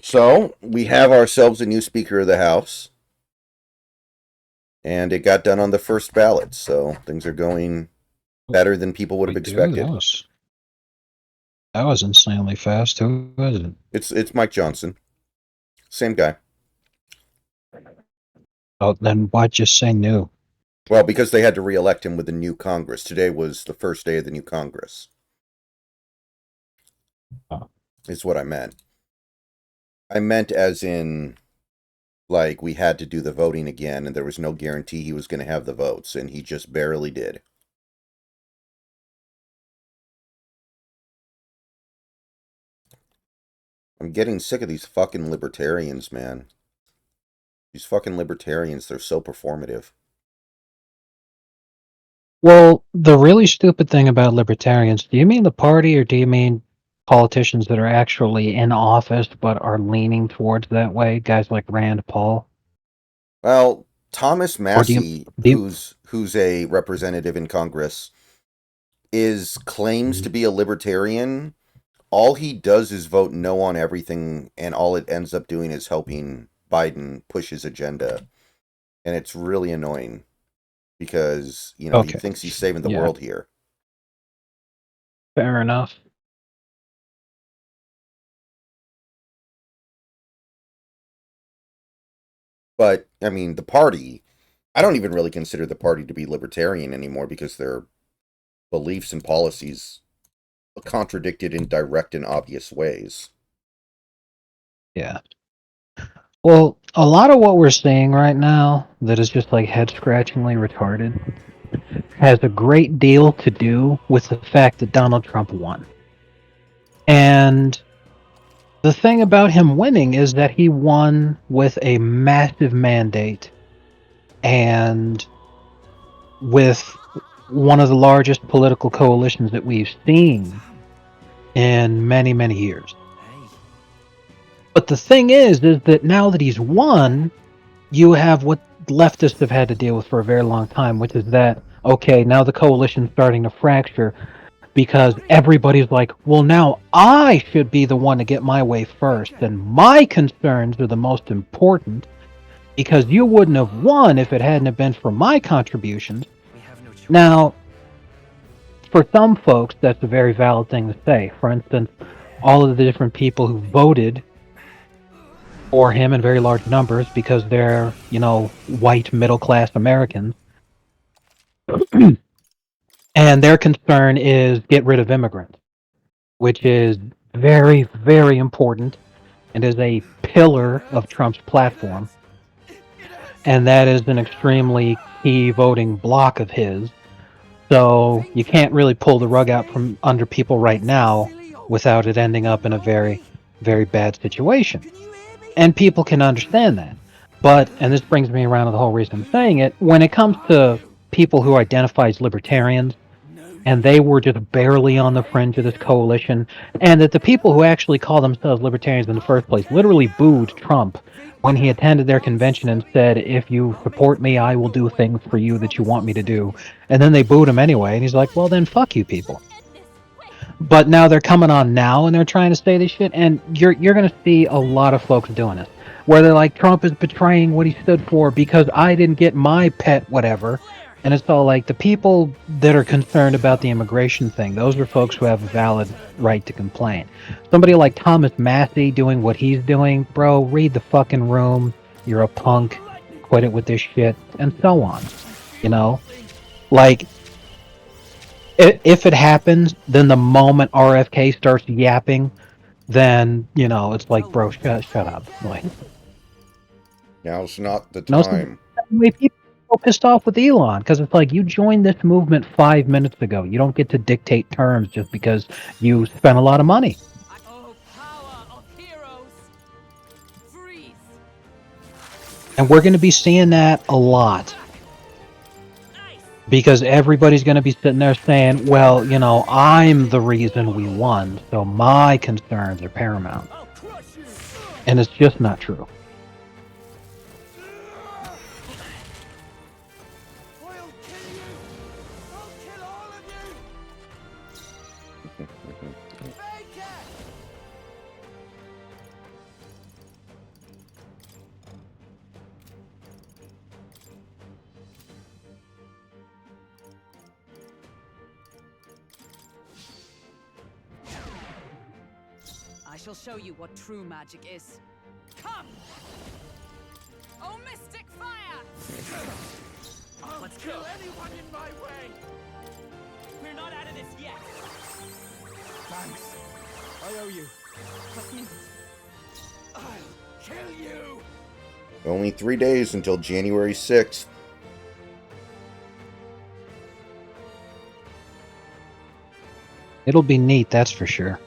So we have ourselves a new Speaker of the House, and it got done on the first ballot. So things are going better than people would have We do. expected. That was insanely fast. Who was it? It's Mike Johnson, same guy. Oh, then why'd you say new? Well, because they had to reelect him with the new Congress. Today was the first day of the new Congress. Oh, Is what I meant. I meant as in like we had to do the voting again, and there was no guarantee he was going to have the votes, and he just barely did. I'm getting sick of these fucking libertarians, man. These fucking libertarians, they're so performative. well, the really stupid thing about libertarians, do you mean the party or do you mean politicians that are actually in office but are leaning towards that way? Guys like Rand Paul? Well, Thomas Or do you, Massey, do you who's a representative in Congress, is claims to Mhm. be a libertarian. All he does is vote no on everything, and all it ends up doing is helping Biden push his agenda. And it's really annoying because, he Okay. thinks he's saving the Yeah, world here. fair enough. But, I mean, the party, I don't even really consider the party to be libertarian anymore because their beliefs and policies are contradicted in direct and obvious ways. Yeah. Well, a lot of what we're seeing right now that is just like head scratchingly retarded has a great deal to do with the fact that Donald Trump won. And the thing about him winning is that he won with a massive mandate and with one of the largest political coalitions that we've seen in many, many years. But the thing is that now that he's won, you have what leftists have had to deal with for a very long time, which is that, okay, now the coalition's starting to fracture because everybody's like, well, now I should be the one to get my way first, and my concerns are the most important because you wouldn't have won if it hadn't have been for my contributions. Now, for some folks, that's a very valid thing to say. For instance, all of the different people who voted for him in very large numbers because they're, white middle class Americans, and their concern is get rid of immigrants, which is very, very important and is a pillar of Trump's platform. And that is an extremely key voting block of his. So you can't really pull the rug out from under people right now without it ending up in a very, very bad situation. And people can understand that. But, and this brings me around to the whole reason I'm saying it, when it comes to people who identify as libertarians, and they were just barely on the fringe of this coalition, and that the people who actually call themselves libertarians in the first place literally booed Trump when he attended their convention and said, if you support me, I will do things for you that you want me to do. And then they booed him anyway, and he's like, well, then fuck you people. But now they're coming on now and they're trying to say this shit, and you're going to see a lot of folks doing it, where they're like, Trump is betraying what he stood for because I didn't get my pet whatever. And it's all like the people that are concerned about the immigration thing, those are folks who have a valid right to complain. Somebody like Thomas Massey doing what he's doing, bro, read the fucking room. You're a punk. Quit it with this shit, and so on. You know? Like, if it happens, then the moment RFK starts yapping, then, it's like, bro, shut up. Like, Now's not the no, so time. the way people are so pissed off with Elon, because it's like, you joined this movement 5 minutes ago. You don't get to dictate terms just because you spent a lot of money. And we're going to be seeing that a lot. Because everybody's going to be sitting there saying, well, I'm the reason we won, so my concerns are paramount. And it's just not true. shall show you what true magic is. Come! Oh, mystic fire! Let's kill anyone in my way! We're not out of this yet! Thanks. I owe you. What news? I'll kill you! Only 3 days until January 6th. It'll be neat, that's for sure.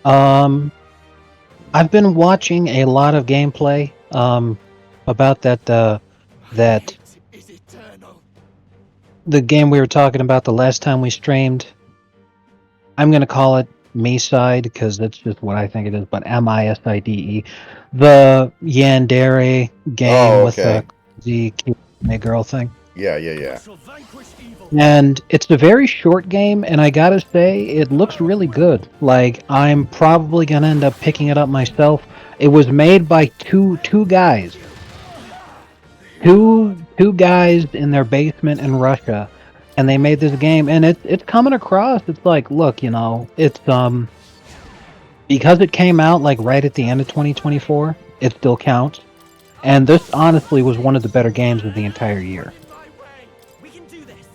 I've been watching a lot of gameplay about that Hate is eternal. the game we were talking about the last time we streamed. I'm gonna call it Miside because that's just what I think it is, but Miside. The Yandere game with okay. the cute girl thing. Yeah. Shall vanquish evil. And it's a very short game, and I gotta say, it looks really good. Like, I'm probably gonna end up picking it up myself. It was made by two guys. Two guys in their basement in Russia, and they made this game, and it's coming across. It's like, look, it's because it came out like right at the end of 2024, it still counts. And this honestly was one of the better games of the entire year. We can do this!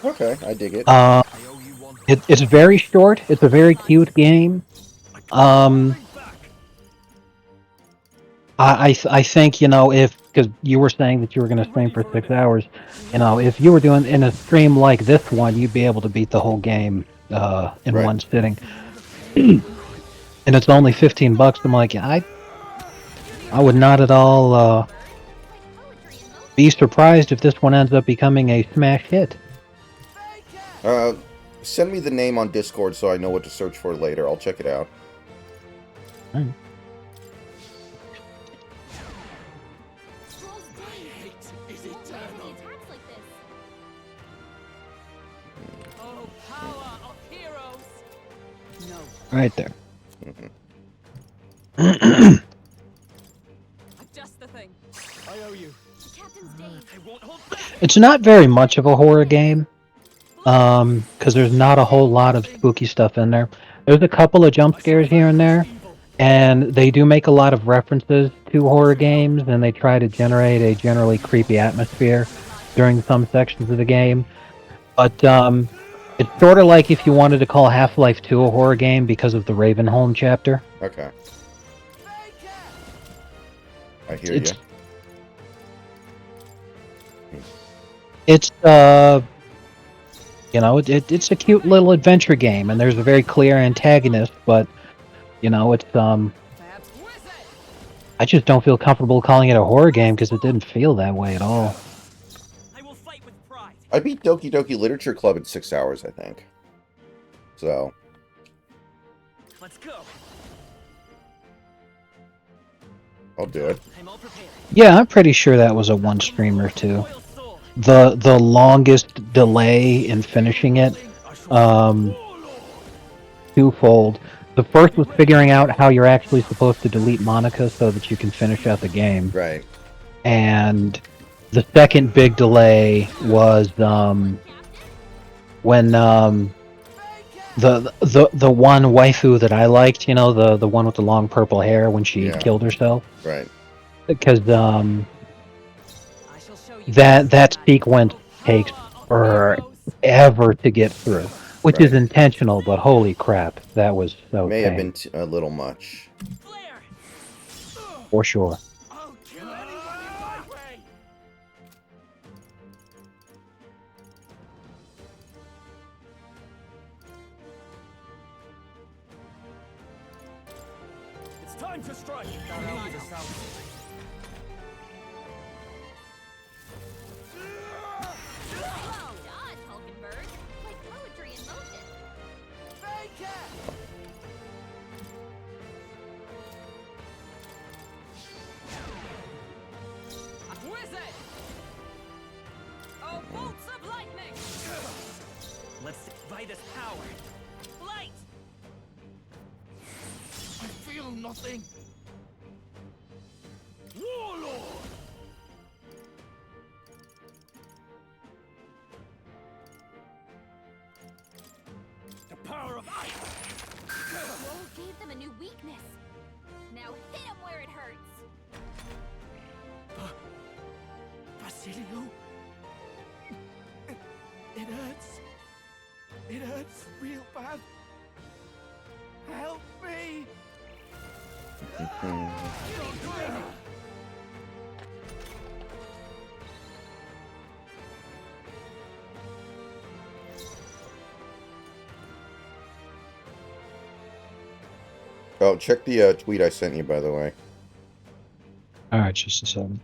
Okay, I dig it. I owe you one. It's very short. It's a very cute game. I think if because you were saying that you were going to stream for 6 hours, if you were doing in a stream like this one, you'd be able to beat the whole game in Right. one sitting. And it's only $15. I'm like, I would not at all be surprised if this one ends up becoming a smash hit. Send me the name on Discord so I know what to search for later. I'll check it out. Hate is eternal. Oh, power of heroes! No. Right there. Just the thing. I owe you. I won't hold back! It's not very much of a horror game, because there's not a whole lot of spooky stuff in there. There's a couple of jump scares here and there, and they do make a lot of references to horror games, and they try to generate a generally creepy atmosphere during some sections of the game. But it's sort of like if you wanted to call Half-Life 2 a horror game because of the Ravenholm chapter. Okay. I hear you. It's it's a cute little adventure game, and there's a very clear antagonist, but it's Perhaps wizard! I just don't feel comfortable calling it a horror game because it didn't feel that way at all. I will fight with pride! I beat Doki Doki Literature Club in 6 hours, I think. So, Let's go! I'll do it. I'm all prepared. Yeah, I'm pretty sure that was a one streamer too. Royal soul! The longest delay in finishing it, twofold. The first was figuring out how you're actually supposed to delete Monica so that you can finish out the game. Right. And the second big delay was when the one waifu that I liked, the one with the long purple hair when she Yeah. killed herself, Right. because I shall show you that sequence takes forever to get through, which is Right. intentional. But holy crap, that was so May have tame, been a little much. Flare! for sure. I'll kill anyone in my way. It's time to strike. Well done, Hulkenberg. Like poetry in motion. wizard! Oh, bolts of lightning! Let's by this power! Light! I feel nothing. Warlord. The power of ice. gave them a new weakness. Now hit him where it hurts. Basilio? It hurts. It hurts real bad. Help me! Oh, check the tweet I sent you, by the way. All right, just a second.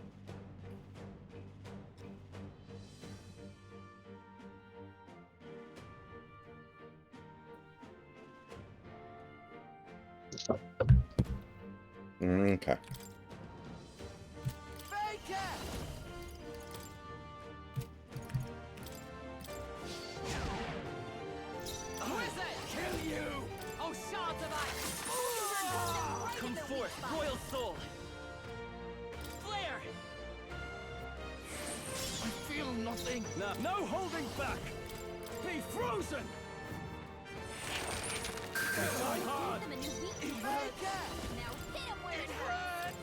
Okay. Kill you! Oh, shards of ice! Come forth, royal soul! Flare! I feel nothing. No holding back. Be frozen. Die hard. Give them a new weakness. Now hit him where it hurts.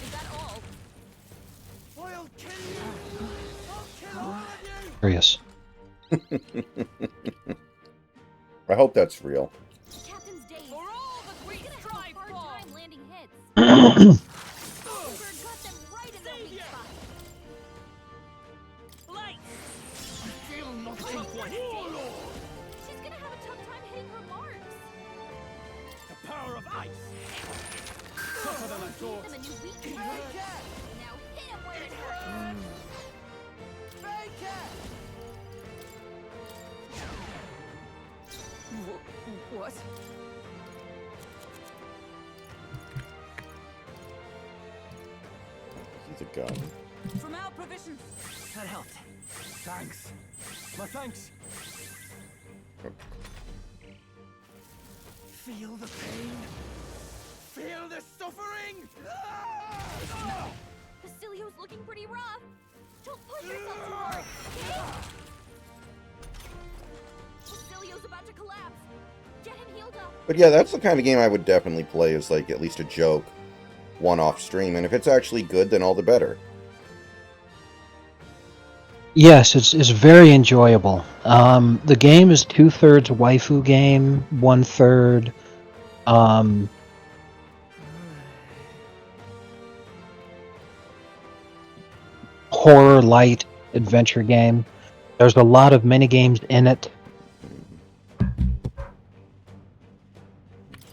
Is that all? I'll kill you. I'll kill all of you. Curious. I hope that's real. Captain's days. For all that we He's gonna have strive a hard for! time landing hits. Bird got them right in their weak spot. Light! I feel nothing. Warlord! She's gonna have a tough time hitting her marks. The power of ice. Tougher than I Gave thought. them a new weakness. Now hit him where it hurts. What? He's a gun. From our provisions. That helped. Thanks. My thanks. Feel the pain. Feel the suffering. Basilio's looking pretty rough. Don't push yourself too hard, okay? Basilio's about to collapse. Get him healed up. But yeah, that's the kind of game I would definitely play as like at least a joke, one-off stream. And if it's actually good, then all the better. Yes, it's very enjoyable. The game is 2/3 waifu game, 1/3 horror light adventure game. There's a lot of mini games in it.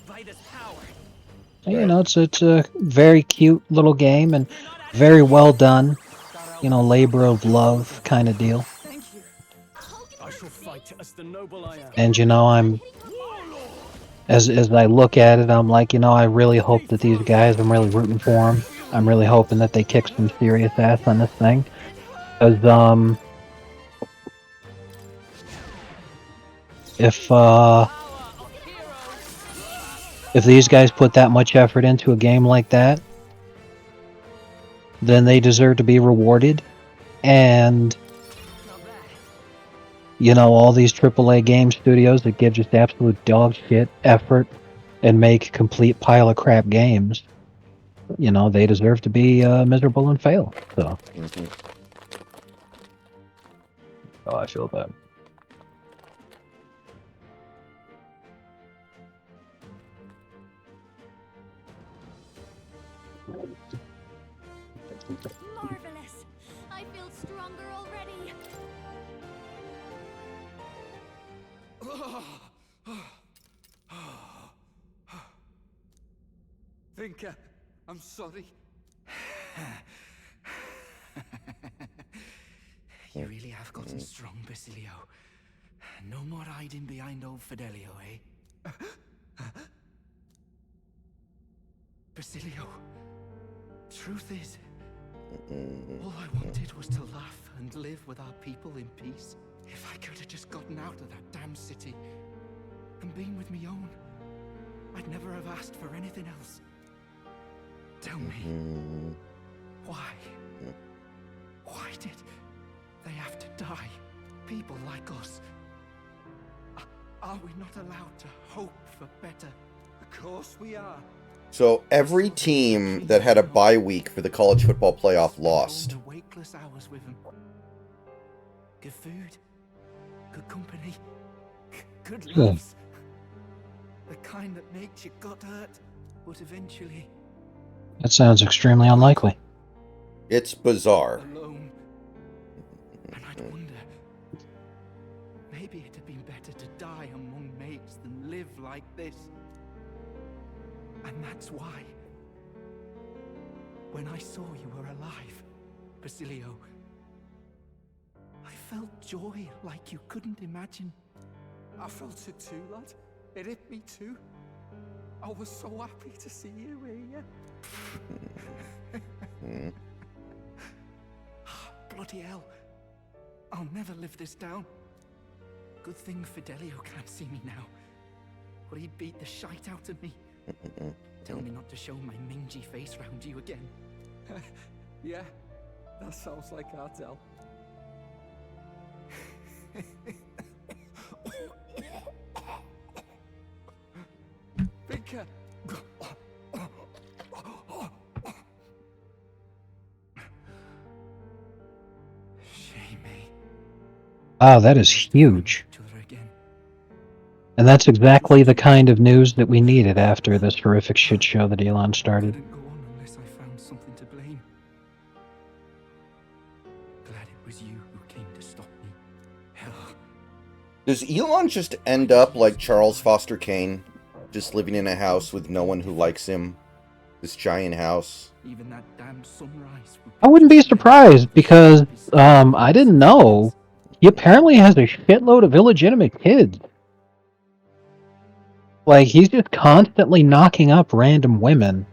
By this power! You know, it's a very cute little game and very well done. You know, labor of love kind of deal. Thank you. I shall fight as the noble I am. And you know, I'm as I look at it, I'm like, you know, I really hope that these guys, I'm really rooting for them. I'm really hoping that they kick some serious ass on this thing. Because if these guys put that much effort into a game like that, then they deserve to be rewarded. And you know, all these AAA game studios that give just absolute dog shit effort and make complete pile of crap games, you know, they deserve to be miserable and fail. So, oh, I feel bad. Marvelous. I feel stronger already. Thinker, I'm sorry. You really have gotten strong, Basilio. No more hiding behind old Fidelio, eh? Basilio, truth is, all I wanted was to laugh and live with our people in peace. If I could have just gotten out of that damn city and been with me own, I'd never have asked for anything else. Tell me, why? Why did they have to die? people like us. Are we not allowed to hope for better? Of course we are. So every team that had a bye week for the college football playoff lost. The wakeless hours with them. Good food, good company, good Good. laughs. The kind that makes your gut hurt, but eventually That sounds extremely unlikely. It's bizarre. alone. And I'd wonder, maybe it'd have been better to die among mates than live like this. And that's why, when I saw you were alive, Basilio, I felt joy like you couldn't imagine. I felt it too, lad. It hit me too. I was so happy to see you here. Bloody hell. I'll never live this down. Good thing Fidelio can't see me now, or he'd beat the shite out of me. Tell me not to show my mangy face round you again. Yeah, that sounds like Artel. Vinker! Shame. Wow, that is huge. To her again. And that's exactly the kind of news that we needed after this horrific shit show that Elon started. Couldn't go on unless I found something to blame. Glad it was you who came to stop me. Hell, Does Elon just end up like Charles Foster Kane? Just living in a house with no one who likes him? This giant house? even that damn sunrise. I wouldn't be surprised because I didn't know. He apparently has a shitload of illegitimate kids. Like, he's just constantly knocking up random women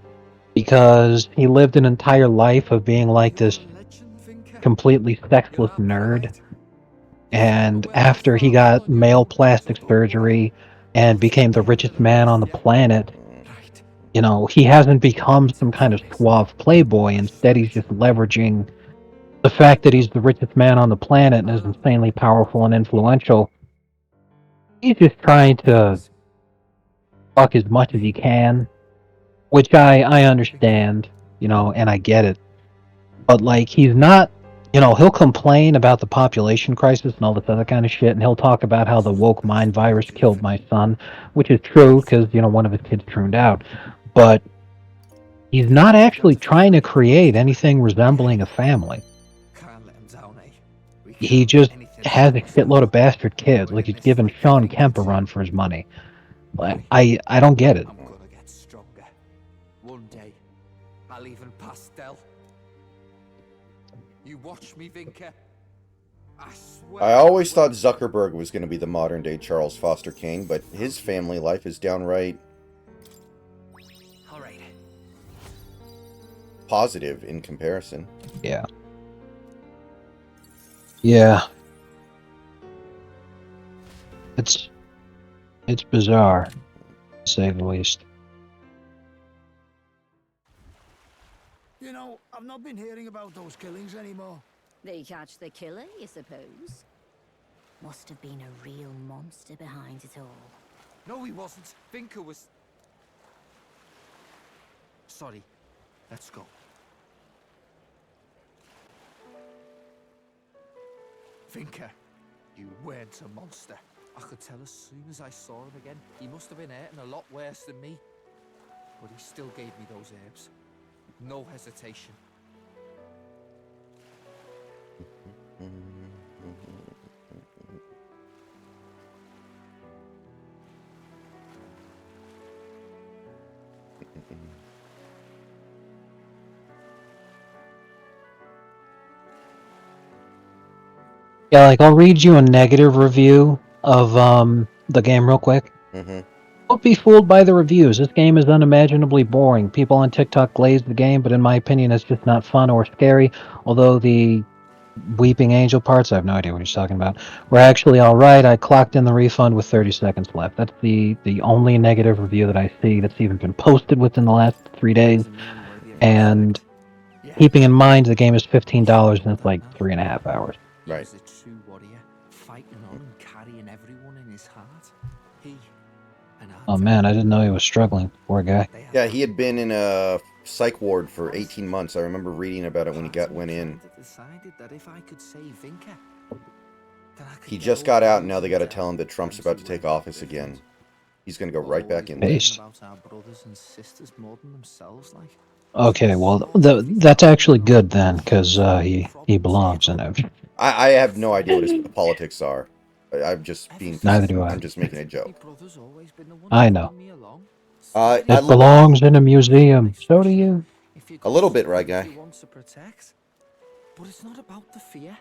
because he lived an entire life of being like this completely sexless nerd. And after he got male plastic surgery and became the richest man on the planet, you know, he hasn't become some kind of suave playboy. Instead, he's just leveraging the fact that he's the richest man on the planet and is insanely powerful and influential. He's just trying to fuck as much as he can, which I understand, you know, and I get it. But, like, he's not, you know, he'll complain about the population crisis and all this other kind of shit, and he'll talk about how the woke mind virus killed my son, which is true because, you know, one of his kids turned out. But he's not actually trying to create anything resembling a family. He just has a shitload of bastard kids. Like, he's giving Sean Kemp a run for his money. Like, I don't get it. I'm gonna get stronger. One day, I'll even pastel. You watch me, Vinker. I swear. I always thought Zuckerberg was going to be the modern day Charles Foster Kane, but his family life is downright All right. positive in comparison. Yeah. Yeah. It's bizarre, to say the least. You know, I've not been hearing about those killings anymore. They catch the killer, you suppose? Must have been a real monster behind it all. No, he wasn't. Vinker was. Sorry. Let's go. Vinker, you weren't a monster. I could tell as soon as I saw him again. He must have been hurting a lot worse than me. But he still gave me those herbs. No hesitation. Yeah, like, I'll read you a negative review of the game real quick. Mm-hmm. Don't be fooled by the reviews. This game is unimaginably boring. People on TikTok glaze the game, but in my opinion, it's just not fun or scary. Although the Weeping Angel parts, I have no idea what he's talking about, were actually alright. I clocked in the refund with 30 seconds left. That's the only negative review that I see that's even been posted within the last 3 days. And keeping in mind the game is $15 and it's like 3.5 hours. Right. He was a true warrior, fighting on and carrying everyone in his heart. He and our Oh man, I didn't know he was struggling. Poor guy. they had Yeah, he had been in a psych ward for 18 months. I remember reading about it when he went in. decided that if I could save Vinka, then I could He get just over got out, the and now they got to tell him doubt that Trump's and about see to take where he office drifted. again. He's going to go We'll right back always in be there. Base. worrying about our brothers and sisters more than themselves, like. Okay, well, that's actually good then, because he belongs in it. I have no idea what his politics are. I'm just being. Neither do I. I'm just making a My joke. brother's always been the one I pulling know. me along. I It belongs in a museum. So do you. If you A little bit, someone right, that guy? you want to protect. But it's not about the fear.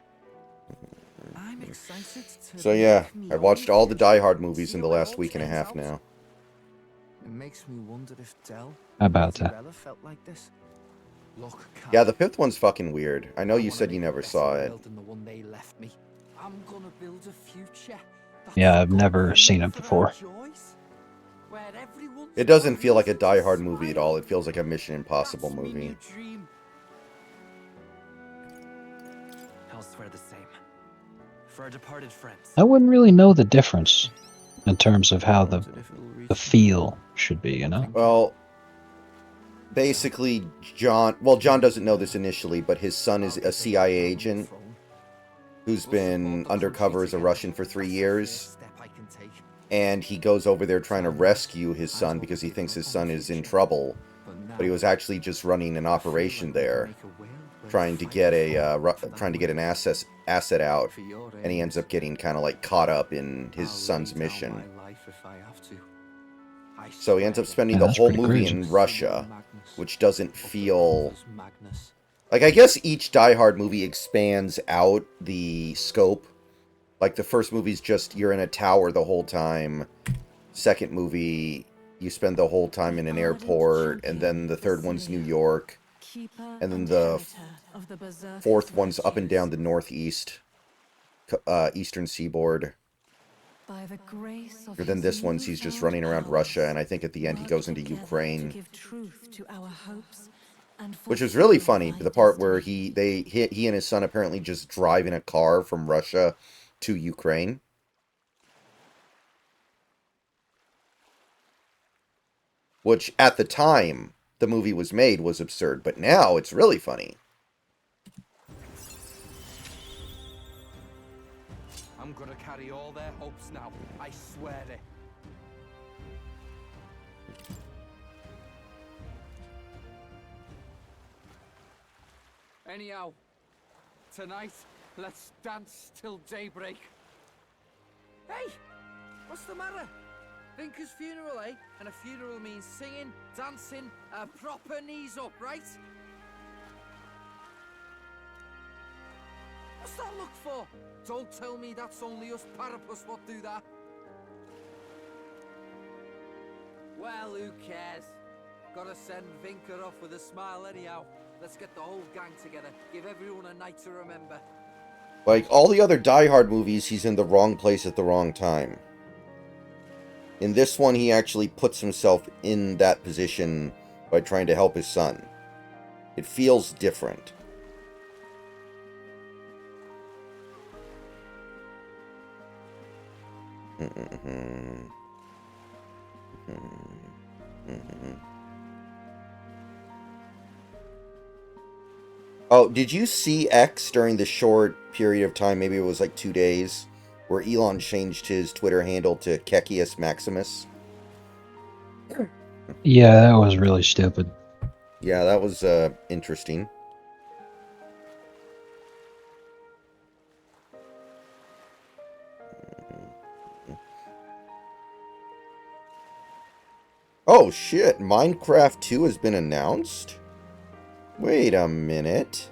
I'm excited to So yeah, make me I own watched all the Die future, Hard movies see in the how it last all week and a turns half out. now. It makes me wonder if Del How about that? Rella felt like this. Look, Yeah, the fifth one's fucking weird. I know you wanna said you make a never better saw it. world than the one they left me. I'm gonna build a future that's Yeah, I've got never room seen it for our before. joys, where everyone's It got a doesn't feel like a reason to Die Hard movie at smile. all. It feels like a Mission Impossible That's me movie. new dream. Elsewhere the same. For our departed friends. I wouldn't really know the difference in terms of how Wondered if it'll reach the feel should be, you know? Well, basically, John doesn't know this initially, but his son is a CIA agent who's been undercover as a Russian for 3 years. And he goes over there trying to rescue his son because he thinks his son is in trouble. But he was actually just running an operation there, trying to get an asset out, and he ends up getting kind of like caught up in his son's mission. So he ends up spending Yeah, the that's whole pretty movie crazy. in Russia, which doesn't feel like, I guess each Die Hard movie expands out the scope. Like the first movie's just you're in a tower the whole time. Second movie, you spend the whole time in an airport, and then the third one's New York, and then the fourth one's up and down the northeast, eastern seaboard. By the grace of And then this one's he's just running around Russia, and I think at the end he goes into Ukraine, which is really funny. The part where he and his son apparently just drive in a car from Russia to Ukraine. Which, at the time the movie was made, was absurd. But now, it's really funny. I'm gonna carry all their hopes now. I swear it. Anyhow, tonight, let's dance till daybreak. Hey! What's the matter? Vinka's funeral, eh? And a funeral means singing, dancing, proper knees up, right? What's that look for? Don't tell me that's only us parapus what do that. Well, who cares? Gotta send Vinka off with a smile anyhow. Let's get the whole gang together. Give everyone a night to remember. Like all the other Die Hard movies, he's in the wrong place at the wrong time. In this one, he actually puts himself in that position by trying to help his son. It feels different. Oh, did you see X during the short period of time, maybe it was like 2 days, where Elon changed his Twitter handle to Kekius Maximus? Yeah, that was really stupid. Yeah, that was interesting. Oh shit, Minecraft 2 has been announced? Wait a minute.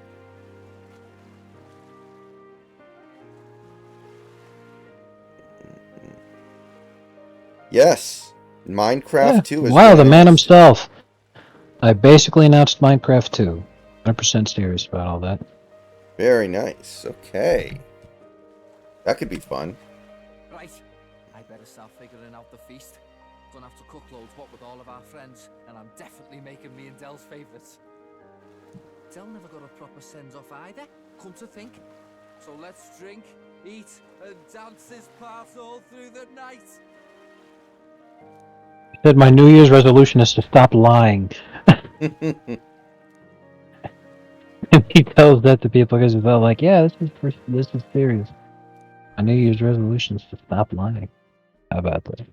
Yes, Minecraft 2 has Wow, been the man announced. himself. I basically announced Minecraft 2. 100% serious about all that. Very nice. Okay. That could be fun. Right, I better start figuring out the feast. Gonna have to cook loads, what with all of our friends, and I'm definitely making me and Del's favourites. Del never got a proper send-off either, come to think. So let's drink, eat, and dance this part all through the night. He said my New Year's resolution is to stop lying. And he tells that to people because they're like, yeah, this is serious. My New Year's resolution is to stop lying. How about that?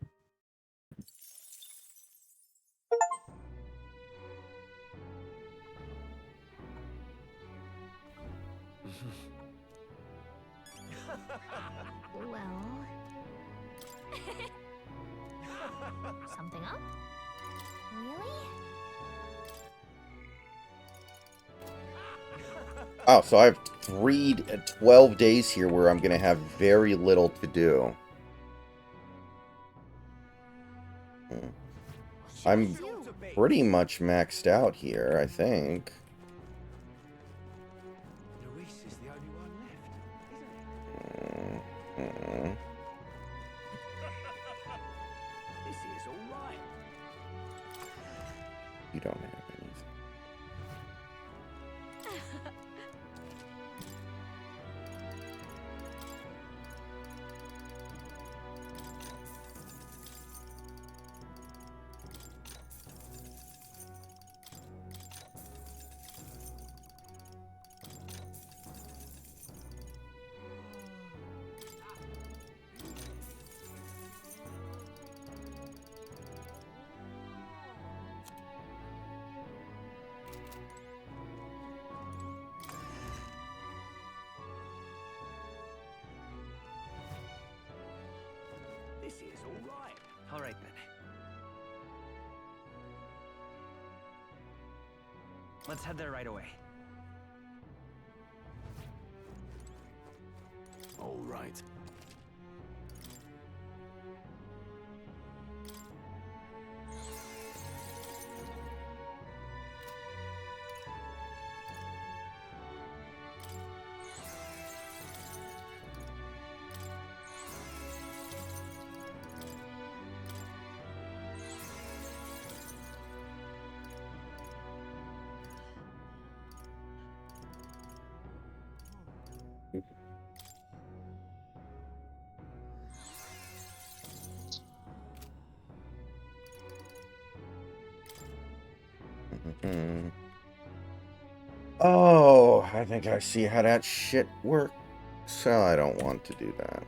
Well. Something up? Really? Oh, so I have 12 days here where I'm going to have very little to do. I'm pretty much maxed out here, I think. Luis is the only one left, isn't it? This is all right. You don't have anything. This is all right. All right then. Let's head there right away. All right. Hmm. Oh, I think I see how that shit works. So I don't want to do that.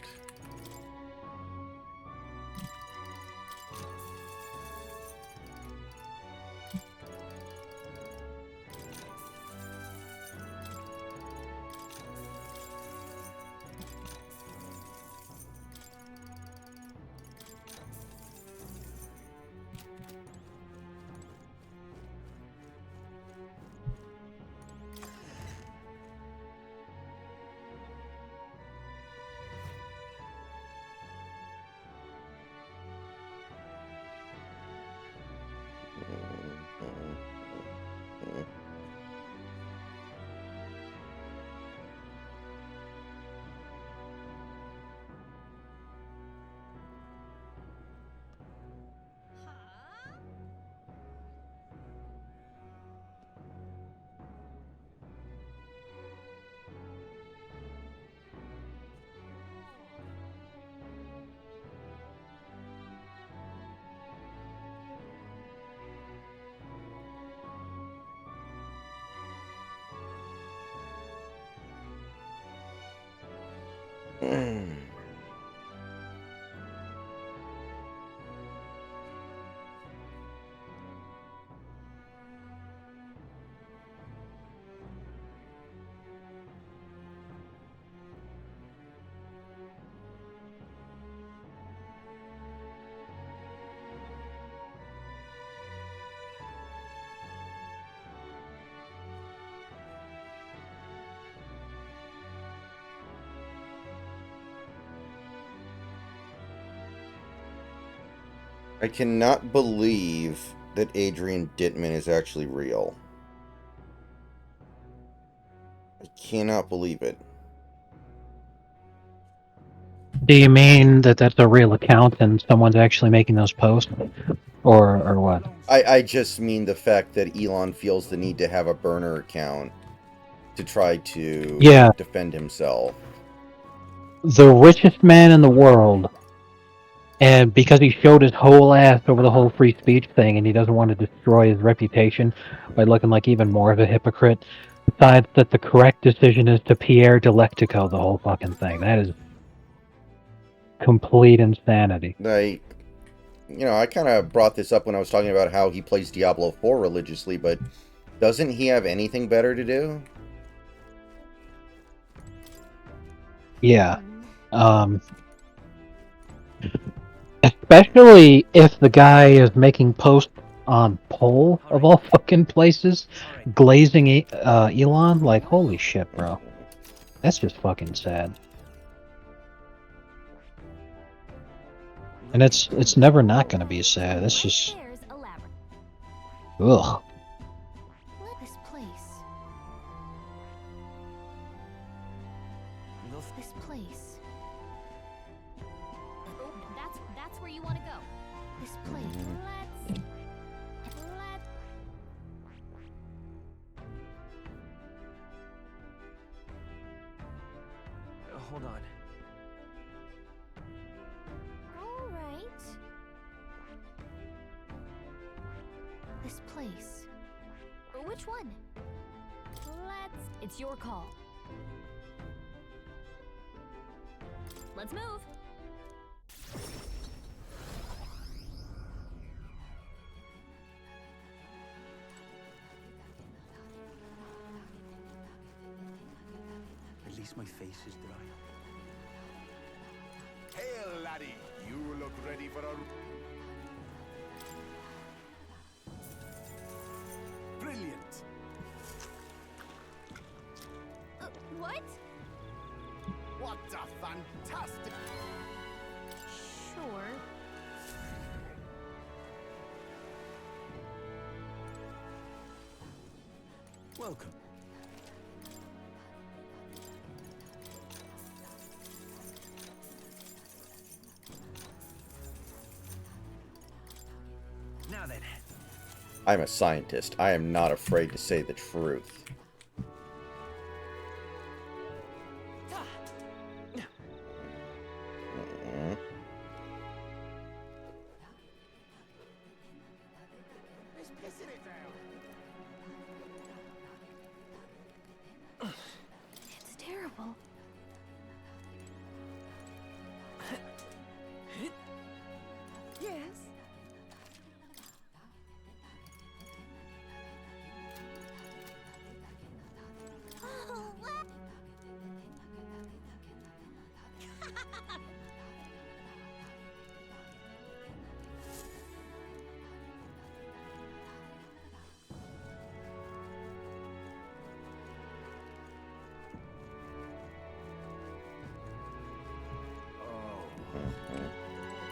I cannot believe that Adrian Dittman is actually real. I cannot believe it. Do you mean that that's a real account and someone's actually making those posts, or what? I just mean the fact that Elon feels the need to have a burner account to try to Yeah. defend himself. the richest man in the world, and because he showed his whole ass over the whole free speech thing, and he doesn't want to destroy his reputation by looking like even more of a hypocrite, decides that the correct decision is to Pierre Delectico the whole fucking thing. That is complete insanity. Like, I kind of brought this up when I was talking about how he plays Diablo 4 religiously, but doesn't he have anything better to do? Yeah. Especially if the guy is making posts on Pole, of all fucking places, glazing Elon. Like, holy shit, bro. That's just fucking sad. And it's never not gonna be sad. It's just, ugh. This place. This place. Oh, that's where you want to go. This place. Let. Hold on. All right. This place. Which one? It's your call. Let's move. At least my face is dry. Hail, laddie! You look ready for a... Brilliant! What? What a fantastic... Sure. Welcome. Now then. I'm a scientist. I am not afraid to say the truth. It's terrible. Yes.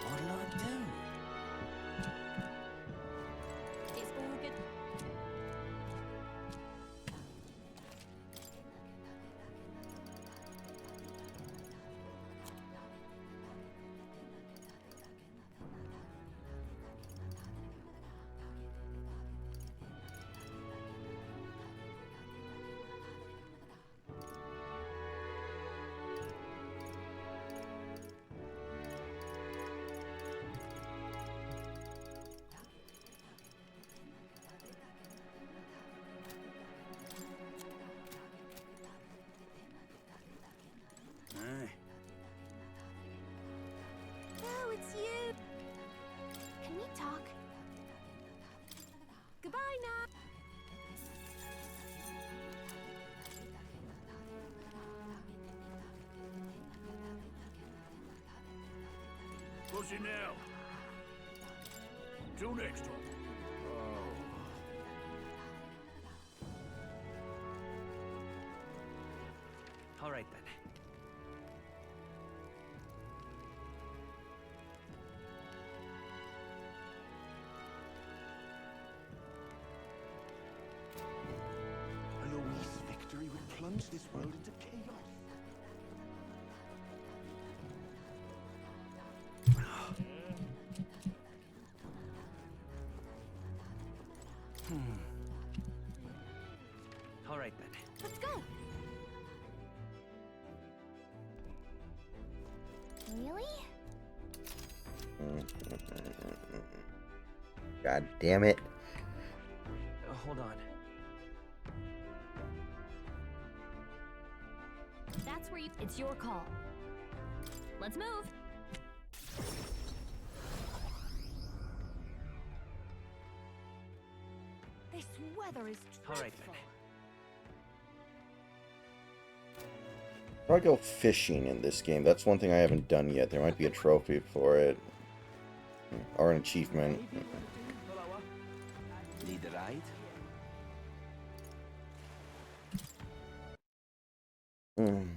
What'll I do? It's all good. Aye. Oh, it's you. Can we talk? Goodbye now. Pussy now. Till next time. All right then. Eloise victory would plunge this world into chaos. All right then. Let's go. God damn it. Hold on. That's where you... It's your call. Let's move. This weather is All right, dreadful. How do I go fishing in this game? That's one thing I haven't done yet. There might be a trophy for it. Or an achievement. Need a ride? Hmm.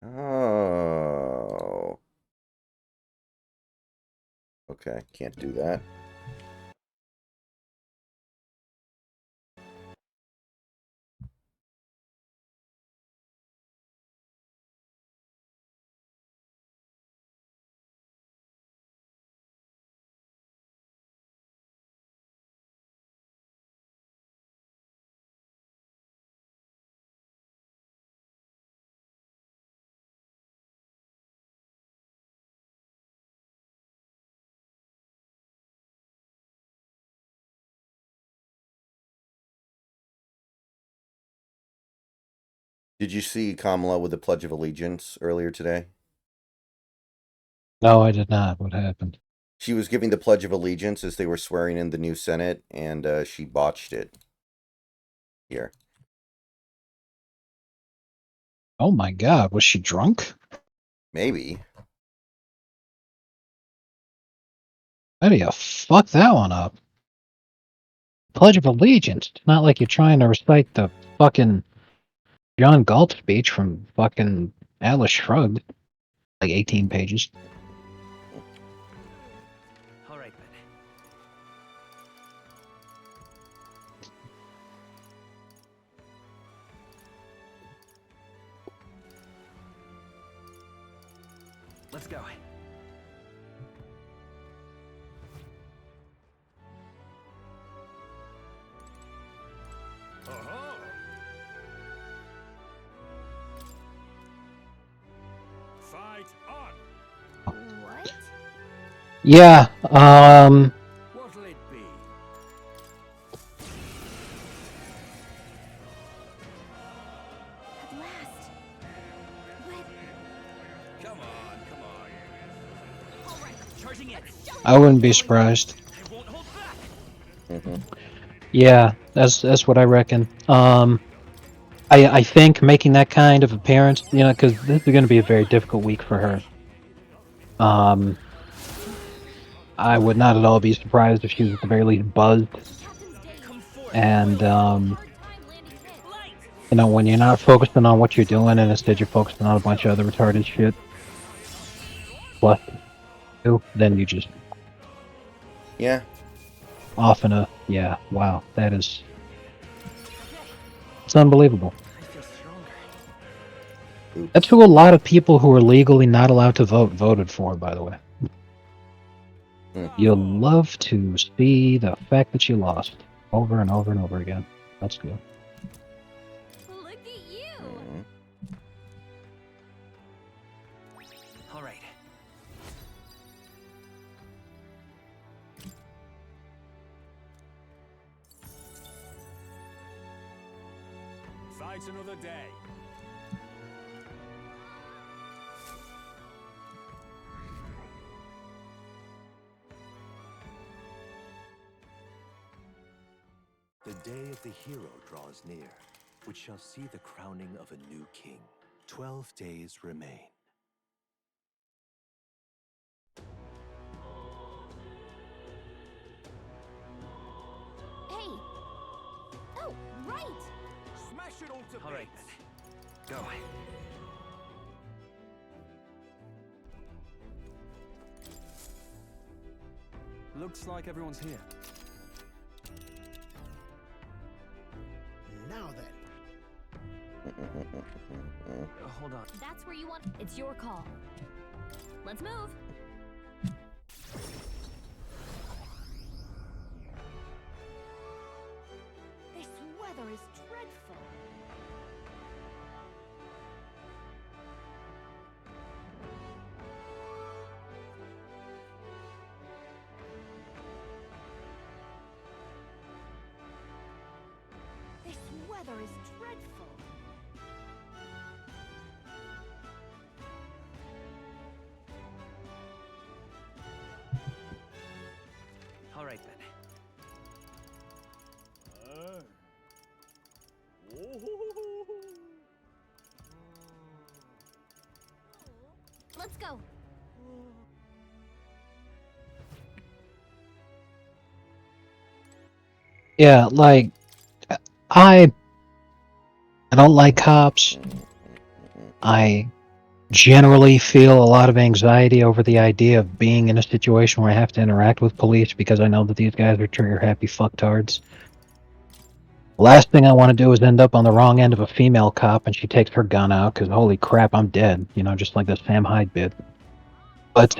Oh. Okay, can't do that. Did you see Kamala with the Pledge of Allegiance earlier today? No, I did not. What happened? She was giving the Pledge of Allegiance as they were swearing in the new Senate, and she botched it. Here. Oh my God, was she drunk? Maybe. How do you fuck that one up? Pledge of Allegiance. It's not like you're trying to recite the fucking John Galt speech from fucking Atlas Shrugged. Like 18 pages. All right, then. Let's go. Fight on! What? Yeah, What'll it be? At last. But... Come on, come on. All right, charging in. I wouldn't be surprised. I won't hold back. Mm-hmm. Yeah, that's what I reckon. I think making that kind of appearance, you know, because this is going to be a very difficult week for her. I would not at all be surprised if she was at the very least buzzed. Come forth. And, you know, when you're not focusing on what you're doing and instead you're focusing on a bunch of other retarded shit, plus, then you just Yeah. off in a, yeah, wow, that is, it's unbelievable. I feel stronger. Oops. That's who a lot of people who are legally not allowed to vote voted for, by the way. You'll love to see the fact that you lost over and over and over again. That's good. Look at you! Mhm. All right. Fight another day. The day of the hero draws near, which shall see the crowning of a new king. 12 days remain. Hey! Oh, right! Smash it all to All right, bits. then. Go. Looks like everyone's here. Now then. Hold on. That's where you want. It's your call. Let's move. This weather is dreadful. This weather is dreadful. All right then. Let's go. Yeah, like I don't like cops. I generally feel a lot of anxiety over the idea of being in a situation where I have to interact with police because I know that these guys are trigger-happy fucktards. Last thing I want to do is end up on the wrong end of a female cop and she takes her gun out because holy crap, I'm dead. You know, just like the Sam Hyde bit. But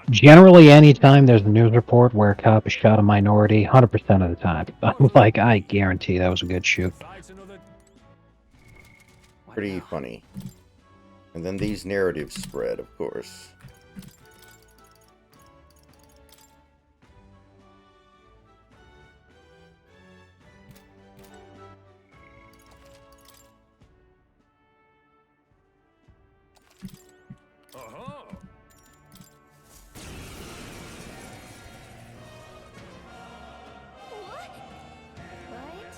generally, anytime there's a news report where a cop has shot a minority, 100% of the time, I'm like, I guarantee that was a good shoot. Pretty funny. And then these narratives spread, of course. What? What?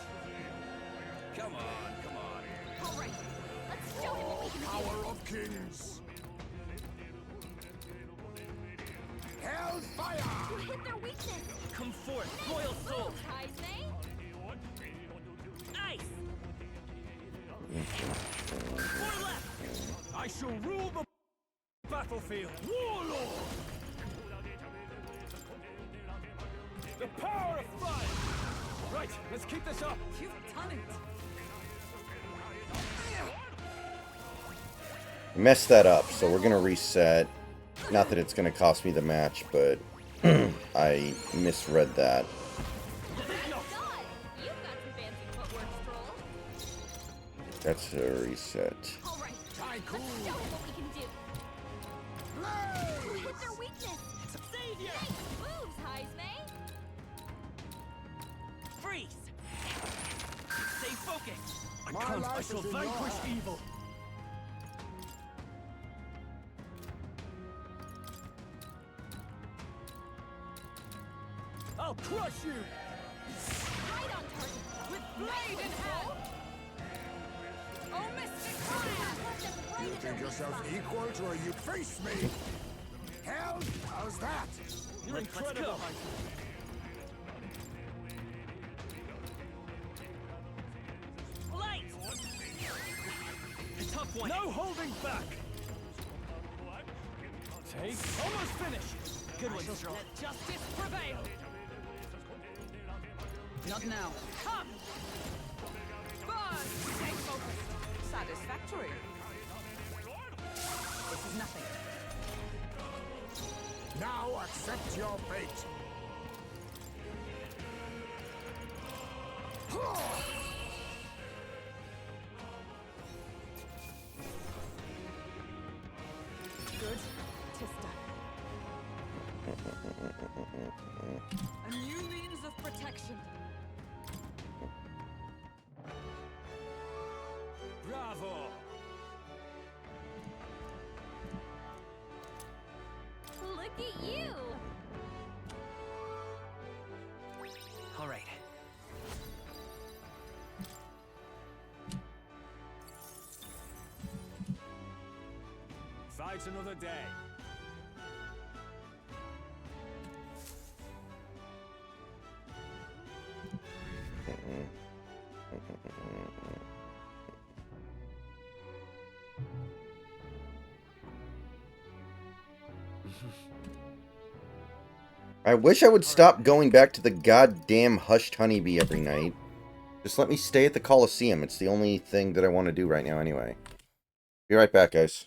Come on, come on. All right. Let's show him what we can do. Power of kings. Hellfire! You hit their weakness. Come forth, royal soul. Move, Kaizme. Nice. More left. I shall rule the battlefield. Warlord. The power of fire. Right, let's keep this up. You've done it. Messed that up, so we're gonna reset. Not that it's gonna cost me the match, but I misread that. God, you've got some fancy footwork, Stroll. That's a reset. All right. Let's show him what we can do. You hit their weakness. Savior. Nice moves, Heisme. Freeze. Stay focused. I My can't. I life shall is in your vanquish hands. evil. I'll crush you. Right on target. With blade in hand. Oh, mystic fire. You think yourself equal to a you face me? Hell, how's that? You're Let's incredible. go. Light. A tough one. No holding back. Take. Almost finished. Good one, Stroll. Let justice prevail. Not now. Come. Burn. Stay focused. Satisfactory. This is nothing. Now accept your fate. Good. Tis done. A new means of protection. Bravo. Look at you. All right. Fight another day. I wish I would stop going back to the goddamn hushed honeybee every night. Just let me stay at the Coliseum. It's the only thing that I want to do right now anyway. Be right back, guys.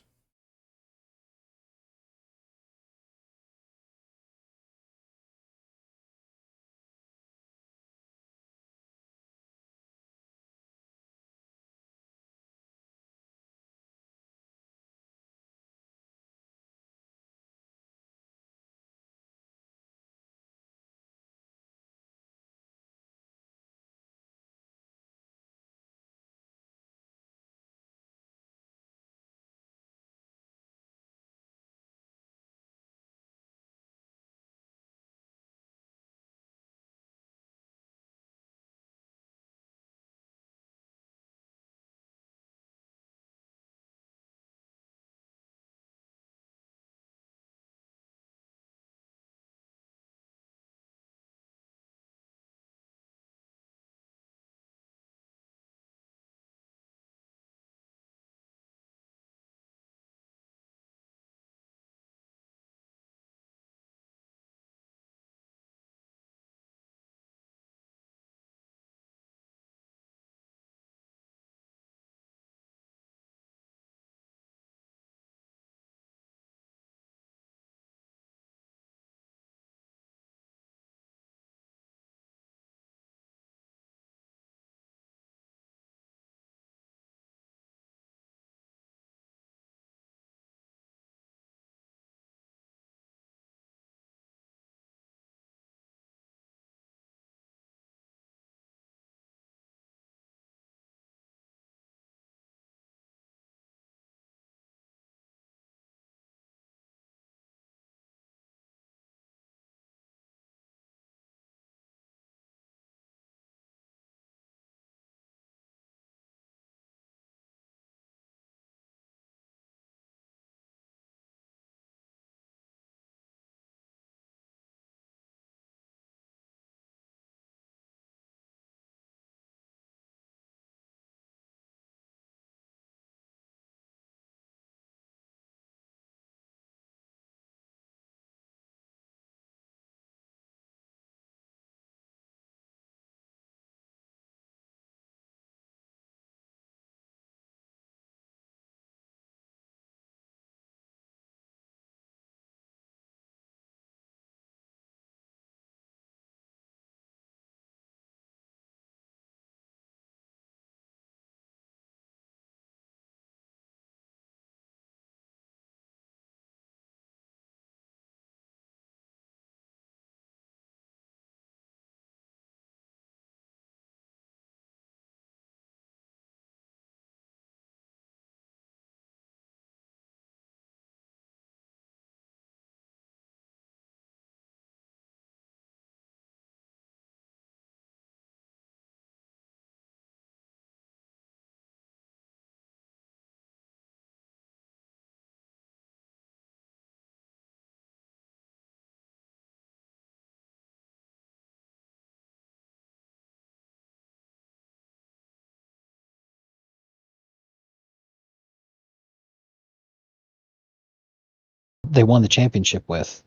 They won the championship with,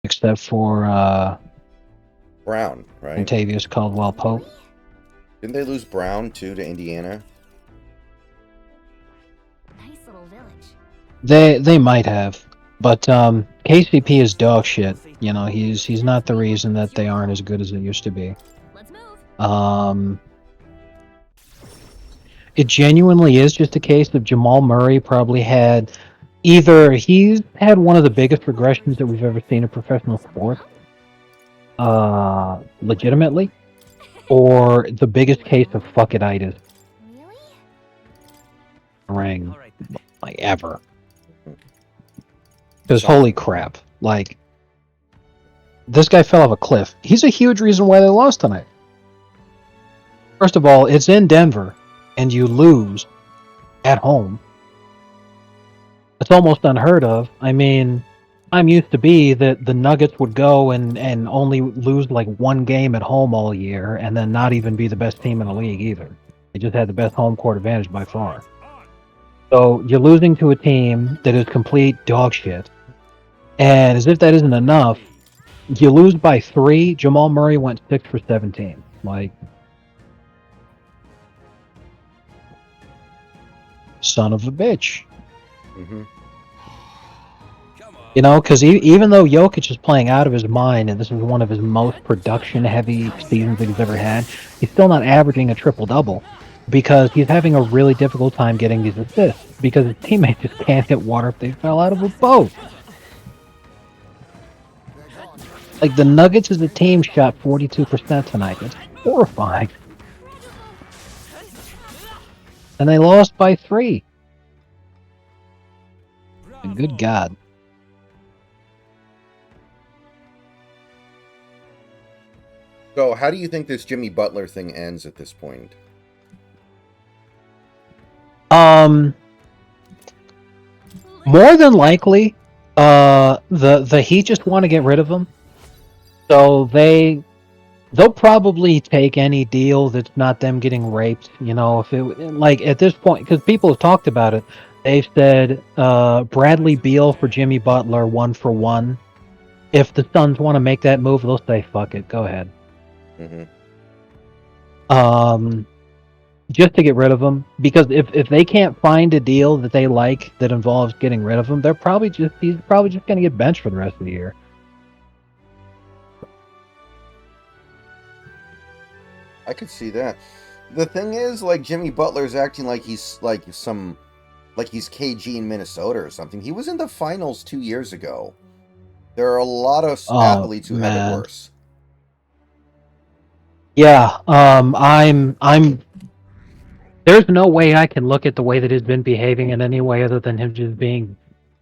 except for Brown, right? Fantavious Caldwell Pope. Didn't they lose Brown, too, to Indiana? Nice little village. They might have, but KCP is dog shit. You know, he's not the reason that they aren't as good as they used to be. Let's move. It genuinely is just a case of Jamal Murray probably had either he's had one of the biggest regressions that we've ever seen in professional sports, legitimately, or the biggest case of fuckitis Really? ring All right, then. like ever. Because holy crap, like this guy fell off a cliff. He's a huge reason why they lost tonight. First of all, it's in Denver, and you lose at home. It's almost unheard of. I mean, I'm used to be that the Nuggets would go and only lose like one game at home all year, and then not even be the best team in the league either. They just had the best home court advantage by far. So you're losing to a team that is complete dog shit. And as if that isn't enough, You lose by 3. Jamal Murray went 6 for 17. Like, son of a bitch. Mm-hmm. You know, because even though Jokic is playing out of his mind, and this is one of his most production-heavy seasons that he's ever had, he's still not averaging a triple-double because he's having a really difficult time getting these assists because his teammates just can't hit water if they fell out of a boat. Like, the Nuggets as a team shot 42% tonight. That's horrifying. And they lost by 3. Good God. So, how do you think this Jimmy Butler thing ends at this point? More than likely, the Heat just want to get rid of him, so they'll probably take any deal that's not them getting raped. You know, if it like at this point, because people have talked about it, they've said Bradley Beal for Jimmy Butler 1 for 1. If the Suns want to make that move, they'll say fuck it, go ahead. Mm-hmm. Just to get rid of him, because if they can't find a deal that they like that involves getting rid of him, he's probably just going to get benched for the rest of the year. I could see that. The thing is, like, Jimmy Butler's acting like he's like he's KG in Minnesota or something. He was in the finals 2 years ago. There are a lot of athletes who have it worse. Yeah, I'm. There's no way I can look at the way that he's been behaving in any way other than him just being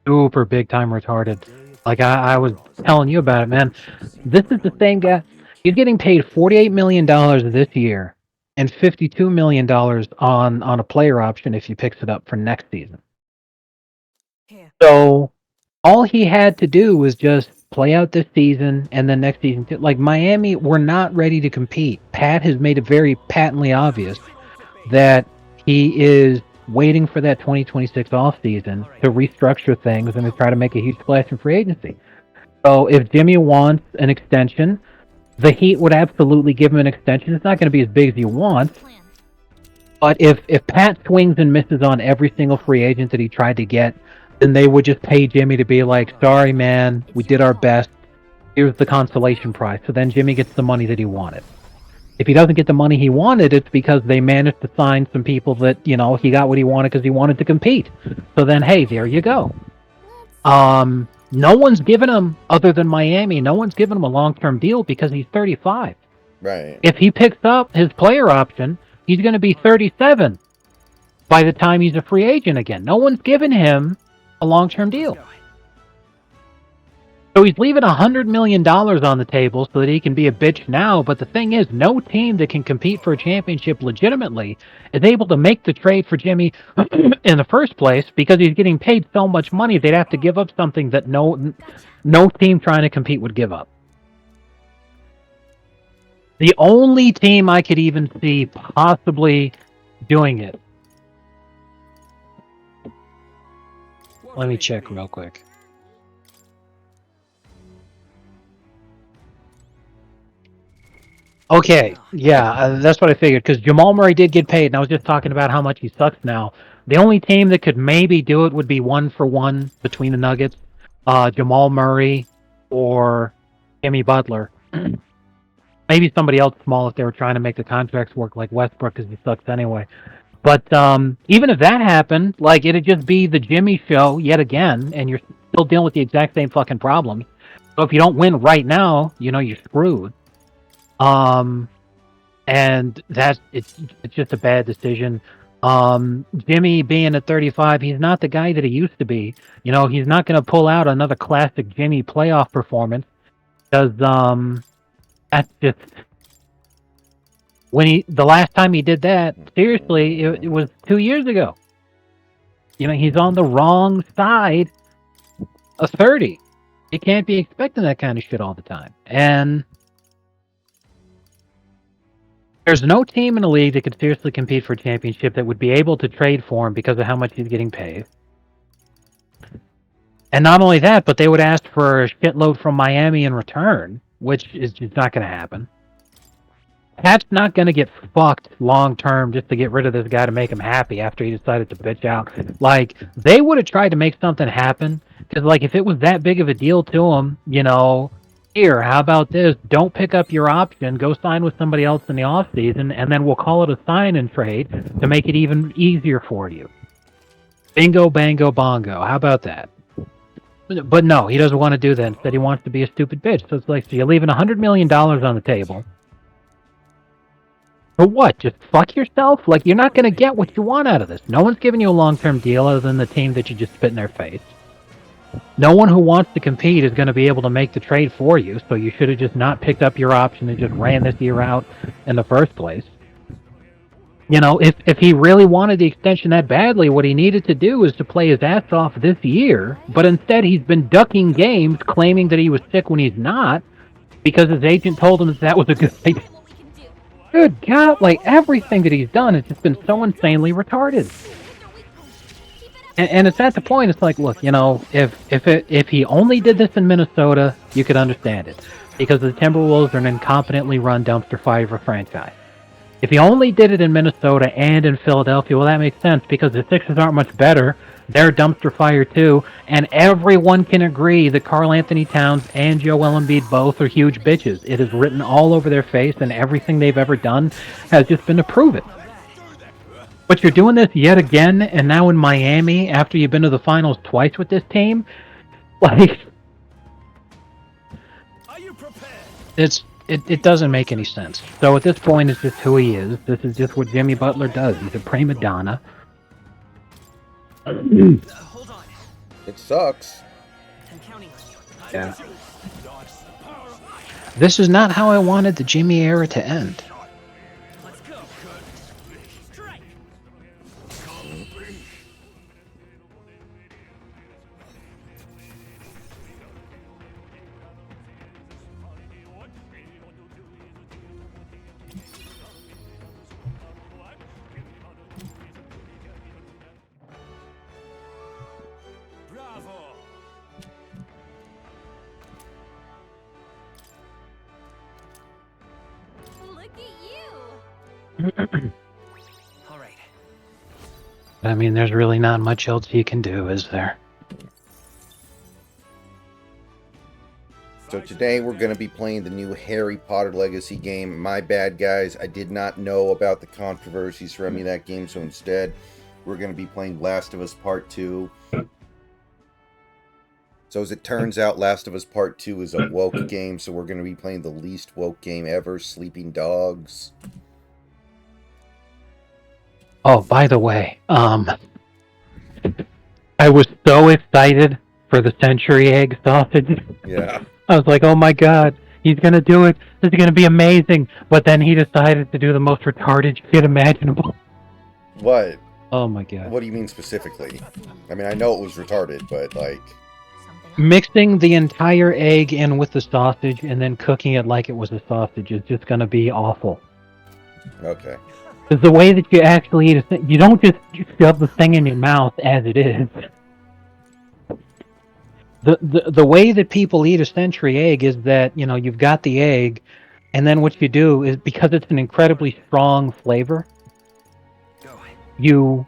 super big time retarded. Like I was telling you about it, man. This is the same guy. He's getting paid $48 million this year and $52 million on a player option if he picks it up for next season. So all he had to do was just play out this season and then next season. Like Miami, we're not ready to compete. Pat has made it very patently obvious that he is waiting for that 2026 offseason to restructure things and to try to make a huge splash in free agency. So if Jimmy wants an extension, the Heat would absolutely give him an extension. It's not going to be as big as he wants. But if Pat swings and misses on every single free agent that he tried to get, then they would just pay Jimmy to be like, sorry, man, we did our best. Here's the consolation prize. So then Jimmy gets the money that he wanted. If he doesn't get the money he wanted, it's because they managed to sign some people that, you know, he got what he wanted because he wanted to compete. So then, hey, there you go. No one's given him, other than Miami, no one's given him a long-term deal because he's 35. Right. If he picks up his player option, he's going to be 37 by the time he's a free agent again. No one's given him a long-term deal. So he's leaving $100 million on the table so that he can be a bitch now. But the thing is, no team that can compete for a championship legitimately is able to make the trade for Jimmy in the first place because he's getting paid so much money. They'd have to give up something that no team trying to compete would give up. The only team I could even see possibly doing it. Let me check real quick. Okay, yeah, that's what I figured, because Jamal Murray did get paid, and I was just talking about how much he sucks now. The only team that could maybe do it would be 1 for 1 between the Nuggets, Jamal Murray or Jimmy Butler. Maybe somebody else small if they were trying to make the contracts work, like Westbrook, because he sucks anyway. But even if that happened, like, it'd just be the Jimmy show yet again, and you're still dealing with the exact same fucking problems. So if you don't win right now, you know, you're screwed. And it's just a bad decision. Jimmy being at 35, he's not the guy that he used to be. You know, he's not going to pull out another classic Jimmy playoff performance because that's just the last time he did that. Seriously, it was 2 years ago. You know, he's on the wrong side of 30. You can't be expecting that kind of shit all the time, and there's no team in the league that could seriously compete for a championship that would be able to trade for him because of how much he's getting paid. And not only that, but they would ask for a shitload from Miami in return, which is just not going to happen. Pat's not going to get fucked long term just to get rid of this guy to make him happy after he decided to bitch out. Like, they would have tried to make something happen. Because, like, if it was that big of a deal to him, you know, here, how about this? Don't pick up your option. Go sign with somebody else in the offseason, and then we'll call it a sign and trade to make it even easier for you. Bingo, bango, bongo. How about that? But no, he doesn't want to do that. Instead, he wants to be a stupid bitch. So it's like, so you're leaving $100 million on the table. For what? Just fuck yourself? Like, you're not going to get what you want out of this. No one's giving you a long-term deal other than the team that you just spit in their face. No one who wants to compete is going to be able to make the trade for you, so you should have just not picked up your option and just ran this year out in the first place. You know, if he really wanted the extension that badly, what he needed to do is to play his ass off this year, but instead he's been ducking games, claiming that he was sick when he's not, because his agent told him that was a good idea. Good God, like, everything that he's done has just been so insanely retarded. And it's at the point, it's like, look, you know, if he only did this in Minnesota, you could understand it. Because the Timberwolves are an incompetently run dumpster fire of a franchise. If he only did it in Minnesota and in Philadelphia, well, that makes sense, because the Sixers aren't much better. They're dumpster fire too, and everyone can agree that Karl Anthony Towns and Joel Embiid both are huge bitches. It is written all over their face, and everything they've ever done has just been to prove it. But you're doing this yet again, and now in Miami, after you've been to the finals twice with this team, like, it doesn't make any sense. So at this point, it's just who he is. This is just what Jimmy Butler does. He's a prima donna. Hold on. It sucks. I'm counting on you. Yeah. This is not how I wanted the Jimmy era to end. Let's go. Strike. Bravo! Look at you! All right. I mean, there's really not much else you can do, is there? So today we're going to be playing the new Harry Potter Legacy game. My bad, guys. I did not know about the controversy surrounding that game, so instead we're going to be playing Last of Us Part 2. So as it turns out, Last of Us Part 2 is a woke game, so we're going to be playing the least woke game ever, Sleeping Dogs. Oh, by the way, I was so excited for the century egg sausage. Yeah. I was like, oh my god, he's gonna do it. This is gonna be amazing. But then he decided to do the most retarded shit imaginable. What? Oh my god. What do you mean specifically? I mean, I know it was retarded, but like... Mixing the entire egg in with the sausage and then cooking it like it was a sausage is just gonna be awful. Okay. Because the way that you actually eat a thing, you don't just shove the thing in your mouth as it is. The way that people eat a century egg is that, you know, you've got the egg, and then what you do is, because it's an incredibly strong flavor, you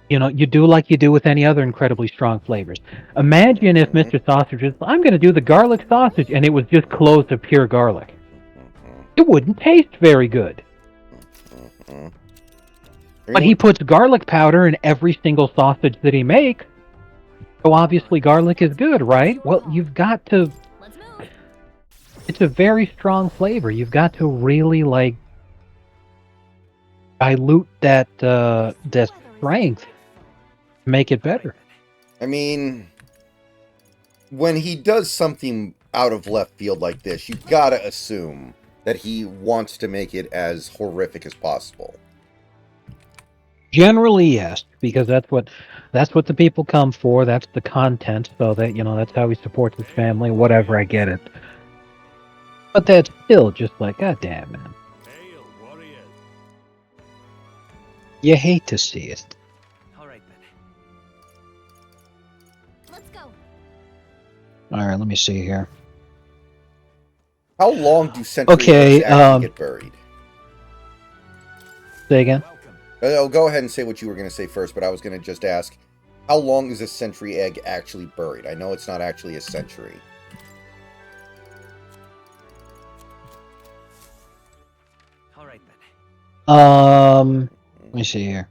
do like you do with any other incredibly strong flavors. Imagine if Mr. Sausage was, I'm going to do the garlic sausage, and it was just clothed of pure garlic. It wouldn't taste very good. But he puts garlic powder in every single sausage that he makes. So obviously garlic is good, right? Well, you've got to... It's a very strong flavor. You've got to really, like, dilute that strength to make it better. I mean, when he does something out of left field like this, you've got to assume that he wants to make it as horrific as possible. Generally, yes, because that's what the people come for. That's the content, so that, you know, that's how he supports his family. Whatever, I get it. But that's still just like, god damn, man. Hail, warriors! You hate to see it. All right then. Let's go. All right, let me see here. How long do century eggs actually get buried? Say again? Go ahead and say what you were going to say first, but I was going to just ask, how long is a century egg actually buried? I know it's not actually a century. All right then. Let me see here.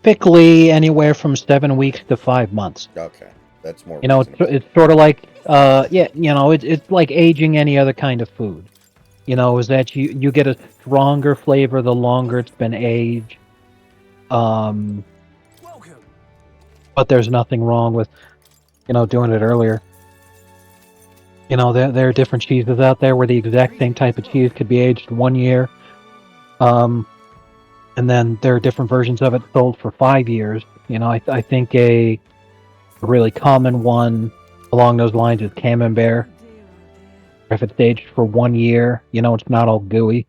Typically, anywhere from 7 weeks to 5 months. Okay, that's more. You know, it's sort of like, yeah, you know, it's like aging any other kind of food. You know, is that you get a stronger flavor the longer it's been aged. But there's nothing wrong with, you know, doing it earlier. You know, there are different cheeses out there where the exact same type of cheese could be aged 1 year. And then there are different versions of it sold for 5 years. You know, I think a really common one along those lines is Camembert. If it's aged for 1 year, you know, it's not all gooey.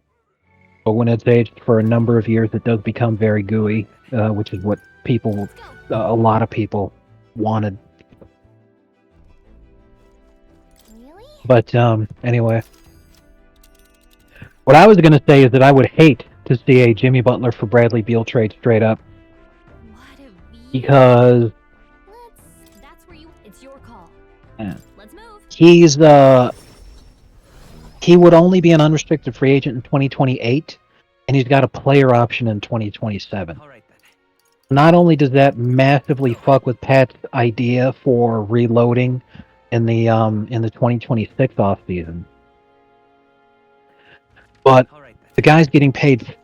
But when it's aged for a number of years, it does become very gooey, which is what people, a lot of people wanted. Really? But anyway, what I was going to say is that I would hate to see a Jimmy Butler for Bradley Beal trade straight up. Because That's where it's your call. Yeah. Let's move. He would only be an unrestricted free agent in 2028, and he's got a player option in 2027. All right then. Not only does that massively fuck with Pat's idea for reloading in the 2026 offseason, but the guy's getting paid.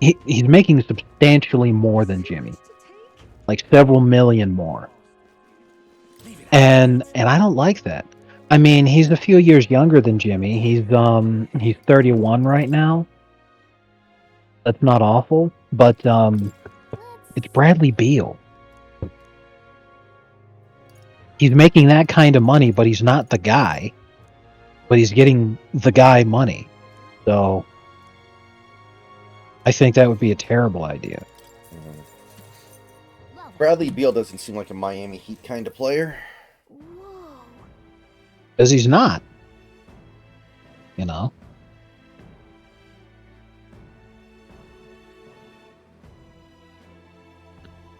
He's making substantially more than Jimmy, like several million more. And I don't like that. I mean, he's a few years younger than Jimmy. He's 31 right now. That's not awful, but it's Bradley Beal. He's making that kind of money, but he's not the guy. But he's getting the guy money. So I think that would be a terrible idea. Bradley Beal doesn't seem like a Miami Heat kind of player. Because he's not. You know?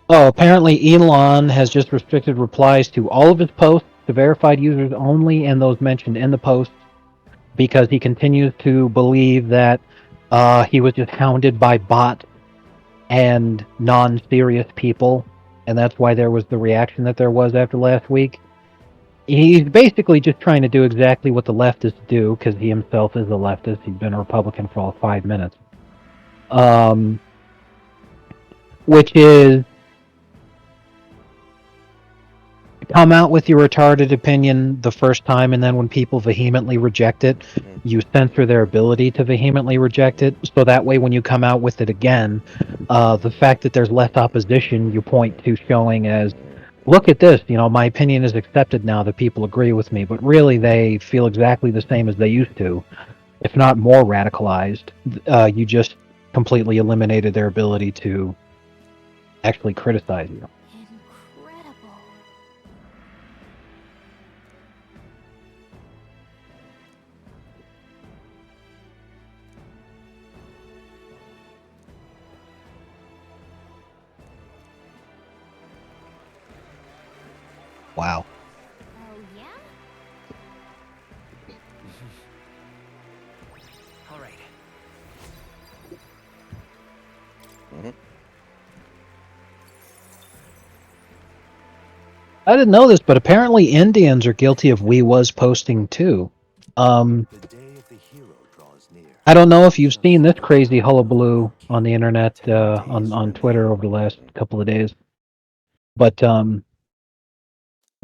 Oh, apparently Elon has just restricted replies to all of his posts to verified users only and those mentioned in the post because he continues to believe that he was just hounded by bots and non-serious people, and that's why there was the reaction that there was after last week. He's basically just trying to do exactly what the leftists do, because he himself is a leftist. He's been a Republican for all 5 minutes. Which is come out with your retarded opinion the first time, and then when people vehemently reject it, you censor their ability to vehemently reject it, so that way when you come out with it again, the fact that there's less opposition you point to showing as, look at this, you know, my opinion is accepted now that people agree with me, but really they feel exactly the same as they used to, if not more radicalized. You just completely eliminated their ability to actually criticize you. Incredible. Wow. Oh, yeah? All right. I didn't know this, but apparently Indians are guilty of we was posting too. The day of the hero draws near. I don't know if you've seen this crazy hullabaloo on the internet, on Twitter over the last couple of days, but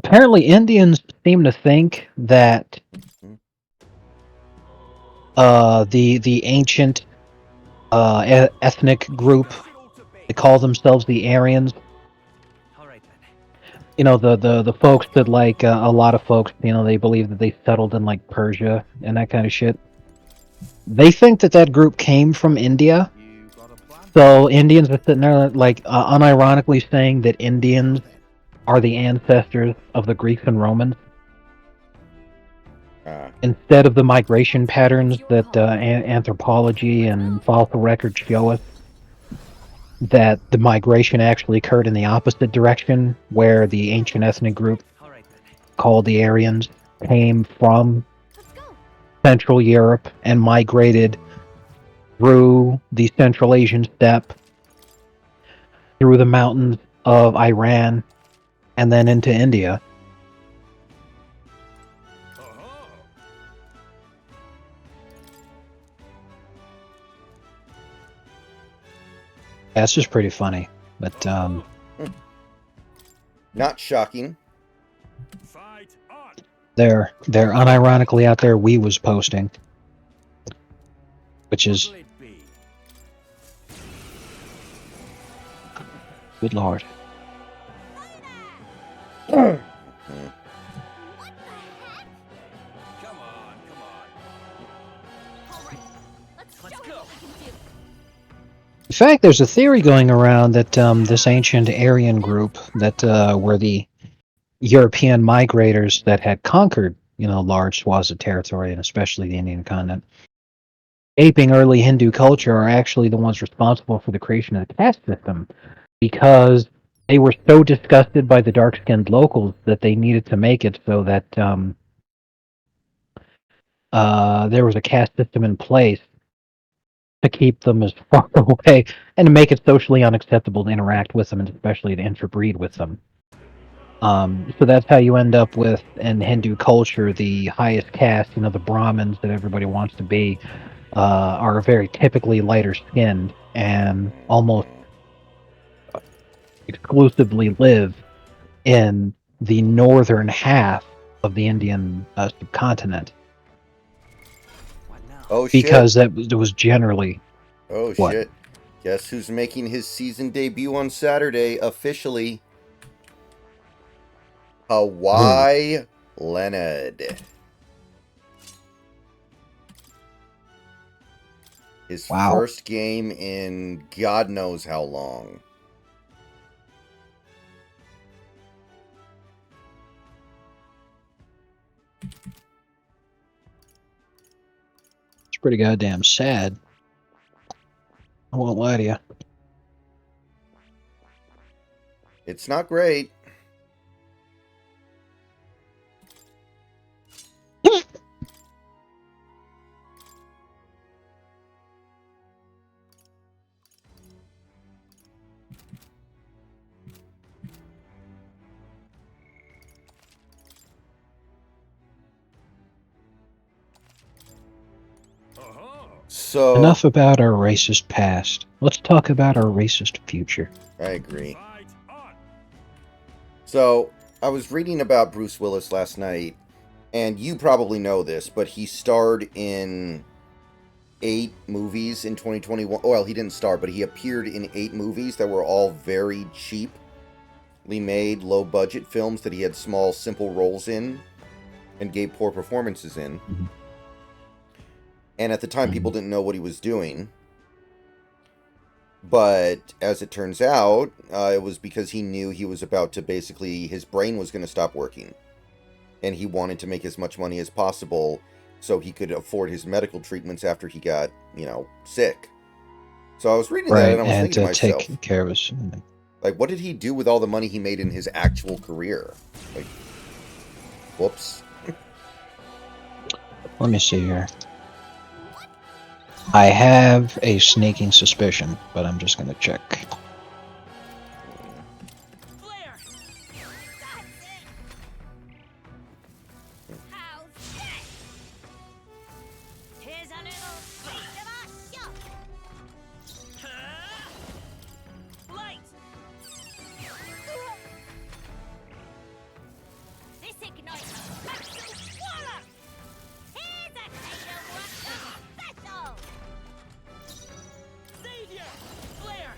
apparently Indians seem to think that the ancient ethnic group, they call themselves the Aryans. All right then. You know, the folks that like a lot of folks, you know, they believe that they settled in like Persia and that kind of shit. They think that that group came from India. You got a plan? So Indians are sitting there like unironically saying that Indians are the ancestors of the Greeks and Romans Ah, instead of the migration patterns that anthropology and fossil records show us. That the migration actually occurred in the opposite direction, where the ancient ethnic group All right then. called the Aryans came from Let's go. Central Europe and migrated through the Central Asian steppe, through the mountains of Iran, and then into India. Uh-huh. That's just pretty funny. But not shocking. Fight on. they're unironically out there we was posting, which is What'll it be? good lord. Mm. Come on, come on. All right. Let's Let's show him go. what we can do. In fact, there's a theory going around that this ancient Aryan group that were the European migrators that had conquered, you know, large swaths of territory, and especially the Indian continent, aping early Hindu culture, are actually the ones responsible for the creation of the caste system, because they were so disgusted by the dark-skinned locals that they needed to make it so that there was a caste system in place to keep them as far away and to make it socially unacceptable to interact with them, and especially to interbreed with them. So that's how you end up with, in Hindu culture, the highest caste, you know, the Brahmins that everybody wants to be, are very typically lighter skinned and almost exclusively live in the northern half of the Indian subcontinent, What now? Oh shit. because that was generally Oh what? shit. Guess who's making his season debut on Saturday officially? Hawaii Leonard. His Wow. first game in God knows how long. It's pretty goddamn sad. I won't lie to you. It's not great. Uh-huh. So Enough about our racist past. Let's talk about our racist future. I agree. Fight on. So I was reading about Bruce Willis last night, and you probably know this, but he starred in 8 movies in 2021. Well, he didn't star, but he appeared in 8 movies that were all very cheaply made, low budget films that he had small, simple roles in and gave poor performances in. Mhm. And at the time, people didn't know what he was doing. But as it turns out, it was because he knew he was about to basically, his brain was going to stop working. And he wanted to make as much money as possible so he could afford his medical treatments after he got, sick. So I was reading that and I was and thinking to to myself, take care of us. like, what did he do with all the money he made in his actual career? Like, whoops. Let me see here. I have a sneaking suspicion, but I'm just going to check. Flare! That's it! How's that? Here's a little piece of our shop! Huh? Light! This ignites a special swallow! Here's a taste of what's special! Savior! Flare!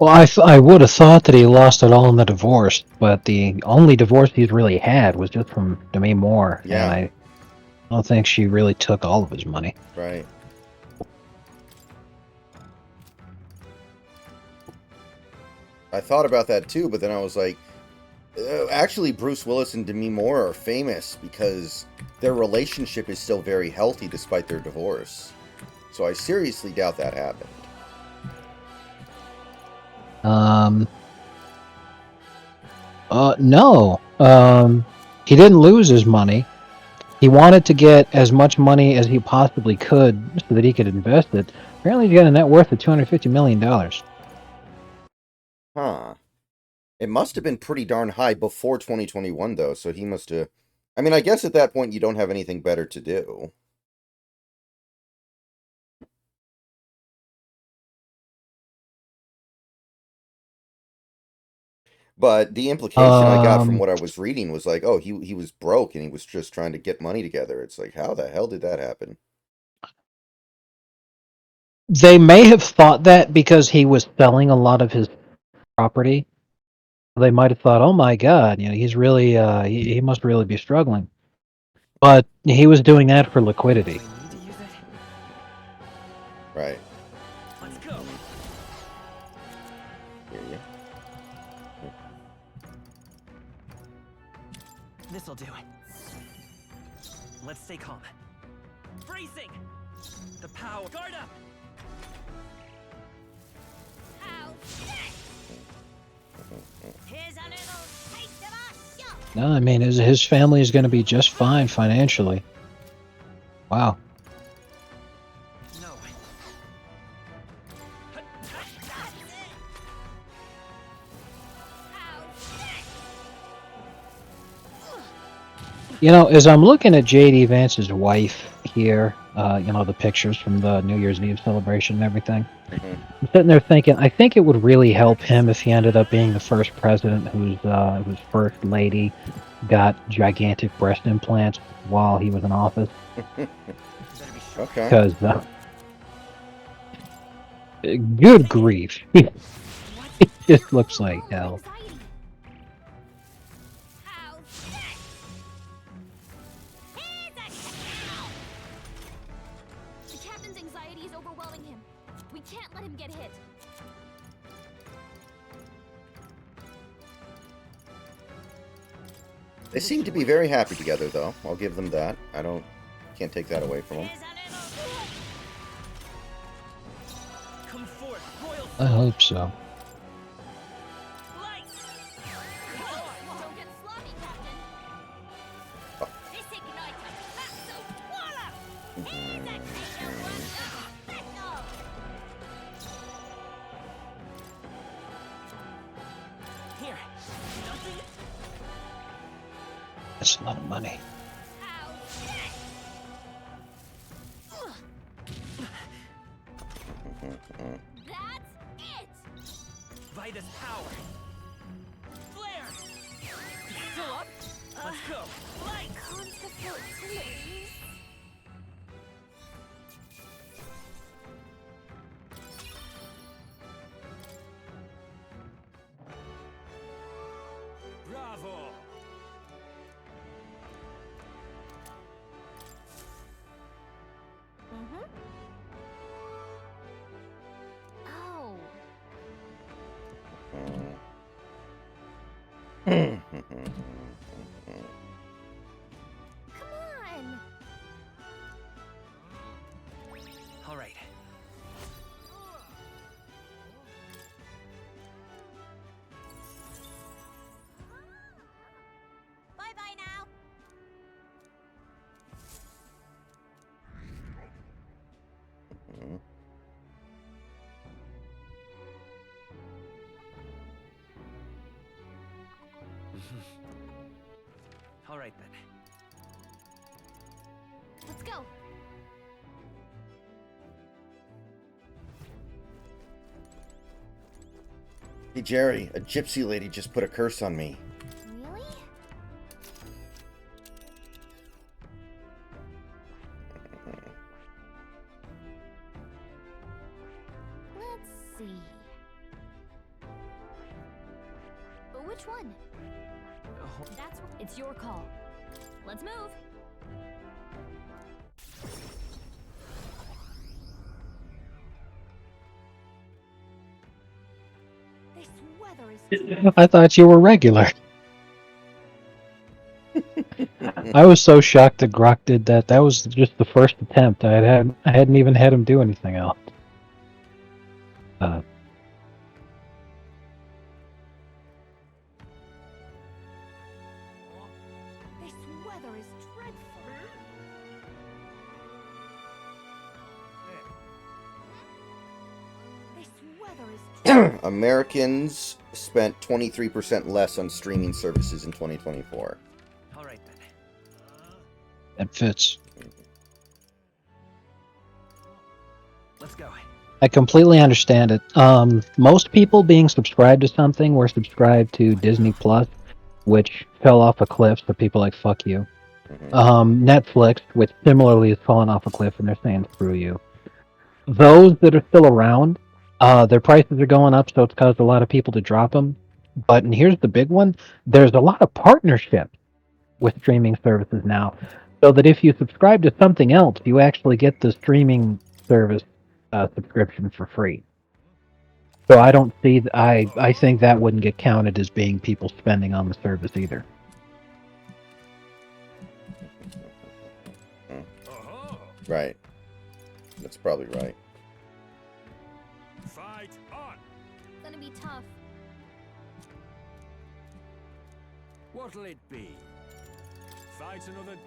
Well, I would have thought that he lost it all in the divorce, but the only divorce he's really had was just from Demi Moore, and Yeah. I don't think she really took all of his money. Right. I thought about that too, but then I was like, actually, Bruce Willis and Demi Moore are famous because their relationship is still very healthy despite their divorce. So I seriously doubt that happened. No. He didn't lose his money. He wanted to get as much money as he possibly could so that he could invest it. Apparently, he's got a net worth of $250 million. Huh. It must have been pretty darn high before 2021, though, so he must have. I mean, I guess at that point you don't have anything better to do. But the implication I got from Um, what I was reading was like, oh, he was broke and he was just trying to get money together. It's like, how the hell did that happen? they may have thought that because he was selling a lot of his property. They might have thought, "Oh my God, he's really he must really be struggling." But he was doing that for liquidity. Do I need to use it? Right. Let's go. Hear you. This'll do. Let's stay calm. Bracing! The power. Guard up! Here's a little taste of our shop. No, I mean his family is going to be just fine financially. Wow. No. As I'm looking at J.D. Vance's wife here, the pictures from the New Year's Eve celebration and everything, I'm sitting there thinking, I think it would really help him if he ended up being the first president whose first lady got gigantic breast implants while he was in office. Okay. Because, good grief, it just looks like hell. The captain's anxiety is overwhelming him. We can't let him get hit. They seem to be very happy together, though. I'll give them that. Can't take that away from them. Come forth, royal. I hope so. Don't get sloppy, Captain. This igniter, that's so swallow. Here's a special. Here. That's a lot of money. That's it. Vitus power. Flare. Still up? Let's go. Light. Can't afford to lose. Bravo! Oh. Come on. All right. Bye-bye now. All right then. Let's go. Hey, Jerry, a gypsy lady just put a curse on me. Really? Let's see. Which one? It's your call. Let's move. This weather is I thought you were regular. I was so shocked that Grok did that. That was just the first attempt. I hadn't even had him do anything else. This weather is dreadful. This weather is Americans spent 23% less on streaming services in 2024. All right then. That fits. Let's go. I completely understand it. Most people being subscribed to something were subscribed to Disney Plus, which fell off a cliff, so people like, fuck you. Netflix, which similarly has fallen off a cliff, and they're saying, screw you. Those that are still around, their prices are going up, so it's caused a lot of people to drop them. But, and here's the big one, there's a lot of partnerships with streaming services now, so that if you subscribe to something else, you actually get the streaming service subscription for free. So I don't see, I think that wouldn't get counted as being people spending on the service either. Right. That's probably right. Fight on. It's gonna be tough. What'll it be? Fight another.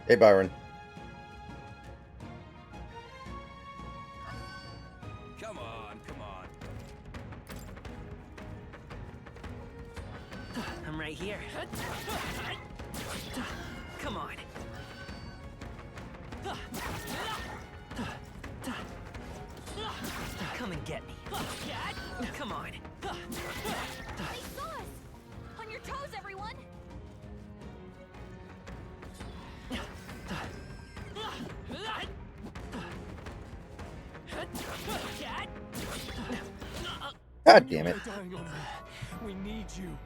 Hey, Byron. Come on, come on. I'm right here. Come on. Come and get me. Come on. They saw us! On your toes, everyone! God damn it. We need you.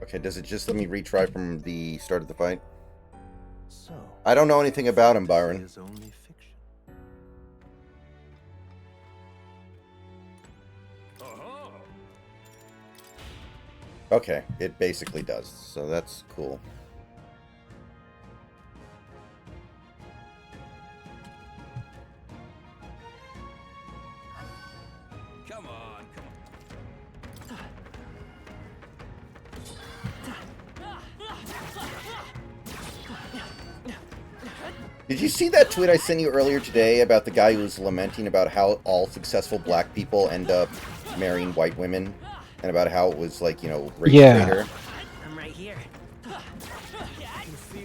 Okay, does it just let me retry from the start of the fight? So, I don't know anything about him, Byron. is only fiction. Okay, it basically does, so that's cool. Come on, come on. Did you see that tweet I sent you earlier today about the guy who was lamenting about how all successful black people end up marrying white women? And about how it was like, you know, race traitor? I'm right here.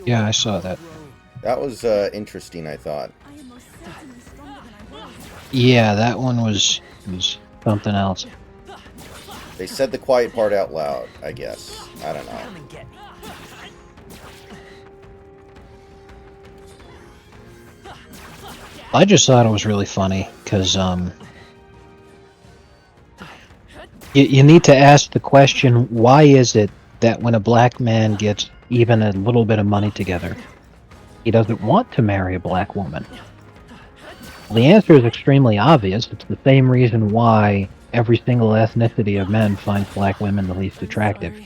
Yeah, I saw that. That was interesting, I thought. I am most certainly stronger than I was. Yeah, that one was something else. They said the quiet part out loud, I guess. I don't know. Come and get me. I just thought it was really funny, because, you need to ask the question, why is it that when a black man gets even a little bit of money together, he doesn't want to marry a black woman? Well, the answer is extremely obvious. It's the same reason why every single ethnicity of men finds black women the least attractive.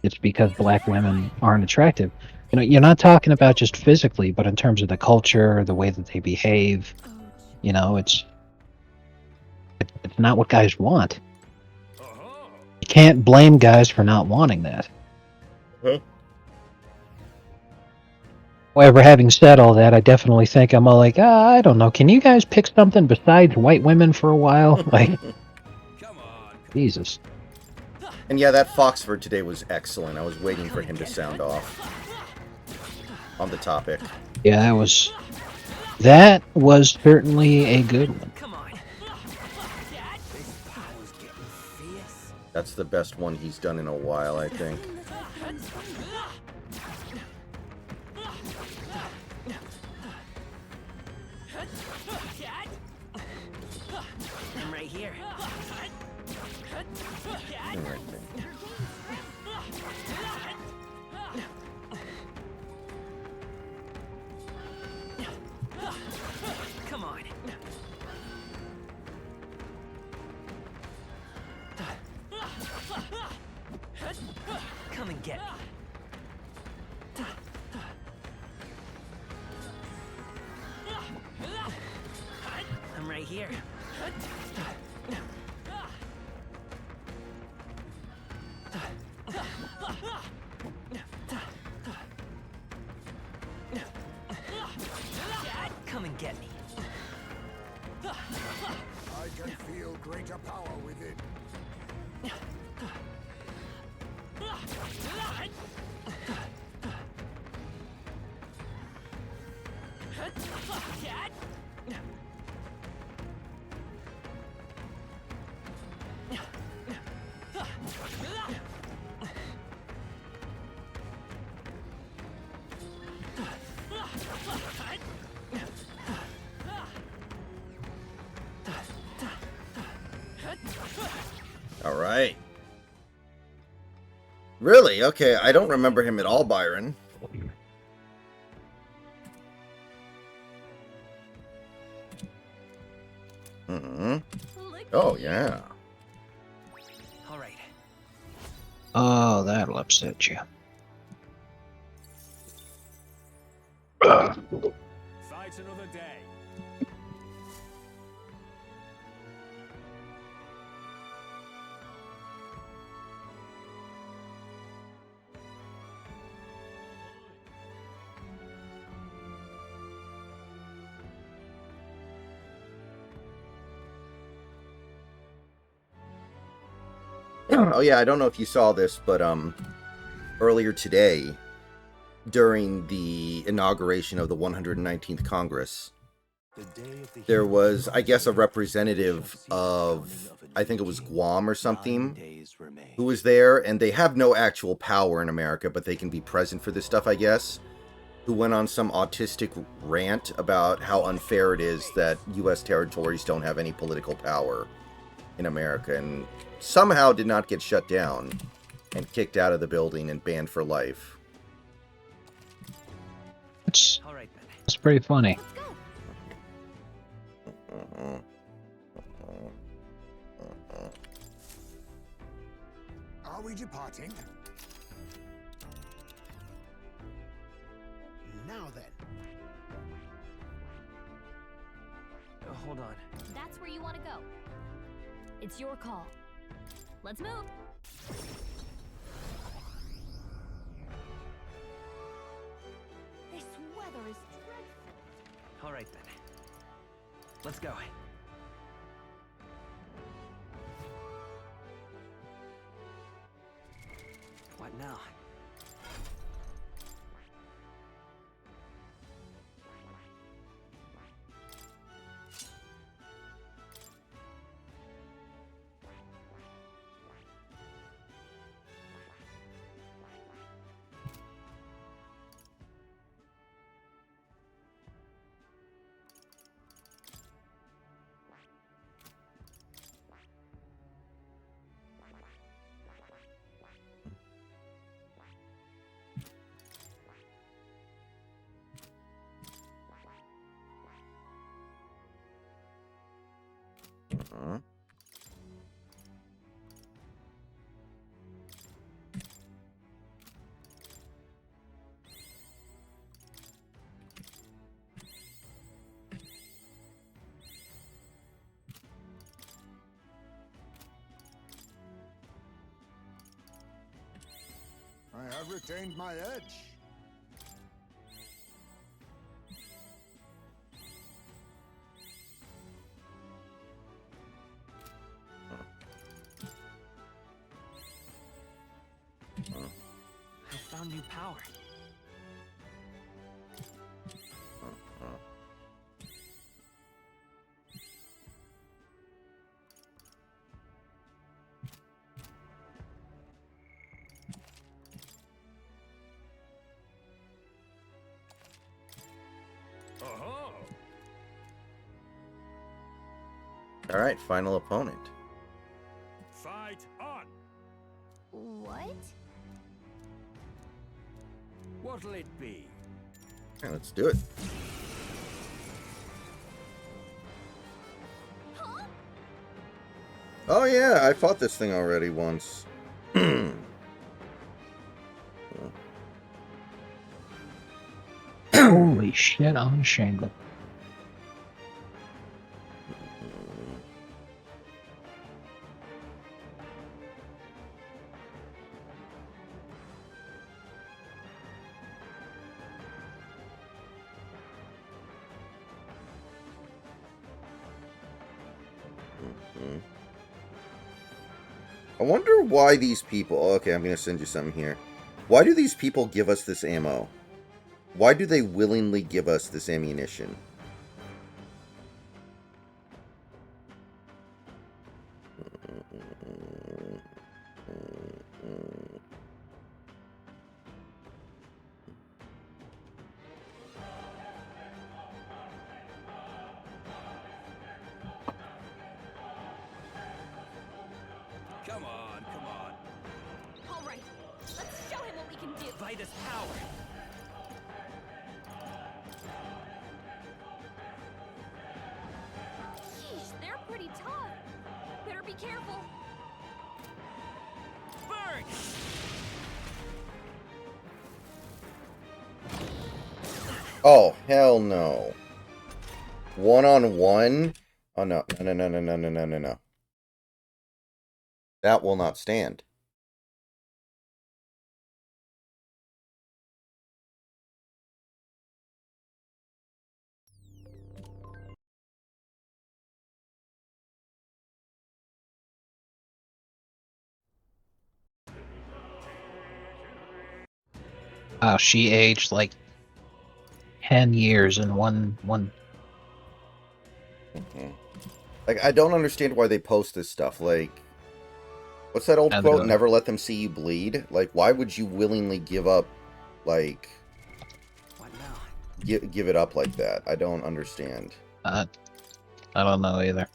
It's because black women aren't attractive. You know, you're not talking about just physically, but in terms of the culture, the way that they behave. You know, it's not what guys want. You can't blame guys for not wanting that. Huh? However, having said all that, I definitely think I'm all like, I don't know, can you guys pick something besides white women for a while? Like, Jesus. And yeah, that Foxford today was excellent. I was waiting for him to sound off on the topic. Yeah, that was certainly a good one. Come on. That's the best one he's done in a while, I think. I'm right here. Come on. Come and get me. I'm right here. Come and get me. I can feel greater power within. All right. Really? Okay, I don't remember him at all, Byron. Mm-hmm. Oh, yeah. All right. Oh, that'll upset you. Fight another day. Oh, yeah, I don't know if you saw this, but earlier today, during the inauguration of the 119th Congress, there was, I guess, a representative of, I think it was Guam or something, who was there, and they have no actual power in America, but they can be present for this stuff, I guess, who went on some autistic rant about how unfair it is that U.S. territories don't have any political power in America, and somehow did not get shut down and kicked out of the building and banned for life. It's All right, then. it's pretty funny. Are we departing? Now then. Hold on. That's where you want to go. It's your call. Let's move. This weather is dreadful. All right, then. Let's go. What now? I have retained my edge. I found new power. Uh-huh. All right, final opponent. Fight on. What? What'll it be? Yeah, let's do it. Oh yeah, I fought this thing already once. Holy shit on shingle. I wonder why these people... Okay, I'm going to send you some here. Why do these people give us this ammo? Why do they willingly give us this ammunition? Come on, come on. All right, let's show him what we can do. By this power. Sheesh, they're pretty tough. Better be careful. Burn! Oh, hell no. One-on-one? Oh, no. No. That will not stand. Wow, she aged like 10 years in one. Like, I don't understand why they post this stuff. Like, what's that old quote? Never let them see you bleed. Like, why would you willingly give up, like... What now? Give it up like that? I don't understand. I don't know either.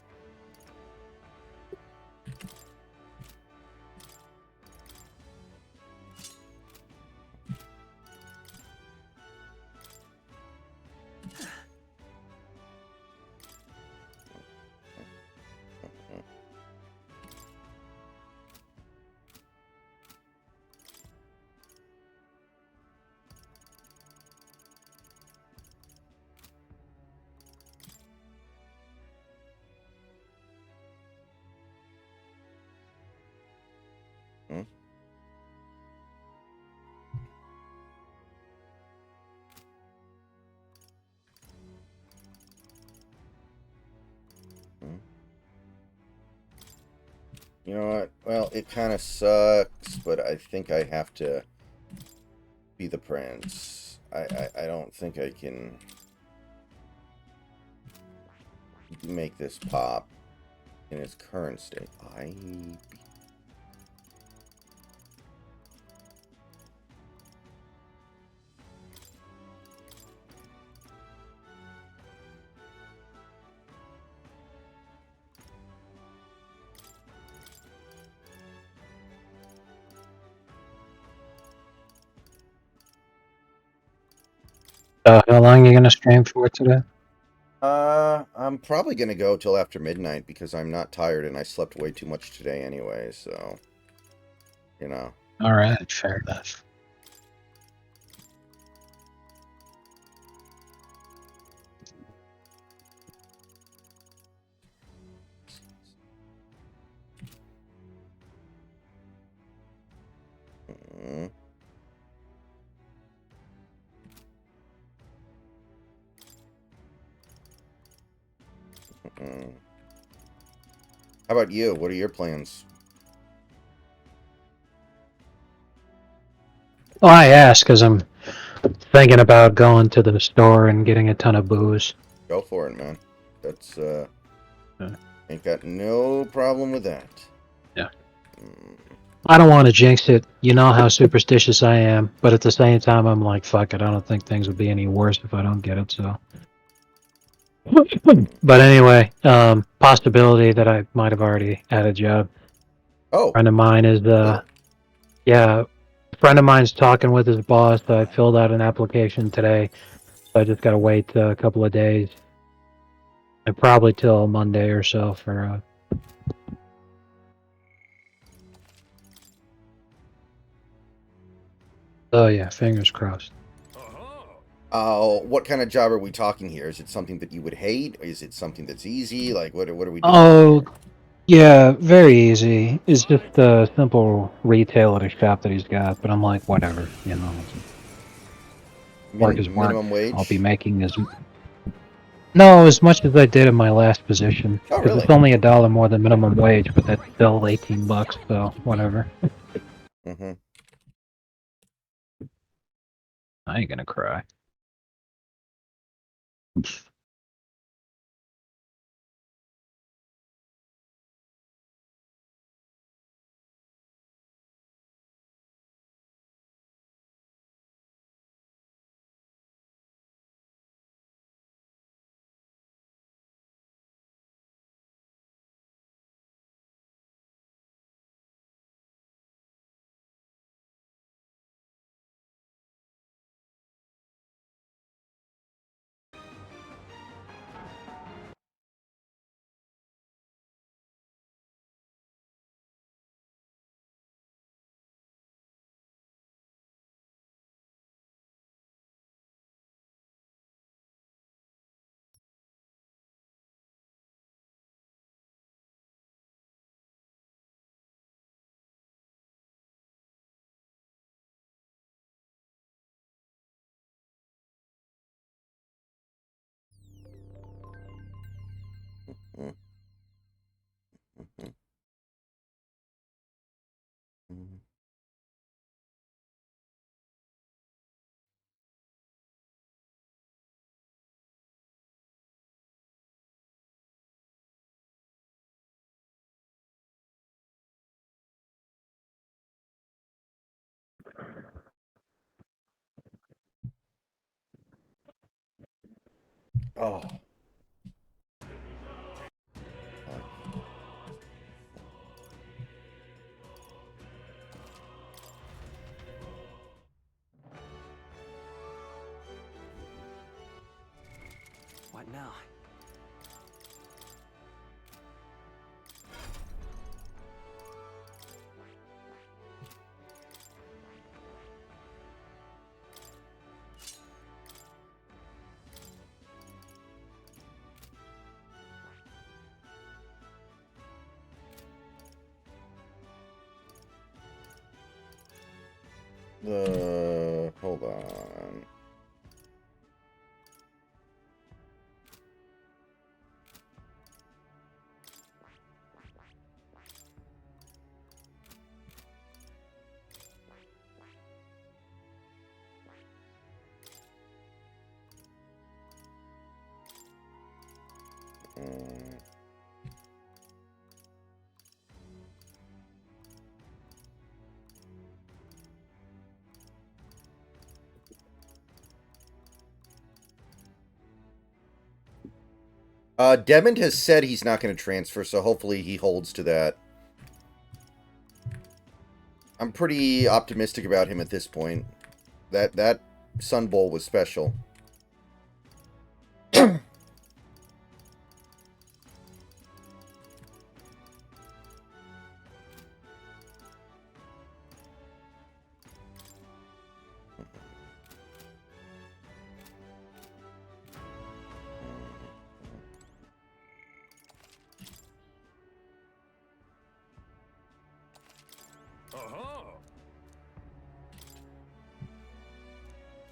You know what? Well, it kind of sucks, but I think I have to be the prince. I don't think I can make this pop in its current state. How long are you gonna stream for today? I'm probably gonna go till after midnight because I'm not tired and I slept way too much today anyway, so you know. Alright, fair enough. How about you? What are your plans? Well, I asked because I'm thinking about going to the store and getting a ton of booze. Go for it, man. That's ain't got no problem with that. Yeah. I don't want to jinx it. You know how superstitious I am, but at the same time, I'm like, fuck it. I don't think things would be any worse if I don't get it. So But anyway, possibility that I might have already had a job. Oh, Friend of mine is cool. yeah, a friend of mine's talking with his boss. I filled out an application today, so I just gotta wait a couple of days, and probably till Monday or so for. Oh yeah, fingers crossed. What kind of job are we talking here? Is it something that you would hate? Is it something that's easy? Like, what are we doing Oh here? yeah, very easy. It's just a simple retail at a shop that he's got. But I'm like, whatever, you know. Work is work. Minimum I'll be wage? making as much as I did in my last position, Oh, because really? it's only $1 more than minimum wage, but that's still $18. So whatever. Mm-hmm. I ain't gonna cry. Mm-hmm. Oh. What now? Hold on. Demond has said he's not going to transfer, so hopefully he holds to that. I'm pretty optimistic about him at this point. That Sun Bowl was special.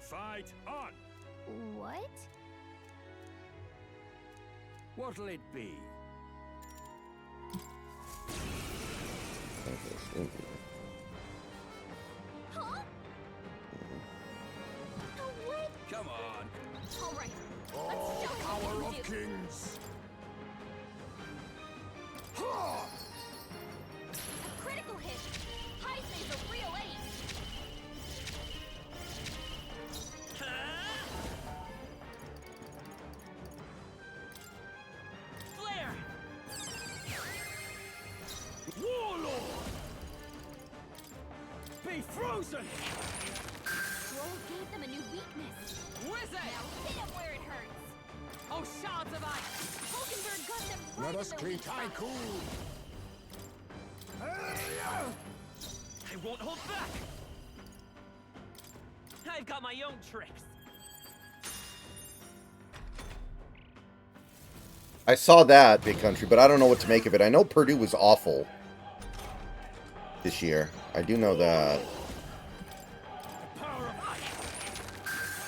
Fight on! What? What'll it be? Huh? No way! Come on! All right, Oh, let's show him power what of we can do. kings! Ha! A critical hit. Heisman's a real ace. frozen! Scroll gave them a new weakness. Wizard! Now hit him where it hurts. Oh, shards of ice! Pokenberg got them right Let in us the clean weak spot. Tycoon! I won't hold back! I've got my own tricks. I saw that, Big Country, but I don't know what to make of it. I know Purdue was awful this year. I do know that. Power of ice!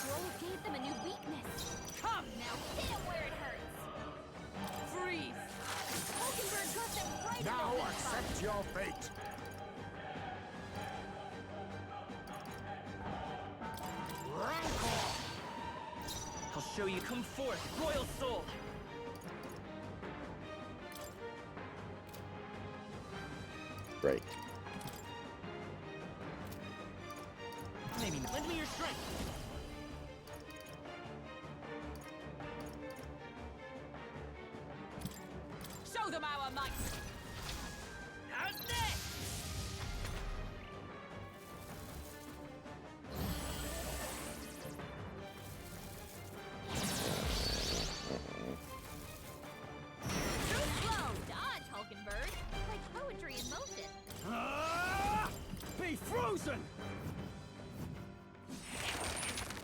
Scroll gave them a new weakness. Come! Now hit him where it hurts. Freeze! Pokenberg got them right in Now the weak spot. accept your fate! Rancor! I'll show you. Come forth, Royal Soul. Right. Maybe lend me your strength. Show them our might! How's this? Too slow. Dodge, Hulkenberg. Like poetry in motion. Ah! Be frozen!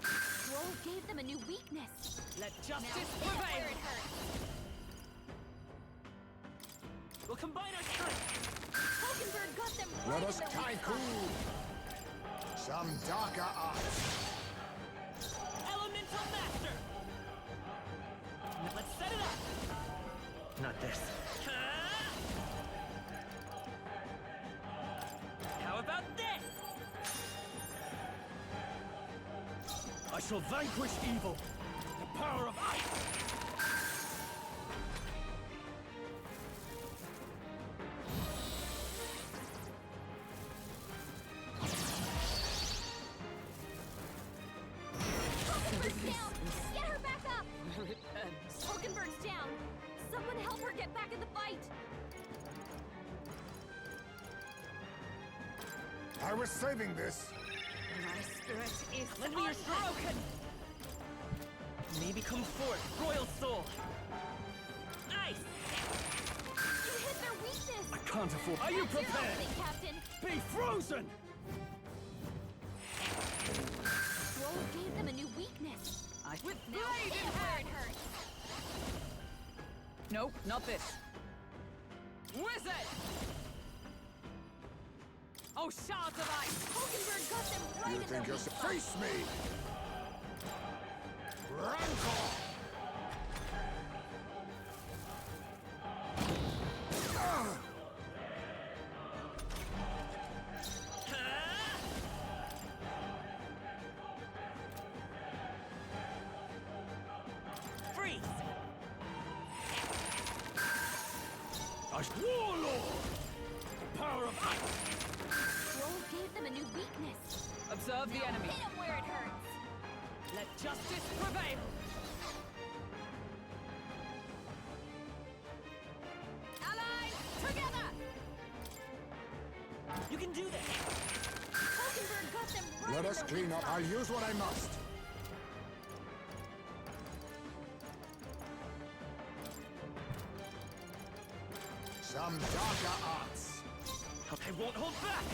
Scroll gave them a new weakness. Let Now justice hit him where prevail! it hurts. We'll combine our strength. Hulkenberg got them right Let in us the weak spot. Tycoon! Some darker arts! Elemental Master. Now let's set it up. Not this. How about this? I shall vanquish evil. The power of ice! Hulkenberg's down! Get her back up! Hulkenberg's down! Someone help her get back in the fight! I was saving this! My spirit is Lend me your strength. unbroken! Maybe come forth, Royal Soul. Nice. You hit their weakness! I can't afford. Are you That's your prepared? opening, Captain! Be frozen! Scroll gave them a new weakness. With Now blade hit in him where hand! it hurts. Nope, not this. Wizard! Oh, shards of ice! Hulkenberg got them right You in think the you're... weak spot. Face me! Rancor! Freeze. Warlord! The power of ice! Scroll gave them a new weakness. Observe the Now enemy. hit him where it hurts. Let justice prevail! Allies, together! You can do this. Hulkenberg got them right Let in us the clean weak up. spot. I'll use what I must. Some darker arts. I won't hold back.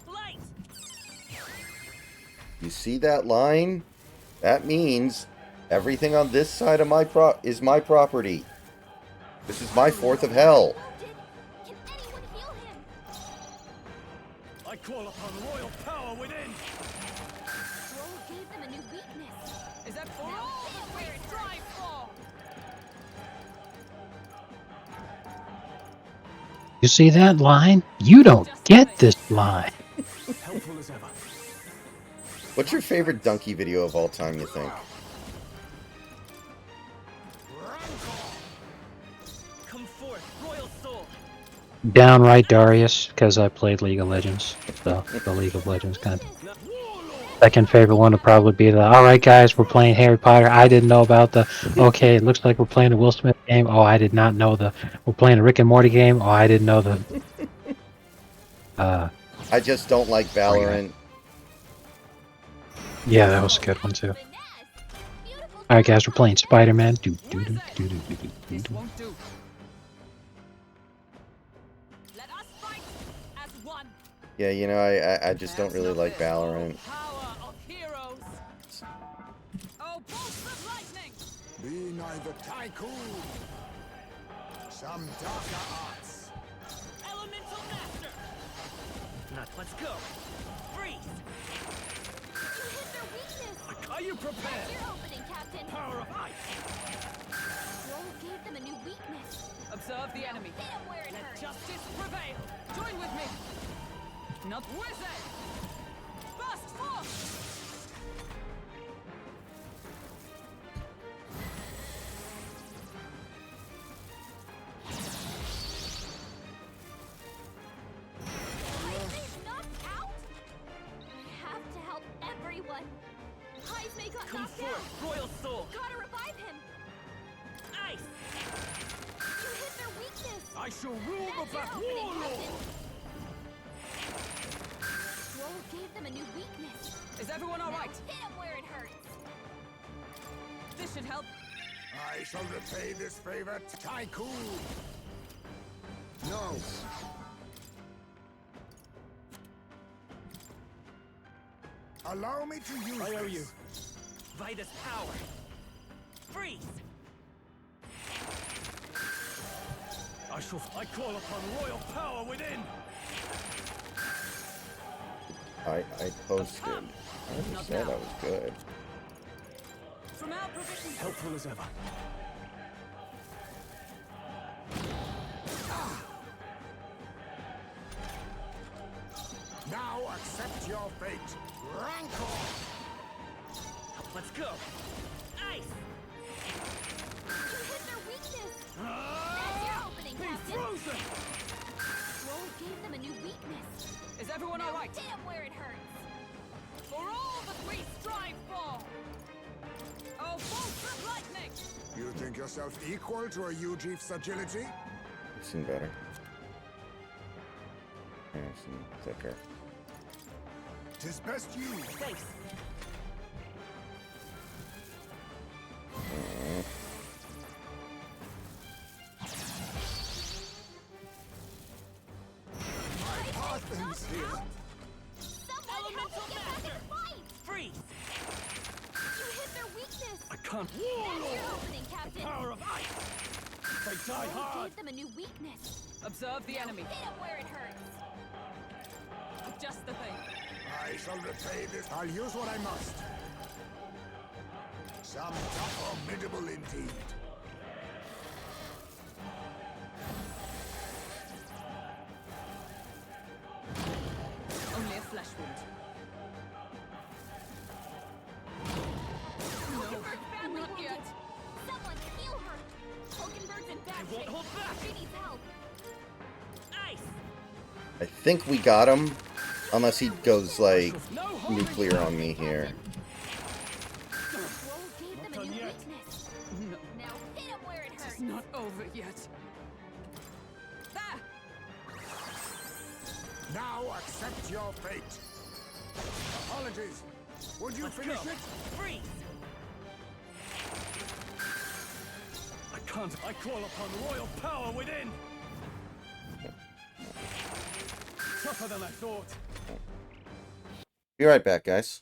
Light. You see that line? That means everything on this side of is my property. This is my fourth of hell. Wounded. Can anyone heal him? I call upon royal power within! Scroll gave them a new weakness. Is that for Now all hit him that where we it strive for? You see that line? You don't get this line. Helpful as ever. What's your favorite donkey video of all time, you think? Rancor! Come forth, Royal Soul. Downright Darius, because I played League of Legends. So the League of Legends kind of. Second favorite one would probably be the, alright guys, we're playing Harry Potter. I didn't know about the, okay, it looks like we're playing a Will Smith game. Oh, I did not know we're playing a Rick and Morty game. Oh, I didn't know I just don't like Valorant. yeah, that was a good one too. Alright guys, we're playing Spider-Man. This won't do. Let us fight as one. Yeah, you know, I just don't really like Valorant. Power of heroes. Oh, bolts of lightning. Be neither tycoon. Some darker arts. Elemental master. Not. Let's go. Freeze. You hit their weakness. Are you prepared? Your opening, Captain. Power of ice. Roll gave them a new weakness. Observe the enemy. Hit him where it Let hurts. justice prevail. Join with me. Not wizard. Burst forth. He's knocked out? We have to help everyone. Heismay got Come knocked out. forth, Royal Soul. Gotta revive him. Ice. You hit their weakness. I shall rule That's the your battle. opening, Warlord. Captain. Roll gave them a new weakness. Is everyone all right? Hit him where it hurts. This should help. I shall repay this favor, tycoon. No. Allow me to use I owe this. you. Vitus power. Freeze. I call upon royal power within. I posted. I just said I was good. From our provisions. Helpful as ever. Now accept your fate. Rancor. Let's go. Ice. You hit their weakness. That's your opening, Be Captain. frozen. Roll gave them a new weakness. Is everyone all right? Hit him where it hurts. For all that we strive for. Oh, bolts of lightning. You think yourself equal to a Ujief's agility? Seen better. Yeah, seen thicker. Tis best you. Thanks. My Parthen's here. Someone help me get back in the fight. Freeze. You hit their weakness. I can't. That's your opening, Captain. Power of ice. They die Roll hard. gave them a new weakness. Observe the enemy. Hit him where it hurts. Just the thing. I shall repay this. I'll use what I must. Some formidable indeed. Only a flesh wound. Hulkenberg's badly not wounded. yet. Someone heal her. Hulkenberg's in bad won't shape. hold back. She needs help. Ice. I think we got him. Unless he goes, like, No holding nuclear on me here. Roll gave them a done new yet. weakness. No, Now hit him where it hurts. it's not over yet. There! Now accept your fate. Apologies. Would you Let's finish go. it? Freeze. I can't. I call upon royal power within. Tougher than I thought. Be right back, guys.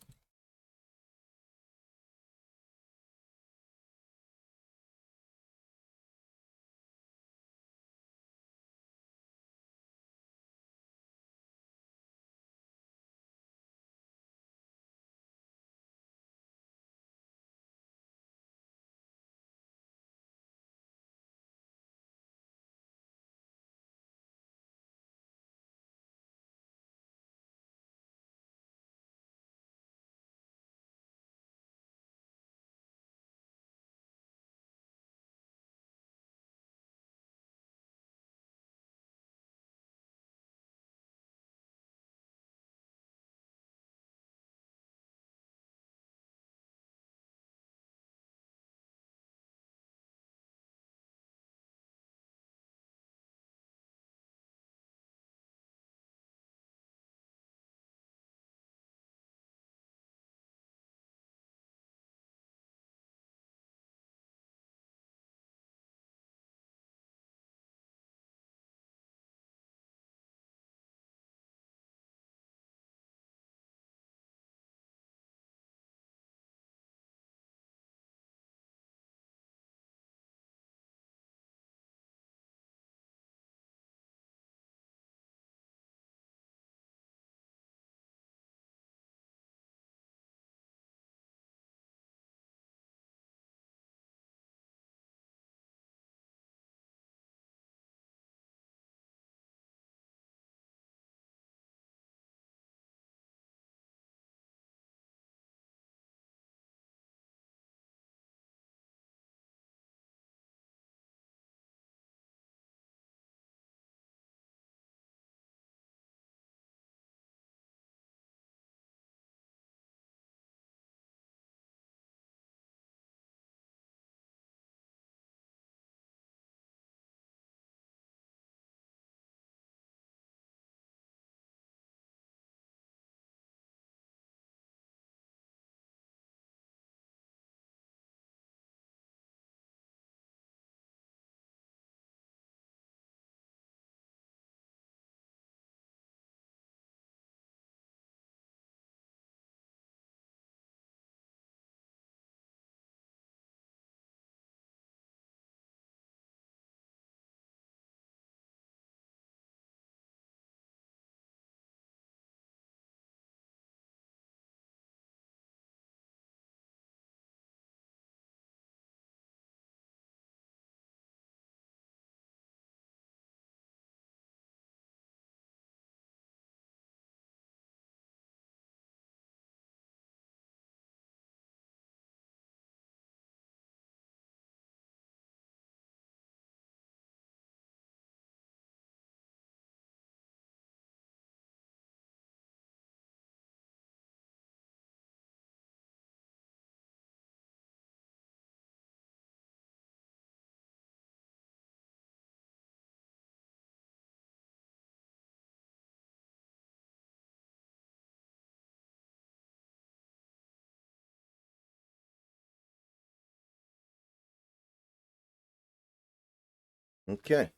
Okay.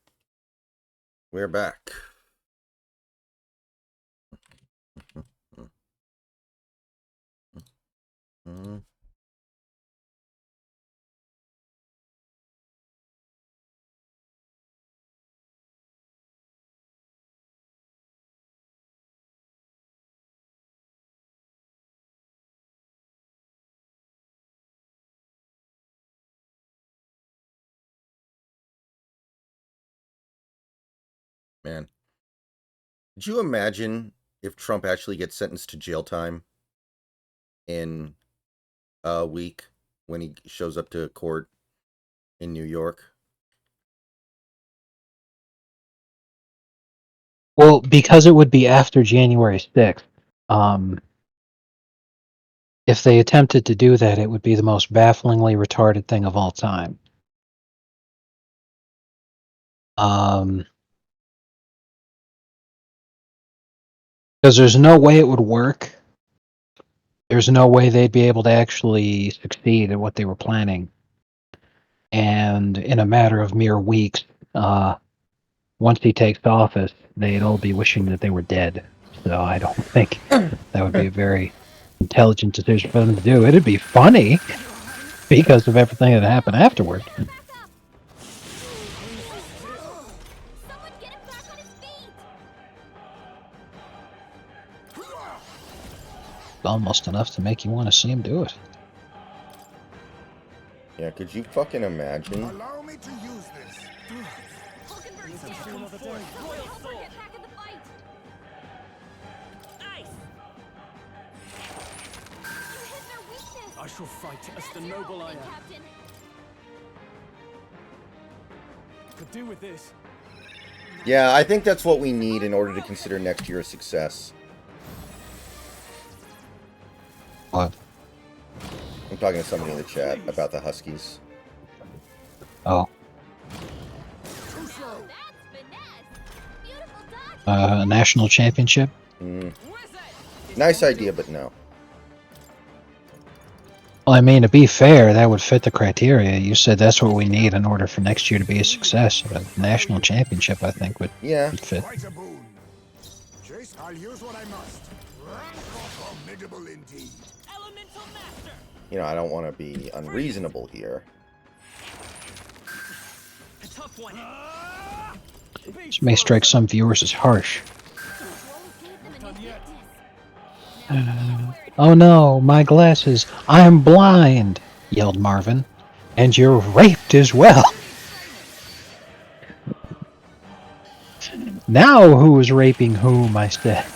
We're back. Man, did you imagine if Trump actually gets sentenced to jail time in a week when he shows up to court in New York? Well, because it would be after January 6th, if they attempted to do that, it would be the most bafflingly retarded thing of all time. Because there's no way it would work. There's no way they'd be able to actually succeed at what they were planning. And in a matter of mere weeks, once he takes office, they'd all be wishing that they were dead. So I don't think that would be a very intelligent decision for them to do. It'd be funny because of everything that happened afterward. Someone get him back on his feet! It's almost enough to make you want to see him do it. Yeah, could you fucking imagine? Allow me to use this. Hulkenberg's down! Someone help her get back in the fight! Nice. You hit their weakness! I shall fight as the noble I am. Captain! Could do with this. Yeah, I think that's what we need in order to consider next year a success. What? I'm talking to somebody in the chat about the Huskies. Oh. That's finesse! Beautiful dodge! A national championship? Nice idea, but no. Well, I mean, to be fair, that would fit the criteria. You said that's what we need in order for next year to be a success. A national championship, I think, would fit. Quite a boon. Chase, I'll use what I must. Formidable indeed. Elemental master. You know, I don't want to be unreasonable here. A tough one. This may strike some viewers as harsh. Oh no, my glasses! I'm blind! Yelled Marvin. And you're raped as well! Now who is raping whom, I said.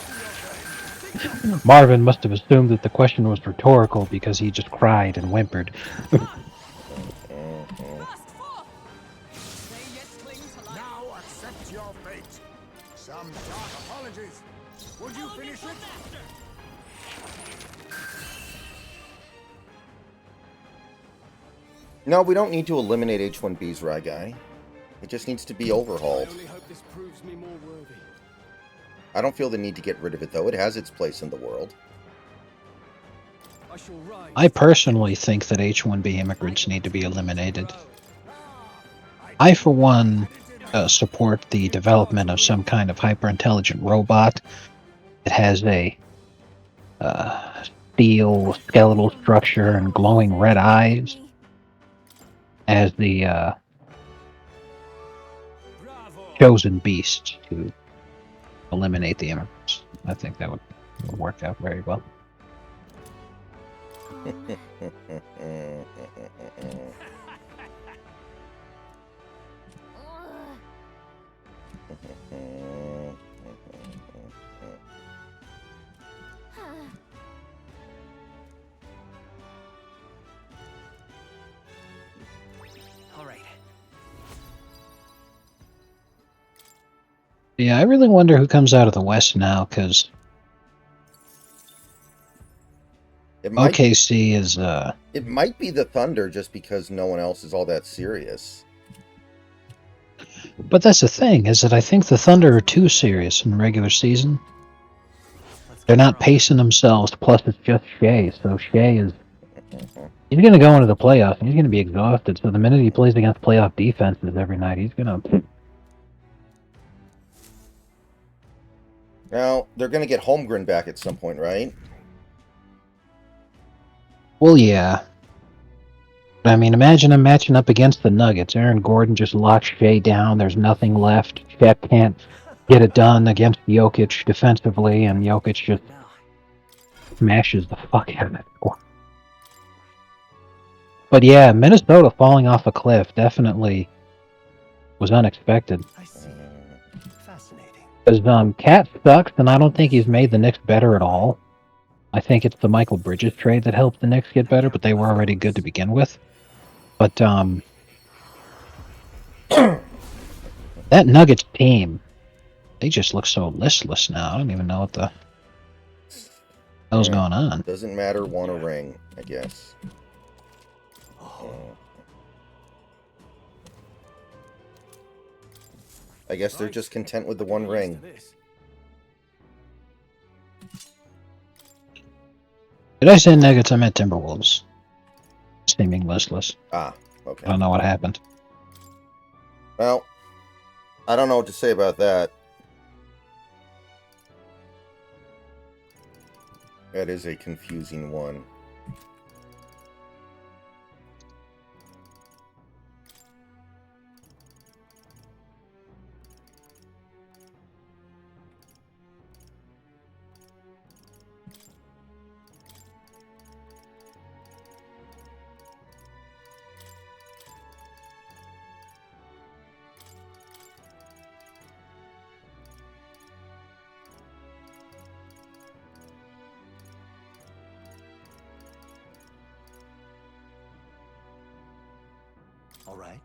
Marvin must have assumed that the question was rhetorical because he just cried and whimpered. Now accept your fate. Some dark apologies. Would you finish it? No, we don't need to eliminate H1B's Ragai. It just needs to be overhauled. I only hope this proves me more worthy. I don't feel the need to get rid of it, though. It has its place in the world. I shall rise. I personally think that H-1B immigrants need to be eliminated. I, for one, support the development of some kind of hyper-intelligent robot that has a steel skeletal structure and glowing red eyes as the chosen beast to eliminate the immigrants. I think that would work out very well. All right. Yeah, I really wonder who comes out of the West now, because OKC is It might be the Thunder just because no one else is all that serious. but that's the thing, is that I think the Thunder are too serious in the regular season. They're not pacing themselves, plus it's just Shea, so Shea is He's going to go into the playoffs, and he's going to be exhausted. So the minute he plays against playoff defenses every night, he's going to... Now, they're going to get Holmgren back at some point, right? Well, yeah. I mean, imagine him matching up against the Nuggets. Aaron Gordon just locks Shea down. There's nothing left. Chet can't get it done against Jokic defensively, and Jokic just smashes the fuck out of it. But yeah, Minnesota falling off a cliff definitely was unexpected. I see. Fascinating. Because Cat sucks, and I don't think he's made the Knicks better at all. I think it's the Michael Bridges trade that helped the Knicks get better, but they were already good to begin with. But that Nuggets team, they just look so listless now. I don't even know what the hell's going on. Doesn't matter, won a ring, I guess. I guess they're just content with the one ring. Did I say Nuggets? I meant Timberwolves. Seeming listless. Ah, okay. I don't know what happened. Well, I don't know what to say about that. That is a confusing one. All right.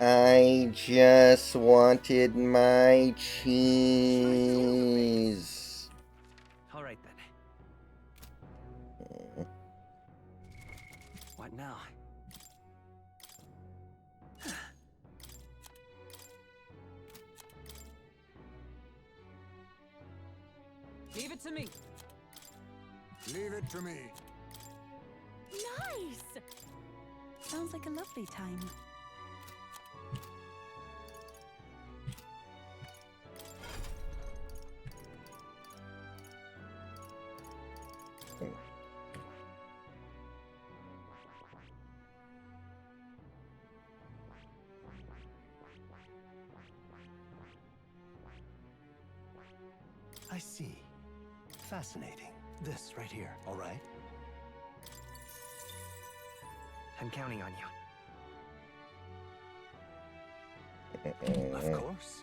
I just wanted my cheese. All right then. What now? Leave it to me. Leave it to me. Nice! Sounds like a lovely time. I see. Fascinating. This right here, all right? I'm counting on you. Of course.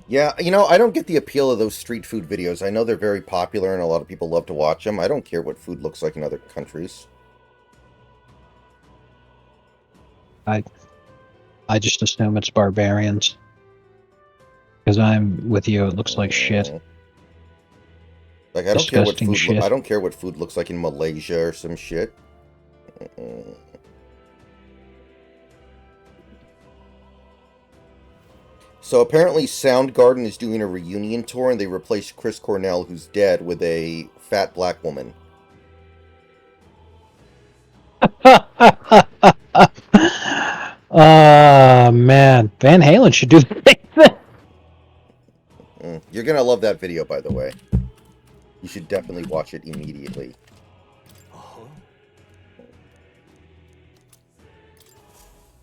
Yeah, you know, I don't get the appeal of those street food videos. I know they're very popular and a lot of people love to watch them. I don't care what food looks like in other countries. I just assume it's barbarians. Because I'm with you, it looks like shit. Like I don't care what Disgusting food shit. I don't care what food looks like in Malaysia or some shit. So apparently Soundgarden is doing a reunion tour and they replaced Chris Cornell, who's dead, with a fat black woman. Man. Van Halen should do the same thing. You're gonna love that video, by the way. You should definitely watch it immediately.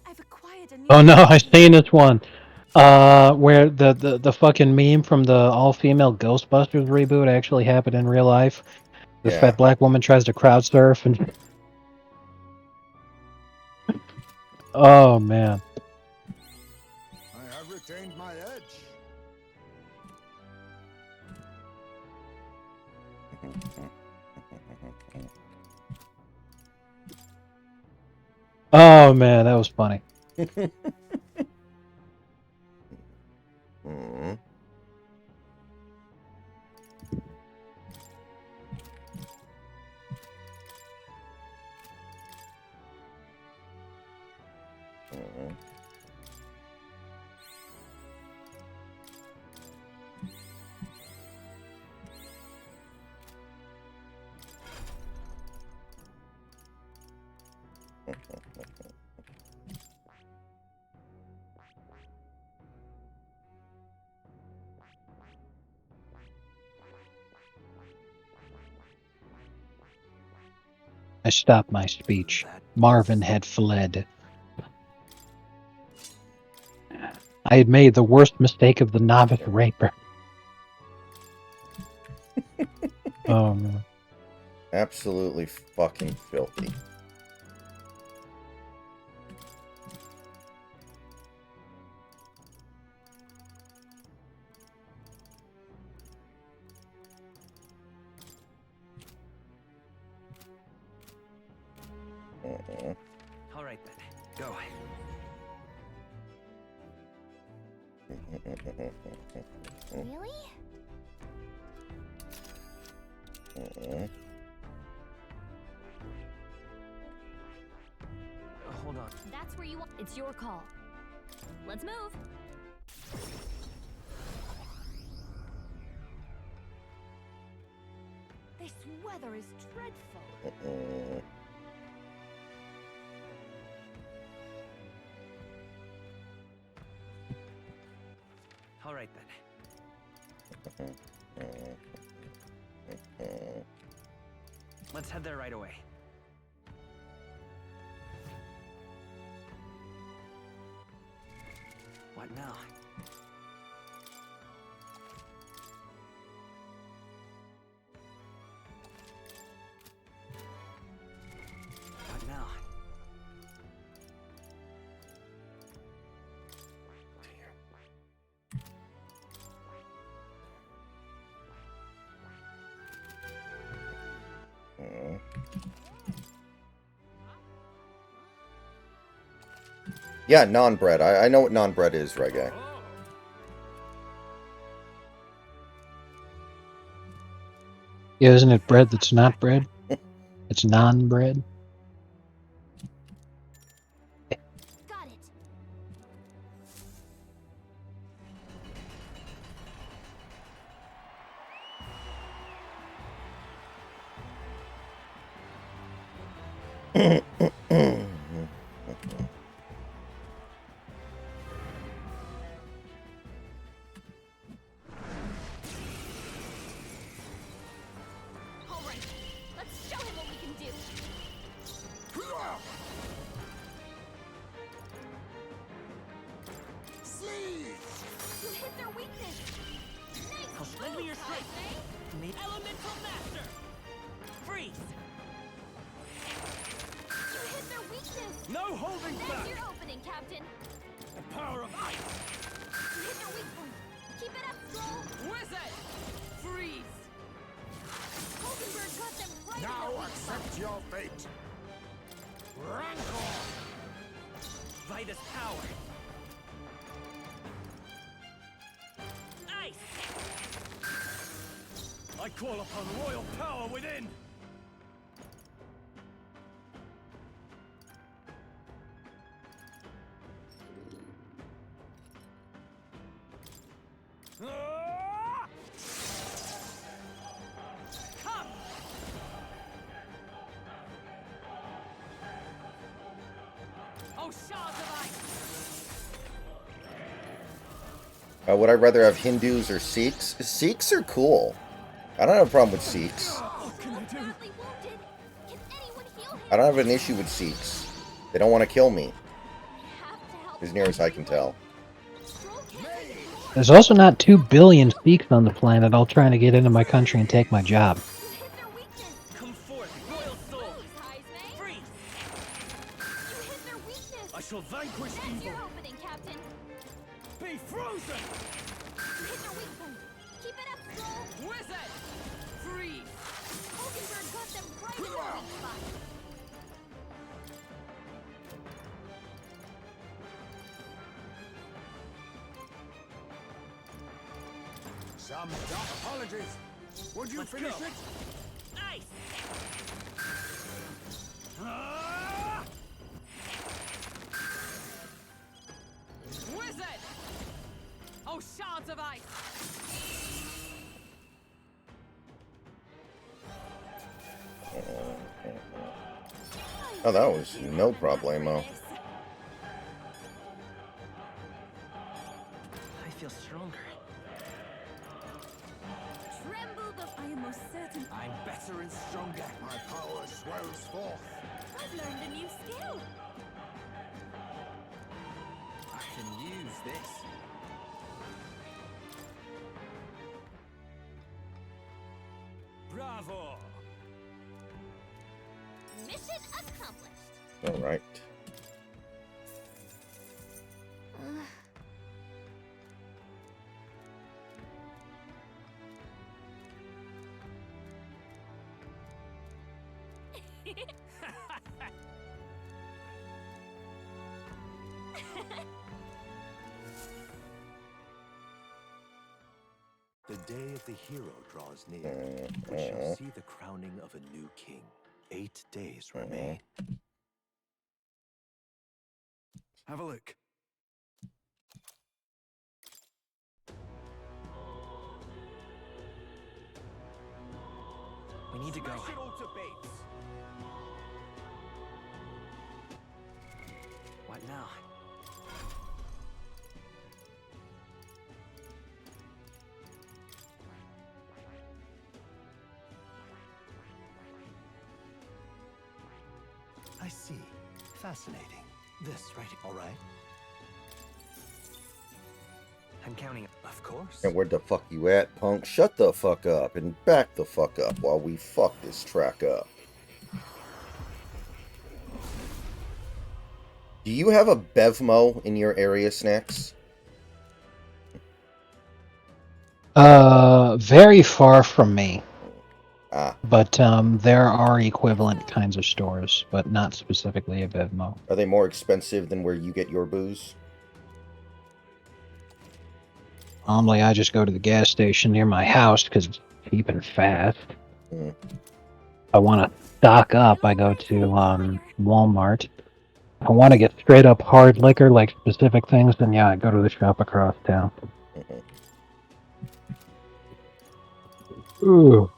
I've acquired a new Oh no, I've seen this one. Where the fucking meme from the all-female Ghostbusters reboot actually happened in real life. This Yeah. fat black woman tries to crowd surf and oh man. I have retained my edge. Oh man, that was funny. Mm. Mm. I stopped my speech. Marvin had fled. I had made the worst mistake of the novice raper. Oh man. Absolutely fucking filthy. All right then, go. Really? Hold on. That's where you want. It's your call. Let's move. This weather is dreadful. All right then. Let's head there right away. What now? What now? Yeah, non-bread. I know what non-bread is, Reggae. Yeah, isn't it bread that's not bread? It's non-bread. Got it. All right. Let's show him what we can do. You hit their weakness. Nice. Lend me your strength. eh? Need elemental master. Freeze. You hit their weakness. No holding There's back! your opening, Captain. The power of ice! You hit their weak point. Keep it up, Stroll. Wizard! Freeze! Hulkenberg got them right in Now their weak accept your fate. Rancor! Vitus power. Ice. I call upon royal power within! Ah! Come! Oh, shards of ice! Would I rather have Hindus or Sikhs? Sikhs are cool. I don't have a problem with Sikhs. I don't have an issue with Sikhs. They don't want to kill me. As near as I can tell. There's also not 2 billion Sikhs on the planet all trying to get into my country and take my job. Come forth, royal soul. Freeze. I shall vanquish evil. Your opening, Captain. Be frozen! You hit their weak point. Keep it up, Stroll. Wizard! Freeze! Hulkenberg got them right in their weak spot. Some dark apologies. Would you finish go. it? Ice. Wizard! Oh, shards of ice! Oh, that was no problemo. I feel stronger. Tremble, but I am most certain I'm better and stronger. My power swells forth. I've learned a new skill. I can use this. Bravo! Mission accomplished. Alright. The day of the hero draws near, which shall see the crowning of a new king. 8 days remain. Have a look. We need to go. Smash it all to bits! What now? I see. Fascinating. This right, all right? I'm counting. Of course. And where the fuck you at, punk? Shut the fuck up and back the fuck up while we fuck this track up. Do you have a Bevmo in your area, Snacks? Very far from me. Ah. But there are equivalent kinds of stores, but not specifically a Bevmo. Are they more expensive than where you get your booze? Normally, I just go to the gas station near my house because it's cheap and fast. Mm. If I want to stock up, I go to Walmart. If I want to get straight up hard liquor, like specific things, then yeah, I go to the shop across town. Ooh.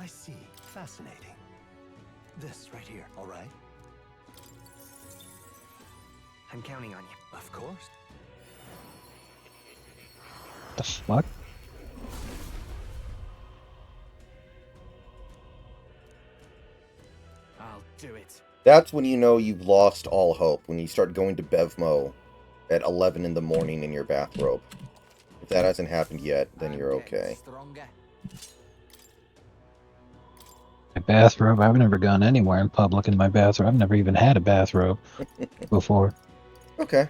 I see. Fascinating. This right here, all right? I'm counting on you. Of course. The fuck? I'll do it. That's when you know you've lost all hope, when you start going to Bevmo at 11 in the morning in your bathrobe. If that hasn't happened yet, then you're okay. Stronger. My bathrobe? I've never gone anywhere in public in my bathrobe. I've never even had a bathrobe before. Okay.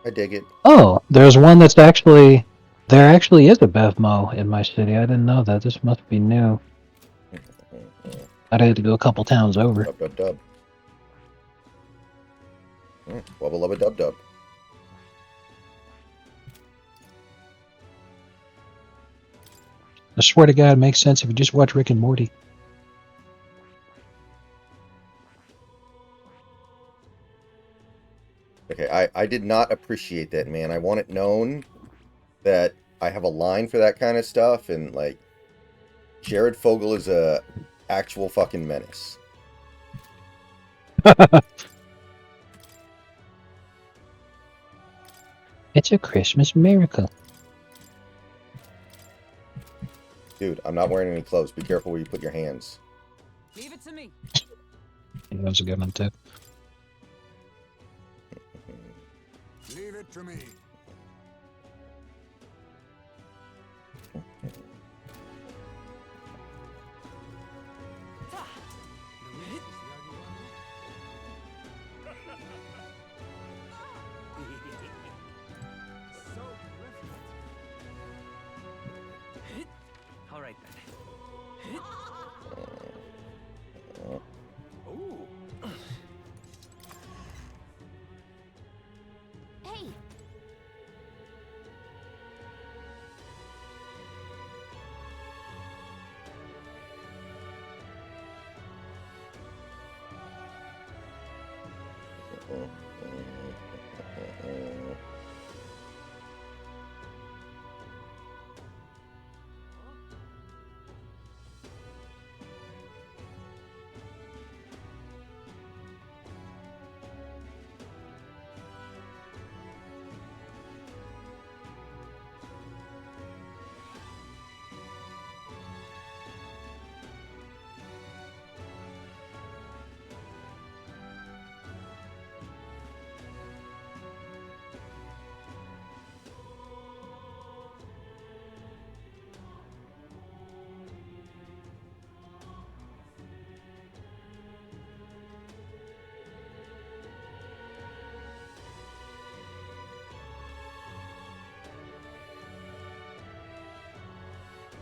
I dig it. Oh, there's one that's actually... There actually is a Bevmo in my city. I didn't know that. This must be new. I'd have to go a couple towns over. Dub dub dub. Wubba lubba dub dub. I swear to God, it makes sense if you just watch Rick and Morty. Okay, I did not appreciate that, man. I want it known that I have a line for that kind of stuff, and, like, Jared Fogle is a actual fucking menace. It's a Christmas miracle. Dude, I'm not wearing any clothes. Be careful where you put your hands. Leave it to me. That was a good one too. Leave it to me. All right then. Ooh. Hey,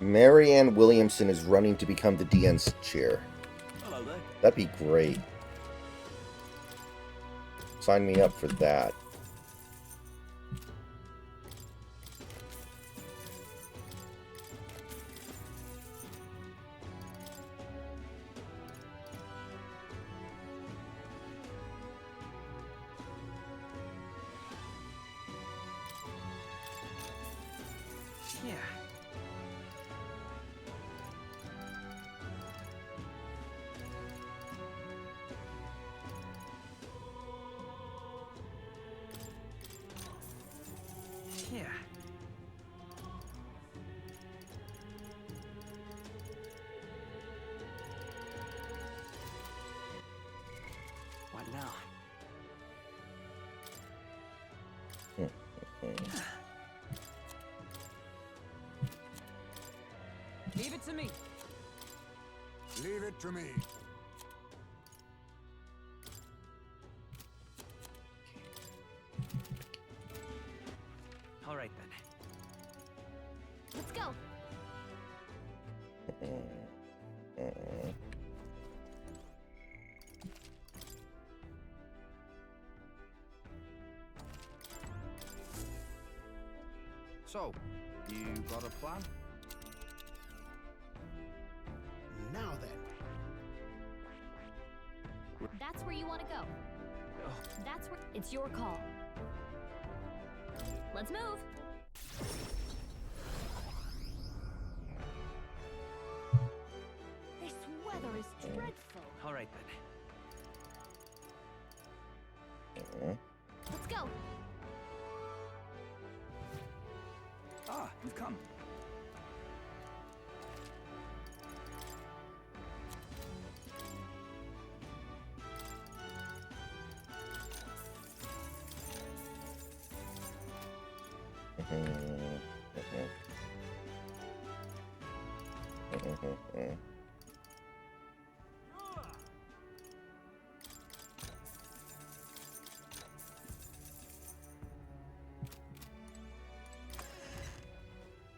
Marianne Williamson is running to become the DN's chair. Hello there. That'd be great. Sign me up for that. Yeah. Yeah. What now? Leave it to me. Leave it to me. All right then. let's go. So, you got a plan? Now then. That's where you want to go. That's where. It's your call. Let's move. This weather is dreadful. All right then. Let's go. Ah, you've come.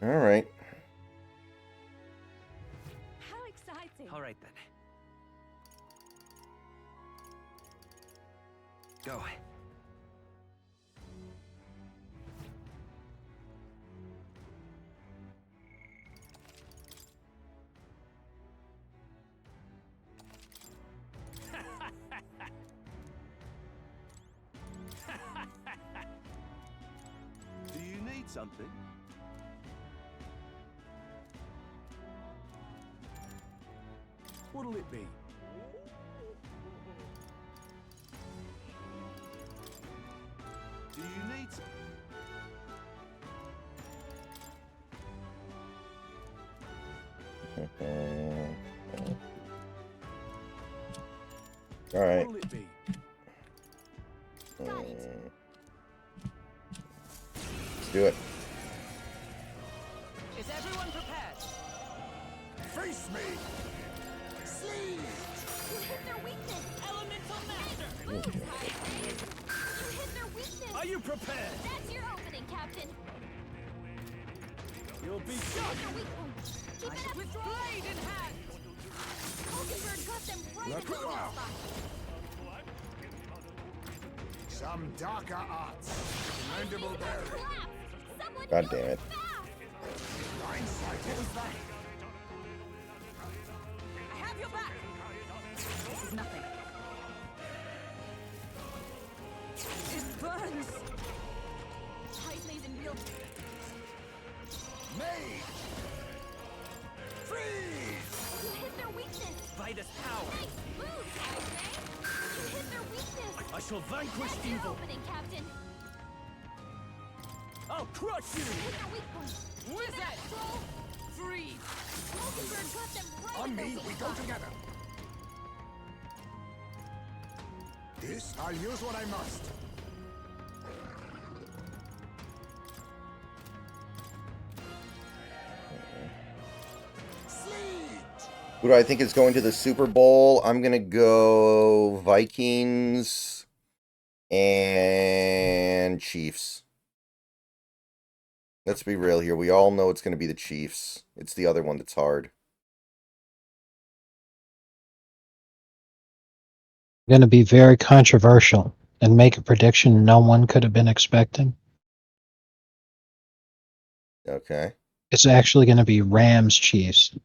All right. How exciting. All right then. Go. Do you need something? What'll it be? Do you need some? All right. What'll it be? Let's do it. Is everyone prepared? Face me! Sleeve! You hit their weakness! Elemental master! Move, Hydra! You hit their weakness! Are you prepared? That's your opening, Captain! You'll be Hit shot. their weak point! Keep it up! With blade in hand! Hulkenberg got them right Look at the weak out. spot! Some darker arts. Commendable bearing. Collapse! Someone God heal damn him it. fast! Blindsided. I have your back! This is nothing. It burns! Titan's in real... Mage! Freeze! You hit their weakness! By this power, Nice move, Hydra! You hit their weakness! I shall vanquish That's your evil. opening, Captain! I'll crush you. Hit their weak point! With it! Troll! Freeze! Hulkenberg got them right On at their me, weak we go spot! together. This, I'll use what I must. Sleet! Who do I think is going to the Super Bowl? I'm gonna go Vikings and Chiefs. Let's be real here. We all know it's gonna be the Chiefs. It's the other one that's hard. Going to be very controversial and make a prediction no one could have been expecting. Okay. It's actually going to be Rams Chiefs.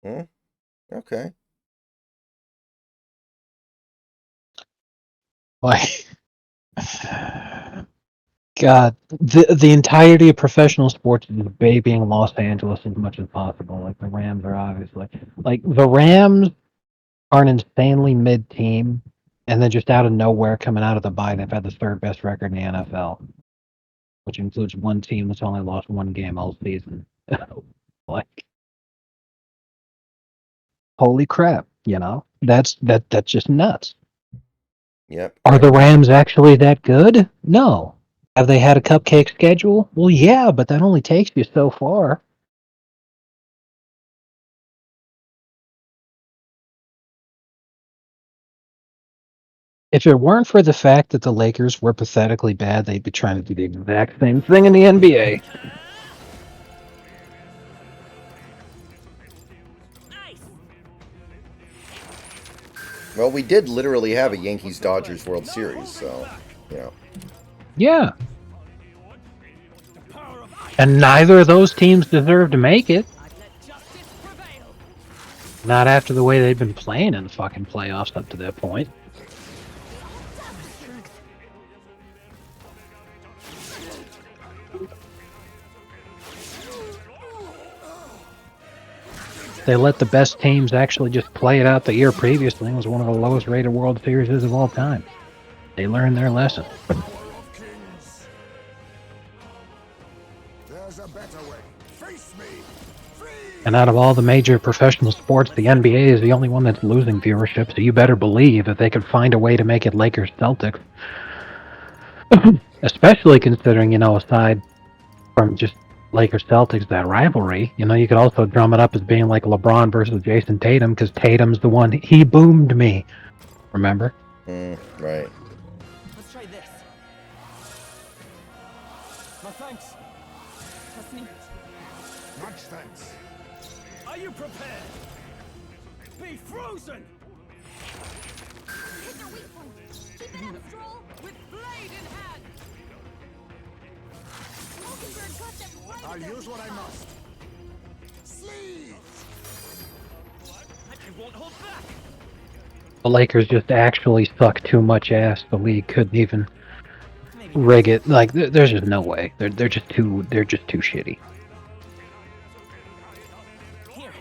Okay. Like, God, the entirety of professional sports is babying Los Angeles as much as possible. Like the Rams are obviously like the Rams are an insanely mid team, and then just out of nowhere, coming out of the bye, they've had the third best record in the NFL, which includes one team that's only lost one game all season. Like, holy crap! You know that's just nuts. Yep. Are the Rams actually that good? No. Have they had a cupcake schedule? Well, yeah, but that only takes you so far. If it weren't for the fact that the Lakers were pathetically bad, they'd be trying to do the exact same thing in the NBA. Well, we did literally have a Yankees-Dodgers World Series, so, you know. Yeah. And neither of those teams deserve to make it. Not after the way they've been playing in the fucking playoffs up to that point. They let the best teams actually just play it out the year previously. It was one of the lowest rated World Series of all time. They learned their lesson. There's a better way. Face me! Freeze! And out of all the major professional sports, the NBA is the only one that's losing viewership, so you better believe that they could find a way to make it Lakers-Celtics. Especially considering, you know, aside from just Lakers-Celtics, that rivalry, you know, you could also drum it up as being like LeBron versus Jason Tatum, because Tatum's the one, he boomed me. Remember? Right. Let's try this. My thanks. Trust me. Much thanks. Are you prepared? Be frozen. Hit their weak point! Keep it up, Stroll! With blade in hand! Hulkenberg got them right I'll at their use weak what I spot. must. Sleeve! I won't hold back. The Lakers just actually suck too much ass. The league couldn't even rig it. Like, there's just no way. They're just too shitty. Here.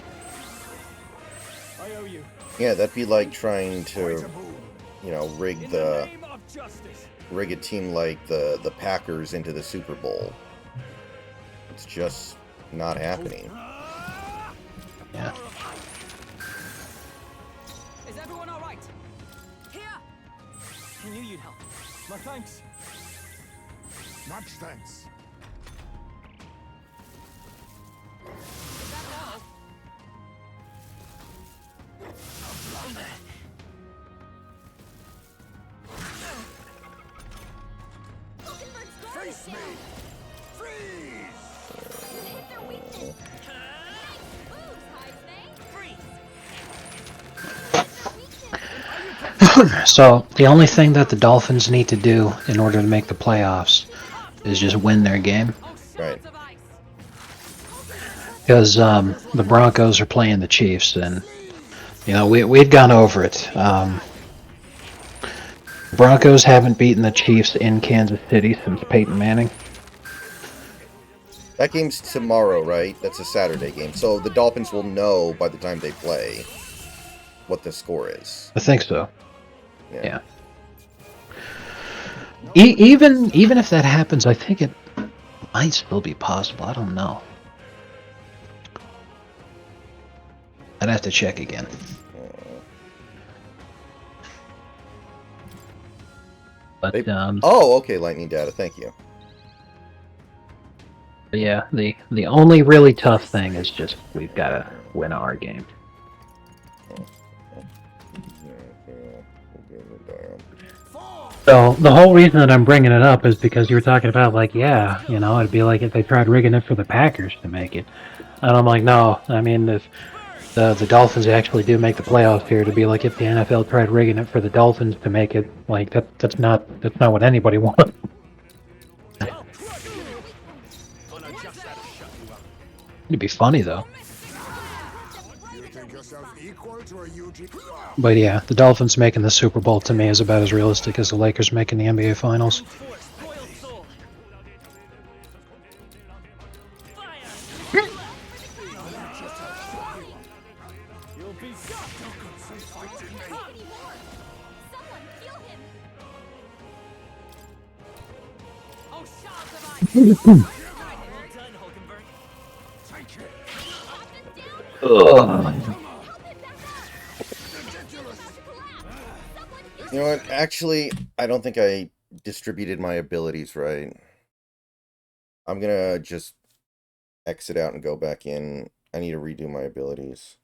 I owe you. Yeah, that'd be like trying Quite to, a boon. you know, rig In the name of justice. a team like the Packers into the Super Bowl. It's just not happening. Yeah. Is everyone all right? Here. I knew you'd help. My thanks. Much thanks. Is that all? Face me! Freeze! You hit their weakness. Nice moves, Heisman. So the only thing that the Dolphins need to do in order to make the playoffs is just win their game, Oh, Right. shards of ice. because the Broncos are playing the Chiefs, and you know we'd gone over it. Broncos haven't beaten the Chiefs in Kansas City since Peyton Manning. That game's tomorrow, right? That's a Saturday game. So the Dolphins will know by the time they play what the score is. I think so. Yeah. Yeah. Even if that happens, I think it might still be possible. I don't know. I'd have to check again. But Oh, okay, Lightning Data. Thank you. yeah, the only really tough thing is just we've got to win our game. So the whole reason that I'm bringing it up is because you were talking about like, yeah, you know, it'd be like if they tried rigging it for the Packers to make it, and I'm like, no, I mean if the Dolphins actually do make the playoffs here, to be like if the NFL tried rigging it for the Dolphins to make it, like that's not what anybody wants. It'd be funny though. You think yourself equal to a UG? But yeah, the Dolphins making the Super Bowl to me is about as realistic as the Lakers making the NBA Finals. You'll be shocked. Someone kill him. Oh, shards of ice. Well done, Hulkenberg. Ugh. Help him back up. About to collapse. Someone kill You know what? Actually, I don't think I distributed my abilities right. I'm gonna just exit out and go back in. I need to redo my abilities.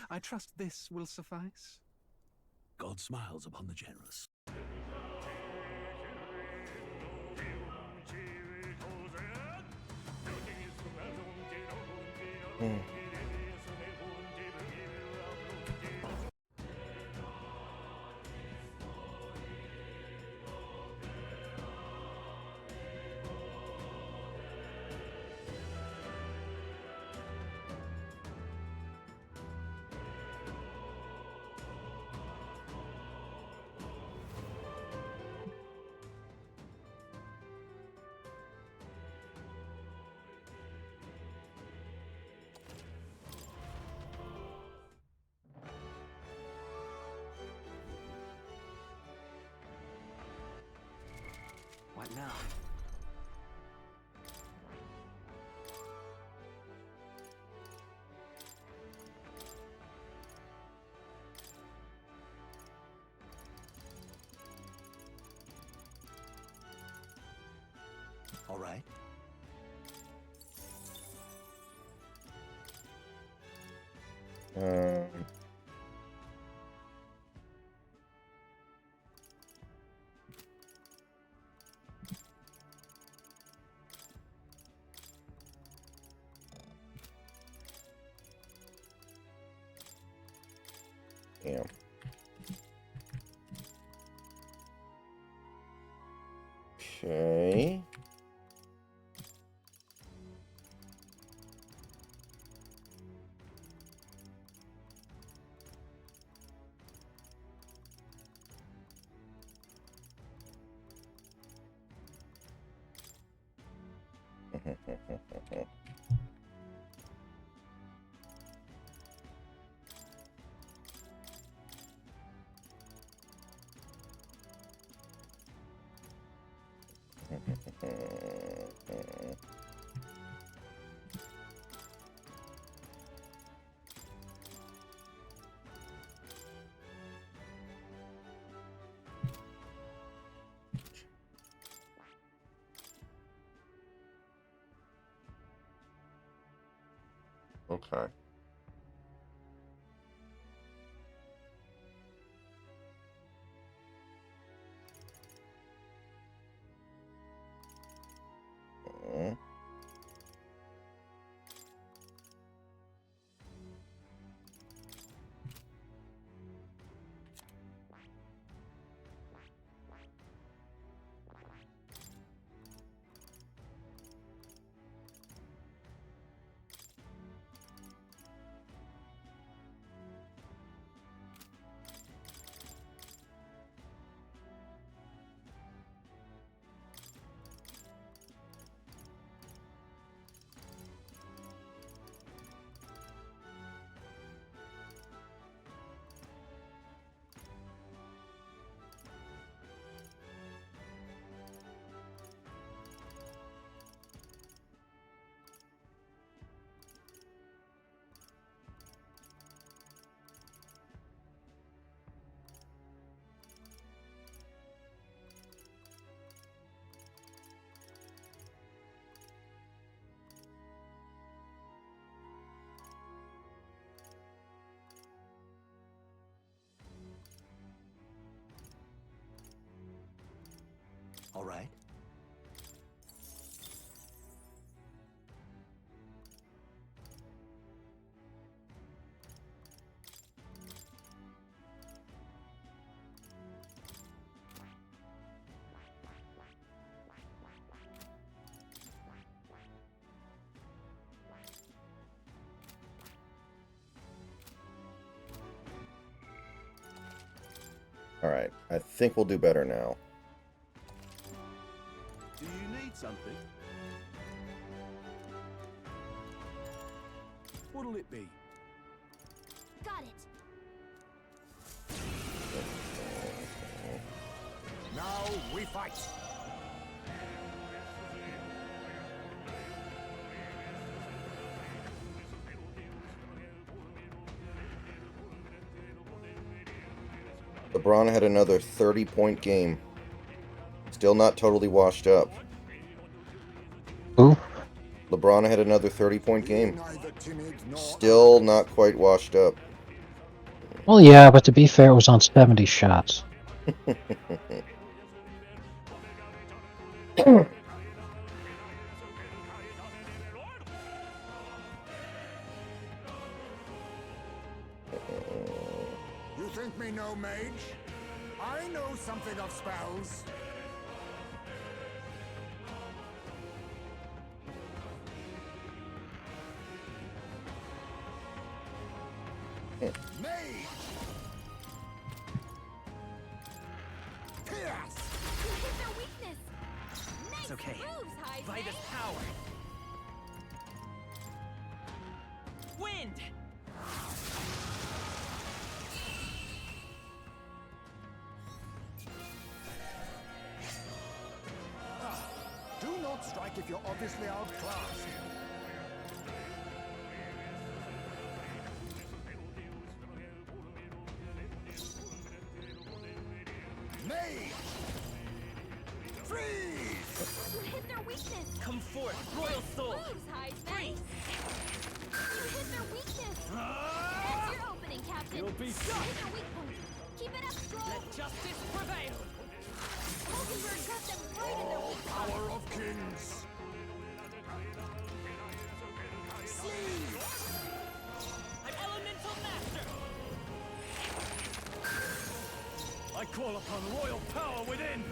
I trust this will suffice. God smiles upon the generous. What now? All right. Um, yeah. Okay. Okay. All right. Alright, I think we'll do better now. Do you need something? What'll it be? Got it. Now we fight. LeBron had another 30-point game. Still not totally washed up. Who? LeBron had another 30-point game. Neither timid nor Still not quite washed up. Well, yeah, but to be fair, it was on 70 shots. You think me no mage? I know something of spells. Mage! Pierce! You hit their weakness. Nice It's okay. moves, Heisman. Vitus power. Wind. Do not strike if you're obviously outclassed. Mage! Freeze! You hit their weakness. Come forth, royal soul. Moves, Heisman. Freeze. You hit their weakness. That's your opening, Captain. You'll be You shot. hit their weak point. Keep it up, Stroll. Let justice prevail. Hulkenberg got them right in their weak spot. Power of kings! Sleeve! I'm elemental master. I call upon royal power within!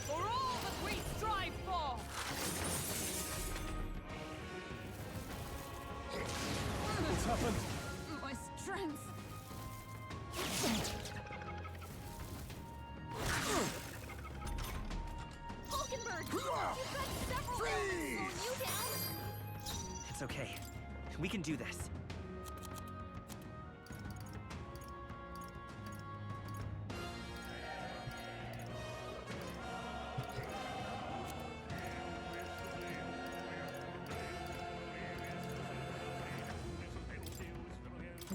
For all that we strive for! What's happened? My strength. It's okay. We can do this.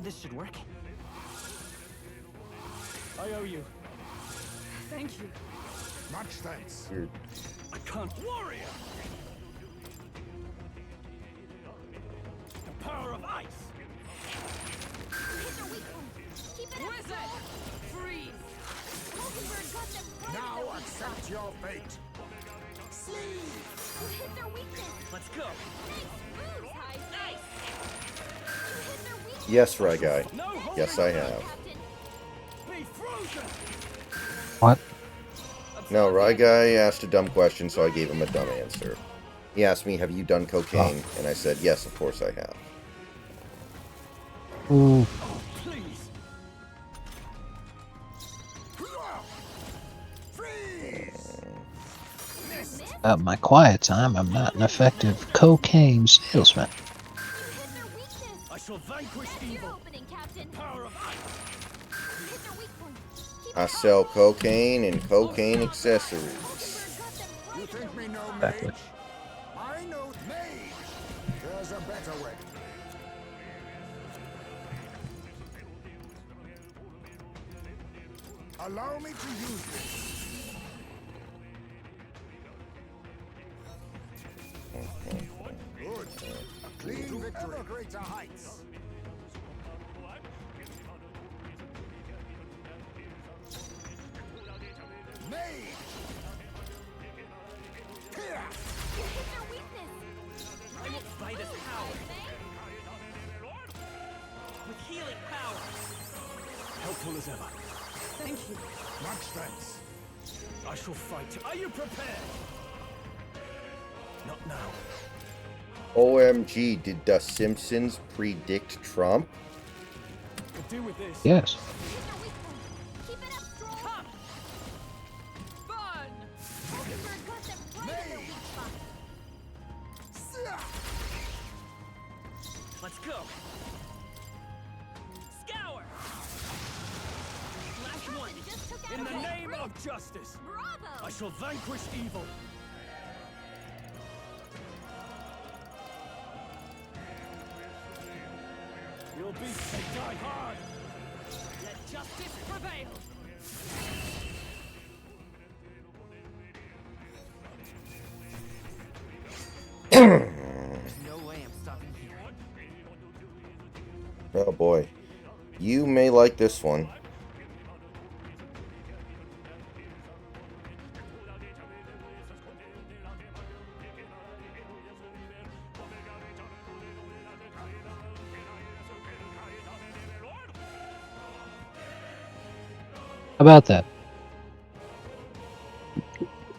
This should work. I owe you. Thank you. Much thanks. I can't. Warrior! The power of ice! Hit their weak point. Keep it up. Wizard! Freeze! Hulkenberg got them right Now in their weak accept spot. your fate. Sleeve! You hit their weakness. Let's go. Nice moves, Heisman. You hit their weakness. Yes, Rye Guy. No hold! Yes, I have. Captain. Be frozen! What? No, Rye Guy asked a dumb question, so I gave him a dumb answer. He asked me, have you done cocaine? And I said, yes, of course I have. Ooh. Please! Freeze! My quiet time, I'm not an effective cocaine salesman. You hit their weakness. I shall vanquish That's your evil. opening, Captain. Power of ice! You hit their weak point. Keep I it up. sell cocaine and cocaine accessories. Hulkenberg got them right You in their think me weak no spot. Exactly. mage? I know mage. There's a better way. Allow me to use this. Good. A clean victory. Ever greater heights. Mage. Here. You hit their weakness. I will fight his power. With healing power. Helpful as ever. Thank you. Much thanks. I shall fight. Are you prepared? Not now. OMG, did the Simpsons predict Trump? Could do with this. Yes. You hit their weak point. Keep it up, Stroll. Come! Burn! Hulkenberg got them right in their weak spot. Let's go. Scour. Last one. Captain just took out In the a name great. of justice, Bravo! I shall vanquish evil. You'll be die hard. Let justice prevail! There's no way I'm stopping here. Oh boy. You may like this one. How about that?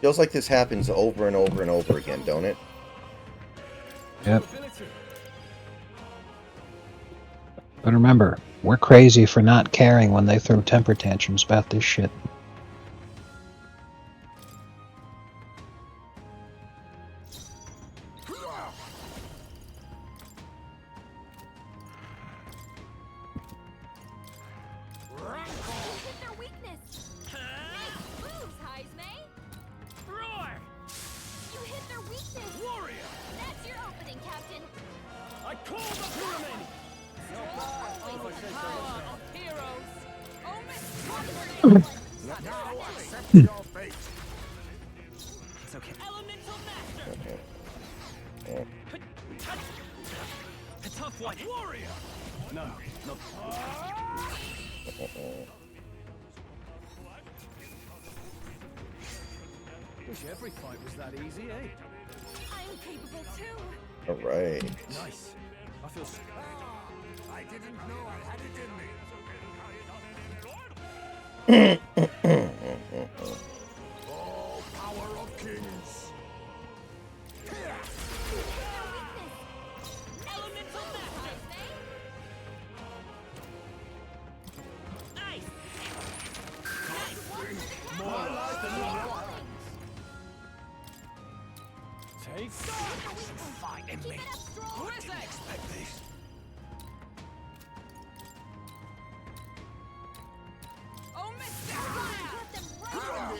Feels like this happens over and over and over again, don't it? Yep. Ability. But remember, we're crazy for not caring when they throw temper tantrums about this shit. You hit their weakness. Nice moves, Heisman. Roar. You hit their weakness. Warrior. That's your opening, Captain. I call the pyramid. Always the Power of heroes! Oh, Miss Hulkenberg. Now accept your fate. It's okay. Elemental Master! A tough one. Warrior. No, not. Wish every fight was that easy, eh? I'm capable too! Alright. Nice. I feel. I didn't know I had it in me. Oh, power of kings. Here. Elemental Master! Ice. More life than you know. Take Fighting me. Who is it? Expect this. Oh, Mystic Fire!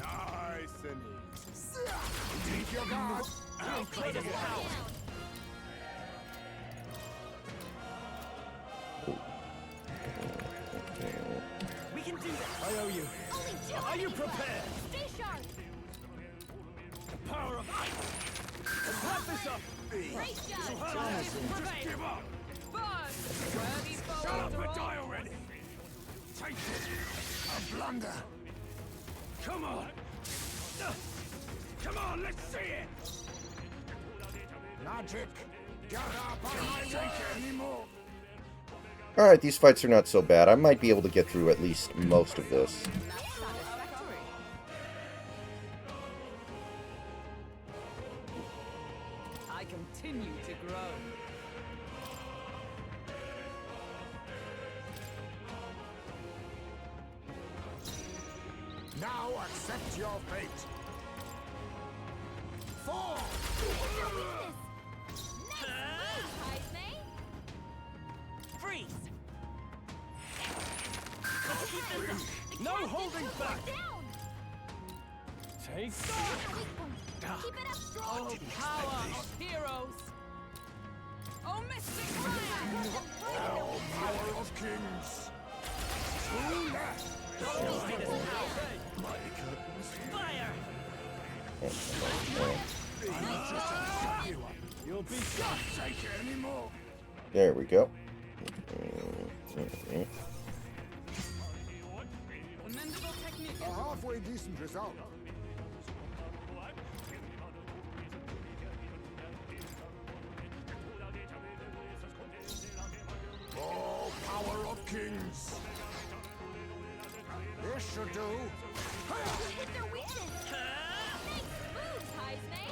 Nice and easy. Take your guard. Play this out. We can do this. I owe you. Are you prepared? Stay sharp. The power of ice. Let's wrap this up. Great job. Just give up. Buzz! Ready for Shut up and withdrawal? die already. Take it. A blunder. Come on. Come on, let's see it. Magic. Gather by my word. Anymore. Alright, these fights are not so bad. I might be able to get through at least most of this. Satisfactory. I continue to grow. Now accept your fate. Fall. Your weakness. Nice move, Heisme. Freeze. No holding back. Down. Take Keep it up strong. Oh, power of heroes! Oh, Mystic Fire! Power of kings. Fire. You'll be Can't take it anymore. There we go. Commendable technique. A halfway decent result. Oh, power of kings. This should do. You hit their weakness. Nice moves, Heisme.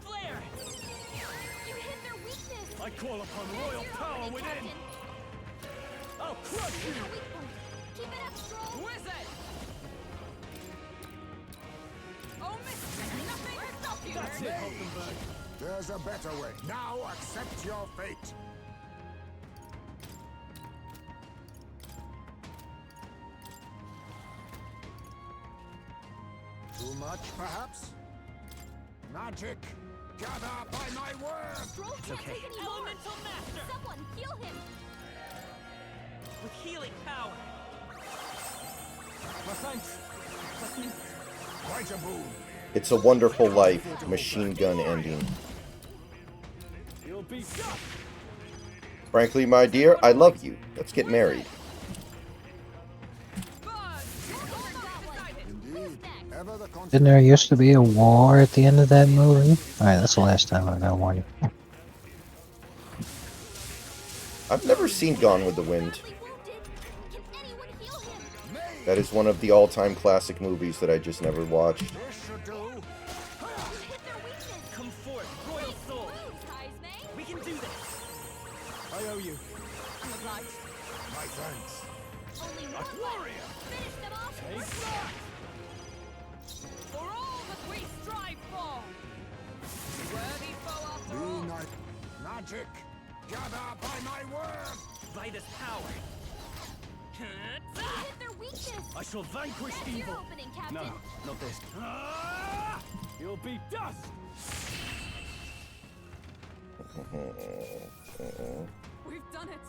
Flare. You hit their weakness. I call upon There's royal your power opening, within. Captain. I'll crush Your you. weak point. Keep it up strong. Who is it? Oh, Mystic! Nothing will stop you! That's it, Hulkenberg. There's a better way. Now accept your fate. Too much, perhaps? Magic, gather by my word. Stroll can't take any more. Elemental Master. Someone heal him. With healing power. My thanks. Quite a boon. It's a Wonderful Life machine gun ending. You'll be shot. Frankly, my dear, I love you. Let's get married. Buzz! Indeed. Ever the Didn't there used to be a war at the end of that movie? Alright, that's the last time I'm gonna warn you. I've never seen Gone with the Wind. Badly wounded. Can anyone heal him? That is one of the all-time classic movies that I just never watched. This should do. You hit their weakness. Come forth, royal soul. Moves, Heisme. We can do this. I owe you. I'm obliged. My thanks. Only one warrior. Finish them off. Take For all that we strive for! Worthy foe after Be all! nice. Magic, gather by my word. By this power. You hit their weakness. I shall vanquish There's your evil. opening, Captain. No, not this. Ah! You'll be dust. We've done it!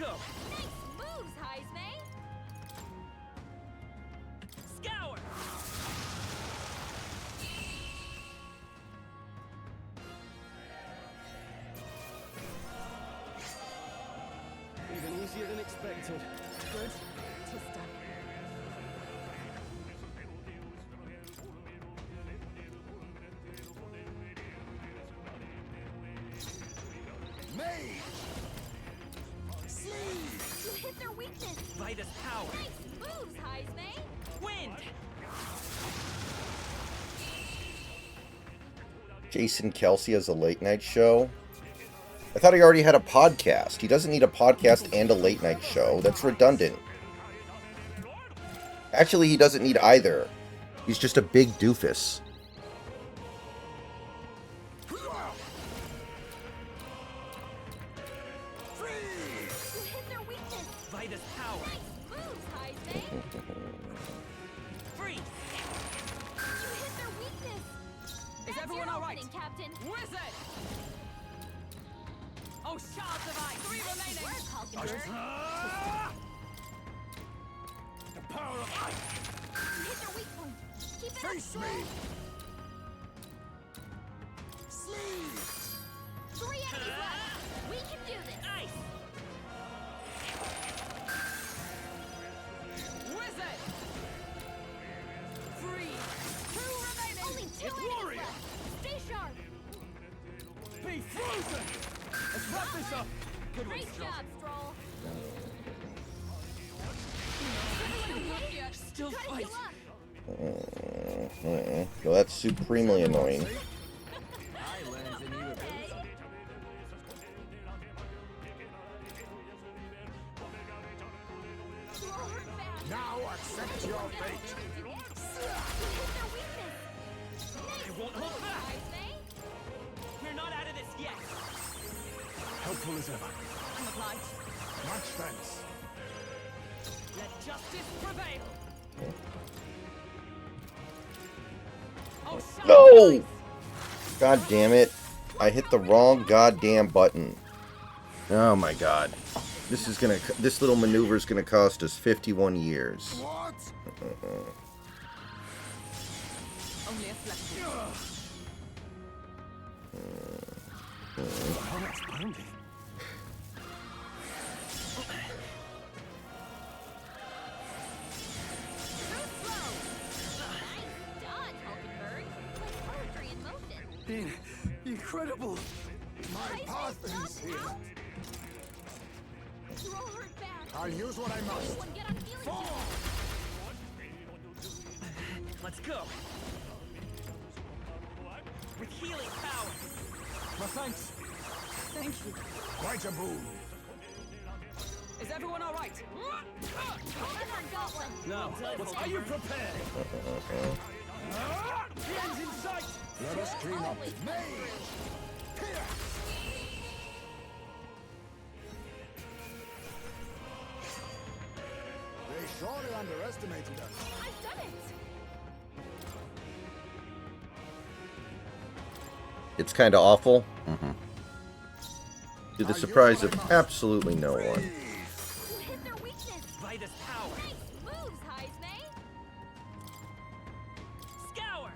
go. Nice moves, Heismay. Scour. Even easier than expected. Good. Tista. Mage! Sleeve! You hit their weakness. Vitus power. Nice moves, Heismay. Wind. Jason Kelsey has a late night show. I thought he already had a podcast. He doesn't need a podcast and a late night show. That's redundant. Actually, he doesn't need either. He's just a big doofus. You hit their weakness. Vitus power. Nice moves, Heismay. Freeze. You hit their weakness. Is That's everyone your all right? opening, Captain. Wizard! Oh, shards of ice! 3 Nice remaining! work, Hulkenberg. The power of ice! You hit their weak point. Keep it up, Face Stroll. me! Sleeve! 3 enemies left. We can do this. Ice. Wizard! Freeze! 2 remaining! Only 2 It's enemies warrior. left. Stay sharp. Be frozen! Let's wrap this up! Good one, Great Stroll. job, Stroll. Yeah, still Try to fight! heal up. Well, that's supremely annoying. I learned a new ability. Stroll hurt bad. Now accept your fate! You hit their weakness. I won't hold back. Heismay. We're not out of this yet. Helpful as ever. I'm obliged. Much thanks. Let justice prevail! Oh, shards No! of ice! God damn it. I hit the wrong goddamn button. Oh my god. This little maneuver is gonna cost us 51 years. What? Only a flexion. Oh, that's pounding. Too slow. Nice dodge, Hulkenberg. Like poetry in motion. Incredible! My path is here. Stroll hurt bad. I'll use what I must. Everyone get on healing Fall! Let's go. With healing power. My thanks! Thank you. Quite a boon. Is everyone all right? Hulkenberg got one. Now, are you prepared? The end's in sight! Let us clean up. Always. Mage! Here! They surely underestimated us. I've done it. It's kind of awful. To the surprise of absolutely no one. You hit their weakness. Vitus power. Nice moves, Heismay. Scour.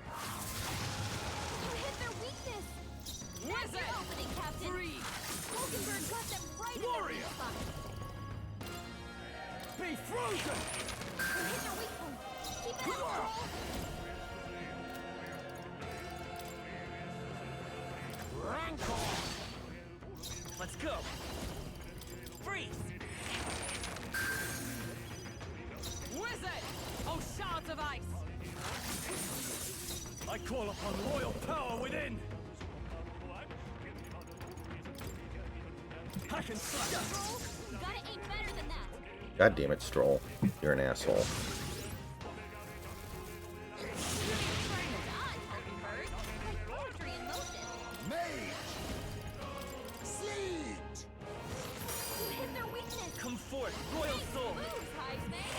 You hit their weakness. That's your Wizard! opening, Captain. Freeze! Hulkenberg got them right in their Warrior! weak spot. Be frozen! You hit their weak point. Keep it up, Stroll. Let's go. Freeze. Wizard! Oh, shards of ice! I call upon royal power within! Hack and slash! Stroll, you gotta aim better than that. God damn it, Stroll. You're an asshole. Dodge, Hulkenberg. Like poetry in motion. Mage! Sleet! You hit their weakness. Come forth, royal soul. Moves, Heismay.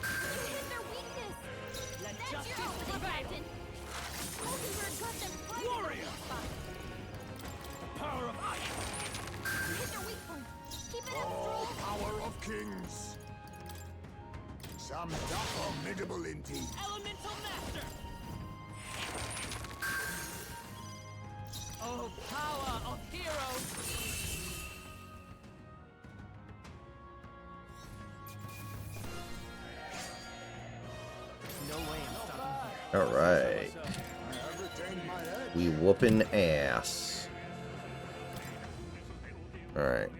You hit their weakness. Let That's justice your opening, prevail. Captain. Hulkenberg got them right in their Warrior! weak spot. Power of ice! You hit their weak point. Keep it up, Stroll. kings. Some formidable indeed. Elemental Master! Oh, power of heroes! No way I'm stopping. All right. I have retained my edge. We whooping ass. All right.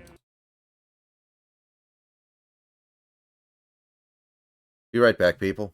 Be right back, people.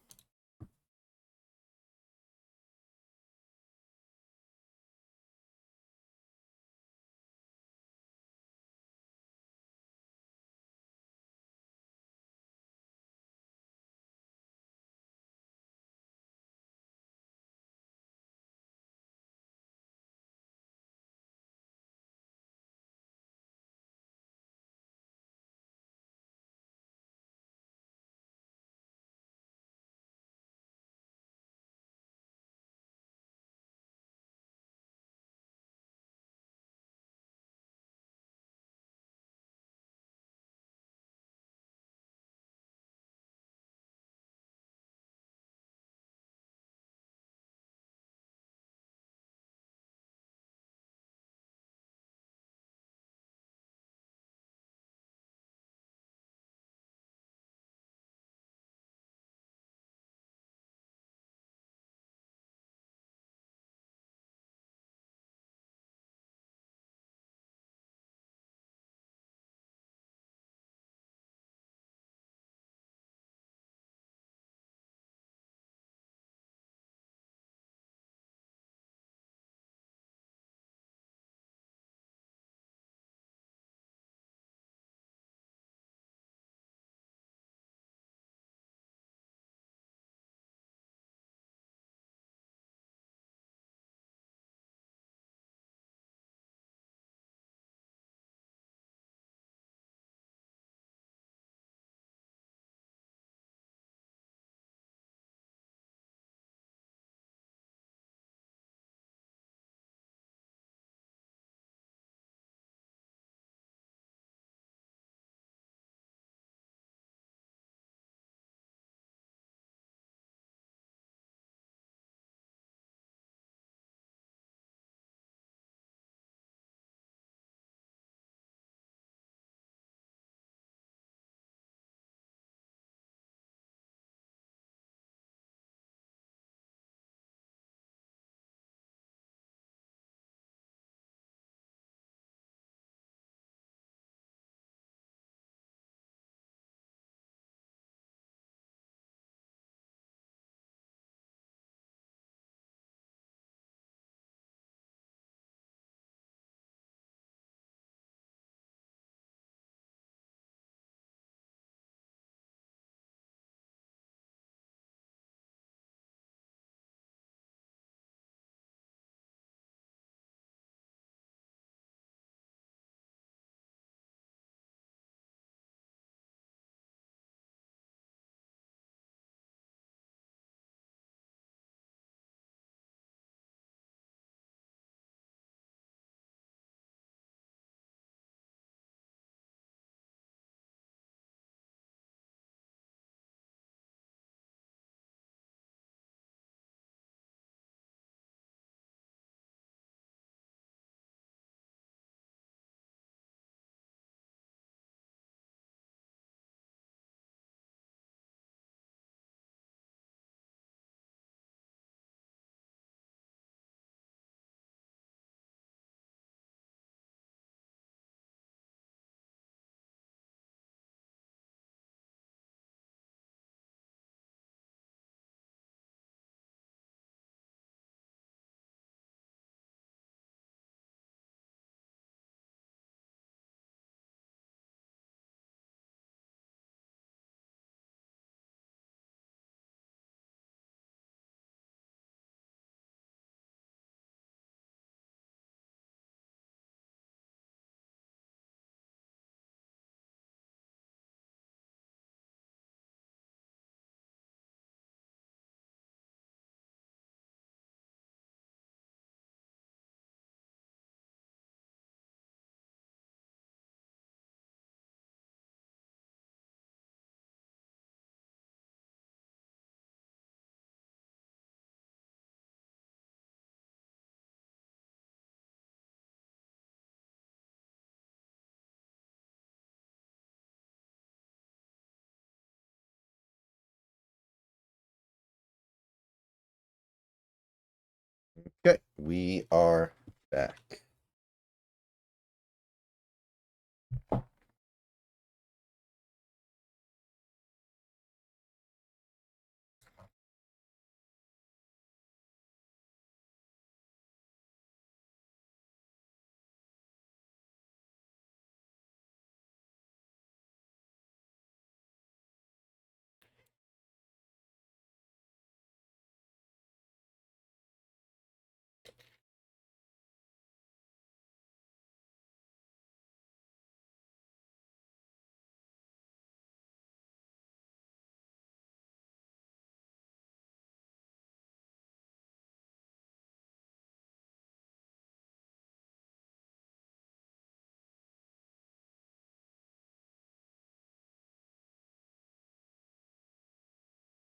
Okay, we are back.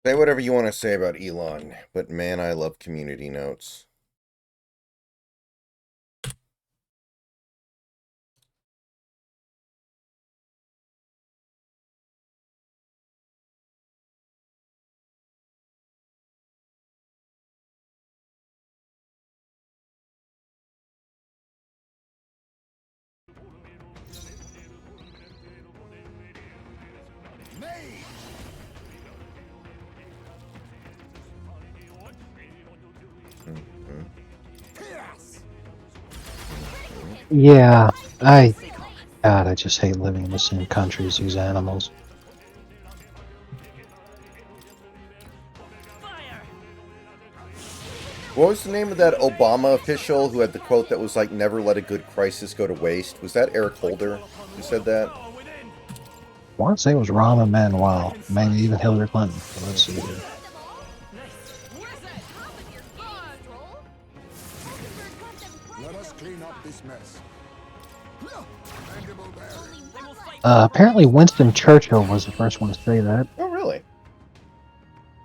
Say whatever you want to say about Elon, but man, I love community notes. Mage! Pierce! Yeah, God, I just hate living in the same country as these animals. What was the name of that Obama official who had the quote that was like, never let a good crisis go to waste? Was that Eric Holder who said that? I want to say it was Rahm Emanuel, maybe even Hillary Clinton. But let's see here. Let us clean up this mess. Mandible bearing. Apparently Winston Churchill was the first one to say that. Oh, really?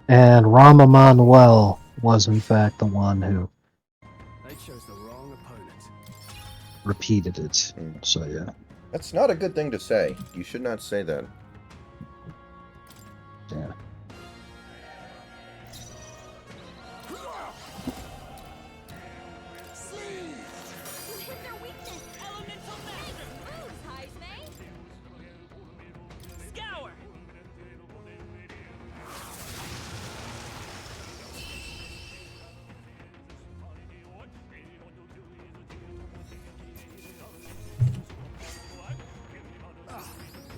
And Rahm Emanuel was, in fact, the one who They chose the wrong opponent. repeated it. So, yeah. That's not a good thing to say. You should not say that. Yeah.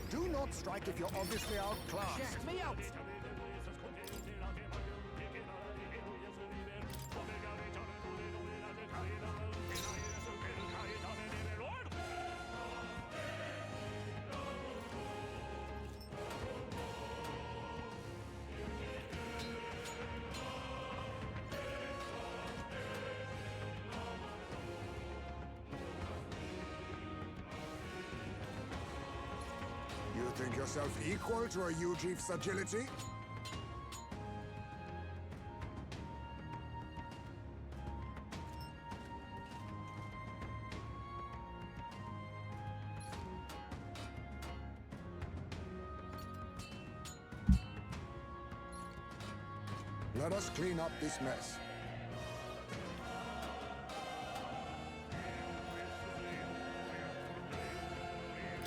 Do not strike if you're obviously outclassed. Check me out! You think yourself equal to a Ujief's agility? Let us clean up this mess.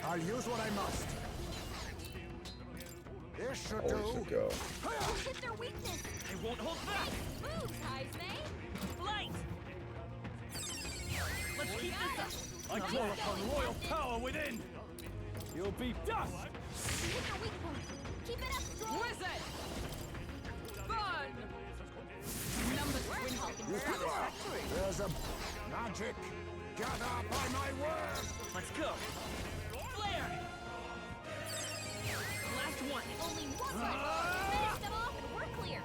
I'll use what I must. This should Always do. a go. Hit their weakness. I won't hold back. Moves, Heisme. Light. Let's keep this up. I call upon royal power within. You'll be dust. Hit their weak point. Keep it up, strong. Wizard! Burn! Numbers win satisfactory. There's a magic. Gather by my word. Let's go. Flare. Last one. Only one left. Finish them off and we're clear.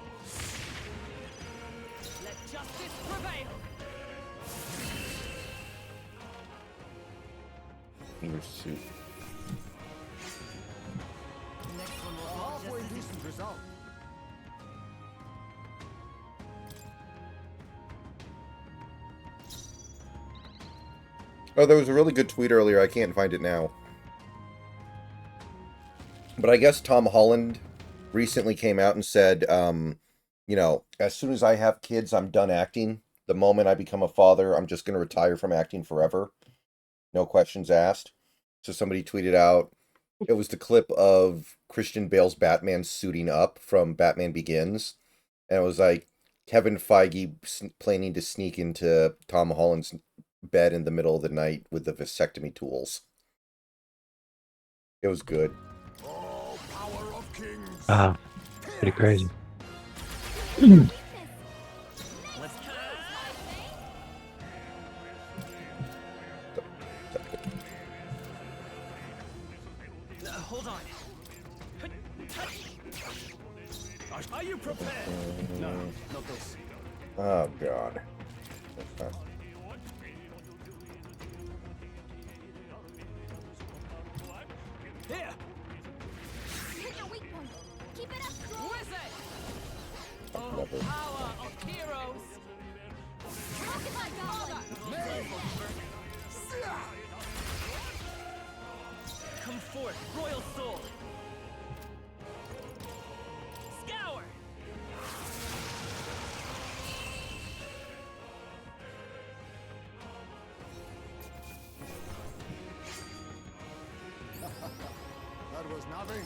Let justice prevail. Pursuit. Next one A will all halfway just decent result. Oh, there was a really good tweet earlier. I can't find it now. But I guess Tom Holland recently came out and said, you know, as soon as I have kids, I'm done acting. the moment I become a father, I'm just going to retire from acting forever. No questions asked. So somebody tweeted out, it was the clip of Christian Bale's Batman suiting up from Batman Begins. And it was like Kevin Feige planning to sneak into Tom Holland's bed in the middle of the night with the vasectomy tools. It was good. Oh, power of kings. Pretty crazy. Hold on. Are you prepared? No, not this. Oh, God. Here. Hit your weak point. Keep it up, Troll. Wizard! Oh, Never. power of heroes! Rocket my god. Come forth, royal soul. Scour. That was nothing.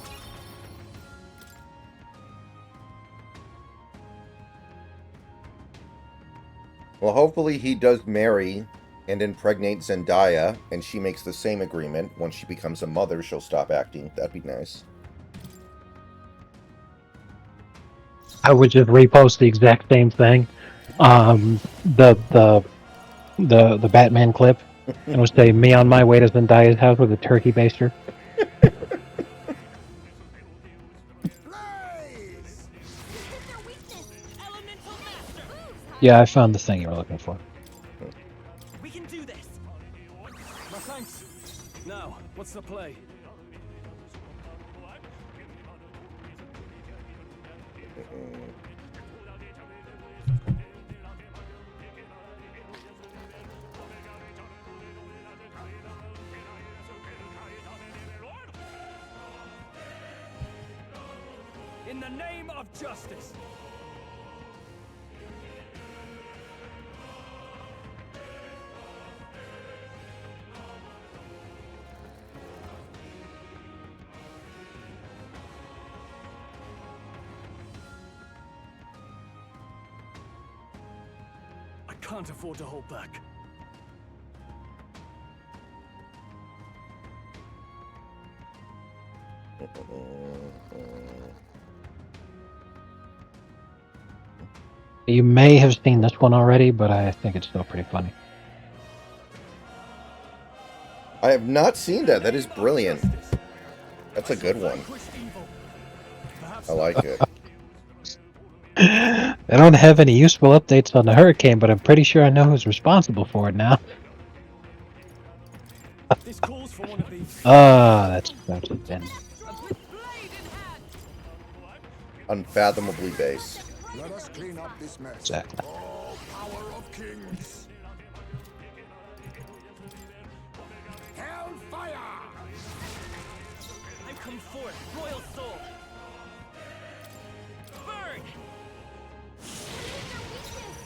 Well, hopefully he does marry and impregnate Zendaya, and she makes the same agreement. Once she becomes a mother, she'll stop acting. That'd be nice. I would just repost the exact same thing. The Batman clip, and would say me on my way to Zendaya's house with a turkey baster. Blaze! Hit their weakness. Elemental master. Yeah, I found the thing you were looking for. We can do this. My thanks. Now, what's the play? In the name of justice. I can't afford to hold back. You may have seen this one already, but I think it's still pretty funny. I have not seen that. That is brilliant. That's a good one. I like it. I don't have any useful updates on the hurricane, but I'm pretty sure I know who's responsible for it now. This calls for one of these. That's a bin. Unfathomably base. Let us clean up this mess. Exactly. Oh, power of kings. Hellfire! I've come forth, royal soul. Burn.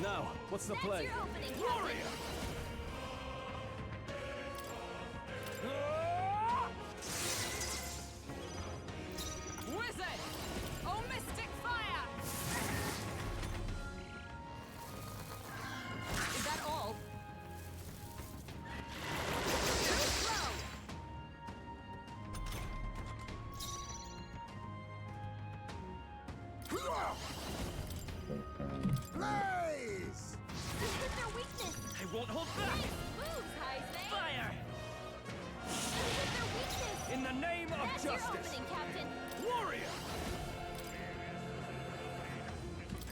Now, what's the play? Warrior. Wizard! Oh, mystic fire! Is that all? Blaze! Hit their weakness. I won't hold back. Moves, Heisman. Fire. Hit their weakness. In the name of That's your justice. opening, Captain. Warrior!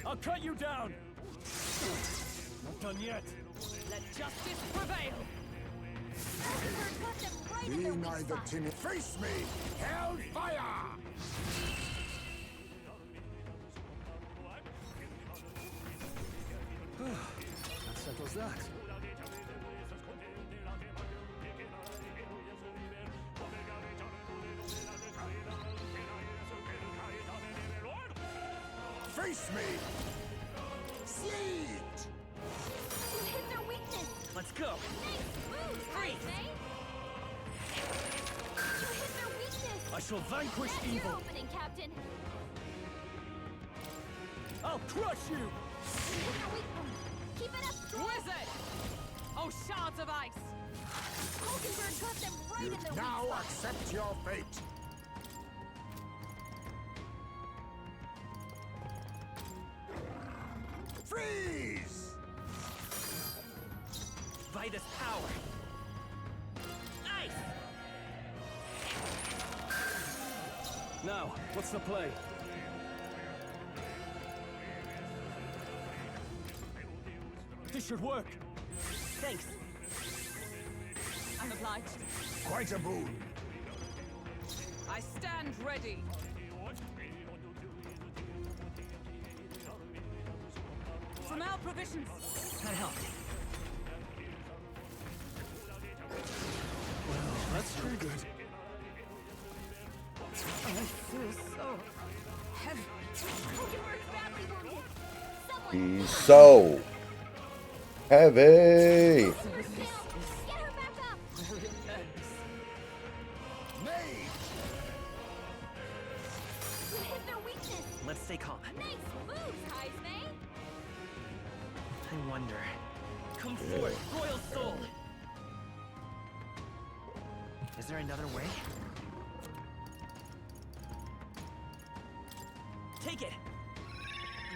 I'll cut you down. Not done yet. Let justice prevail! Mockingbird got them right in Be their weak neither spot. timid. Face me! Hellfire! That settles that. Face me! Sleet! Let's go. Freeze! You hit their weakness. I shall vanquish That's your evil. opening, Captain. I'll crush you. You hit their weak point. Keep it up, Stroll. Wizard! Oh, shards of ice! Hulkenberg got them right You in the now weak spot. accept your fate. Freeze! By this power. Ice! Now, what's the play? This should work. Thanks. I'm obliged. Quite a boon. I stand ready. From our provisions. That helped. That's too good. I feel so heavy. Hulkenberg's badly wounded. Someone He's so heavy. Hulkenberg's down. Get her back up. Mage! You hit their weakness. Let's stay calm. Nice moves, Heisme. I wonder. Come forth, Royal Soul! Is there another way? Take it!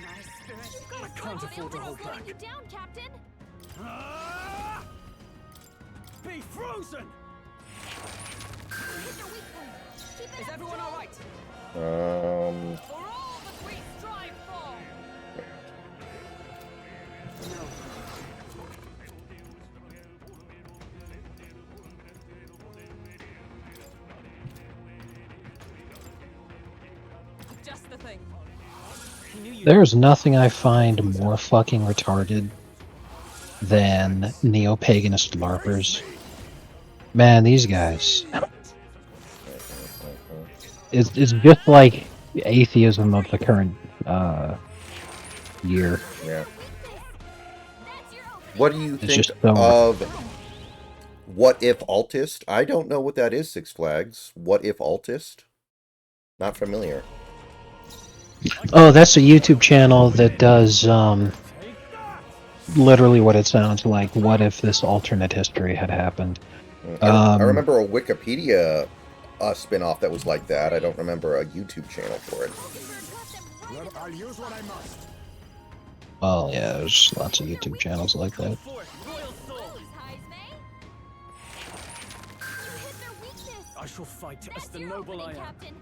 My spirit. You've got I a can't strong afford to will hold slowing back. you down, Captain. Ah! Be frozen! You hit their weak point. Keep it Is up, everyone Stroll. all right? Um, For all that we strive for! Just the thing. He knew you. There's nothing I find more fucking retarded than neo-paganist LARPers. Man, these guys. It's just like atheism of the current year. yeah. That's your opening. What do you It's think just so- of What If Altist? I don't know what that is, Six Flags. What If Altist? Not familiar. Oh, that's a YouTube channel that does literally what it sounds like. What if this alternate history had happened? I remember a Wikipedia spin-off that was like that. I don't remember a YouTube channel for it. Hulkenberg got them right Well, I'll use what I must. Well, yeah, there's lots of YouTube channels like Come that. forth, Royal Soul! moves, Heisme. You hit their weakness. I shall fight as That's the your noble I opening, am. Captain.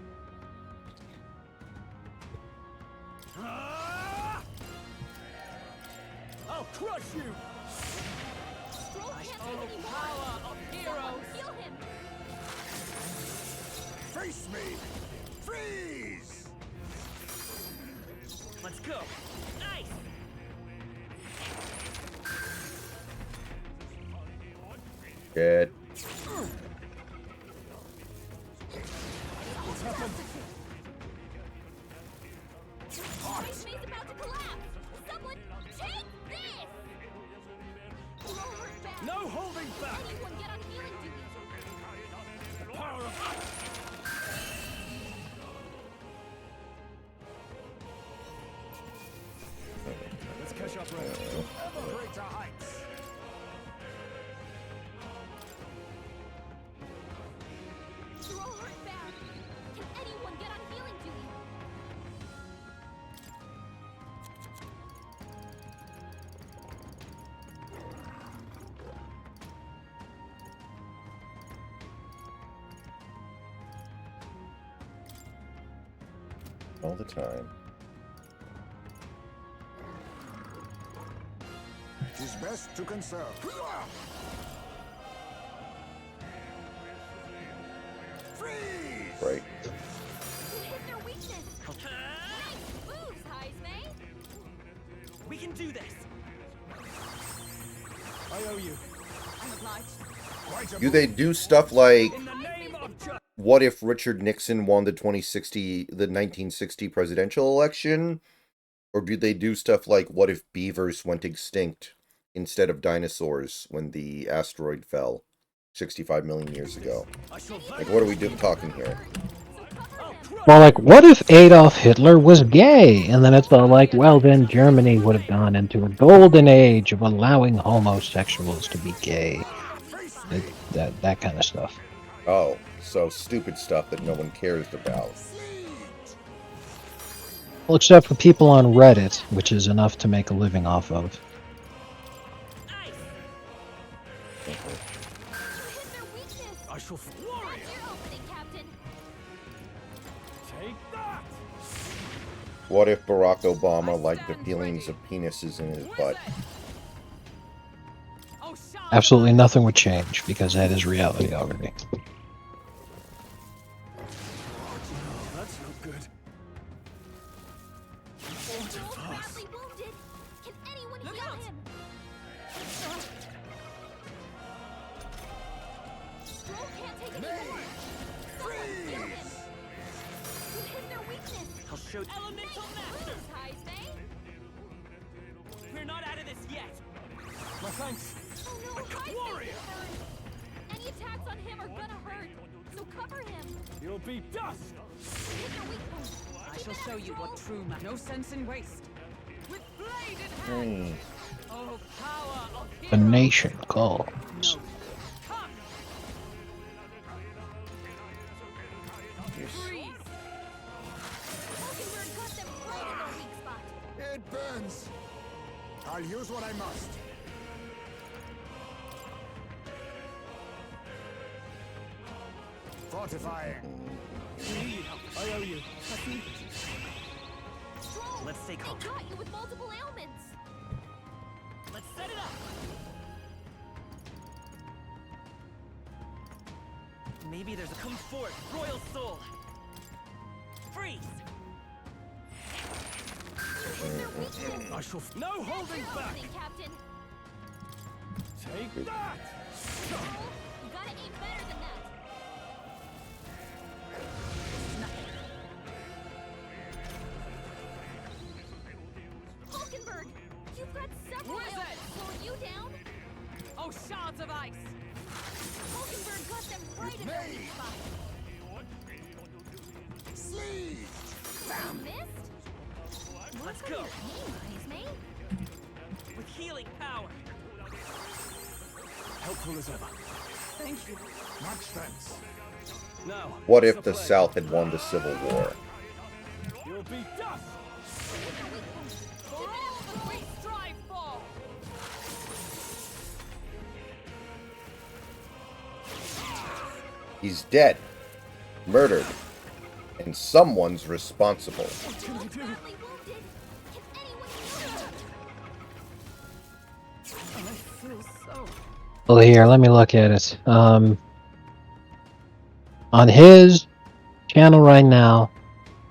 Ah! I'll crush you! Stroll can't take Oh, any more. power of Someone heroes! heal him. Face me! Freeze! Let's go! Ice! Good. Heisme's about to collapse. Someone take this. Lower it back. No holding back! Anyone get on healing duty. The power of Let's catch up, Red. Ever greater heights! Lower it back. Can anyone get on healing duty? All the time. Tis best to conserve. Freeze! Right. You hit their weakness. Nice moves, Heisme. We can do this! I owe you. I'm obliged. Quite a Do they do stuff like In the name of justice. what if Richard Nixon won the 1960 presidential election? Or do they do stuff like what if beavers went extinct instead of dinosaurs when the asteroid fell 65 million years ago. Like, what are we talking here? Well, like, what if Adolf Hitler was gay? And then it's all like, well, then Germany would have gone into a golden age of allowing homosexuals to be gay. That kind of stuff. Oh, so stupid stuff that no one cares about. Well, except for people on Reddit, which is enough to make a living off of. I shall warrior. Take that. What if Barack Obama liked the feelings of penises in his butt? Absolutely nothing would change, because that is reality already. That's no good. Badly wounded. Can anyone heal him? Stroll can't take anymore. Someone heal him. You hit their weakness. I'll show you. Elemental Master. Heisme. We're not out of this yet. My thanks. Oh no, Heisme. Any attacks on him are gonna hurt. So cover him. You'll be dust. Hit their weak point. I shall show you what true no sense in waste. With blade in hand. Oh, power of The nation calls. no. Come. Freeze. Mockingbird got them right in their weak spot. It burns. I'll use what I must. Fortifying. I owe you. Stroll, Let's stay calm. they got you with multiple ailments. Let's set it up. Maybe there's a come forth, royal soul. Freeze. I shall. No holding back. Opening, Captain. Take that. Stroll, you gotta aim better than that. Hulkenberg, you've got several Where's ailments it? slowing you down. Oh, shards of ice. Hulkenberg got them right in their weak spot. Sleeve. You missed? Let's Work go. on your aim, Heisme. With healing power. Helpful as ever. Thank you. Much thanks. Now. What what's if the plan? South had won the Civil War? You'll be dust. For all that we strive for. He's dead, murdered, and someone's responsible. Badly wounded. Can anyone heal him? I feel so. Well, here, let me look at it. On his channel right now,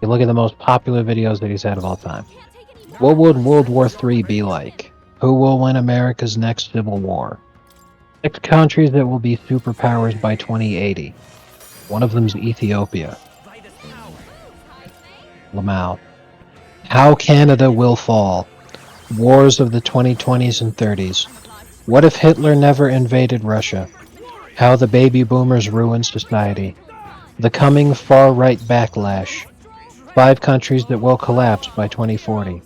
you look at the most popular videos that he's had of all time. Can't take any more. What would World War III be like? Who will win America's next civil war? 6 countries that will be superpowers by 2080. One of them's Ethiopia. By this power. Lamau. How Canada will fall. Wars of the 2020s and 30s. What if Hitler never invaded Russia? How the baby boomers ruined society. The coming far-right backlash. 5 countries that will collapse by 2040.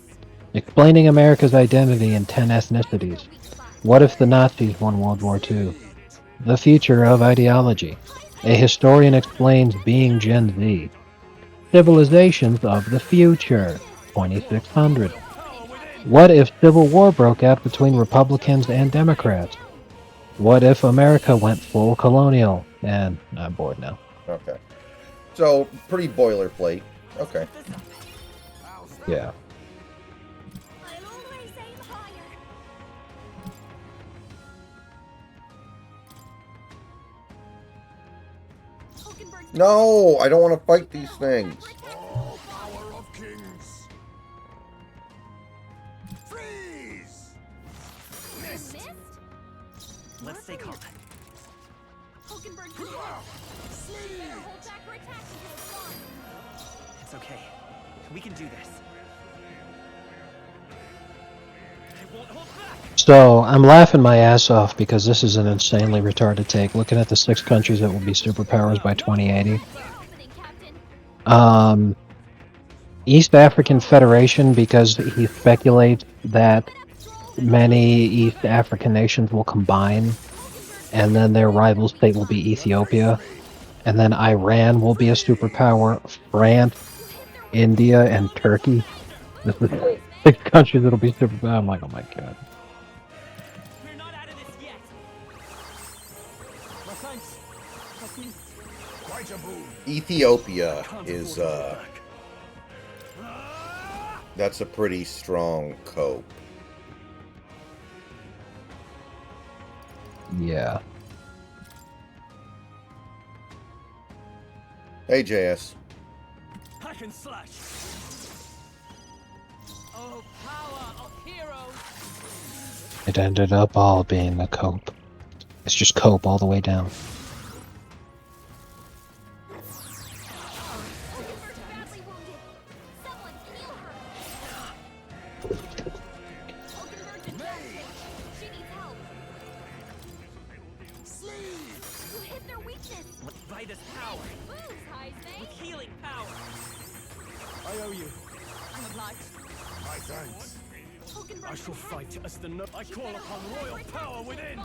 Explaining America's identity in 10 ethnicities. What if the Nazis won World War II? The future of ideology. A historian explains being Gen Z. Civilizations of the future. 2600. What if civil war broke out between Republicans and Democrats? What if America went full colonial? And I'm bored now. Okay. So, pretty boilerplate. Okay. Yeah. I'll always aim higher. Hulkenberg's No, I don't want to fight these things. Oh, power of kings. Freeze. missed. Let's stay calm. Hulkenberg, you better hold back her attacks until it's gone. It's okay. We can do this. I So I'm laughing my ass off because this is an insanely retarded take. Looking at the 6 countries that will be superpowers by 2080. East African Federation, because he speculates that many East African nations will combine, and then their rival state will be Ethiopia, and then Iran will be a superpower, France, India, and Turkey. This is 6 countries that'll be superpower. I'm like, oh my god. We're not out of this yet. My thanks. That's me. Quite a boon. Ethiopia is that's a pretty strong cope. Yeah. Hey, JS. Hack and slash. Oh, power of heroes! It ended up all being a cope. It's just cope all the way down. By this power. With healing power. I owe you. I'm obliged. My thanks. I shall fight as the no. I call upon royal power within.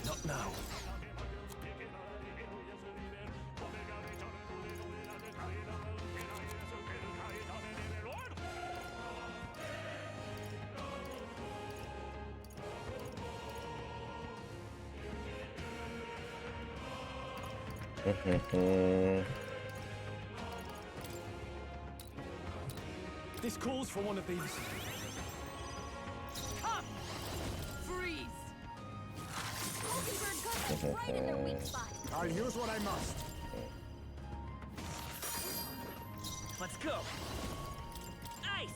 Not now. This calls for one of these. Come! Freeze! I'll use what I must. Let's go. Ice.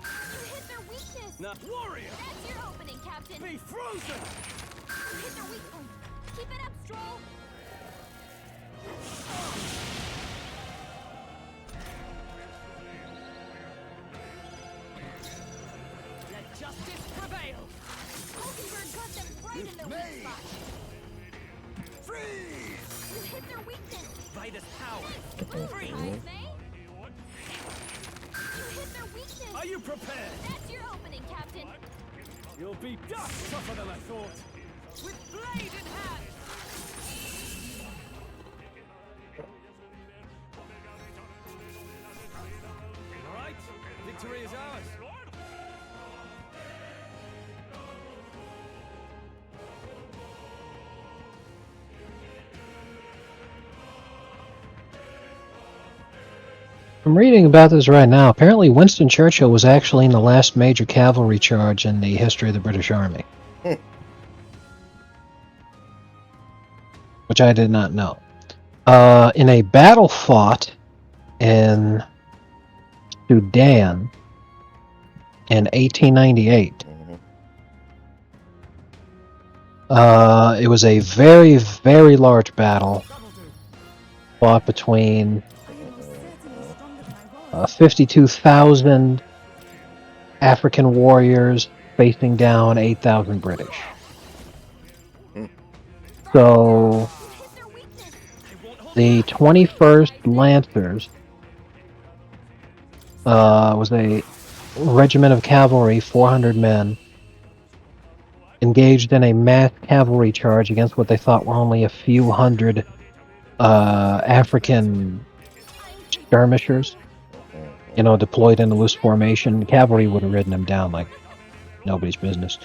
You hit their weakness. Now, warrior. That's your opening, Captain. Be frozen. You hit their weak point. Keep it up, Stroll. Let justice prevail! Hulkenberg got them right in their weak spot. Freeze! You hit their weakness. By this power. Move, Freeze. Heisme. You hit their weakness. Are you prepared? That's your opening, Captain. You'll be dust tougher than I thought. With blade in hand! All right. Victory is ours. I'm reading about this right now. Apparently Winston Churchill was actually in the last major cavalry charge in the history of the British Army. Which I did not know. In a battle fought in Sudan in 1898, it was a very, very large battle fought between 52,000 African warriors facing down 8,000 British. So the 21st Lancers was a regiment of cavalry, 400 men, engaged in a mass cavalry charge against what they thought were only a few hundred African skirmishers, deployed in a loose formation. Cavalry would have ridden them down like nobody's business.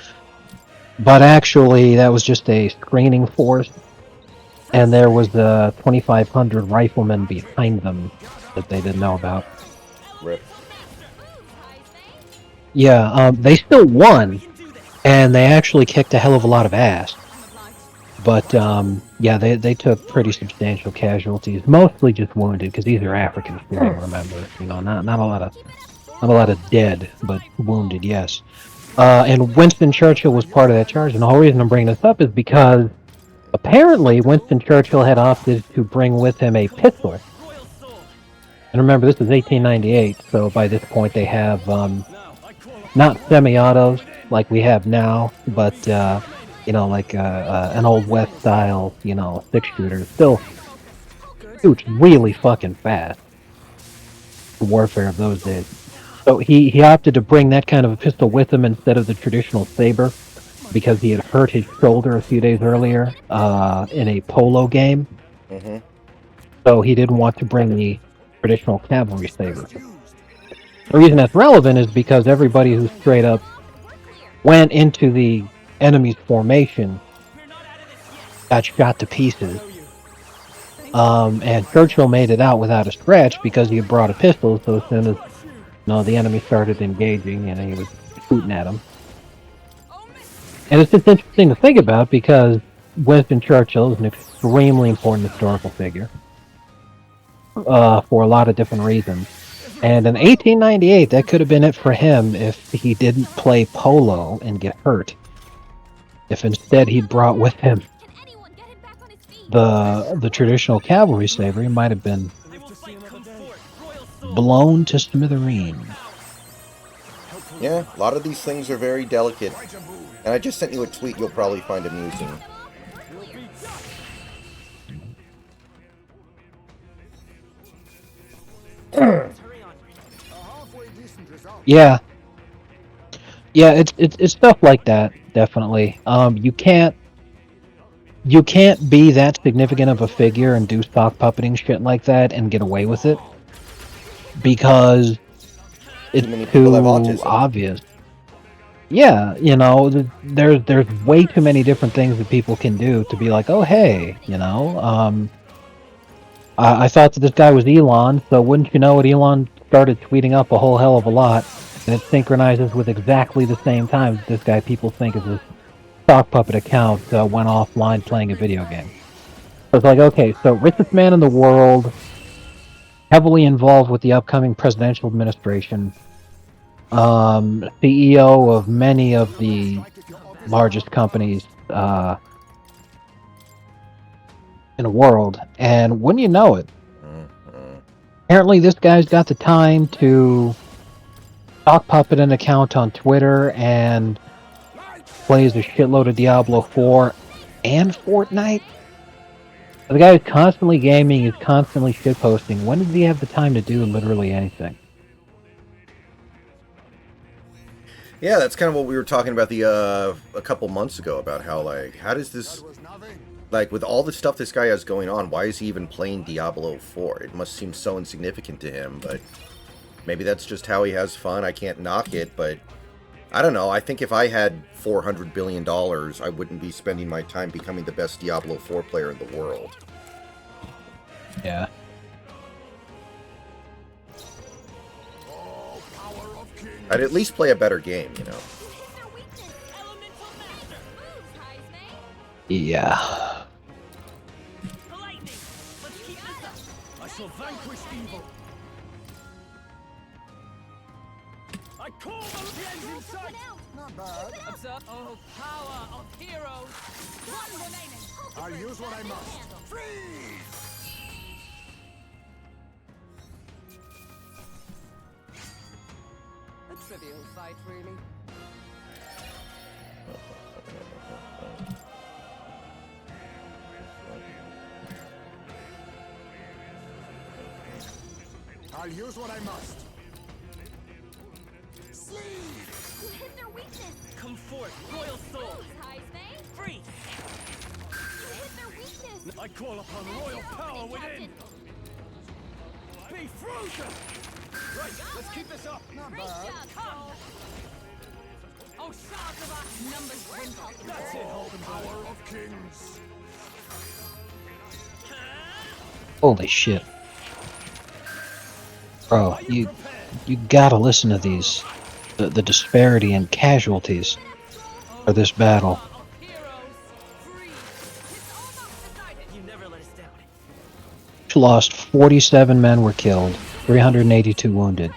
But actually, that was just a screening force, and there was the 2,500 riflemen behind them that they didn't know about. Rip. Yeah, they still won, and they actually kicked a hell of a lot of ass. But yeah, they took pretty substantial casualties, mostly just wounded, because these are Africans. Remember, not a lot of dead, but wounded, yes. And Winston Churchill was part of that charge, and the whole reason I'm bringing this up is because apparently Winston Churchill had opted to bring with him a pistol And remember, this is 1898, so by this point they have not semi-autos like we have now, but like an old West style, 6-shooter. Still shoots really fucking fast. The warfare of those days. So he opted to bring that kind of a pistol with him instead of the traditional saber because he had hurt his shoulder a few days earlier in a polo game. Mm-hmm. So he didn't want to bring the traditional cavalry saber. The reason that's relevant is because everybody who straight up went into the enemy's formation got shot to pieces. And Churchill made it out without a scratch because he had brought a pistol, so as soon as the enemy started engaging, he was shooting at him. And it's just interesting to think about because Winston Churchill is an extremely important historical figure for a lot of different reasons. And in 1898, that could have been it for him if he didn't play polo and get hurt. If instead he'd brought with him the traditional cavalry saber, he might have been blown to smithereens. Yeah, a lot of these things are very delicate. And I just sent you a tweet you'll probably find amusing. Yeah, it's stuff like that, definitely. You can't be that significant of a figure and do stock puppeting shit like that and get away with it because it's too obvious. Yeah, there's way too many different things that people can do to be like, oh hey, I thought that this guy was Elon, so wouldn't you know it, Elon started tweeting up a whole hell of a lot, and it synchronizes with exactly the same time this guy people think is his stock puppet account went offline playing a video game. So it's like, okay, so richest man in the world, heavily involved with the upcoming presidential administration, CEO of many of the largest companies in the world, and wouldn't you know it, apparently this guy's got the time to stock puppet an account on Twitter and plays a shitload of Diablo 4 and Fortnite. The guy is constantly gaming, he's constantly shitposting. When does he have the time to do literally anything? Yeah, that's kind of what we were talking about a couple months ago about how, like, how does this, like, with all the stuff this guy has going on, why is he even playing Diablo 4? It must seem so insignificant to him, but maybe that's just how he has fun. I can't knock it, but I don't know. I think if I had $400 billion, I wouldn't be spending my time becoming the best Diablo 4 player in the world. Yeah. I'd at least play a better game, Yeah. I shall vanquish evil. I call the end in sight. Not bad. Observe. Oh, power of heroes. One remaining. I'll use what I must. Freeze! A trivial fight, really. I'll use what I must. You hit their weakness. Come forth, royal soul. Free. Free. You hit their weakness. I call upon royal power within. Be frozen. Right, let's keep this up. Not Great bad. job, Soul. Oh, shards of our numbers dwindle. That's it, Holden. Power of kings. Holy shit. Bro, you gotta listen to these. The disparity in casualties for this battle. You never let us down. Lost 47 men were killed, 382 wounded.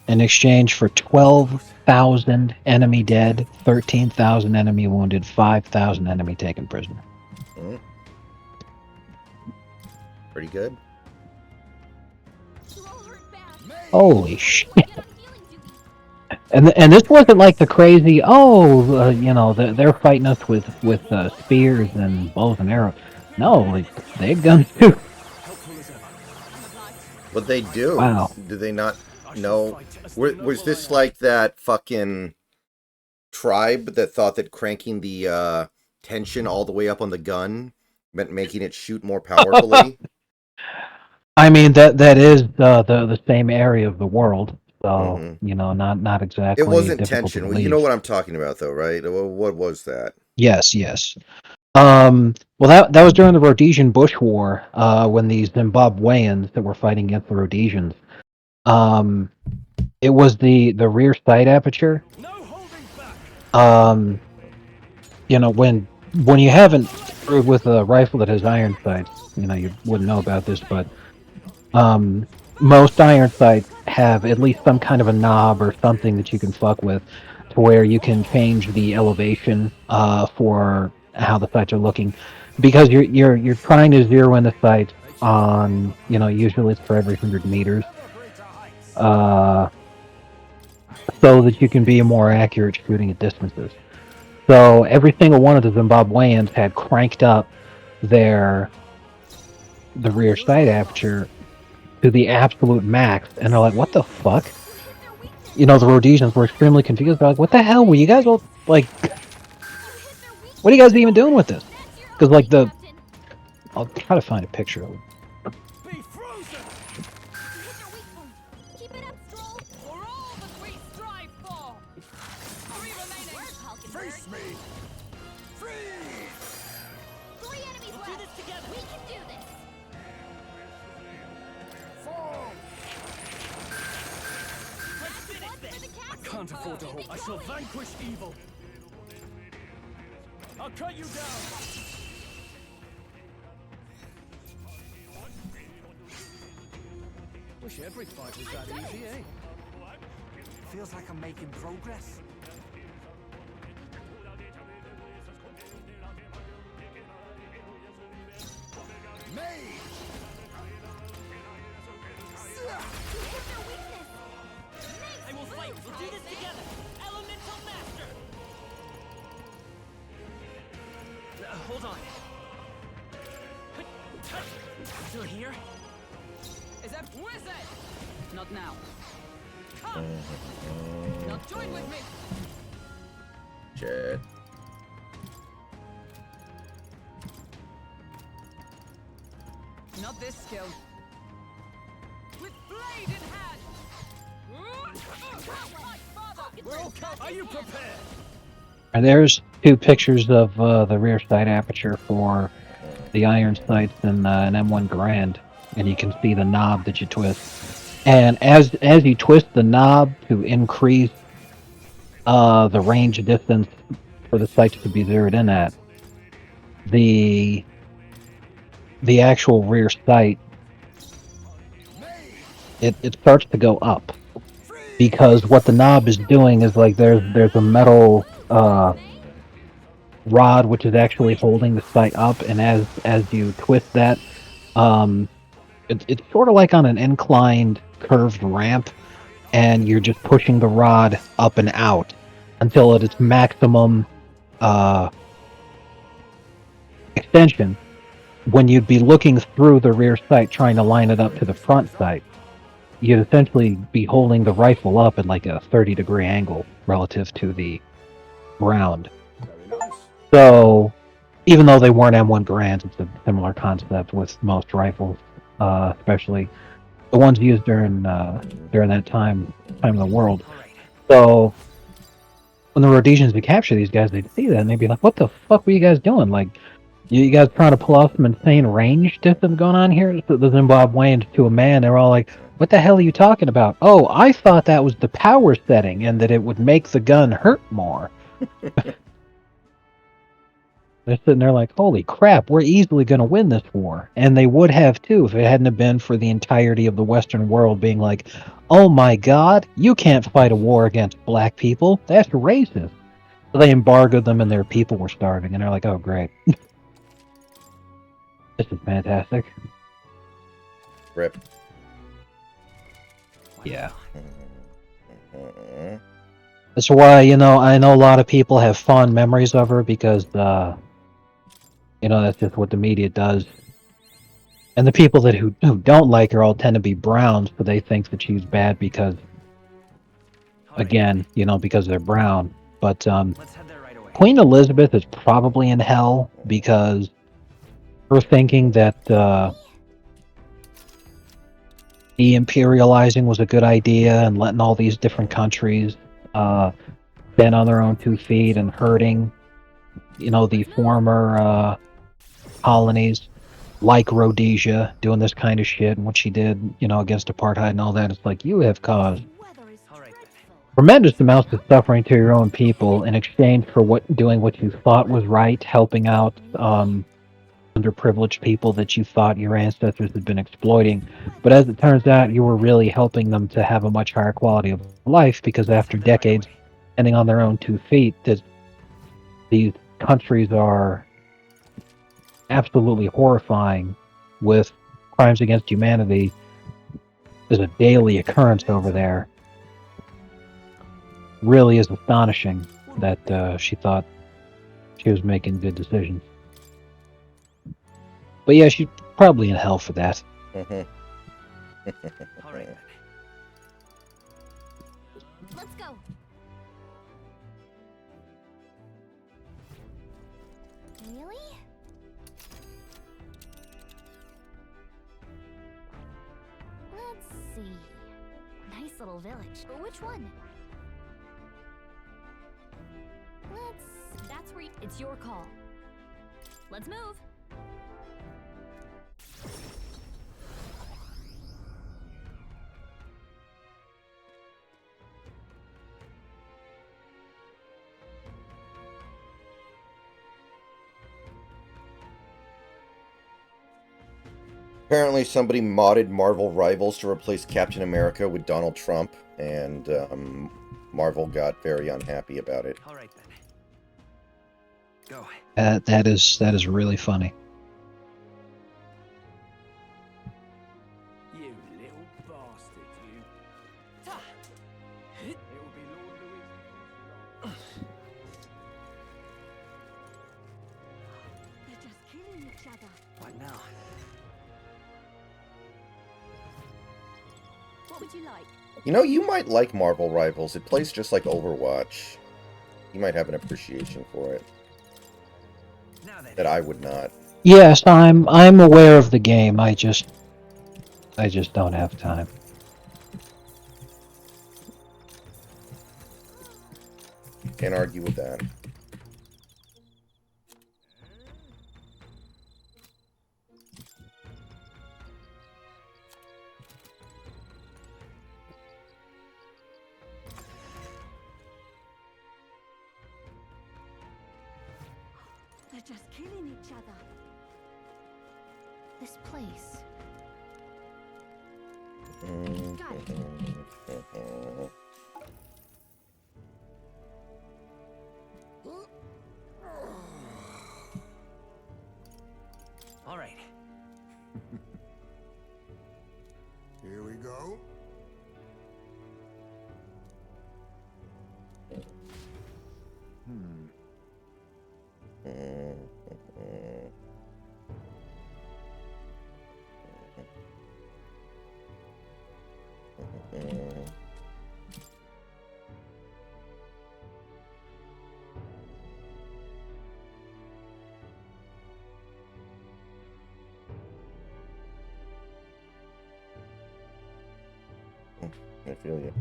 In exchange for 12,000 enemy dead, 13,000 enemy wounded, 5,000 enemy taken prisoner. Pretty good. Holy shit! And this wasn't like the crazy. Oh, they're fighting us with spears and bows and arrows. No, like they had guns too. What they do? Wow. Do they not know? Was this like that fucking tribe that thought that cranking the tension all the way up on the gun meant making it shoot more powerfully? I mean that is the same area of the world, so not It exactly wasn't difficult to tension. Well, you know believe. what I'm talking about, though, right? What was that? Yes, yes. Well, that was during the Rhodesian Bush War, when these Zimbabweans that were fighting against the Rhodesians. Um, it was the rear sight aperture. Um, when you haven't screwed with a rifle that has iron sights, you wouldn't know about this, but most iron sights have at least some kind of a knob or something that you can fuck with, to where you can change the elevation for how the sights are looking, because you're trying to zero in the sights on usually it's for every 100 meters, so that you can be more accurate shooting at distances. So every single one of the Zimbabweans had cranked up the rear sight aperture to the absolute max, and they're like, "What the fuck?" The Rhodesians were extremely confused. They're like, "What the hell were you guys all like? What are you guys even doing with this?" Because I'll try to find a picture of it. Face me! Freeze! 3 enemies left. Do this together. We can do this. Fall! I can't afford to hold. I shall vanquish evil. I'll cut you down. Wish every fight was that easy, eh? Feels like I'm making progress. Mage! I will fight. We'll do this together. Elemental Master. Hold on. Still here? Is that wizard? Not now. Come. Now join with me. Shit. Not this skill. With blade in hand. We're all cut. Are you prepared? And there's two pictures of the rear sight aperture for the iron sights and an M1 Garand, and you can see the knob that you twist. And as you twist the knob to increase the range distance for the sights to be zeroed in at, the actual rear sight, it starts to go up, because what the knob is doing is like there's a metal rod which is actually holding the sight up, and as you twist that, it's sort of like on an inclined curved ramp, and you're just pushing the rod up and out until at its maximum extension, when you'd be looking through the rear sight trying to line it up to the front sight. You'd essentially be holding the rifle up at like a 30-degree angle relative to the ground. So, even though they weren't M1 Garands, it's a similar concept with most rifles, especially the ones used during that time of the world. So, when the Rhodesians would capture these guys, they'd see that and they'd be like, "What the fuck were you guys doing? Like, you guys trying to pull off some insane range distance going on here?" So the Zimbabweans, to a man, they're all like, "What the hell are you talking about? Oh, I thought that was the power setting and that it would make the gun hurt more." They're sitting there like, "Holy crap, we're easily going to win this war." And they would have too if it hadn't have been for the entirety of the Western world being like, "Oh my god, you can't fight a war against black people. That's racist." So they embargoed them and their people were starving. And they're like, "Oh, great. This is fantastic." Rip. Yeah. Mhm. That's why, I know a lot of people have fond memories of her because, that's just what the media does. And the people who don't like her all tend to be brown, so they think that she's bad because, again, because they're brown. But Queen Elizabeth is probably in hell because her thinking that de-imperializing was a good idea and letting all these different countries stand on their own 2 feet and hurting, the former colonies like Rhodesia doing this kind of shit and what she did, against apartheid and all that. It's like you have caused tremendous amounts of suffering to your own people in exchange for doing what you thought was right, helping out underprivileged people that you thought your ancestors had been exploiting. But as it turns out, you were really helping them to have a much higher quality of life because after decades standing on their own 2 feet, these countries are absolutely horrifying with crimes against humanity is a daily occurrence over there. Really is astonishing that she thought she was making good decisions. But yeah, she's probably in hell for that. All right. Let's go. Really? Let's see. Nice little village. But which one? That's where it's your call. Let's move. Apparently, somebody modded Marvel Rivals to replace Captain America with Donald Trump, and Marvel got very unhappy about it. All right then. Go. That is really funny. You little bastard, you. It will be Lord Louis. They're just killing each other. What now? What would you like? You might like Marvel Rivals. It plays just like Overwatch. You might have an appreciation for it. That I would not. Yes, I'm aware of the game. I just don't have time. Can't argue with that. They're just killing each other. This place. Got it. All right. Here we go. I feel you.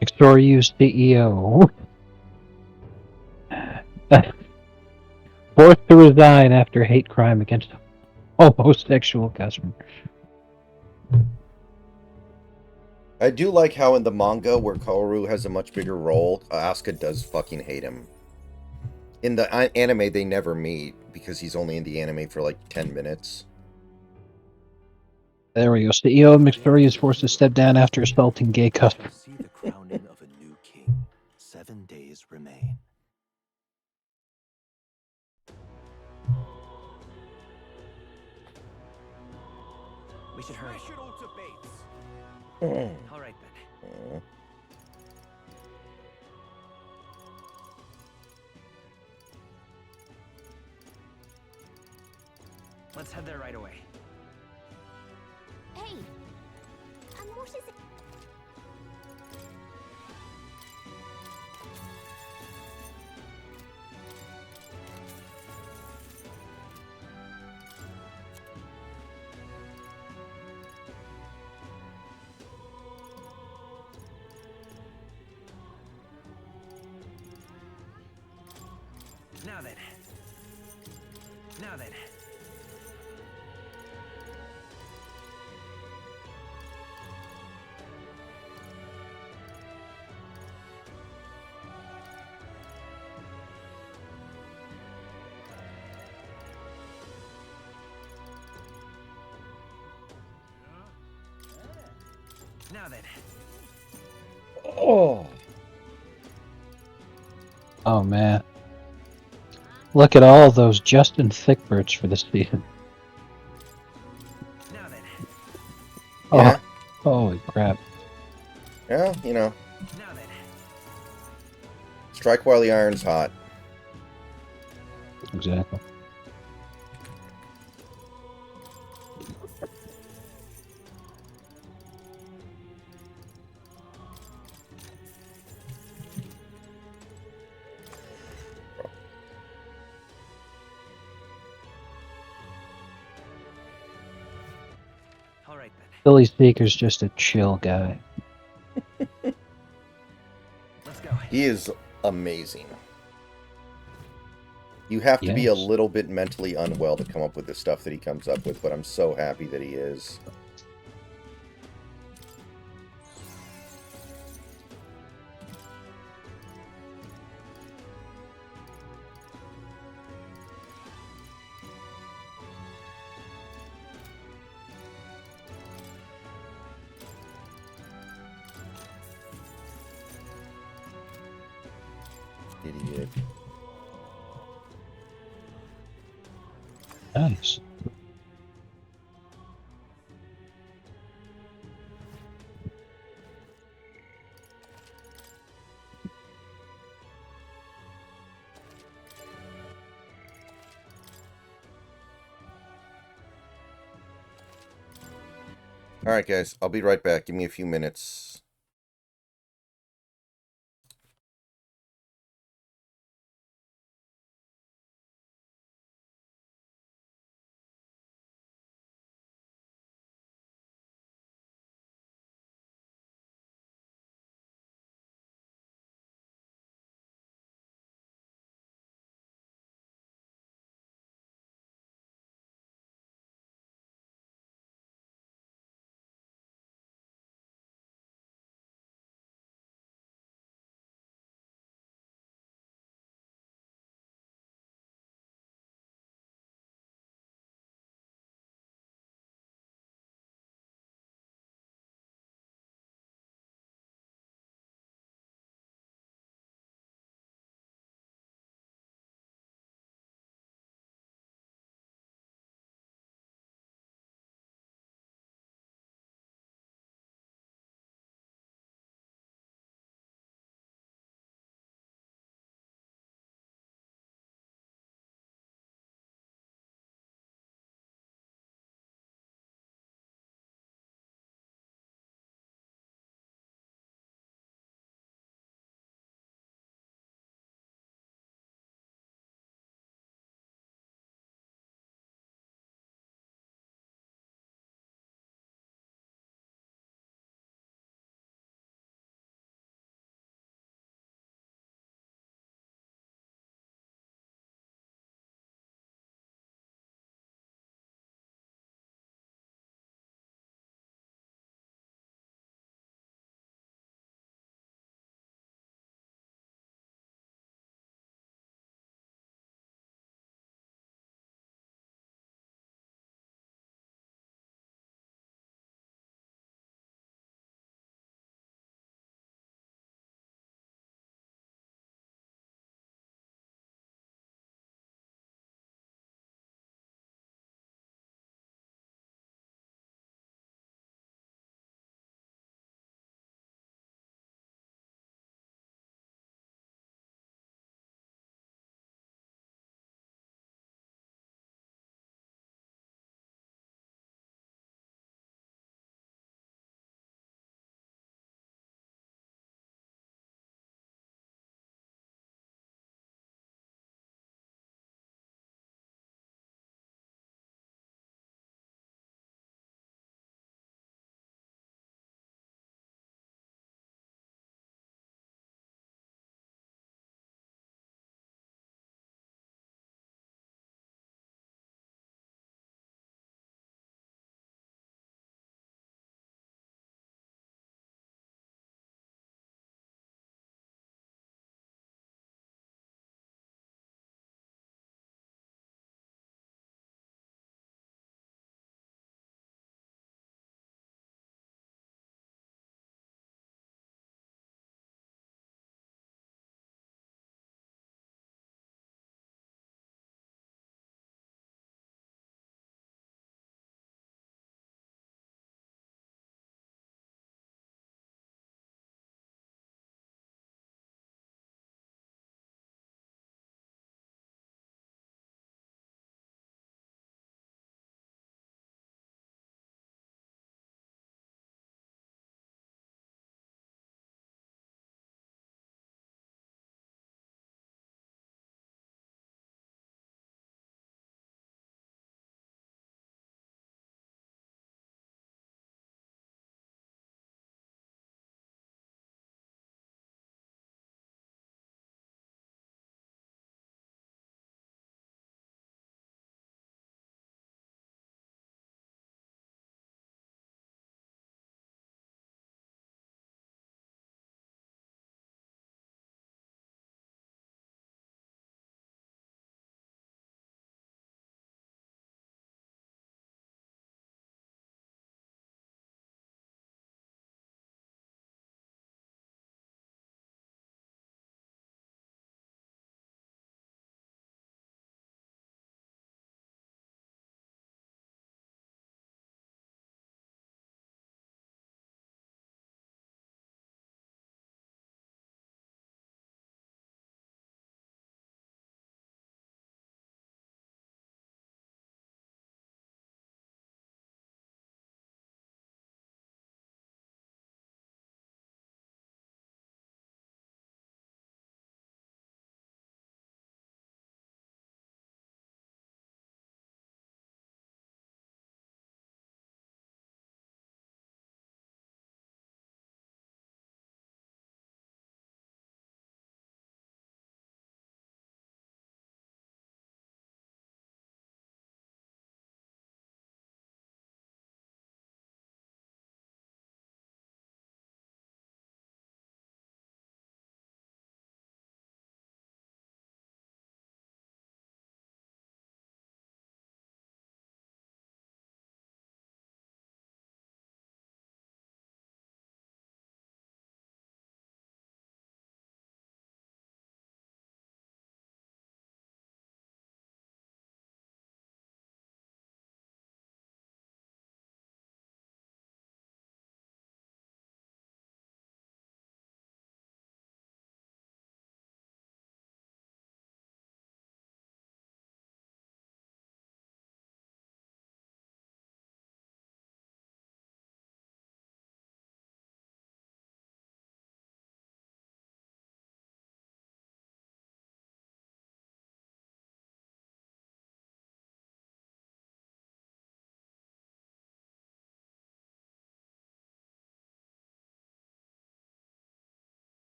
Extorius CEO. Forced to resign after hate crime against homosexual customer. I do like how in the manga, where Kaoru has a much bigger role, Asuka does fucking hate him. In the anime, they never meet, because he's only in the anime for like 10 minutes. There we go. CEO of McStory is forced to step down after assaulting gay customers. See the crowning of a new king. hurry. Smash it all to bits. All right then. Let's head there right away. Hey! What is it? Now then. Now then. Now then. Oh. Oh man. Look at all those Justin Thickberts for this season. Now then. Yeah. Oh, holy crap. Yeah, you know. Now then. Strike while the iron's hot. Exactly. All right then. Billy Seeker's just a chill guy. Let's go. He is amazing. You have to be a Yes. little bit mentally unwell to come up with the stuff that he comes up with, but I'm so happy that he is. Idiot. Nice. Alright, guys. I'll be right back. Give me a few minutes.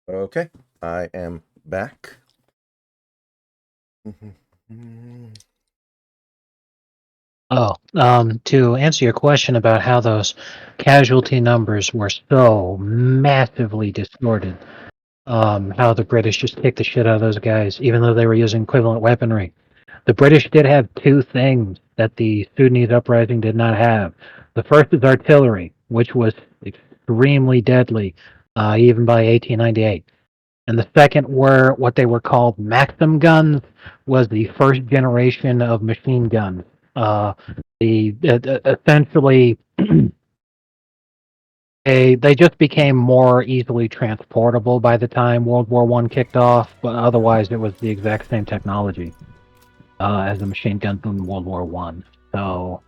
Okay, I am back. To answer your question about how those casualty numbers were so massively distorted, how the British just kicked the shit out of those guys, even though they were using equivalent weaponry. The British did have two things that the Sudanese uprising did not have. The first is artillery, which was extremely deadly, even by 1898. And the second were what they were called Maxim guns, was the first generation of machine guns. Essentially they just became more easily transportable by the time World War One kicked off, but otherwise it was the exact same technology as the machine guns in World War One. So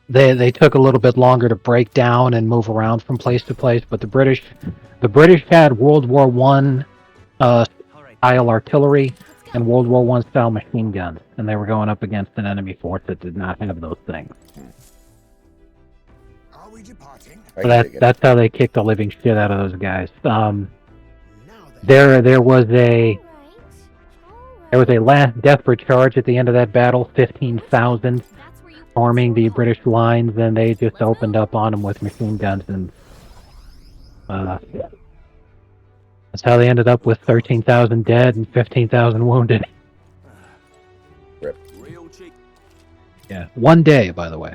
they took a little bit longer to break down and move around from place to place, but the British had World War One style artillery and World War One style machine guns, and they were going up against an enemy force that did not have those things. Are we departing? So that's how they kicked the living shit out of those guys. There was a last desperate charge at the end of that battle, 15,000 forming the British lines, and they just opened up on them with machine guns, and that's how they ended up with 13,000 dead and 15,000 wounded. Rip. Yeah, one day, by the way.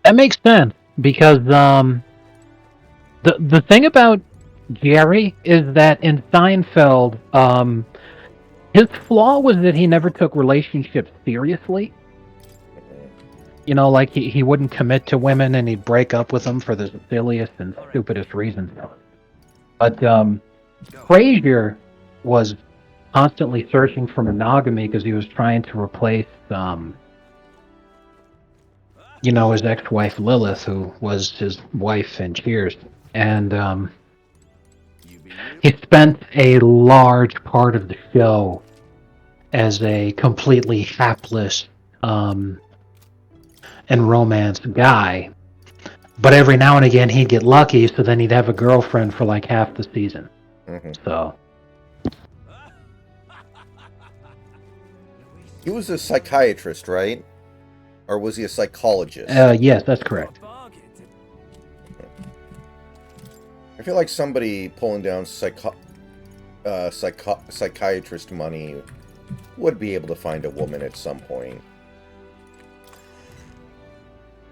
That makes sense, because the thing about Jerry is that in Seinfeld, his flaw was that he never took relationships seriously. You know, like he wouldn't commit to women, and he'd break up with them for the silliest and stupidest reasons. But Frasier was constantly searching for monogamy because he was trying to replace his ex-wife Lilith, who was his wife in Cheers. And he spent a large part of the show as a completely hapless and romance guy. But every now and again he'd get lucky, so then he'd have a girlfriend for like half the season. Mm-hmm. So he was a psychiatrist, right? Or was he a psychologist? Yes, that's correct. I feel like somebody pulling down psychiatrist money would be able to find a woman at some point.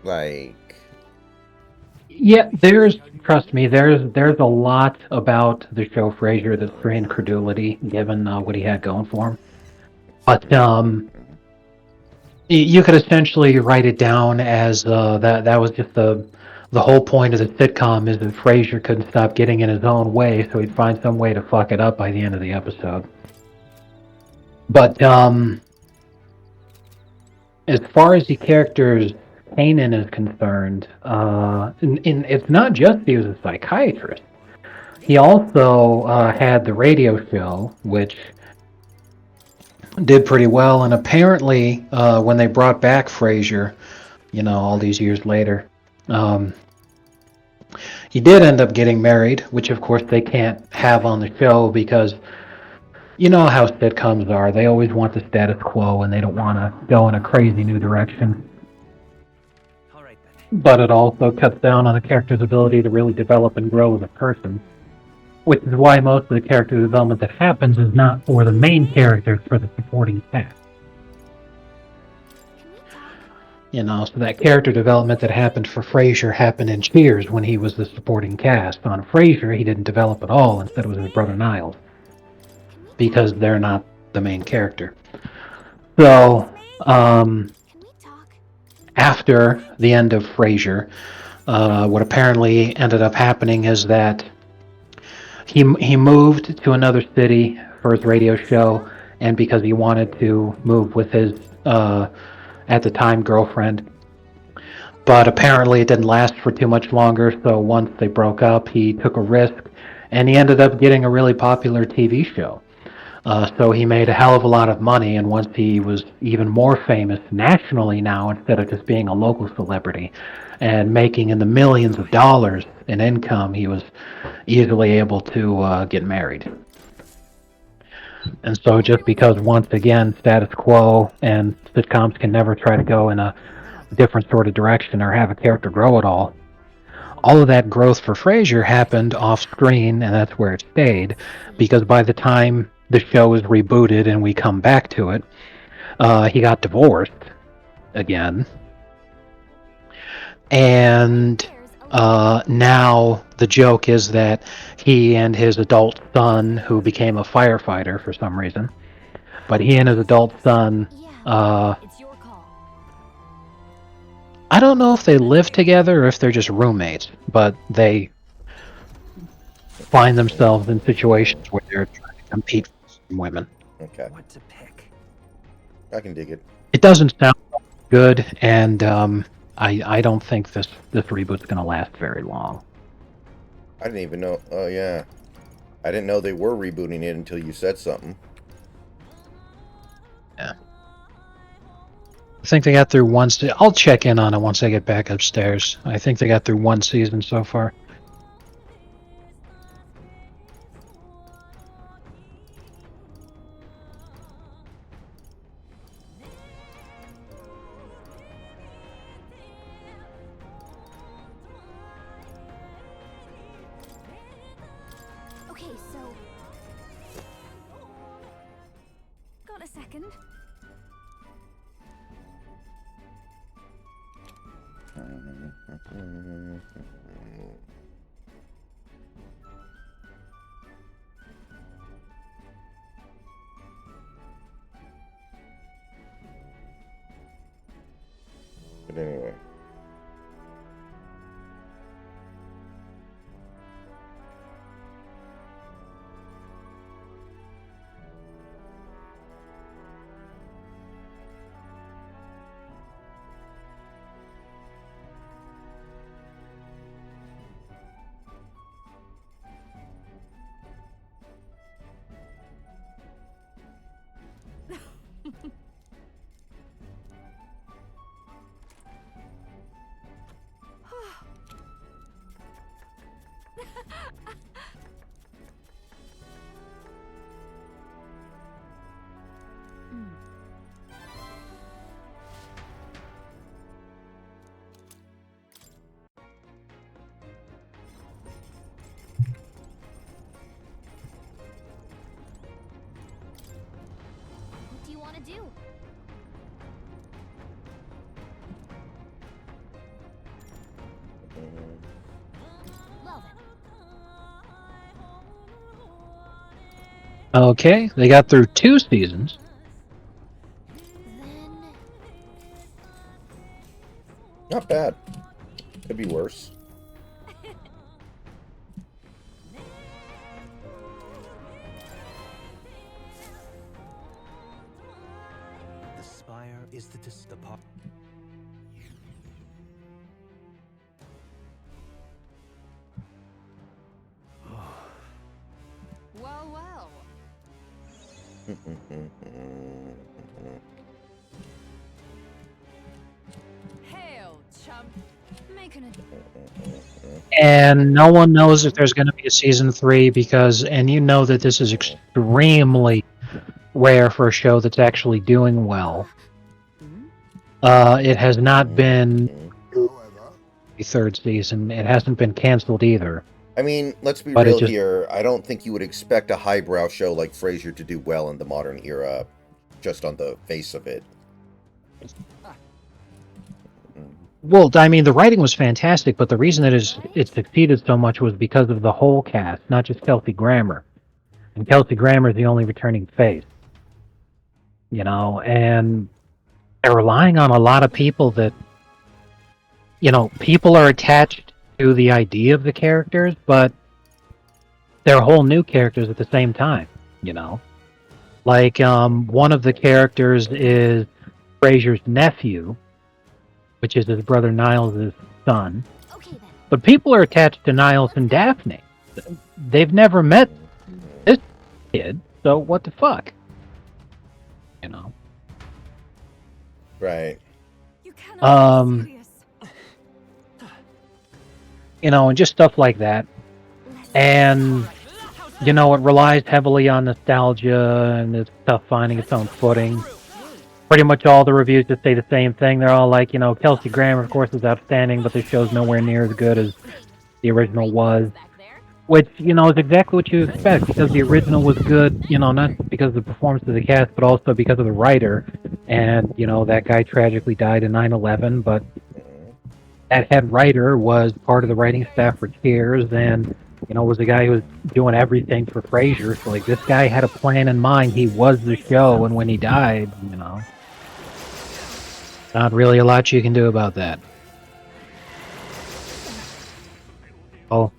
Like... Yeah, trust me, there's a lot about the show Frasier that's for incredulity, given what he had going for him. But you could essentially write it down as that was just the whole point of the sitcom, is that Frasier couldn't stop getting in his own way, so he'd find some way to fuck it up by the end of the episode. But as far as the characters Kanan is concerned, it's not just he was a psychiatrist. He also had the radio show, which did pretty well, and apparently when they brought back Frasier, all these years later, he did end up getting married, which of course they can't have on the show because you know how sitcoms are. They always want the status quo and they don't want to go in a crazy new direction. But it also cuts down on a character's ability to really develop and grow as a person. Which is why most of the character development that happens is not for the main characters, for the supporting cast. So that character development that happened for Frasier happened in Cheers when he was the supporting cast. On Frasier, he didn't develop at all. Instead, it was his brother Niles. Because they're not the main character. So, after the end of Frasier, what apparently ended up happening is that he moved to another city for his radio show, and because he wanted to move with his at the time girlfriend. But apparently it didn't last for too much longer, so once they broke up, he took a risk, and he ended up getting a really popular TV show. So he made a hell of a lot of money, and once he was even more famous nationally now, instead of just being a local celebrity and making in the millions of dollars in income, he was easily able to get married. And so just because, once again, status quo and sitcoms can never try to go in a different sort of direction or have a character grow at all of that growth for Frasier happened off screen, and that's where it stayed, because by the time the show is rebooted and we come back to it, he got divorced again. And now the joke is that he and his adult son, who became a firefighter for some reason, but he and his adult son, I don't know if they live together or if they're just roommates, but they find themselves in situations where they're trying to compete for women. Okay. What to pick? I can dig it. It doesn't sound good, and I don't think this reboot's going to last very long. I didn't even know. Oh, yeah. I didn't know they were rebooting it until you said something. Yeah. I think they got through one season. I'll check in on it once I get back upstairs. I think they got through one season so far. Okay, so... Got a second? But anyway. What do you want to do? Well then. Okay, they got through 2 seasons. Not bad. Could be worse. The spire is the part. Well, well. Hail, chump. Making a... And no one knows if there's going to be a season 3 because, and you know that this is extremely rare for a show that's actually doing well. It has not been the 3rd season. It hasn't been canceled either. I mean, let's be But real here. I don't think you would expect a highbrow show like Frasier to do well in the modern era, just on the face of it. Well, I mean, the writing was fantastic, but the reason it succeeded so much was because of the whole cast, not just Kelsey Grammer. And Kelsey Grammer is the only returning face. You know, and they're relying on a lot of people that, you know, people are attached to the idea of the characters, but they're whole new characters at the same time, you know? Like, one of the characters is Frasier's nephew, which is his brother Niles' son. But people are attached to Niles and Daphne. They've never met this kid. So what the fuck? You know. Right. You cannot be serious. You know, and just stuff like that. And you know, it relies heavily on nostalgia and it's tough finding its own footing. Pretty much all the reviews just say the same thing. They're all like, you know, Kelsey Grammer, of course, is outstanding, but this show's nowhere near as good as the original was. Which, you know, is exactly what you expect, because the original was good, you know, not because of the performance of the cast, but also because of the writer. And, you know, that guy tragically died in 9/11, but that head writer was part of the writing staff for Cheers and, you know, was the guy who was doing everything for Frasier. So, like, this guy had a plan in mind. He was the show, and when he died, you know, not really a lot you can do about that. Oh.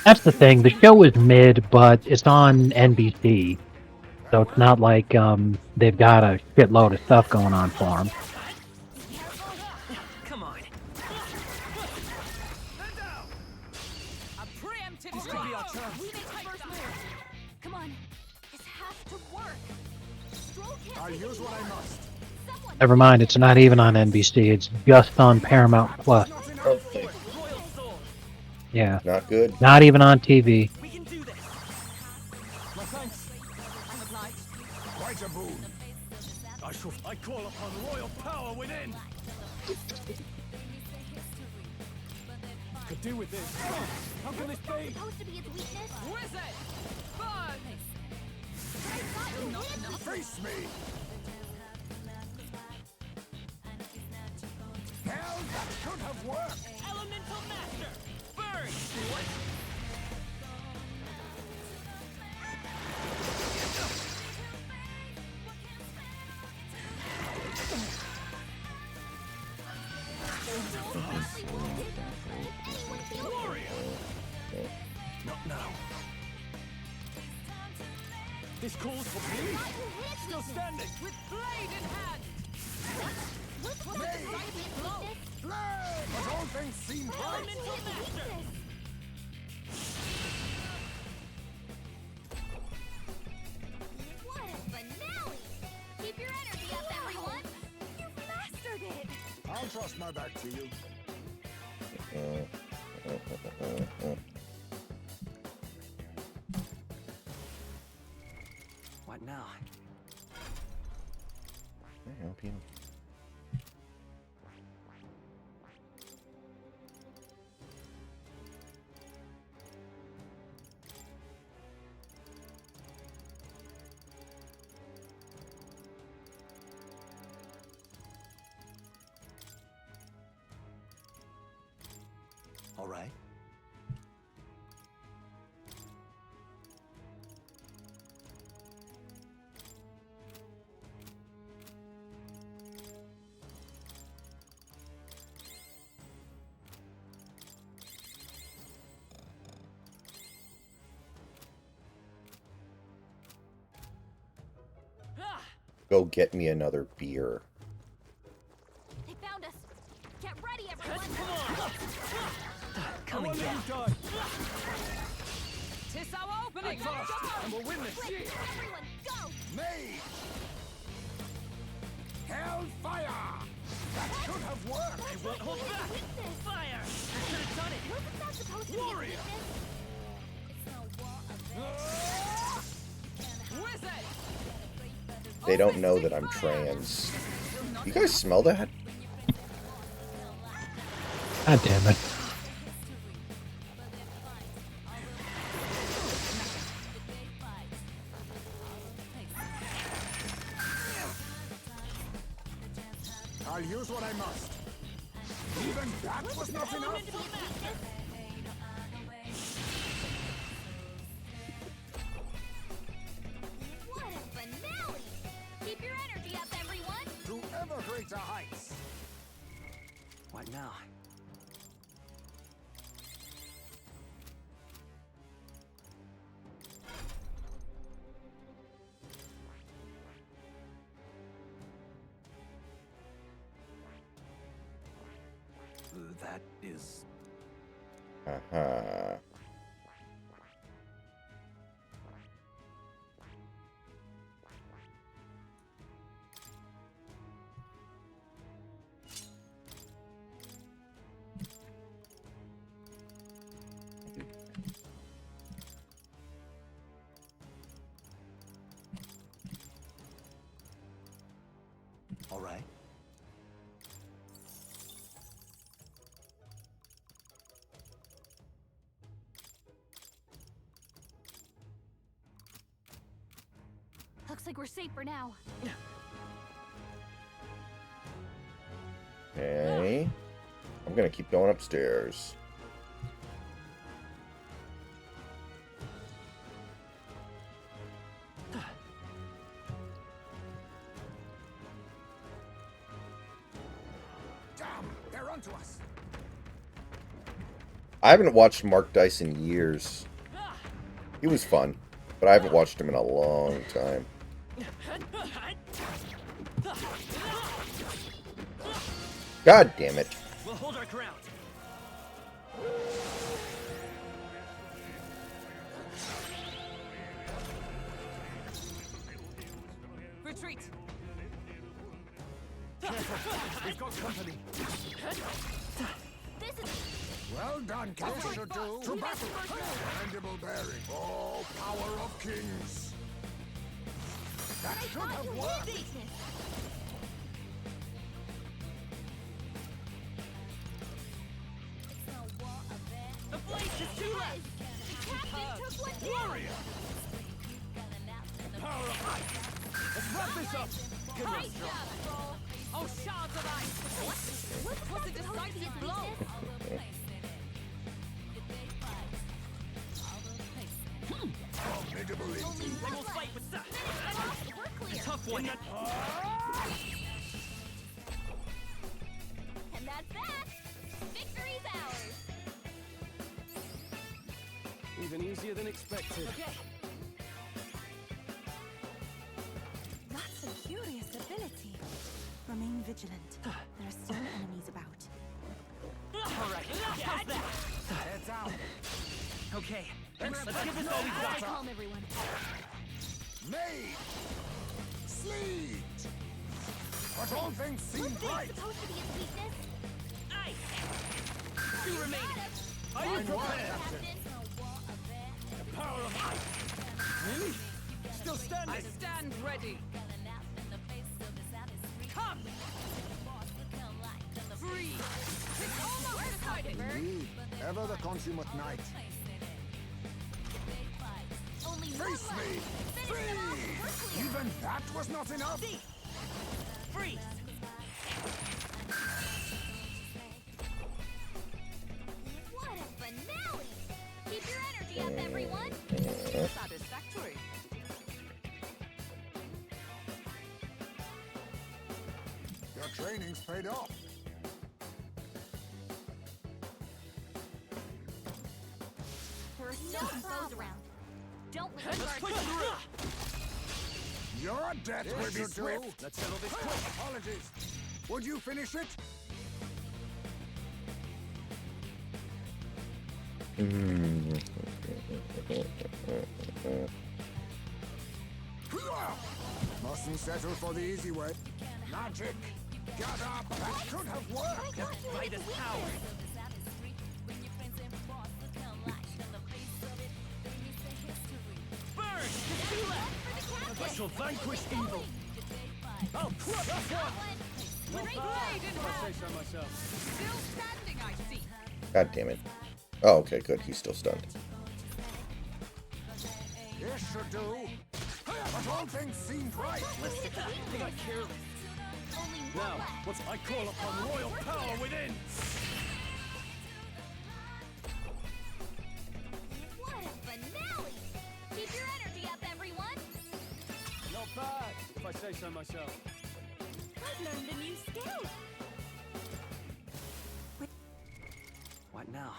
That's the thing. The show is mid, but it's on NBC. So it's not like they've got a shitload of stuff going on for them. Come on. A preemptive This could be our chance. We make the first move. Come on. This has to work. Stroll can't I'll take use it what I anymore. must. Someone Never mind, it's not even on NBC. It's just on Paramount Plus. Okay. Royal sword. Yeah, Not good. not even on TV. We can do this. My thanks. I'm obliged. Quite a boon. I call upon royal power within. Could do with this. How can this be? supposed to be its weakness. Wizard! Burn! Face me! Hell, that could have worked! Elemental master. Burn. Not now. This calls for me. Still standing. With blade in hand! What's the Blade! weakness? Blade! But all things seem bright! Elemental weakness. What a finale! Keep your energy up, everyone! You've mastered it! I'll trust my back to you. What now? Can I help you? All right. Go get me another beer. They found us! Get ready, everyone! Coming Let down. you die. Tis our opening! Fast, and we'll win this. Quick, everyone, go! Mage! Hellfire! That could have worked! I won't hold back. Weakness. Fire. I should have done it. Wasn't that supposed to be its Warrior. weakness? It's no wall of Wizard! They don't know that I'm trans. You guys smell that? God damn it. I'll use what I must. Even that was not enough? What a finale! Keep your energy up, everyone! To ever greater heights! What now? That is... Uh-huh. All right. Looks like we're safe for now. Okay. I'm gonna keep going upstairs. Damn, they're onto us. I haven't watched Mark Dice in years. He was fun, but I haven't watched him in a long time. God damn it. We'll hold our ground. Retreat. We've got company. This is Well done, King. This should do. To battle. Mandible bearing. Oh, power of kings. That should have worked. weakness. The blaze is too left. Captain took one down. Warrior! Power of ice! Let's wrap this up! Good one, Ice Strong. jab, troll. Oh, shards of ice. What Was a decisive blow. Formidable indeed. They will fight with that. We're clear. Tough one. And that's that. Victory's ours. Even easier than expected. Okay. That's a curious ability. Remain vigilant. There are still enemies about. All right. How's that? Heads out. Okay. Let's give this all we've got. Calm, everyone. Made. Sleet. But all things seem What's bright. supposed to be his weakness? Ice. Two remain. Are you Fine work, prepared? Captain. The power of ice. Really? Still standing? I stand ready. Come. Free. It's almost decided. Indeed. Ever the consummate knight. Only one Face left. me. Finish them off. Free. We're clear. Even that was not enough. Freeze. What a finale! Keep your energy up, everyone. Satisfactory. Your training's paid off. There are still some foes around. Don't let them Let's guard push you. through. Your death will be should do. swift. Let's settle this quick. Apologies. Would you finish it? Mustn't settle for the easy way. Magic. Get up. That could have worked. Fight is power. Burn. Just two left. I shall vanquish evil. I'll crush that one. Great Not bad, blade in if I hand. say so myself. Still standing, I see. God damn it. Oh, okay, good. He's still stunned. This should do. But all things seem right. They got careless. Only one Now, left. what's I call upon royal power within. What a finale! Keep your energy up, everyone. Not bad, if I say so myself. I've learned a new skill. What now?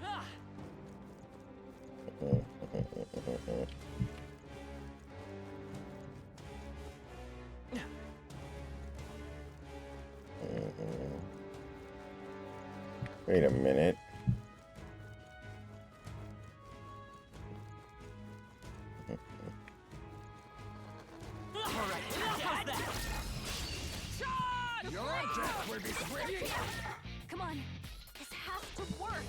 Ah! Wait a minute. All right. How's that? Your death will be swift. Come on. This has to work.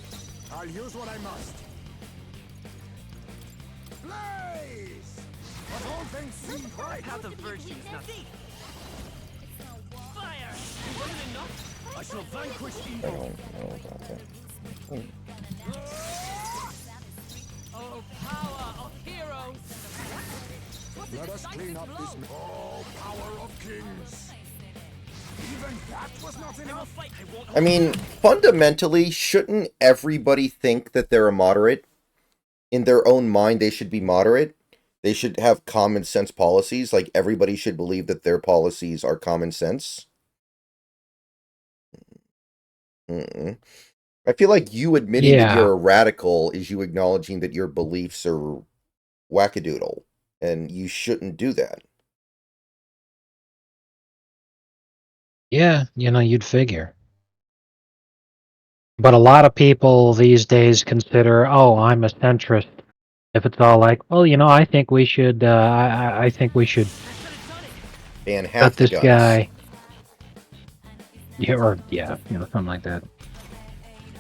I'll use what I must. Blaze! Of all things seem right. Path of virtue is not fire. Wasn't it enough? I shall vanquish I evil. don't know about that. Oh, power of heroes! Let us clean up this. Oh, power of kings. Even that was not enough. I mean, fundamentally, shouldn't everybody think that they're a moderate? In their own mind, they should be moderate. They should have common sense policies. Like, everybody should believe that their policies are common sense. I feel like you admitting that you're a radical is you acknowledging that your beliefs are wackadoodle, and you shouldn't do that. Yeah, you'd figure. But a lot of people these days consider, oh, I'm a centrist. If it's all like, well, I think we should, I think we should ban half cut the this guns. guy. Yeah, or something like that.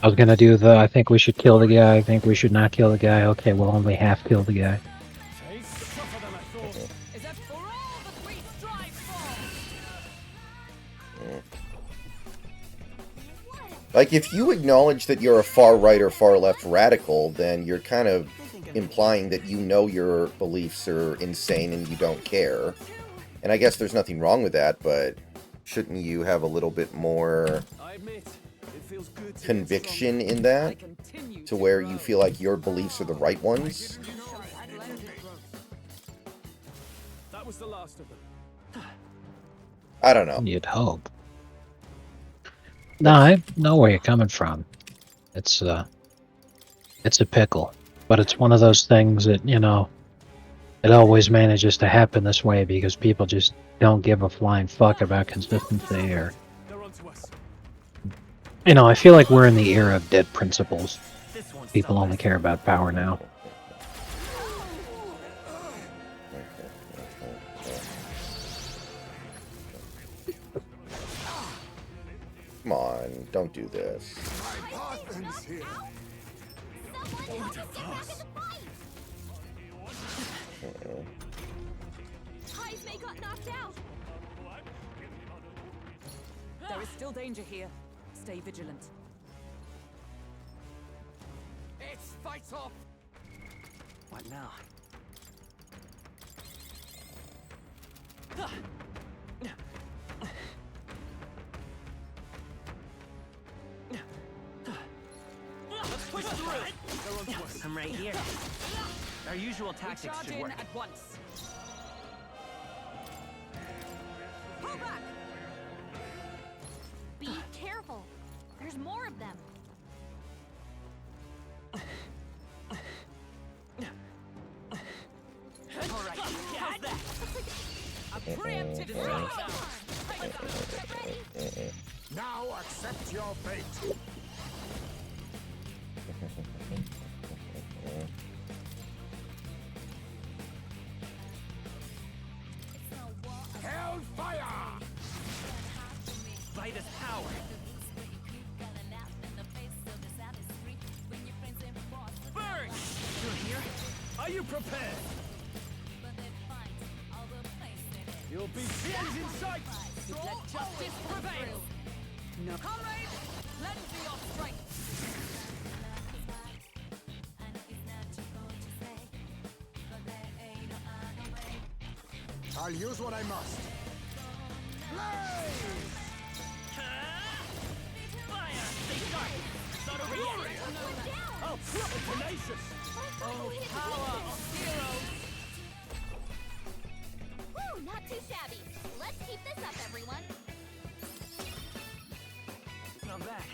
I was gonna do I think we should kill the guy. I think we should not kill the guy. Okay, we'll only half kill the guy. Is that for all that we strive for? Like, if you acknowledge that you're a far right or far left radical, then you're kind of implying that your beliefs are insane and you don't care. And I guess there's nothing wrong with that, but shouldn't you have a little bit more conviction in that, to where you feel like your beliefs are the right ones? That was the last of them. I don't know. You'd hope. No, I know where you're coming from. It's a pickle, but it's one of those things that it always manages to happen this way because people just don't give a flying fuck about consistency or. I feel like we're in the era of dead principles. People only care about power now. Come on, don't do this. Heismay got knocked out. There is still danger here. Stay vigilant. It's fight off! What now? Let's push through! I'm right here. Our usual tactics Charge should in work. at once. Pull back! Be careful. There's more of them. All right, how's that? A preemptive strike. Now accept your fate. Hellfire! Vitus power. Burn! You're here? Are you prepared? You'll be the end in sight! Let justice prevail. No. Comrades, lend me your strength. I'll use what I must. Blaze! Fire! Stay sharp! It's not over yet! Oh, proper tenacious! Oh, power of heroes! Woo, not too shabby. Let's keep this up, everyone. I'm back.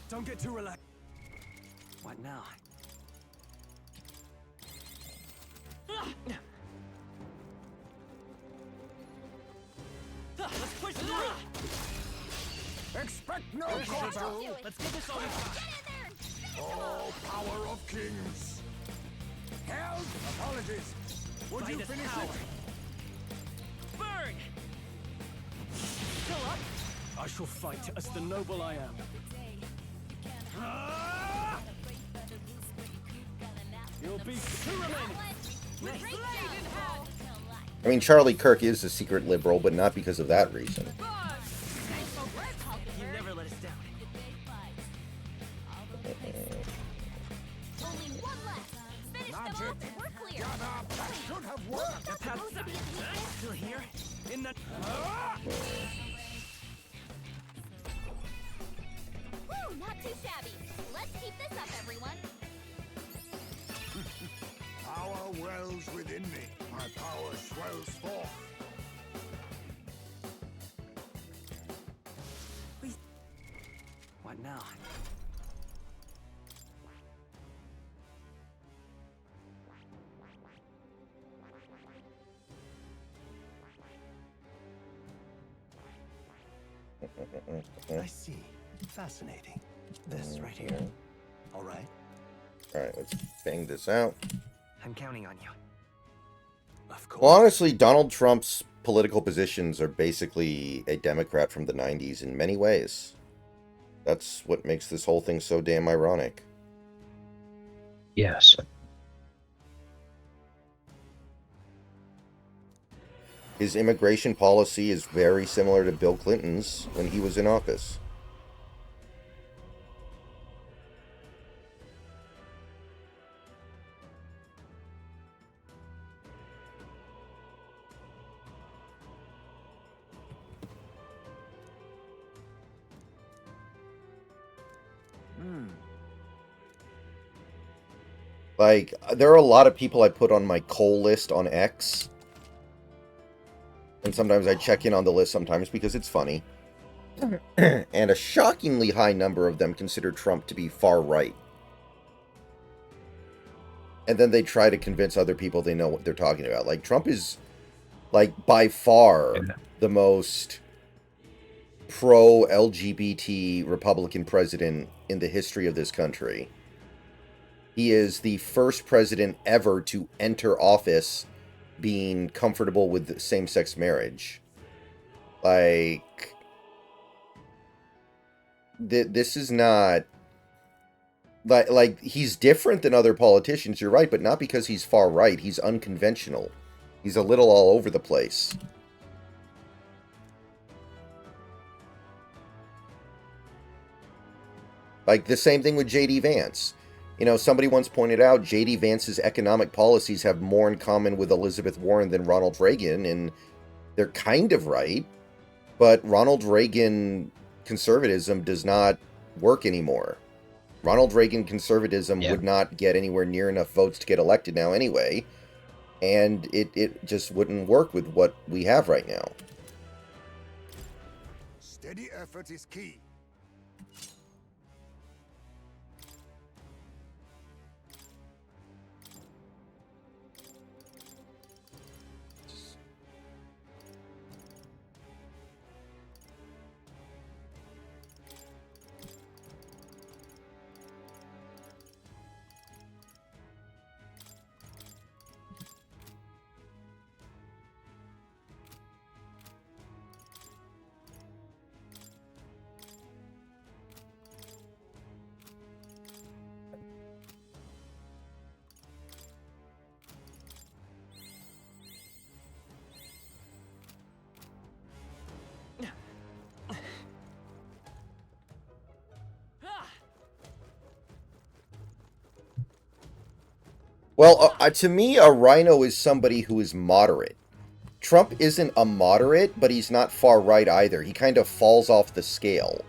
Don't get too relaxed. What now? Let's push through! Expect no Let's quarter! get this on. Oh, power of kings! Hell, apologies. Would you Vitus finish power. it? Burn! Still up? I shall fight as the noble I am. You'll be two remaining. I mean, Charlie Kirk is a secret liberal, but not because of that reason. You never let us down. Only one left. Finish them off and we're clear. That should have worked. Supposed to be a weakness. Still here? In the... Woo, not too shabby. Let's keep this up, everyone. Power wells within me. My power swells forth. What now? I see. Fascinating. This right here. All right. Alright, let's bang this out. I'm counting on you. Of course. Well, honestly, Donald Trump's political positions are basically a Democrat from the 90s in many ways. That's what makes this whole thing so damn ironic. Yes. His immigration policy is very similar to Bill Clinton's when he was in office. Like, there are a lot of people I put on my coal list on X. And sometimes I check in on the list sometimes because it's funny. And a shockingly high number of them consider Trump to be far right. And then they try to convince other people they know what they're talking about. Like, Trump is, like, by far the most pro-LGBT Republican president in the history of this country. He is the first president ever to enter office being comfortable with same-sex marriage. Like, this is not... Like, he's different than other politicians, you're right, but not because he's far right. He's unconventional. He's a little all over the place. Like, the same thing with J.D. Vance. You know, somebody once pointed out J.D. Vance's economic policies have more in common with Elizabeth Warren than Ronald Reagan, and they're kind of right, but Ronald Reagan conservatism does not work anymore. Ronald Reagan conservatism would not get anywhere near enough votes to get elected now anyway, and it just wouldn't work with what we have right now. Steady effort is key. Well, to me, a rhino is somebody who is moderate. Trump isn't a moderate, but he's not far right either. He kind of falls off the scale.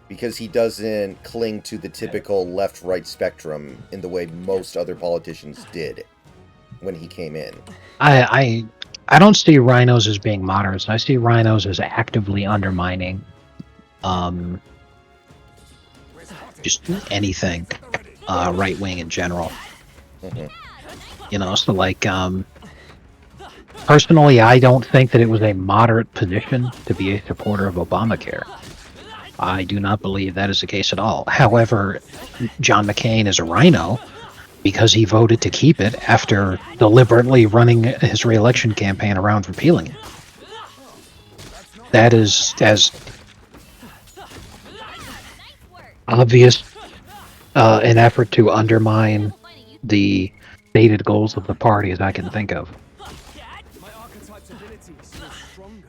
Because he doesn't cling to the typical left-right spectrum in the way most other politicians did when he came in. I don't see rhinos as being moderates. I see rhinos as actively undermining just anything right-wing in general. You know, so like, personally, I don't think that it was a moderate position to be a supporter of Obamacare. I do not believe that is the case at all. However, John McCain is a rhino because he voted to keep it after deliberately running his re-election campaign around repealing it. That is as obvious an effort to undermine the stated goals of the party as I can think of. My archetype's ability is still stronger.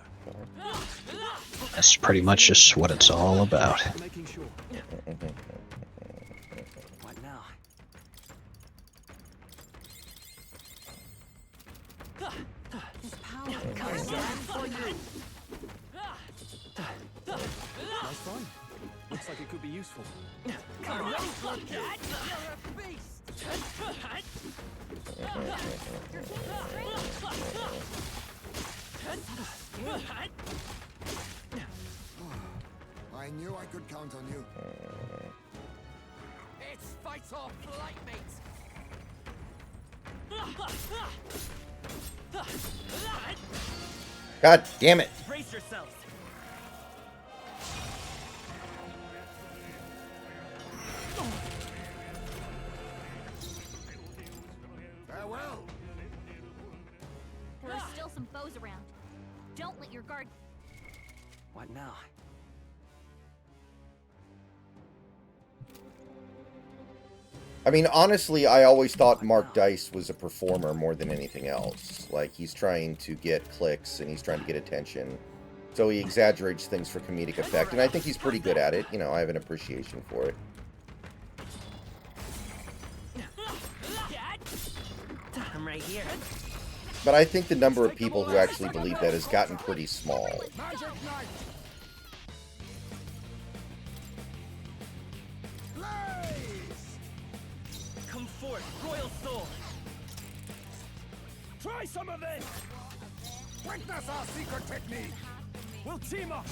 That's pretty much just what it's all about. Making sure. What now? This power For you. Nice find. Looks like it could be useful. Come on, look at you're a beast. I knew I could count on you. It's fight or flight, mate. God damn it. Brace yourselves. Farewell. There are still some foes around. Don't let your guard. What now? I mean, honestly, I always thought Mark Dice was a performer more than anything else. Like, he's trying to get clicks and he's trying to get attention. So he exaggerates things for comedic effect, and I think he's pretty good at it. You know, I have an appreciation for it. I'm right here. But I think the number of people who actually believe that has gotten pretty small. Magic Knight. Blaze. Come forth, Royal Soul. Try some of this! Witness our secret technique. We'll team up!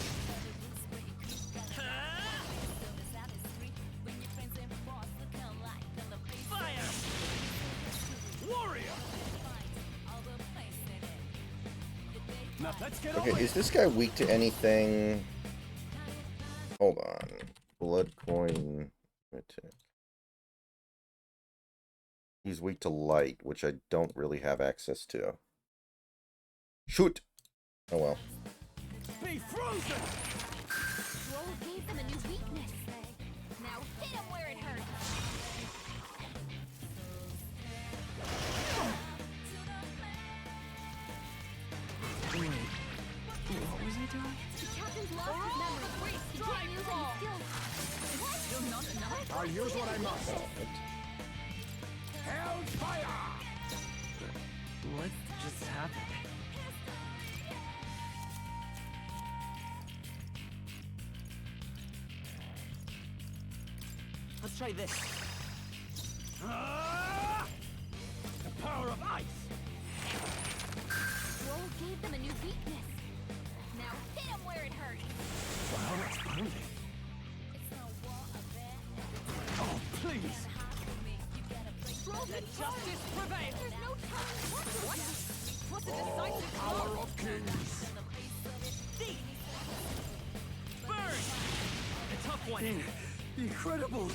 Fire! Warrior! Now let's get Okay, over is this guy weak to anything? Hold on. Blood coin. He's weak to light, which I don't really have access to. Shoot! Oh well. Be frozen! Roll gave them a new weakness. Now hit him where it hurts. What was I doing? The captain's lost his memory. He can't use any skills. What? Still not enough. I'll use what I must. Hellfire. What just happened? Let's try this. The power of ice! Roll gave them a new weakness. Now hit him where it hurts. Wow, it's burning. Oh, please! Roll Let justice prevail. There's no telling what. What's a Oh, decisive power blow? of kings. Burn! A tough one. Incredible!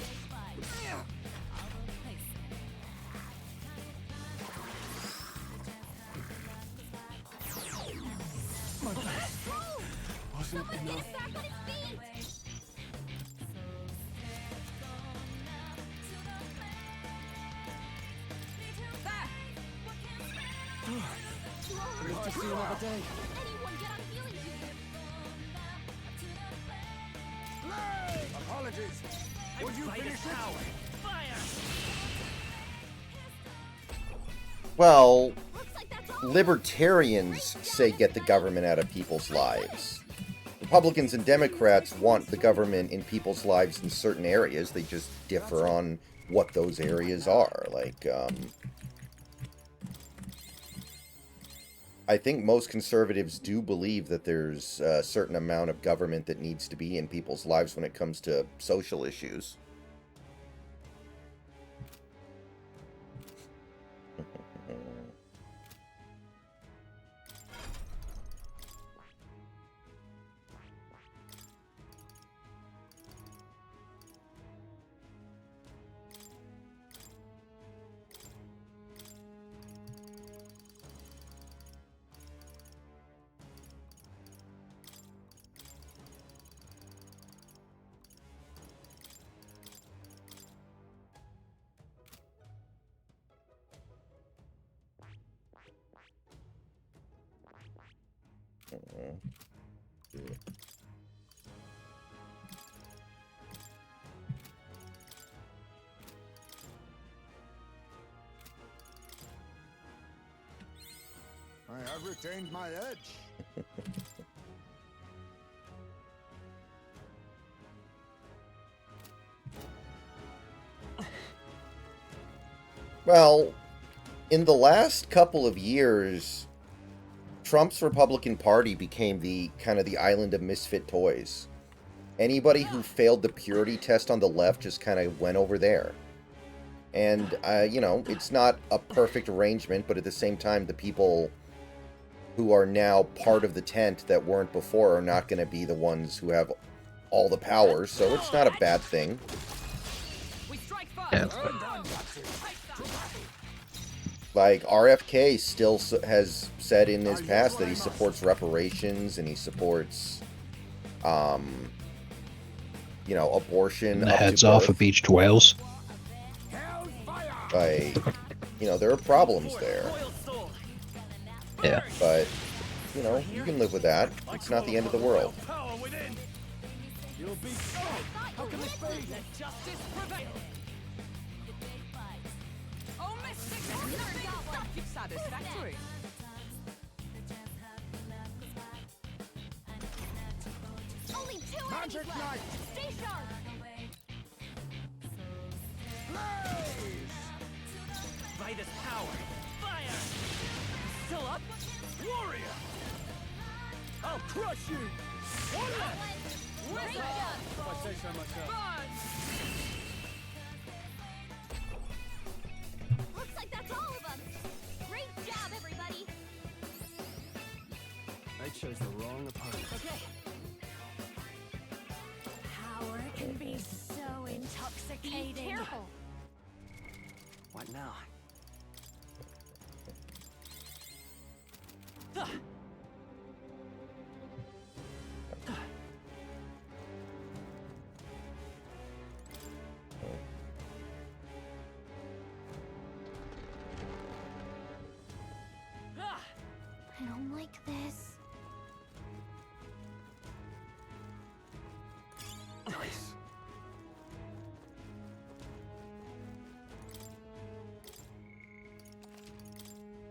Wasn't Get enough. him back on his feet. Live to see another day. Anyone get on healing duty? Blaze. Apologies. Would you Fight finish his it? power. Fire! Well, Looks like that's all. libertarians say get the government out of people's lives. Republicans and Democrats want the government in people's lives in certain areas. They just differ on what those areas are. Like, I think most conservatives do believe that there's a certain amount of government that needs to be in people's lives when it comes to social issues. have retained my edge. Well, in the last couple of years, Trump's Republican Party became the kind of the island of misfit toys. Anybody who failed the purity test on the left just kind of went over there. And, you know, it's not a perfect arrangement, but at the same time, the people who are now part of the tent that weren't before are not going to be the ones who have all the powers, so it's not a bad thing. Yeah. Like, RFK still has said in his past that he supports reparations and he supports, you know, abortion. The heads off of beached whales. Like, you know, there are problems there. Yeah. But, you know, you can live with that. It's not the end of the world. You'll be how can this be? Let justice prevail. Oh, Mystic! Satisfactory. Only two Magic enemies left. Knight! Stay sharp. Vitus power. Fire. Still up? Warrior! I'll crush you! Wizard! If I say so myself. Burn! Looks like that's all of them. Great job, everybody. I chose the wrong opponent. Okay. Power can be so intoxicating. Be careful. What now? I don't like this. Nice.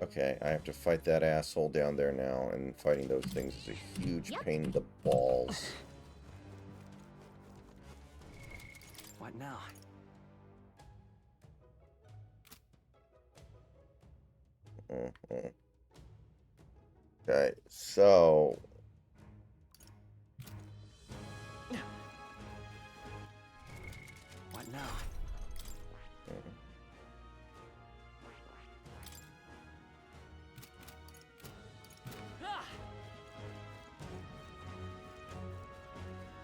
Okay, I have to fight that asshole down there now, and fighting those things is a huge pain in the balls. What now? Okay, so... What now?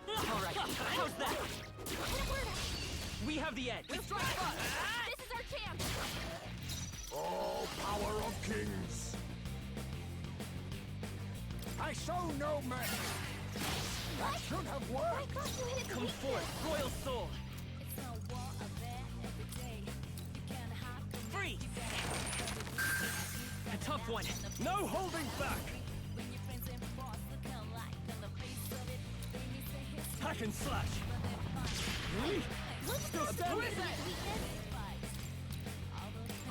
All right, how's that? We have the edge. We'll strike first. This is our chance. Oh, power of kings! I show no mercy! That should have I worked! thought you hit Come forth, royal soul. Free. A tough one. No holding back! Hack and slash. Still standing!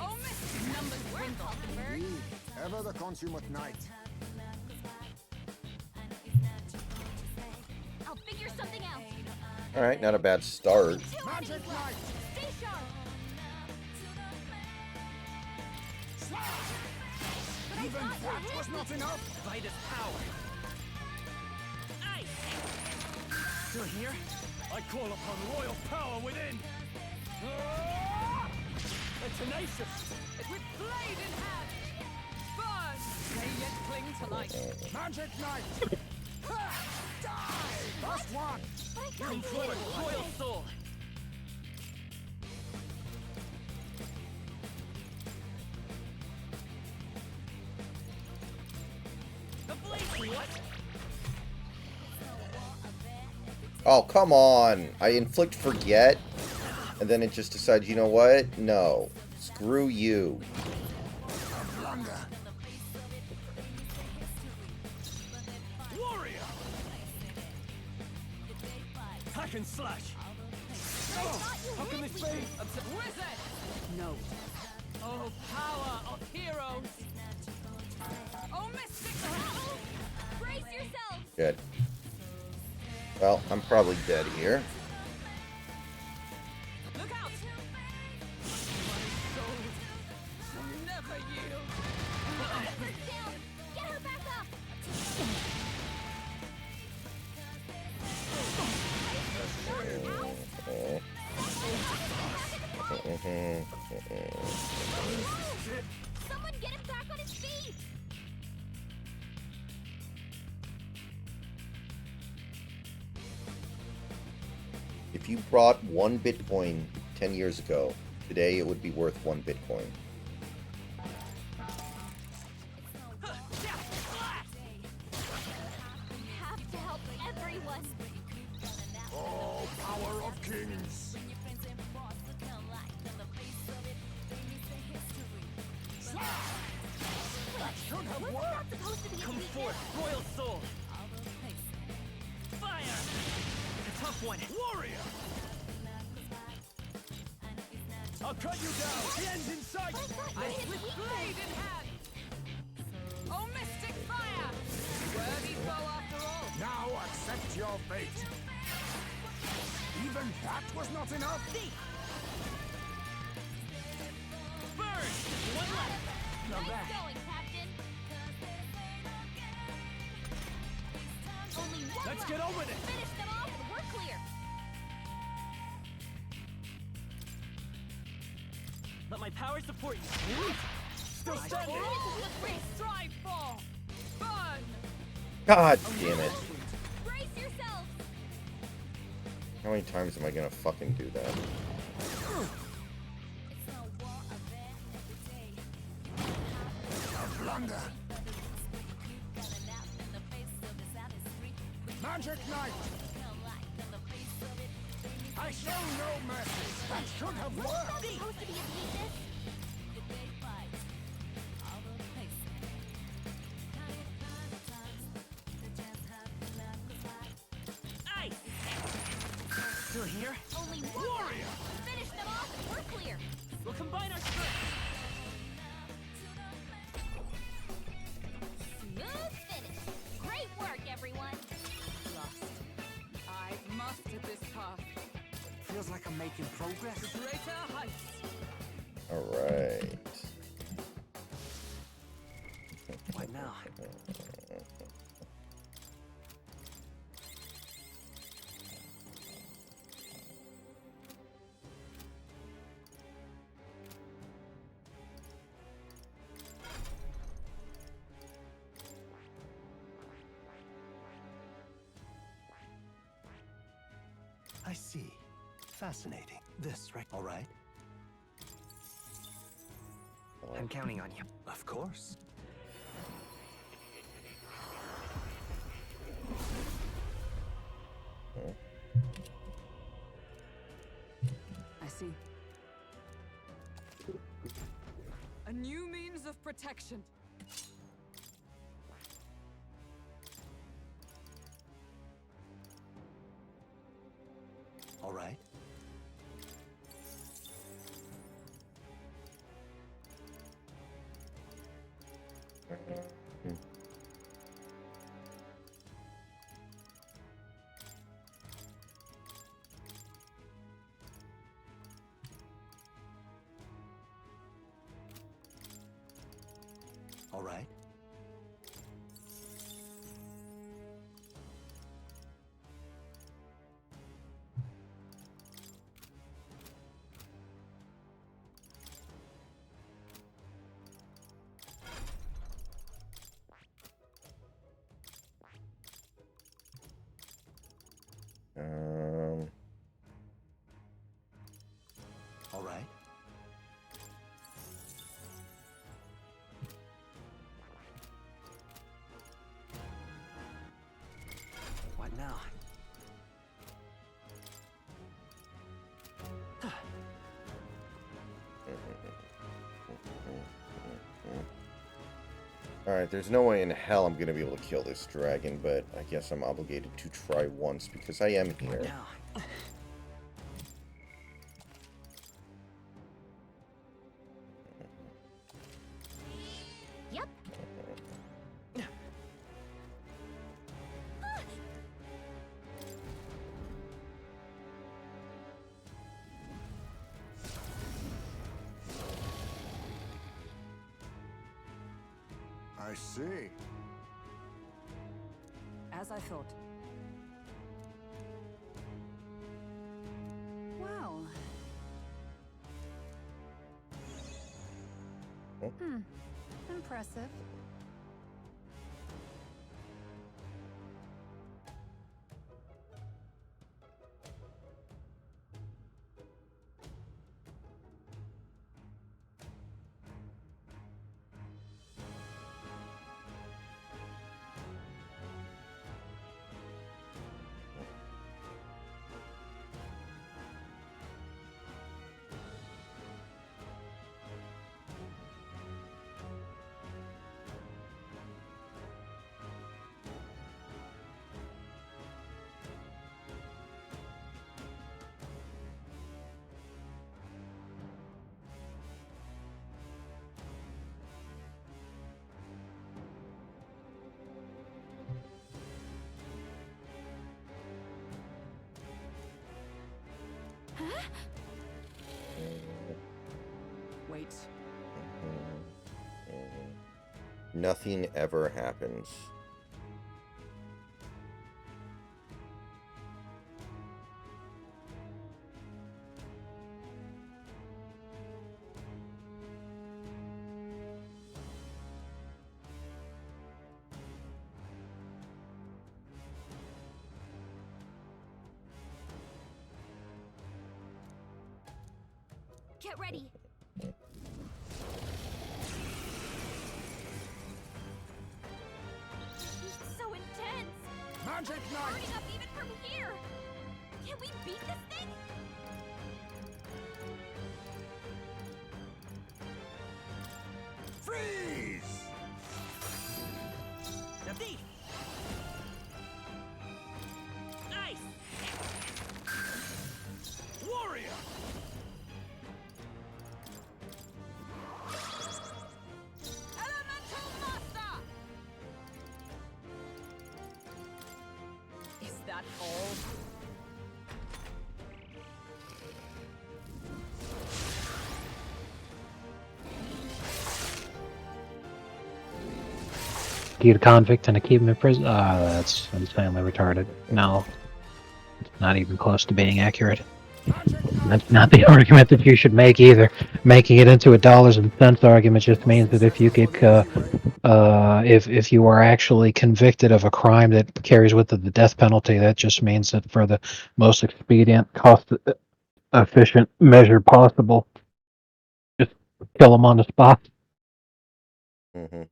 Oh, Mystic! Numbers dwindle. Ever the consummate knight. I'll figure something out. Alright, not a bad start. Two Magic enemies left. Knight! Stay sharp. Even that was not enough! Vitus power. Ice. Still here? I call upon royal power within! They're tenacious! With blade in hand. Burn! May yet cling to life. Magic Knight! Die! Last one! But I Come thought you hit forth, royal soul. The blade. What? Oh, come on! I inflict forget, and then it just decides, you know what? No. Screw you. Blunder! Warrior! Hack and slash! How can this be? Wizard! No. Oh, power of heroes! Oh, Mystic! Brace yourselves! Good. Well, I'm probably dead here. Look out! Never yield! First down! Get her back up! Someone get him back on his feet! If you brought 1 Bitcoin 10 years ago, today it would be worth 1 Bitcoin. We have to help everyone! Oh, power of kings! That should have Was worked! not supposed to be a Come weakness. forth, Royal Soul! Fire! A tough one! Warrior! I'll cut you down! The end's in sight! I thought I you hit with weakness. blade in hand! Oh, Mystic Fire! Worthy foe after all! Now accept your fate! Even that was not enough? Burn! One left! Now Nice back! going, Captain! Only one Let's left. get on with it! Finish them off and we're clear! Let my power support you! Still standing! What we strive for! Burn! God damn it. Brace yourselves! How many times am I gonna fucking do that? Blunder! Magic Knight! I show no mercy! That should have Was that worked! supposed to be a weakness? Ice! Still here? Only one left. Finish them off and we're clear! We'll combine our strength! Smooth finish! Great work, everyone! Lost. I've mastered this path. Feels like I'm making progress. To greater heights. Alright. What now? I see. Fascinating. This, right? All right. I'm counting on you. Of course. I see. A new means of protection. All right. All right. All right. What now? Alright, there's no way in hell I'm gonna be able to kill this dragon, but I guess I'm obligated to try once because I am here. Now. Yep. I see. As I thought. Well. Impressive. Wait. Nothing ever happens. Get ready. It's so intense. Magic It's Knight! burning up even from here. Can we beat this thing? Freeze! Now thief! Nice! Warrior! Elemental Master! Is that all? Get a convict and keep him in prison. That's insanely retarded. No, it's not even close to being accurate. That's not the argument that you should make either. Making it into a dollars and cents argument just means that if you get, if you are actually convicted of a crime that carries with it the death penalty, that just means that for the most expedient, cost-efficient measure possible, just kill them on the spot. Mm-hmm.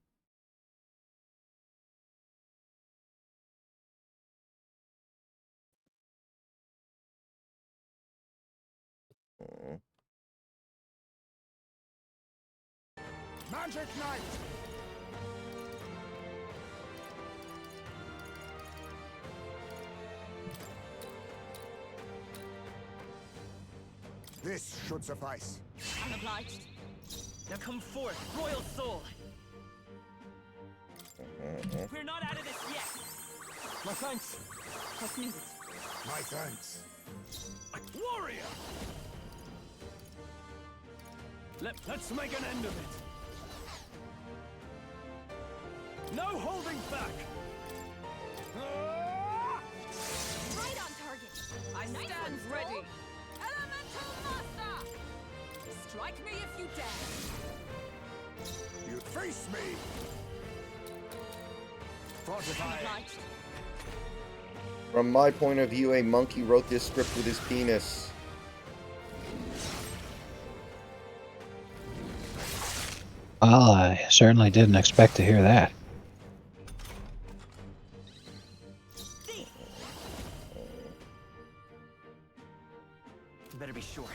Magic Knight! This should suffice. I'm obliged. Now come forth, royal soul! We're not out of this yet! My thanks! What's needed? My thanks. Warrior! Let's make an end of it! No holding back! Right on target. I Nice stand one, Soul. ready. Elemental Master! Strike me if you dare. You face me! I'm Fortify. obliged. From my point of view, a monkey wrote this script with his penis. Well, I certainly didn't expect to hear that. Better be sure.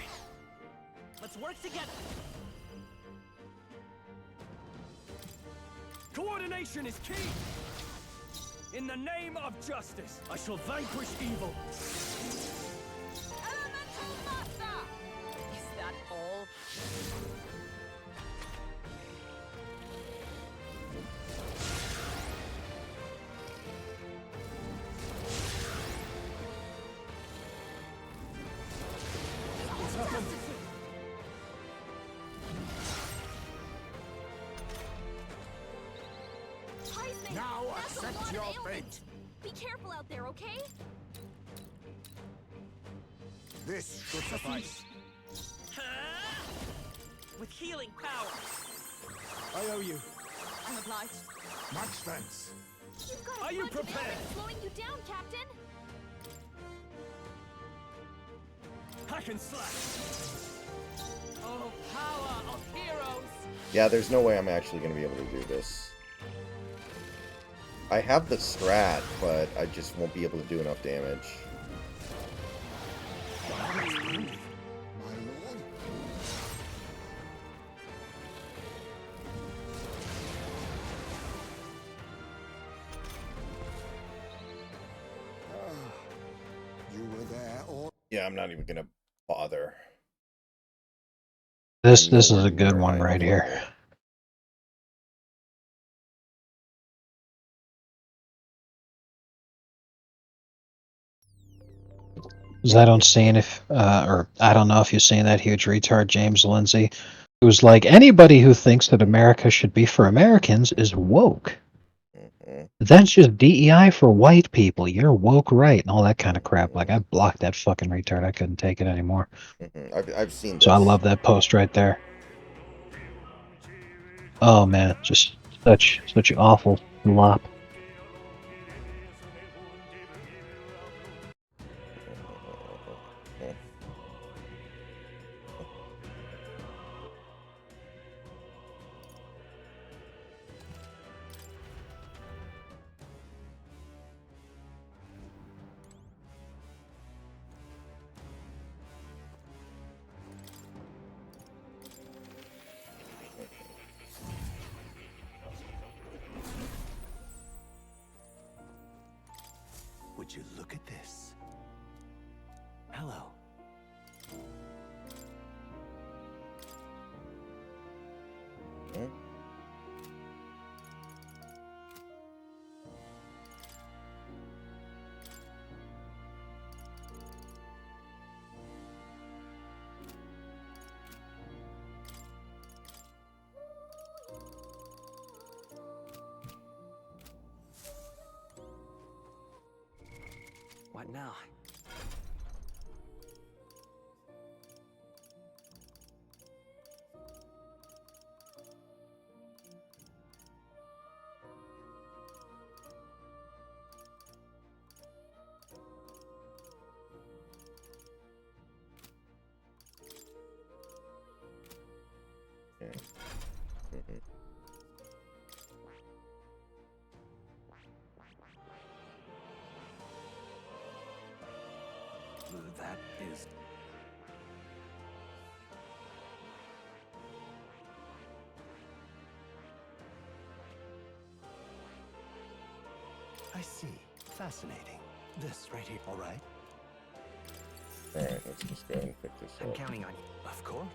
Let's work together! Coordination is key! In the name of justice, I shall vanquish evil! Elemental Master! Is that all? of your ailment. fate. Be careful out there, okay? This should suffice. With healing power. I owe you. I'm obliged. Much thanks. You've got a Are you bunch of prepared? ailments slowing you down, Captain. Hack and slash. Oh, power of heroes. Yeah, there's no way I'm actually going to be able to do this. I have the strat, but I just won't be able to do enough damage. My lord. You were there all. Yeah, I'm not even going to bother. This I'm is nowhere a good near one high right enough here. level. 'Cause I don't see if, or I don't know if you've seen that huge retard, James Lindsay, who was like, anybody who thinks that America should be for Americans is woke. That's just DEI for white people. You're woke right, and all that kind of crap. Like, I blocked that fucking retard. I couldn't take it anymore. I've seen this. So I love that post right there. Oh man, just such an awful flop. Would you look at this? Hello. What now? That is... I see. Fascinating. This right here, all right? Alright, let's just go and pick this I'm up. counting on you. Of course.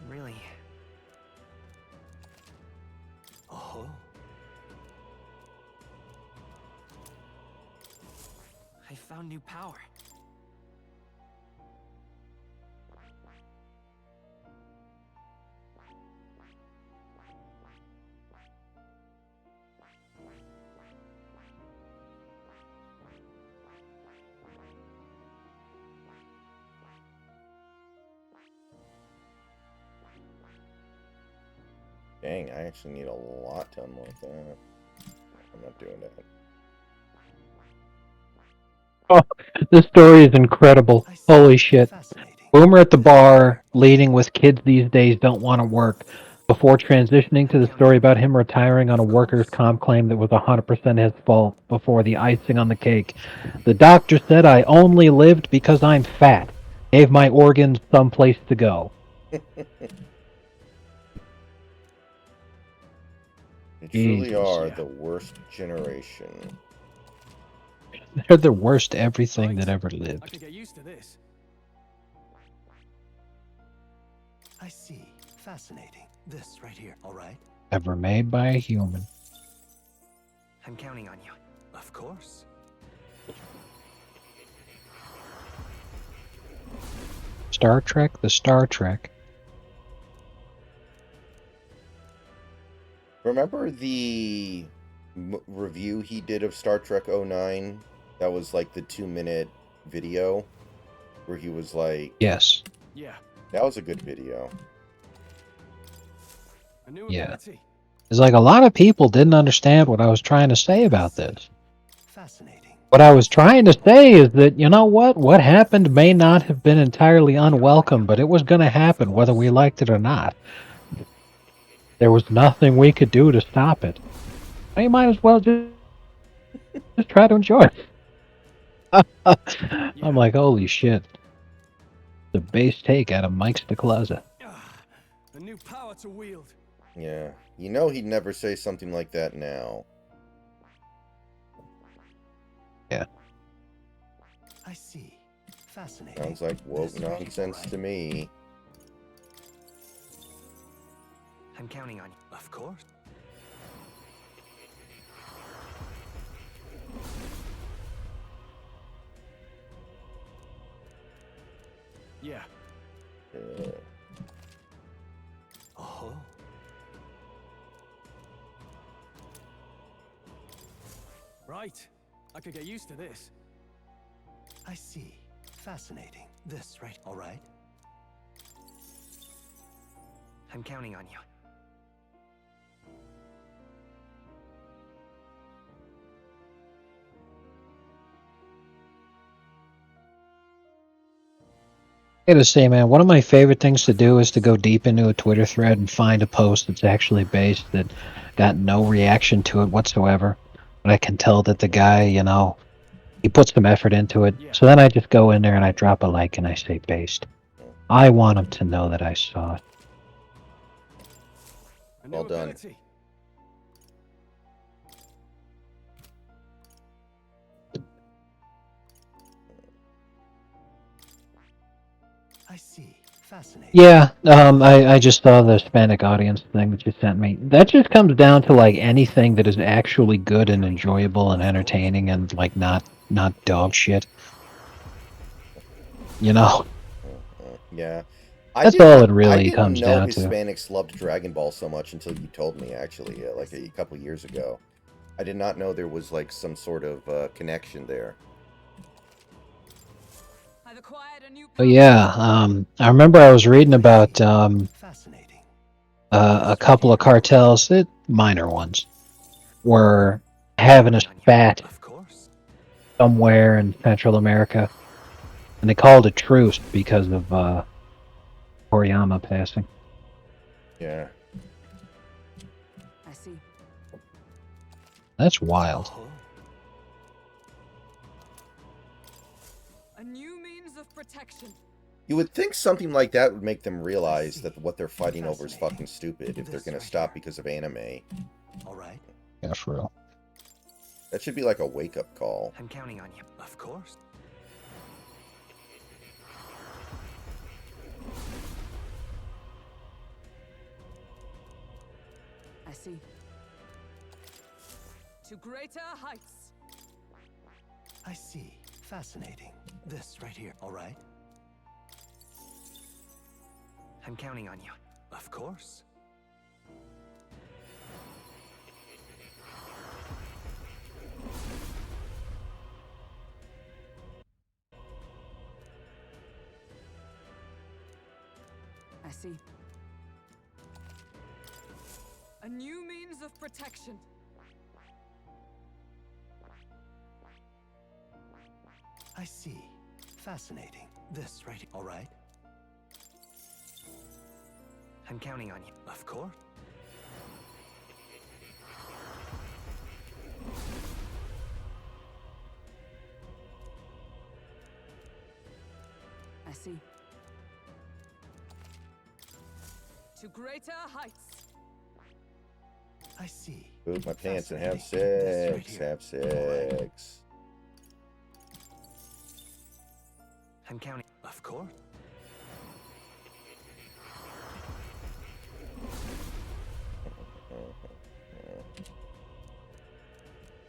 Really? Oh. I found new power. Dang, I actually need a lot to unlock that. I'm not doing that. Oh, this story is incredible. Holy shit. Boomer at the bar, leading with kids these days don't want to work, before transitioning to the story about him retiring on a workers' comp claim that was 100% his fault before the icing on the cake. The doctor said I only lived because I'm fat. Gave my organs someplace to go. You truly Jesus, are yeah. the worst generation. They're the worst everything that ever lived. I could get used to this. I see. Fascinating. This right here, all right? Ever made by a human. I'm counting on you. Of course. Star Trek? The Star Trek. Remember the review he did of Star Trek 09? That was like the 2-minute video where he was like, Yes. Yeah. That was a good video. A new Yeah. ability. It's like a lot of people didn't understand what I was trying to say about this. Fascinating. What I was trying to say is that, you know what happened may not have been entirely unwelcome, but it was going to happen whether we liked it or not. There was nothing we could do to stop it. You might as well just try to enjoy it. I'm like, holy shit. The base take out of Mike's the Closet. A new power to wield. Yeah. You know he'd never say something like that now. Yeah. I see. Fascinating. Sounds like woke nonsense to me. I'm counting on you. Of course. Yeah. Oh. Right. I could get used to this. I see. Fascinating. This, right? All right. I'm counting on you. I gotta say, man, one of my favorite things to do is to go deep into a Twitter thread and find a post that's actually based that got no reaction to it whatsoever. But I can tell that the guy, you know, he put some effort into it. So then I just go in there and I drop a like and I say based. I want him to know that I saw it. Well done. I see. Fascinating. Yeah, I just saw the Hispanic audience thing that you sent me. That just comes down to like anything that is actually good and enjoyable and entertaining and like not dog shit. You know? Yeah. That's all it really comes down to. Hispanics loved Dragon Ball so much until you told me, actually, like a couple years ago. I did not know there was like some sort of connection there. But yeah, I remember I was reading about a couple of cartels, minor ones, were having a spat somewhere in Central America, and they called a truce because of Toriyama passing. Yeah. I see. That's wild. A new means of protection. You would think something like that would make them realize that what they're fighting over is fucking stupid if they're gonna stop because of anime. All right. Yeah, for real. That should be like a wake-up call. I'm counting on you. Of course. I see. To greater heights. I see. Fascinating. This right here. All right. I'm counting on you. Of course. I see. A new means of protection. I see. Fascinating. This right here. All right. I'm counting on you. Of course. I see. To greater heights. I see. Boot my pants and have sex. Have sex. I'm counting. Of course.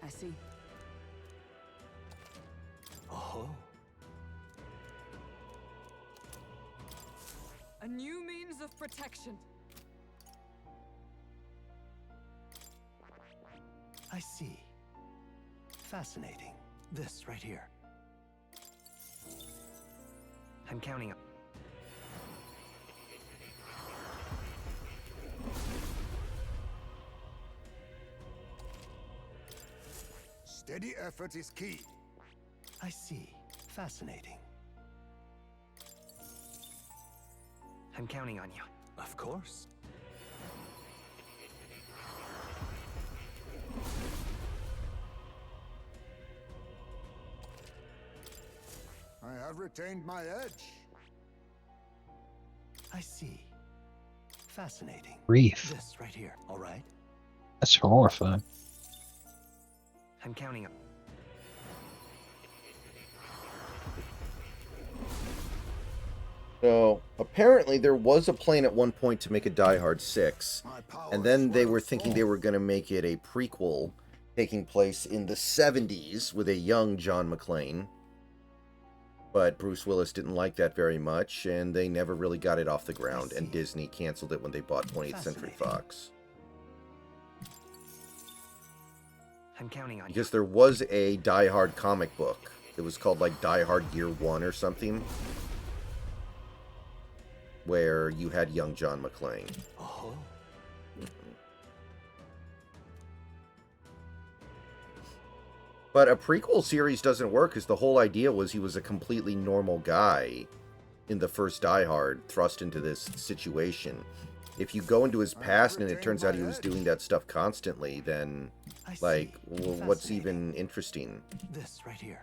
I see. Oh. new means of protection. I see. Fascinating. This right here. I'm counting on. Steady effort is key. I see. Fascinating. I'm counting on you. Of course. I have retained my edge. I see. Fascinating. Grief. This right here. All right. That's horrifying. I'm counting on. So apparently there was a plan at one point to make a Die Hard 6, and then they were thinking they were going to make it a prequel taking place in the 70s with a young John McClane. But Bruce Willis didn't like that very much, and they never really got it off the ground, and Disney canceled it when they bought 20th Century Fox. I'm counting on you. Because there was a Die Hard comic book. It was called like Die Hard Year 1 or something, where you had young John McClane. Oh. But a prequel series doesn't work because the whole idea was he was a completely normal guy in the first Die Hard, thrust into this situation. If you go into his past and it turns out he was doing that stuff constantly, then, like, well, what's even interesting? This right here.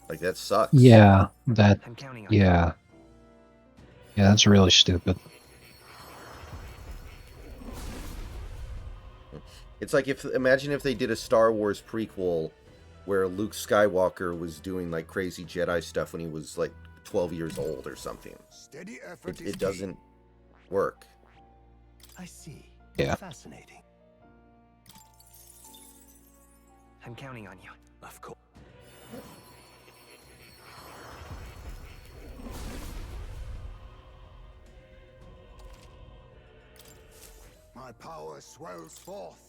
Like, that sucks. Yeah, that. I'm counting on Yeah. Yeah, that's really stupid. It's like, imagine if they did a Star Wars prequel where Luke Skywalker was doing, like, crazy Jedi stuff when he was, like, 12 years old or something. Steady effort It doesn't work. I see. Yeah. Fascinating. I'm counting on you. Of course. My power swells forth.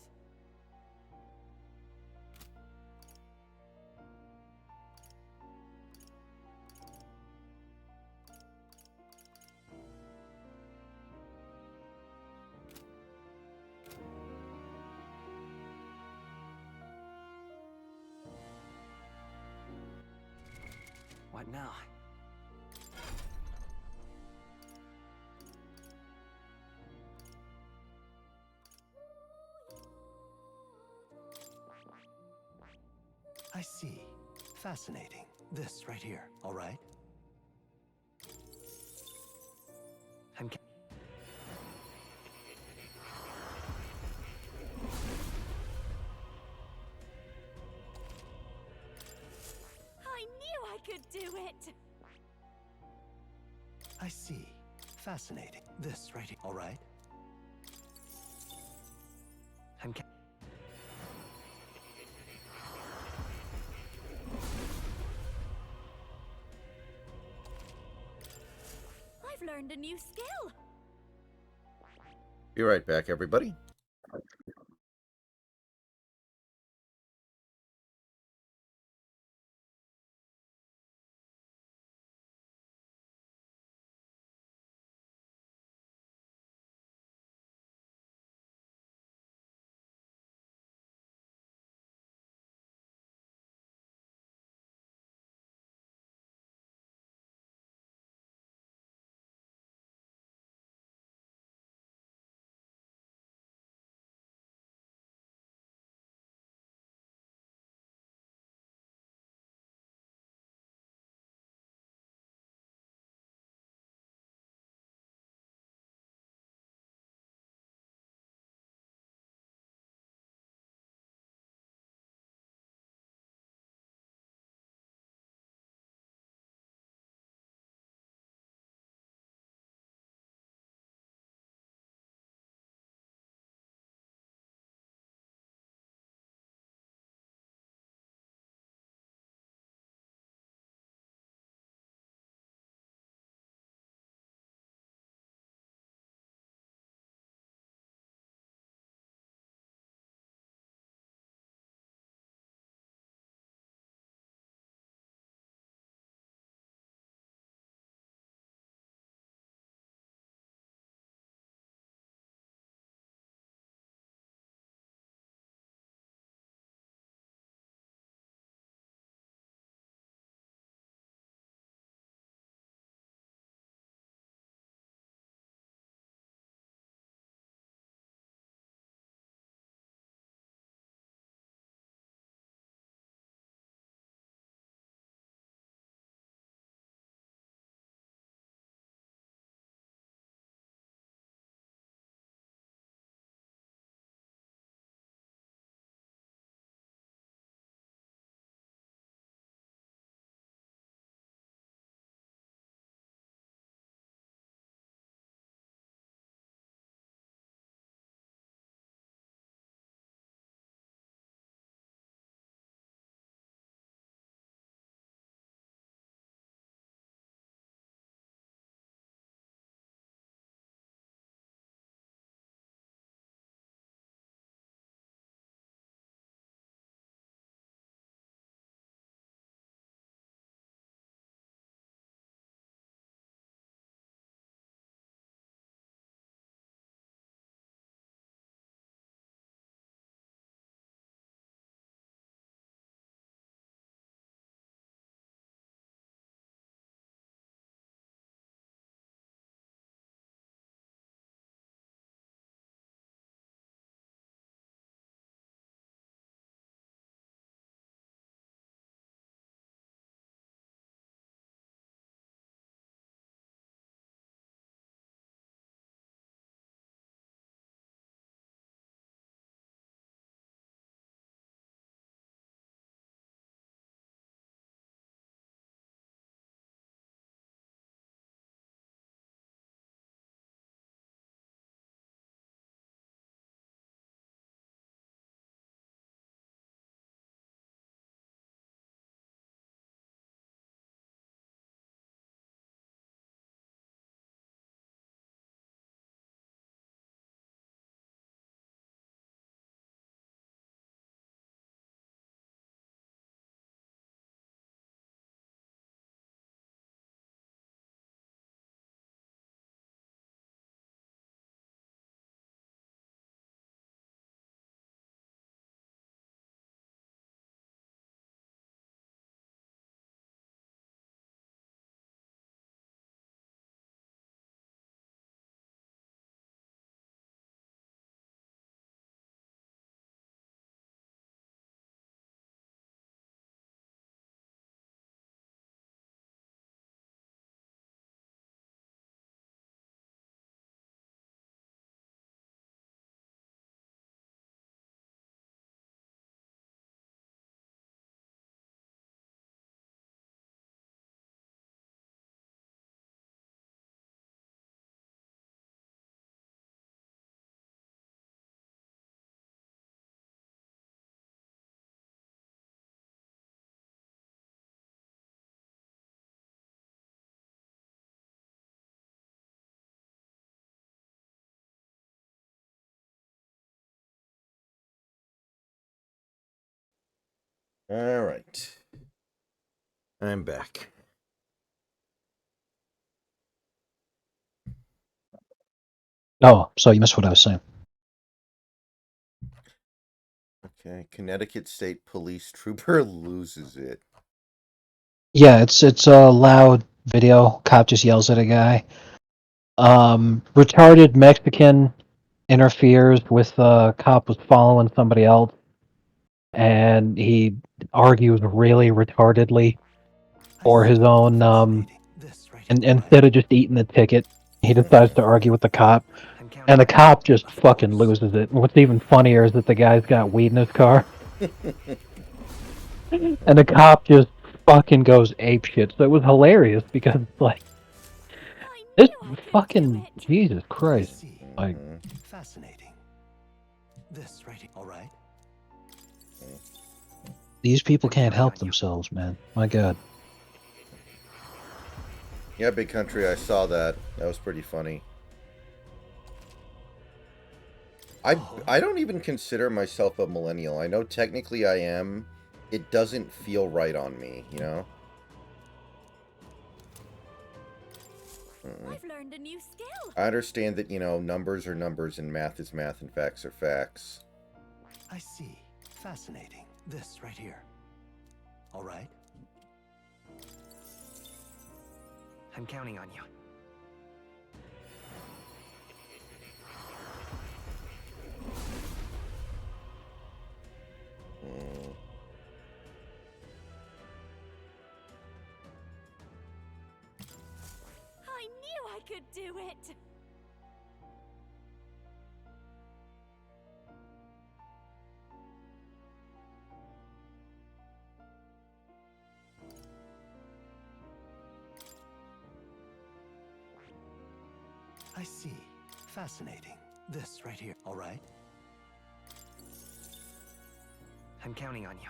What now? I see. Fascinating. This right here. All right. I'm. I knew I could do it! I see. Fascinating. This right here. All right. I'm. I've learned a new skill! Be right back, everybody. All right. I'm back. Oh, so you missed what I was saying. Okay. Connecticut State Police trooper loses it. Yeah, it's a loud video. Cop just yells at a guy. Retarded Mexican interferes with cop was following somebody else, and he argues really retardedly for his own and instead of just eating the ticket, he decides to argue with the cop, and the cop just fucking loses it. What's even funnier is that the guy's got weed in his car, and the cop just fucking goes apeshit. So it was hilarious because like this fucking Jesus Christ, like Fascinating. This right here. All right. these people can't help themselves, man. My God. Yeah, Big Country, I saw that. That was pretty funny. I don't even consider myself a millennial. I know technically I am. It doesn't feel right on me, you know? I've learned a new skill. I understand that, you know, numbers are numbers and math is math and facts are facts. I see. Fascinating. This right here. All right. I'm counting on you. I knew I could do it. I see. Fascinating. This right here. All right. I'm counting on you.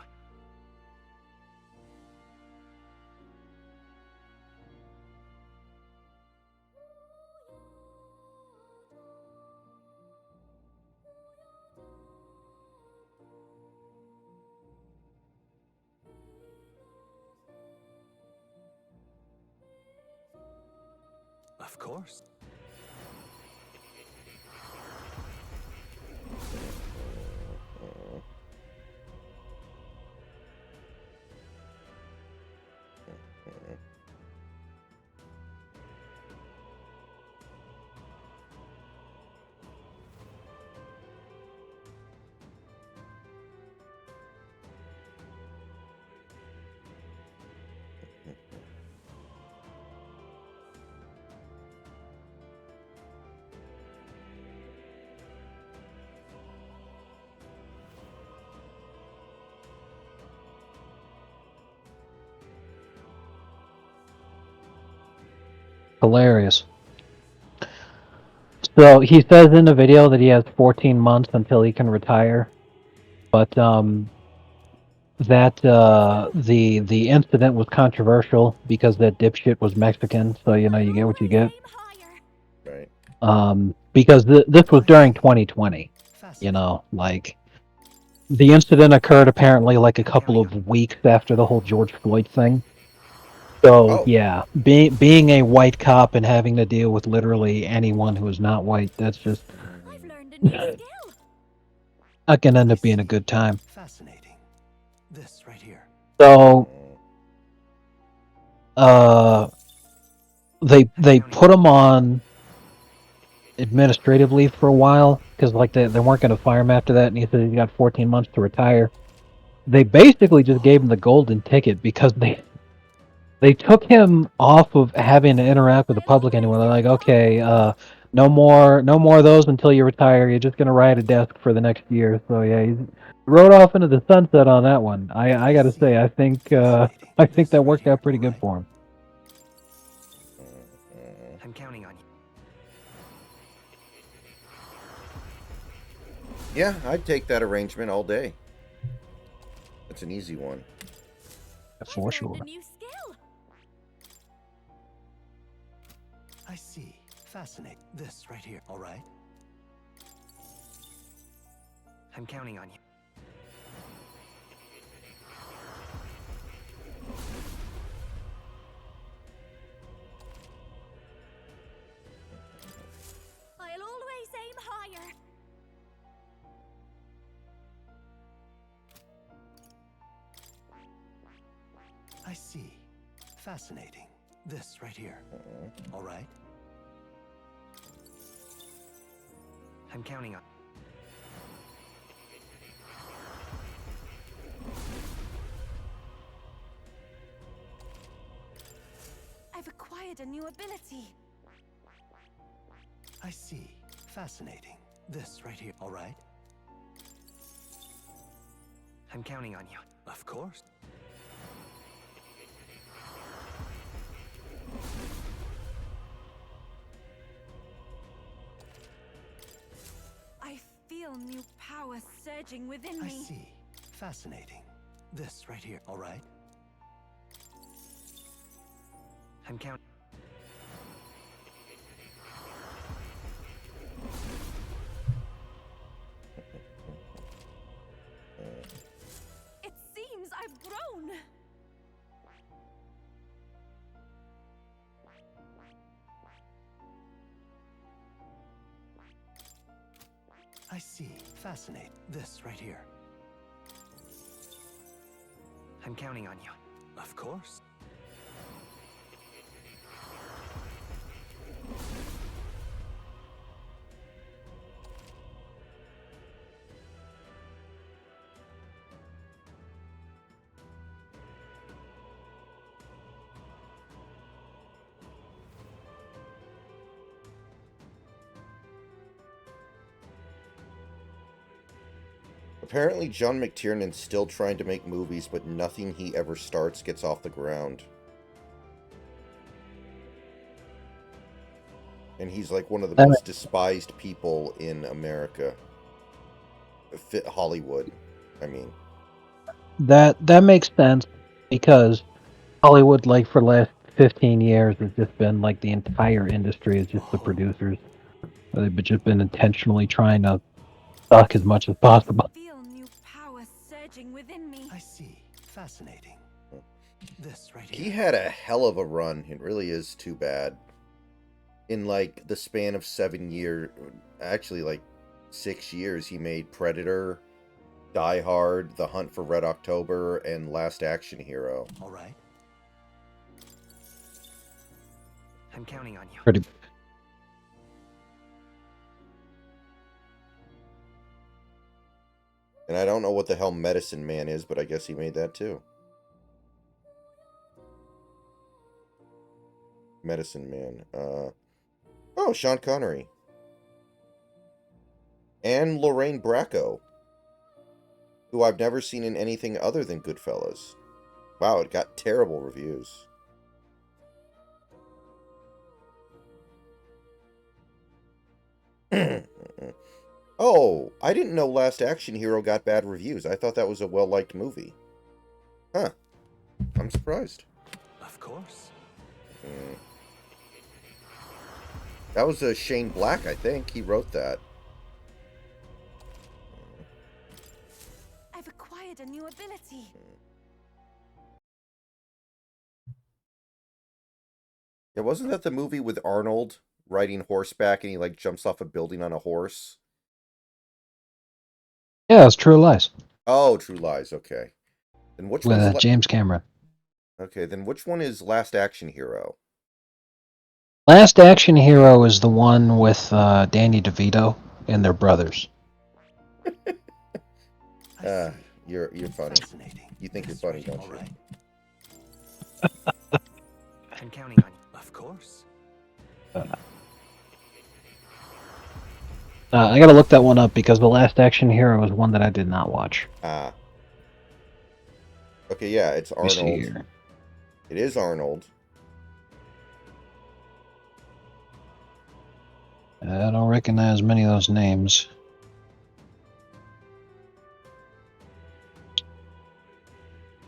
Of course. Hilarious. So he says in the video that he has 14 months until he can retire, but that the incident was controversial because that dipshit was Mexican. So you know you get what you get. Right. Because this was during 2020. You know, like the incident occurred apparently like a couple of weeks after the whole George Floyd thing. So yeah, being a white cop and having to deal with literally anyone who is not white, that's just I've learned a new skill. that can end up being a good time. Fascinating. This right here. So they put him on administrative leave for a while because like they weren't going to fire him after that, and he said he got 14 months to retire. They basically just gave him the golden ticket because they took him off of having to interact with the public anymore. They're like, okay, no more of those until you retire. You're just gonna ride a desk for the next year. So yeah, he rode off into the sunset on that one. I gotta say, I think that worked out pretty good for him. I'm counting on you. Yeah, I'd take that arrangement all day. That's an easy one. For sure. A new skill. I see. Fascinating. This right here. All right. I'm counting on you. I see. Fascinating. This right here. All right. I'm counting on. I've acquired a new ability. I see. Fascinating. This right here. All right. I'm counting on you. Of course. I feel new power surging within I me. see. Fascinating. This right here. All right. I'm counting. It seems I've grown. I see. Fascinating. This right here. I'm counting on you. Of course. Apparently, John McTiernan's still trying to make movies, but nothing he ever starts gets off the ground. And he's like one of the most despised people in America. Hollywood, I mean. That makes sense because Hollywood, like for the last 15 years, has just been like the entire industry is just the producers. They've just been intentionally trying to suck as much as possible. I feel new power surging within me. I see. Fascinating. This right here. He had a hell of a run. It really is too bad. In like the span of 7 years, actually like 6 years, he made Predator, Die Hard, The Hunt for Red October, and Last Action Hero. All right. I'm counting on you. Pretty. And I don't know what the hell Medicine Man is, but I guess he made that too. Medicine Man. Oh, Sean Connery. And Lorraine Bracco, who I've never seen in anything other than Goodfellas. Wow, it got terrible reviews. Oh, I didn't know Last Action Hero got bad reviews. I thought that was a well-liked movie. Huh. I'm surprised. Of course. That was Shane Black, I think. He wrote that. I've acquired a new ability. Yeah, wasn't that the movie with Arnold riding horseback and he like jumps off a building on a horse? Yeah, it's True Lies. Oh, True Lies. Okay. Then which with one's James Cameron. Okay, then which one is Last Action Hero? Last Action Hero is the one with Danny DeVito and their brothers. You're funny. You think you're funny, don't you? I'm counting on you. Of course. I gotta look that one up because the Last Action Hero is one that I did not watch. Ah. Okay, yeah, it's Let me see Arnold. here. It is Arnold. I don't recognize many of those names.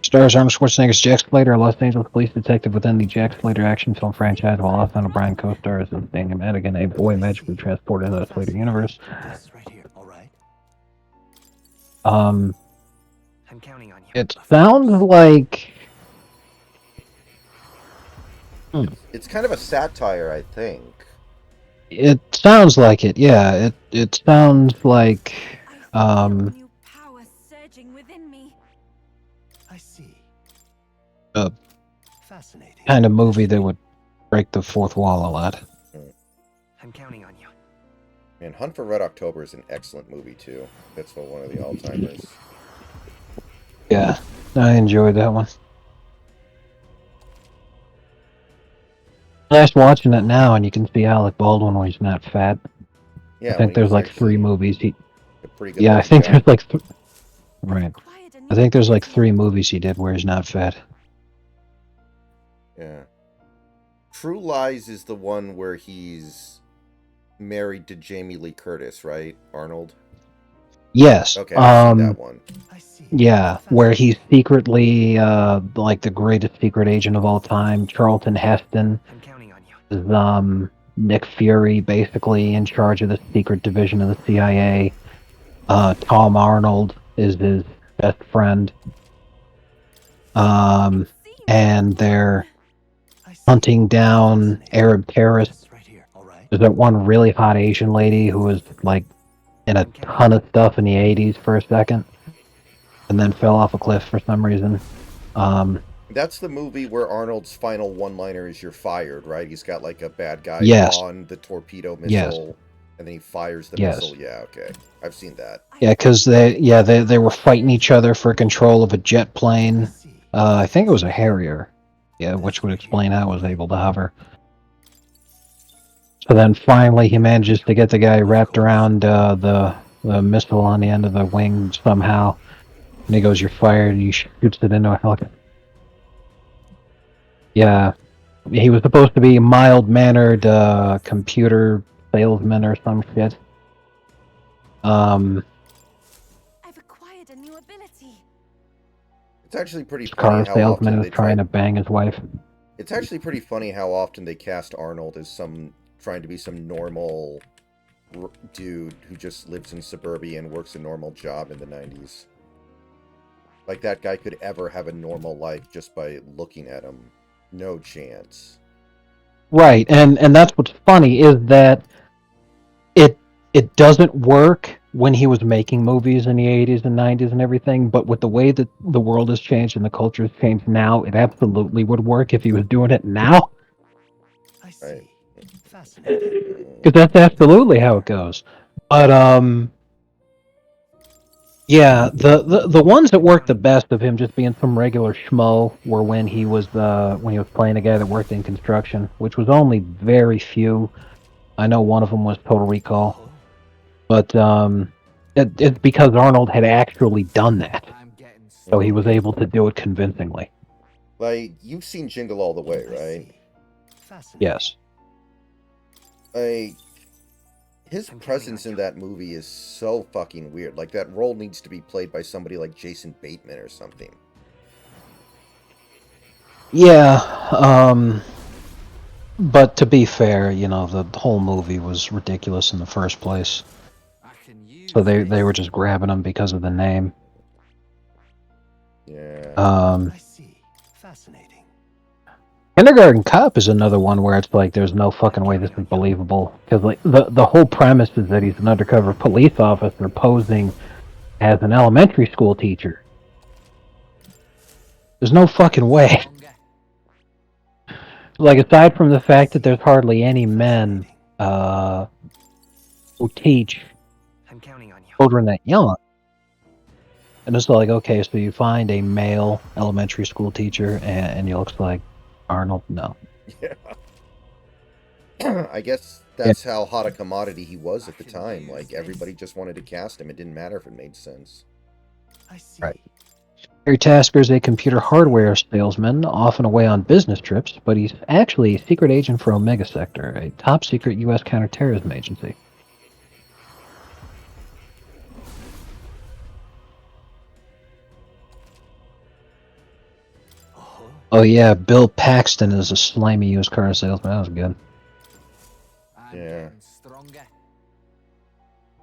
Stars Arnold Schwarzenegger's Jack Slater, a Los Angeles police detective within the Jack Slater action film franchise, while also O'Brien co-stars as Daniel Madigan, a boy magically transported into the Slater universe. This right here. All right. I'm counting on you. It sounds like... It's kind of a satire, I think. It sounds like it, yeah. It sounds like... New power surging within me. I see. Fascinating. kind of movie that would break the fourth wall a lot. I'm counting on you. And Hunt for Red October is an excellent movie too. That's one of the all-timers. Yeah, I enjoyed that one. Last watching it now, and you can see Alec Baldwin when he's not fat. Yeah, I think there's like 3 movies. a pretty good. Yeah, I think guy. there's like. Right. I think there's like 3 movies he did where he's not fat. Yeah. True Lies is the one where he's married to Jamie Lee Curtis, right? Arnold? Yes. Okay, I've seen that one. Yeah, where he's secretly like the greatest secret agent of all time, Charlton Heston. I'm counting on you. Is Nick Fury basically in charge of the secret division of the CIA. Tom Arnold is his best friend. And they're hunting down Arab terrorists. There's that one really hot Asian lady who was like in a ton of stuff in the 80s for a second and then fell off a cliff for some reason. That's the movie where Arnold's final one-liner is "You're fired," right? He's got like a bad guy Yes. on the torpedo missile, Yes. and then he fires the Yes. missile. Yeah, okay, I've seen that. Yeah, because they were fighting each other for control of a jet plane. I think it was a Harrier. Yeah, which would explain how it was able to hover. So then finally he manages to get the guy wrapped around the missile on the end of the wing somehow. And he goes, "You're fired," and he shoots it into a helicopter. Yeah. He was supposed to be a mild-mannered computer salesman or some shit. I've acquired a new ability. It's actually pretty Car funny how salesman often is they trying to bang his wife. It's actually pretty funny how often they cast Arnold as trying to be some normal dude who just lives in suburbia and works a normal job in the 90s. Like that guy could ever have a normal life just by looking at him. No chance. Right, and that's what's funny is that it doesn't work when he was making movies in the 80s and 90s and everything, but with the way that the world has changed and the culture has changed now, it absolutely would work if he was doing it now. I see. Because that's absolutely how it goes. But yeah, the ones that worked the best of him just being some regular schmo were when he was playing a guy that worked in construction, which was only very few. I know one of them was Total Recall, but it's because Arnold had actually done that, so he was able to do it convincingly. Like, you've seen Jingle All the Way, right? Yes. Like, his presence in that movie is so fucking weird. Like, that role needs to be played by somebody like Jason Bateman or something. Yeah, but to be fair, the whole movie was ridiculous in the first place. So they were just grabbing him because of the name. Yeah. I see. Fascinating. Kindergarten Cop is another one where it's like there's no fucking way this is believable, because like the whole premise is that he's an undercover police officer posing as an elementary school teacher. There's no fucking way. Like, aside from the fact that there's hardly any men who teach children that young. And it's like, okay, so you find a male elementary school teacher and he looks like Arnold? No. Yeah. I guess that's how hot a commodity he was at the time. Like, everybody just wanted to cast him. It didn't matter if it made sense. I see. Right. Harry Tasker is a computer hardware salesman, often away on business trips, but he's actually a secret agent for Omega Sector, a top-secret U.S. counterterrorism agency. Oh yeah, Bill Paxton is a slimy used car salesman. That was good. Yeah.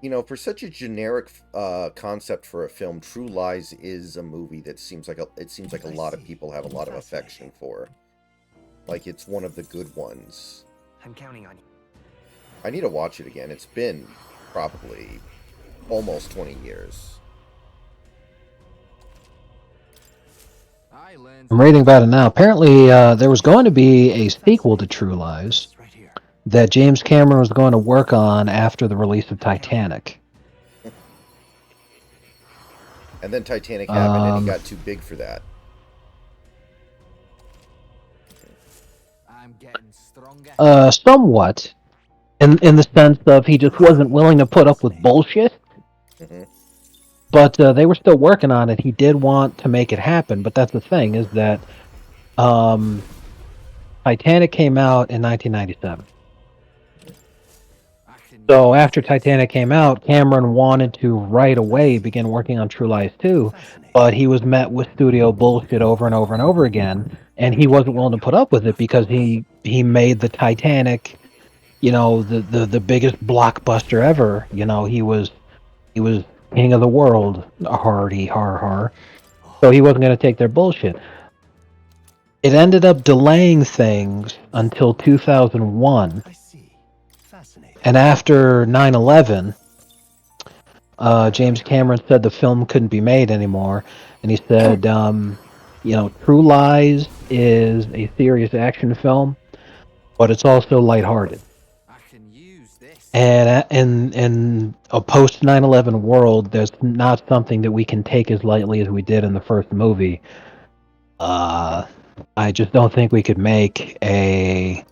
You know, for such a generic concept for a film, True Lies is a movie that seems like a lot of people have a lot of affection for. Like, it's one of the good ones. I'm counting on you. I need to watch it again. It's been probably almost 20 years. I'm reading about it now. Apparently, there was going to be a sequel to True Lies that James Cameron was going to work on after the release of Titanic. And then Titanic happened, and he got too big for that. I'm getting stronger. Somewhat, in the sense of he just wasn't willing to put up with bullshit. Mm-hmm. But they were still working on it. He did want to make it happen, but that's the thing is that Titanic came out in 1997. So after Titanic came out, Cameron wanted to right away begin working on True Lies 2, but he was met with studio bullshit over and over and over again, and he wasn't willing to put up with it because he made the Titanic, the biggest blockbuster ever. He was king of the world, hardy har har. So he wasn't going to take their bullshit. It ended up delaying things until 2001. And after 9/11, James Cameron said the film couldn't be made anymore. And he said, True Lies is a serious action film, but it's also lighthearted. And in a post 9/11 world, there's not something that we can take as lightly as we did in the first movie. I just don't think we could make a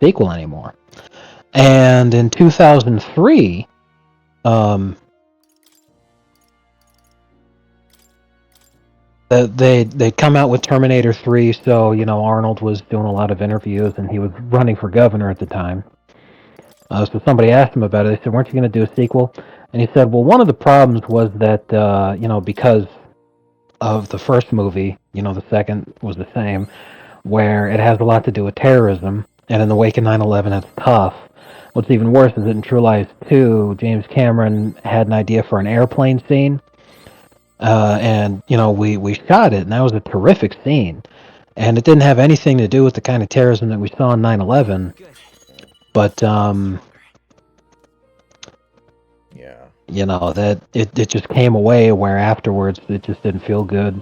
sequel anymore. And in 2003, they come out with Terminator 3. So Arnold was doing a lot of interviews, and he was running for governor at the time. So somebody asked him about it. They said, "Weren't you going to do a sequel?" And he said, "Well, one of the problems was that because of the first movie, the second was the same, where it has a lot to do with terrorism, and in the wake of 9/11, it's tough. What's even worse is that in True Lies 2, James Cameron had an idea for an airplane scene, and we shot it, and that was a terrific scene, and it didn't have anything to do with the kind of terrorism that we saw in 9/11, but that it just came away where afterwards it just didn't feel good.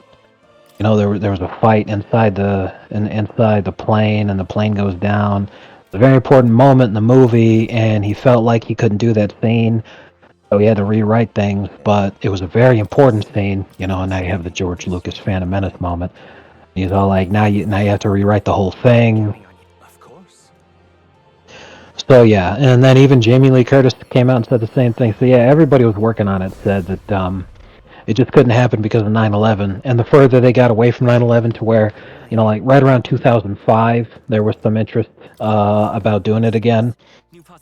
There was a fight inside the plane, and the plane goes down. It's a very important moment in the movie, and he felt like he couldn't do that scene, so he had to rewrite things. But it was a very important scene, and now you have the George Lucas Phantom Menace moment. He's all like, now you have to rewrite the whole thing. So yeah, and then even Jamie Lee Curtis came out and said the same thing. So yeah, everybody was working on it said that it just couldn't happen because of 9/11. And the further they got away from 9/11 to where, like right around 2005, there was some interest about doing it again.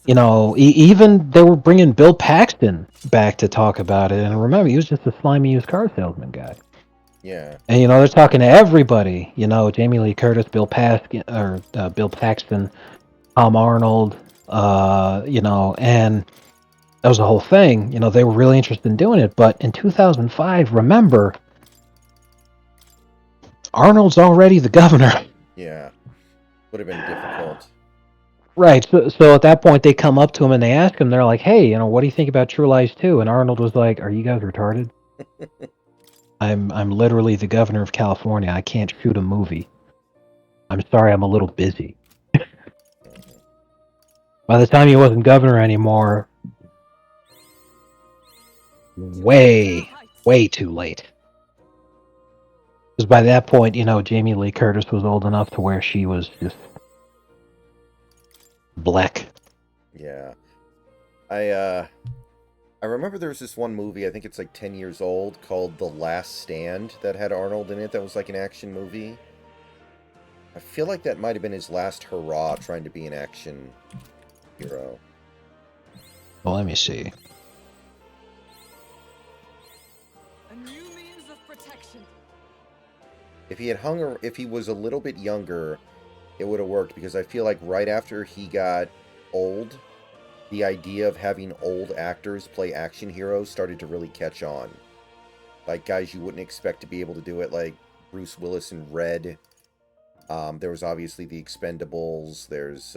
Even they were bringing Bill Paxton back to talk about it. And remember, he was just a slimy used car salesman guy. Yeah. And they're talking to everybody. Jamie Lee Curtis, Bill Paxton, Tom Arnold. And that was the whole thing. They were really interested in doing it. But in 2005, remember, Arnold's already the governor. Yeah. Would have been difficult. Right. So at that point, they come up to him and they ask him, they're like, "Hey, what do you think about True Lies 2?" And Arnold was like, "Are you guys retarded? I'm literally the governor of California. I can't shoot a movie. I'm sorry, I'm a little busy." By the time he wasn't governor anymore, way too late. Because by that point, Jamie Lee Curtis was old enough to where she was just black. Yeah. I remember there was this one movie, I think it's like 10 years old, called The Last Stand that had Arnold in it. That was like an action movie. I feel like that might have been his last hurrah trying to be an action hero. Well, let me see. A new means of protection. If he was a little bit younger, it would have worked, because I feel like right after he got old, the idea of having old actors play action heroes started to really catch on. Like guys you wouldn't expect to be able to do it, like Bruce Willis in Red. There was obviously the Expendables. There's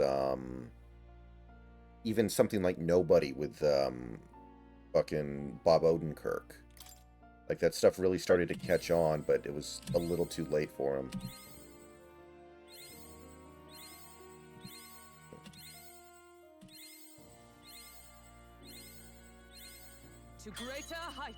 even something like Nobody with fucking Bob Odenkirk. Like, that stuff really started to catch on, but it was a little too late for him. To greater heights.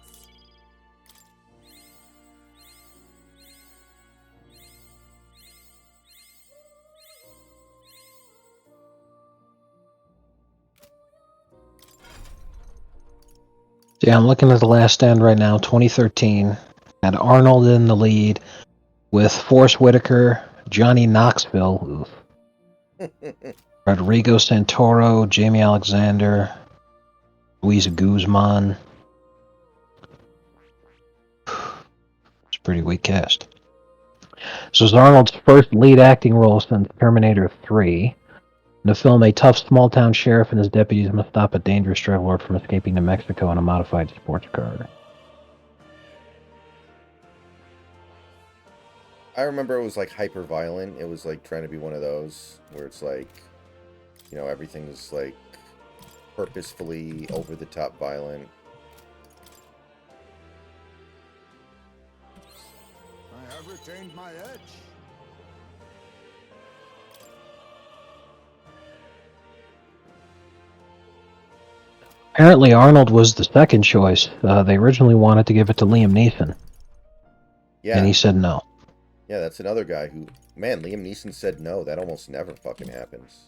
Yeah, I'm looking at The Last Stand right now, 2013. Had Arnold in the lead with Forrest Whitaker, Johnny Knoxville, Rodrigo Santoro, Jamie Alexander, Luis Guzman. It's a pretty weak cast. This was Arnold's first lead acting role since Terminator 3. In the film, a tough small-town sheriff and his deputies must stop a dangerous drug lord from escaping to Mexico in a modified sports car. I remember it was like hyper violent. It was like trying to be one of those where it's like, you know, everything's like purposefully over the top violent. I have retained my edge. Apparently, Arnold was the second choice. They originally wanted to give it to Liam Neeson. Yeah. And he said no. Yeah, that's another guy who, man, Liam Neeson said no. That almost never fucking happens.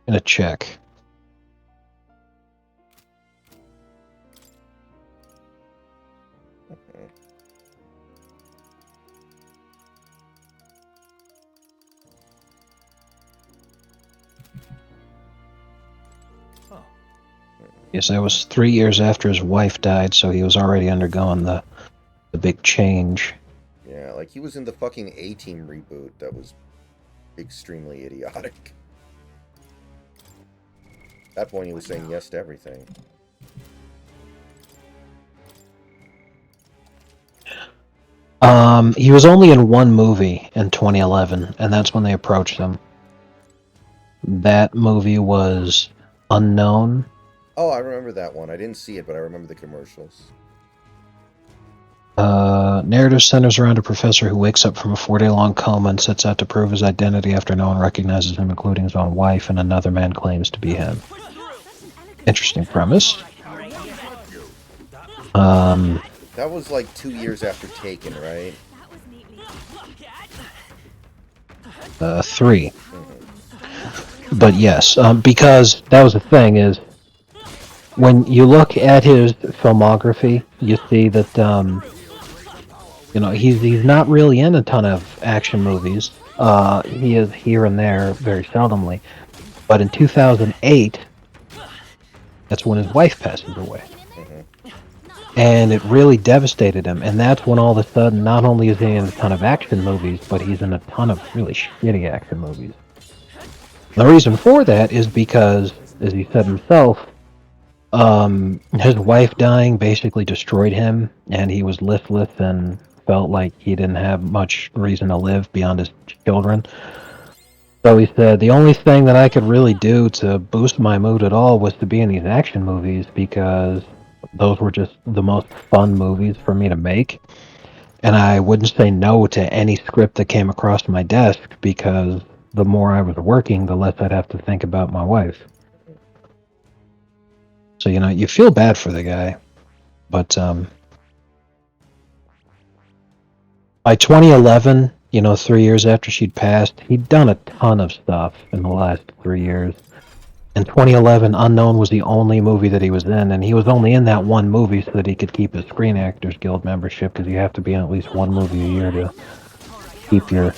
I'm gonna check. Yes, that was 3 years after his wife died, so he was already undergoing the big change. Yeah, like he was in the fucking A-Team reboot that was extremely idiotic. At that point, he was saying yes to everything. He was only in one movie in 2011, and that's when they approached him. That movie was Unknown. Oh, I remember that one. I didn't see it, but I remember the commercials. Narrative centers around a professor who wakes up from a 4-day-long coma and sets out to prove his identity after no one recognizes him, including his own wife, and another man claims to be him. Interesting premise. That was like 2 years after Taken, right? 3. But yes, because that was the thing is, when you look at his filmography, you see that you know he's not really in a ton of action movies. He is here and there, very seldomly. But in 2008, that's when his wife passes away, and it really devastated him. And that's when all of a sudden, not only is he in a ton of action movies, but he's in a ton of really shitty action movies. The reason for that is because, as he said himself, his wife dying basically destroyed him, and he was listless and felt like he didn't have much reason to live beyond his children. So he said, the only thing that I could really do to boost my mood at all was to be in these action movies, because those were just the most fun movies for me to make. And I wouldn't say no to any script that came across my desk, because the more I was working, the less I'd have to think about my wife. So, you know, you feel bad for the guy. But by 2011, you know, 3 years after she'd passed, he'd done a ton of stuff in the last 3 years. In 2011, Unknown was the only movie that he was in, and he was only in that one movie so that he could keep his Screen Actors Guild membership, because you have to be in at least one movie a year to keep your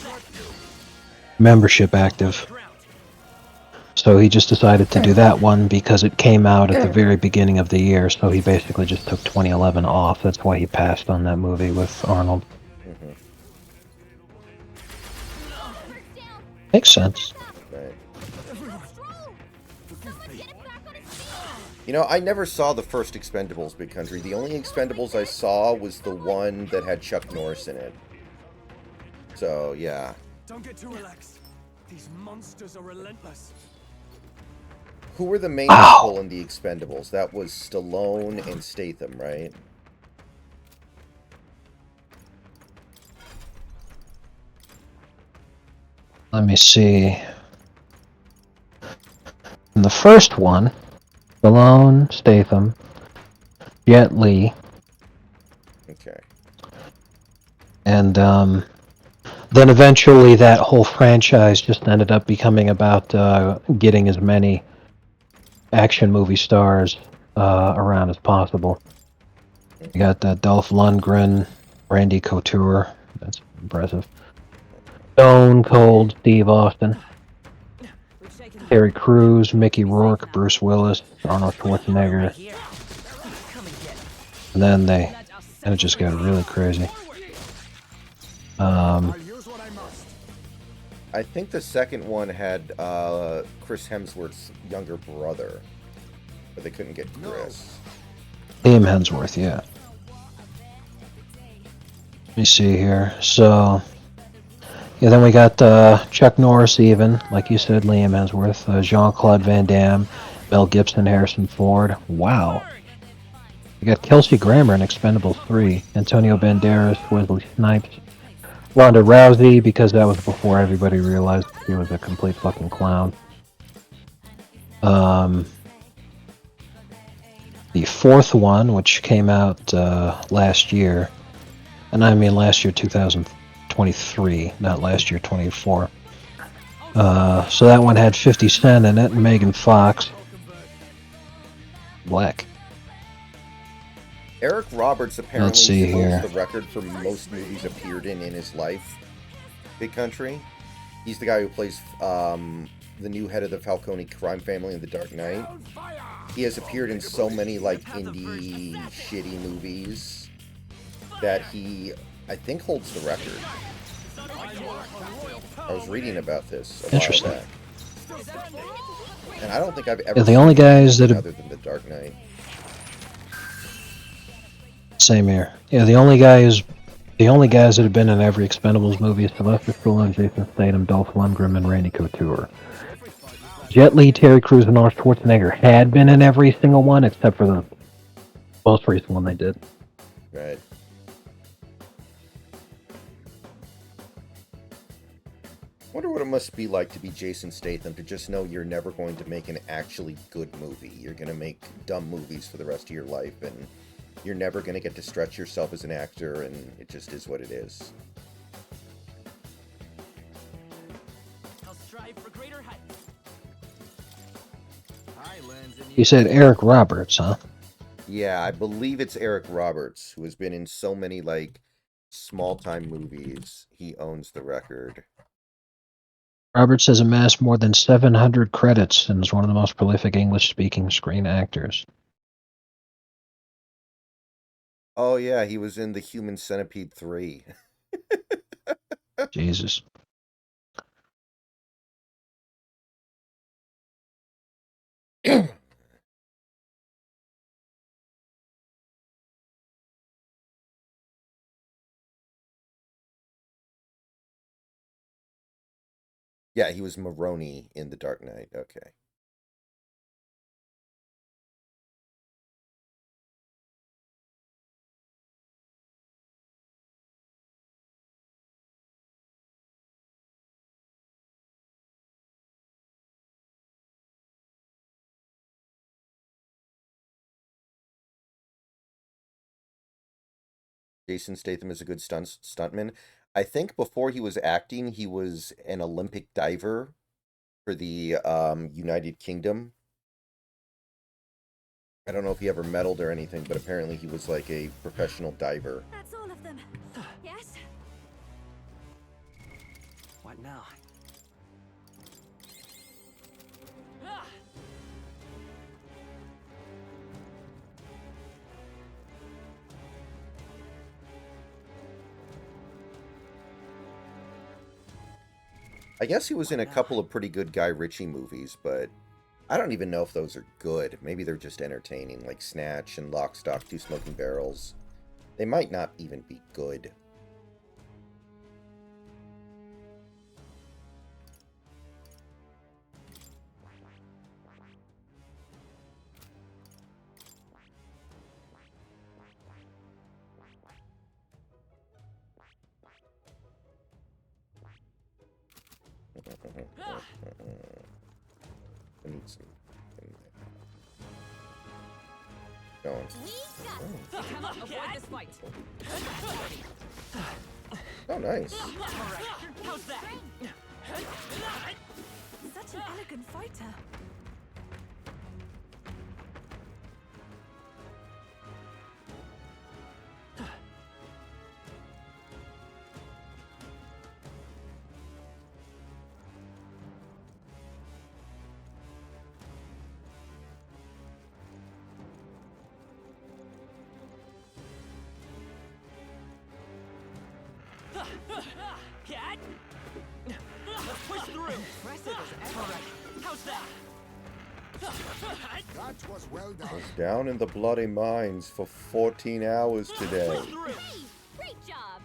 membership active. So he just decided to do that one because it came out at the very beginning of the year, so he basically just took 2011 off. That's why he passed on that movie with Arnold. Makes sense. Right. You know, I never saw the first Expendables, Big Country. The only Expendables I saw was the one that had Chuck Norris in it. So, yeah. Don't get too relaxed. These monsters are relentless. Who were the main people in the Expendables? That was Stallone and Statham, right? Let me see. In the first one, Stallone, Statham, Jet Li, Okay. and then eventually that whole franchise just ended up becoming about getting as many action movie stars around as possible. You got Dolph Lundgren, Randy Couture. That's impressive. Stone Cold Steve Austin. Terry Crews, Mickey Rourke, Bruce Willis, Arnold Schwarzenegger. And then it just got really crazy. I think the second one had Chris Hemsworth's younger brother, but they couldn't get Chris. Liam Hemsworth, yeah. Let me see here. So, yeah, then we got Chuck Norris, even like you said, Liam Hemsworth, Jean-Claude Van Damme, Mel Gibson, Harrison Ford. Wow. We got Kelsey Grammer in Expendables 3, Antonio Banderas, Wesley Snipes, Ronda Rousey, because that was before everybody realized he was a complete fucking clown. The fourth one, which came out last year, and I mean last year 2023, not last year 24. So that one had 50 Cent in it, and Megan Fox. Black. Eric Roberts apparently holds the record for most movies appeared in his life. Big Country. He's the guy who plays the new head of the Falcone crime family in The Dark Knight. He has appeared in so many like indie shitty movies that he, I think, holds the record. I was reading about this a while back. And I don't think I've ever the only guys that other than The Dark Knight. Same here. Yeah, the only guys that have been in every Expendables movie is Sylvester Stallone, Jason Statham, Dolph Lundgren, and Randy Couture. Jet Li, Terry Crews, and Arnold Schwarzenegger had been in every single one except for the most recent one they did. Right. Wonder what it must be like to be Jason Statham, to just know you're never going to make an actually good movie. You're going to make dumb movies for the rest of your life, and you're never going to get to stretch yourself as an actor, and it just is what it is. I'll strive for greater heights. You said Eric Roberts, huh? Yeah, I believe it's Eric Roberts, who has been in so many, like, small-time movies. He owns the record. Roberts has amassed more than 700 credits and is one of the most prolific English-speaking screen actors. Oh, yeah, he was in The Human Centipede 3. Jesus. Yeah, he was Maroney in The Dark Knight. Okay. Jason Statham is a good stuntman. I think before he was acting, he was an Olympic diver for the United Kingdom. I don't know if he ever medaled or anything, but apparently he was like a professional diver. That's all of them. Yes? What now? I guess he was in a couple of pretty good Guy Ritchie movies, but I don't even know if those are good. Maybe they're just entertaining, like Snatch and Lock, Stock, Two Smoking Barrels. They might not even be good. Going. Come on, avoid this fight. Oh, nice. How's that? Such an elegant fighter. Cat! Let's push through! Impressive as ever. How's that? That was well done. Was down in the bloody mines for 14 hours today. Hey, great job.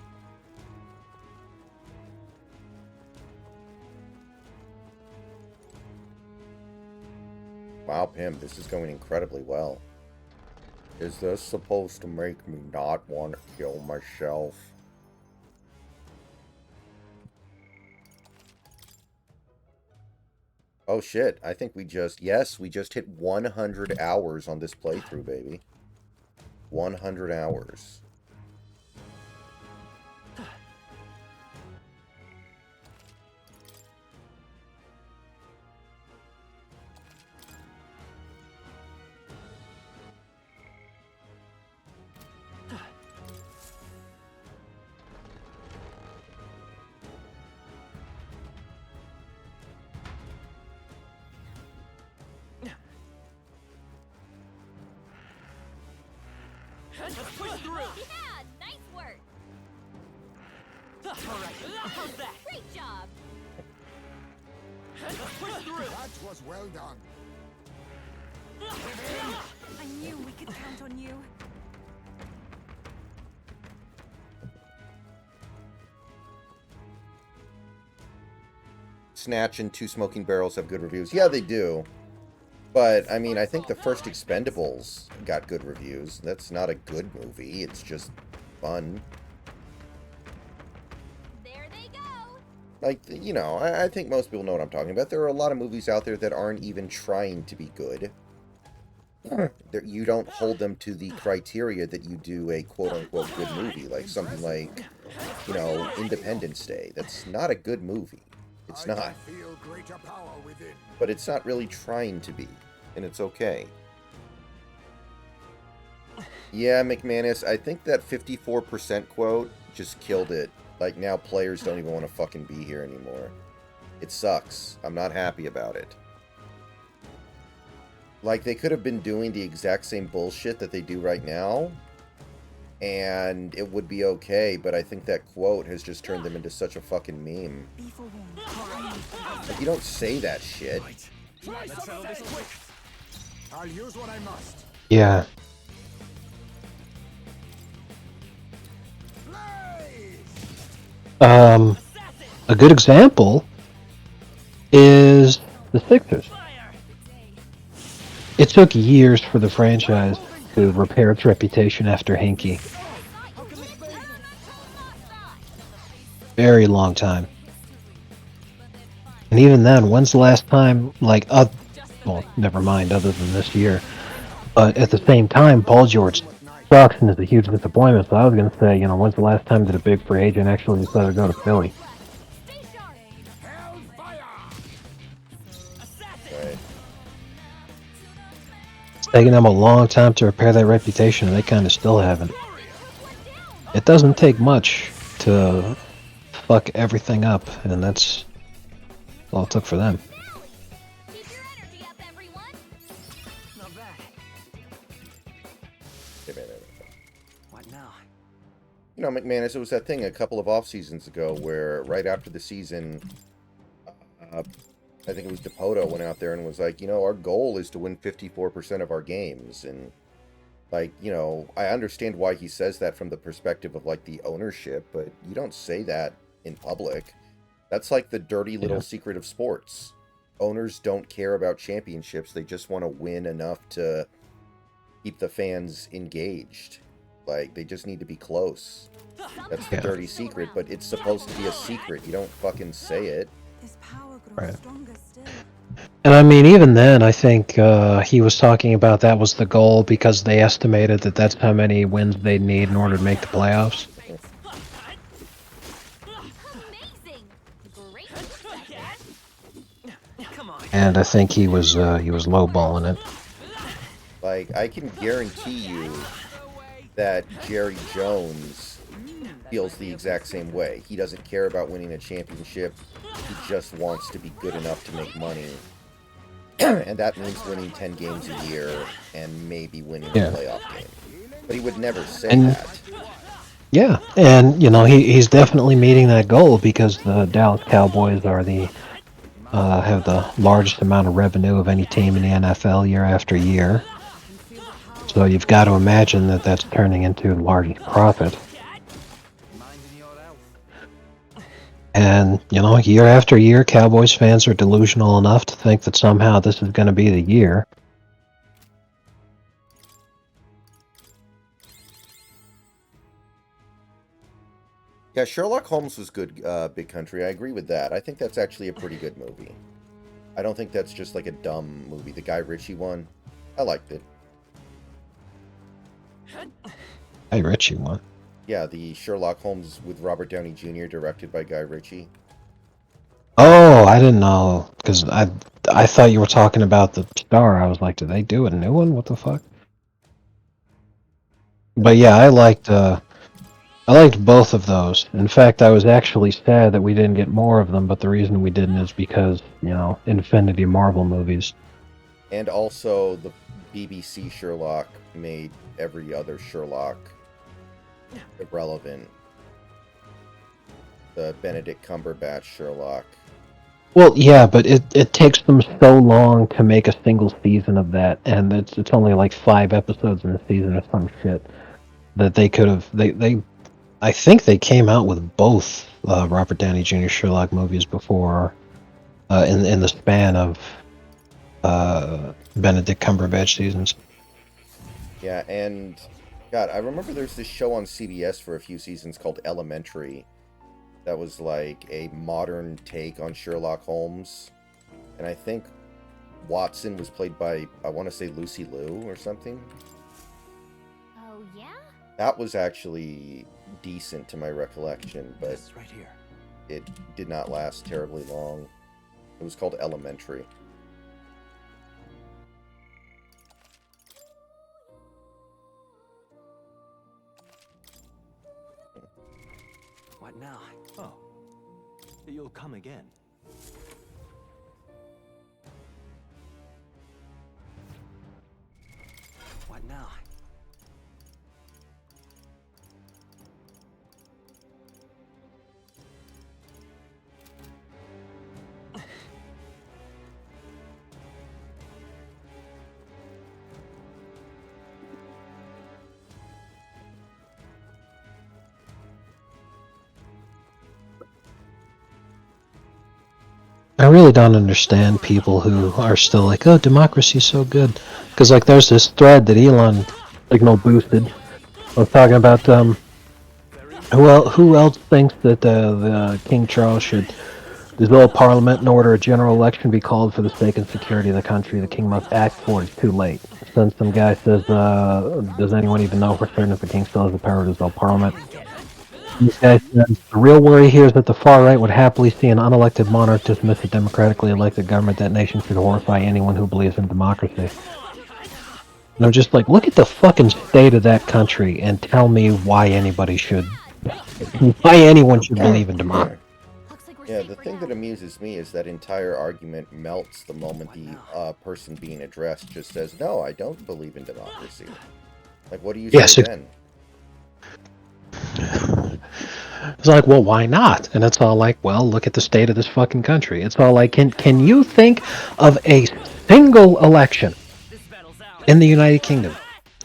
Wow, Pim, this is going incredibly well. Is this supposed to make me not want to kill myself? Oh shit, I think we just hit 100 hours on this playthrough, baby. 100 hours. Let's push through! Yeah, nice work. Alright, how's that? Great job. Let's push through! That was well done. I knew we could count on you. Snatch and Two Smoking Barrels have good reviews. Yeah, they do. But, I mean, I think the first Expendables got good reviews. That's not a good movie. It's just fun. There they go. Like, you know, I think most people know what I'm talking about. There are a lot of movies out there that aren't even trying to be good. You don't hold them to the criteria that you do a quote-unquote good movie. Like something like, you know, Independence Day. That's not a good movie. It's not. But it's not really trying to be. And it's okay. Yeah, McManus, I think that 54% quote just killed it. Like, now players don't even want to fucking be here anymore. It sucks. I'm not happy about it. Like, they could have been doing the exact same bullshit that they do right now, and it would be okay, but I think that quote has just turned them into such a fucking meme. Like, you don't say that shit. Let's settle this quick! I'll use what I must. Yeah. A good example is the Sixers. It took years for the franchise to repair its reputation after Hinkie. Very long time. And even then, when's the last time, like, well, never mind, other than this year. But at the same time, Paul George sucks and is a huge disappointment. So I was going to say, you know, when's the last time that a big free agent actually decided to go to Philly? Right. It's taken them a long time to repair that reputation, and they kind of still haven't. It doesn't take much to fuck everything up, and that's all it took for them. Keep your energy up, everyone. Not bad. What now? You know, McManus, it was that thing a couple of off seasons ago where right after the season, I think it was Dipoto went out there and was like, you know, our goal is to win 54% of our games. And, like, you know, I understand why he says that from the perspective of, like, the ownership, but you don't say that in public. That's like the dirty little secret of sports. Owners don't care about championships. They just want to win enough to keep the fans engaged. Like, they just need to be close. That's the dirty secret, but it's supposed to be a secret. You don't fucking say it. This power grows Right. stronger still. And I mean, even then, I think he was talking about that was the goal because they estimated that that's how many wins they'd need in order to make the playoffs. Amazing! Great. Come on. And I think he was lowballing it. Like, I can guarantee you that Jerry Jones feels the exact same way. He doesn't care about winning a championship. He just wants to be good enough to make money. And that means winning 10 games a year and maybe winning a playoff game. But he would never say that. Yeah, and you know he's definitely meeting that goal because the Dallas Cowboys are have the largest amount of revenue of any team in the NFL year after year. So you've got to imagine that that's turning into large profit. And, you know, year after year, Cowboys fans are delusional enough to think that somehow this is going to be the year. Yeah, Sherlock Holmes was good, Big Country. I agree with that. I think that's actually a pretty good movie. I don't think that's just like a dumb movie. The Guy Ritchie one, I liked it. Guy Ritchie one? Yeah, the Sherlock Holmes with Robert Downey Jr., directed by Guy Ritchie. Oh, I didn't know, because I thought you were talking about the Star. I was like, did they do a new one? What the fuck? But yeah, I liked both of those. In fact, I was actually sad that we didn't get more of them, but the reason we didn't is because, you know, Infinity Marvel movies. And also, the BBC Sherlock made every other Sherlock irrelevant. The Benedict Cumberbatch Sherlock. Well, yeah, but it takes them so long to make a single season of that, and it's only like 5 episodes in a season or some shit, that they could have... I think they came out with both Robert Downey Jr. Sherlock movies before, in the span of Benedict Cumberbatch seasons. Yeah, and God, I remember there's this show on CBS for a few seasons called Elementary that was like a modern take on Sherlock Holmes. And I think Watson was played by, I want to say, Lucy Liu or something. Oh, yeah? That was actually decent to my recollection, but right here. It did not last terribly long. It was called Elementary. What now? Oh, you'll come again. What now? I really don't understand people who are still like, oh, democracy's so good. Because, like, there's this thread that Elon Signal boosted. I was talking about, who else thinks that the King Charles should dissolve Parliament and order a general election be called for the sake and security of the country? The King must act for it. It's too late. Then some guy says, does anyone even know for certain if the King still has the power to dissolve Parliament? This guy says, the real worry here is that the far right would happily see an unelected monarch dismiss a democratically elected government. That nation should horrify anyone who believes in democracy. And I'm just like, look at the fucking state of that country and tell me why anyone should believe in democracy. Yeah, the thing that amuses me is that entire argument melts the moment the person being addressed just says, no, I don't believe in democracy. Like, what do you say then? It's like, well, why not? And it's all like, well, look at the state of this fucking country. It's all like, can you think of a single election in the United Kingdom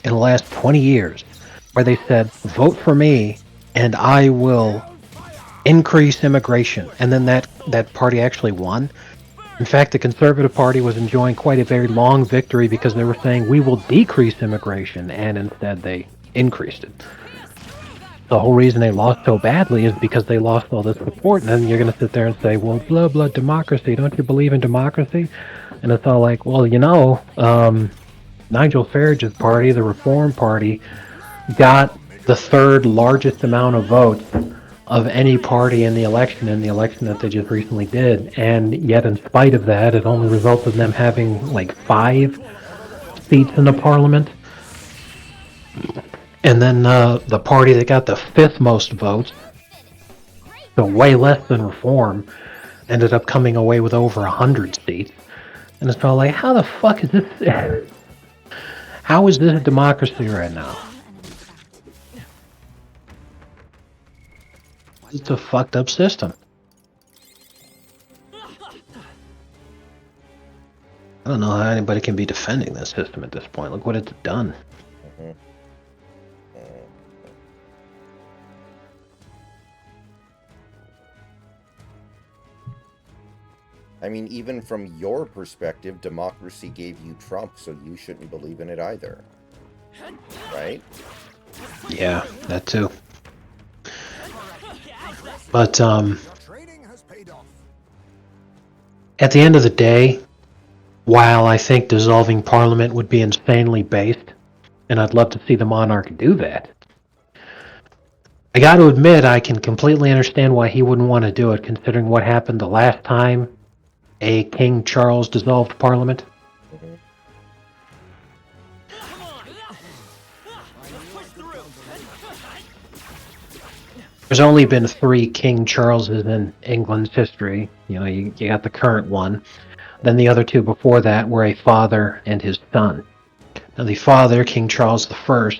in the last 20 years where they said, vote for me and I will increase immigration, and then that party actually won? In fact, the Conservative Party was enjoying quite a very long victory because they were saying, we will decrease immigration, and instead they increased it. the whole reason they lost so badly is because they lost all this support. And then you're going to sit there and say, well, blah, blah, democracy. Don't you believe in democracy? And it's all like, well, Nigel Farage's party, the Reform Party, got the third largest amount of votes of any party in the election that they just recently did. And yet, in spite of that, it only resulted in them having like 5 seats in the parliament. And then the party that got the 5th most votes, so way less than Reform, ended up coming away with over 100 seats. And it's all like, how the fuck is this? How is this a democracy right now? It's a fucked up system. I don't know how anybody can be defending this system at this point. Look what it's done. I mean, even from your perspective, democracy gave you Trump, so you shouldn't believe in it either. Right? Yeah, that too. But, at the end of the day, while I think dissolving Parliament would be insanely based, and I'd love to see the monarch do that, I got to admit I can completely understand why he wouldn't want to do it, considering what happened the last time a King Charles dissolved Parliament. There's only been 3 King Charleses in England's history. You got the current one. Then the other 2 before that were a father and his son. Now the father, King Charles I,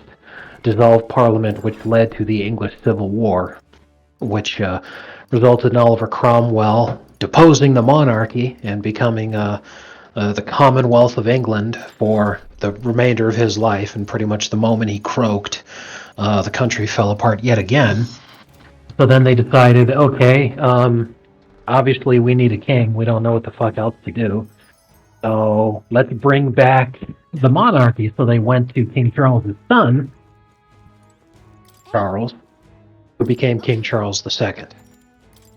dissolved Parliament, which led to the English Civil War, which resulted in Oliver Cromwell deposing the monarchy and becoming the Commonwealth of England for the remainder of his life. And pretty much the moment he croaked, the country fell apart yet again. So then they decided, okay, obviously we need a king. We don't know what the fuck else to do. So let's bring back the monarchy. So they went to King Charles' son, Charles, who became King Charles II.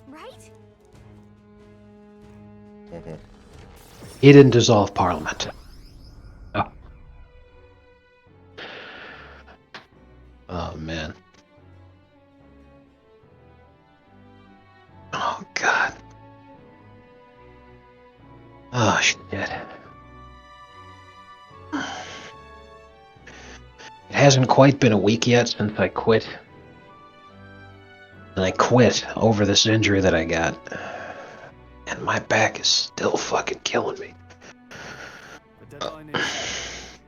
Right? He didn't dissolve Parliament. Oh. Oh, man. Oh, God. Oh, shit. It hasn't quite been a week yet since I quit. And I quit over this injury that I got. And my back is still fucking killing me. The deadline is...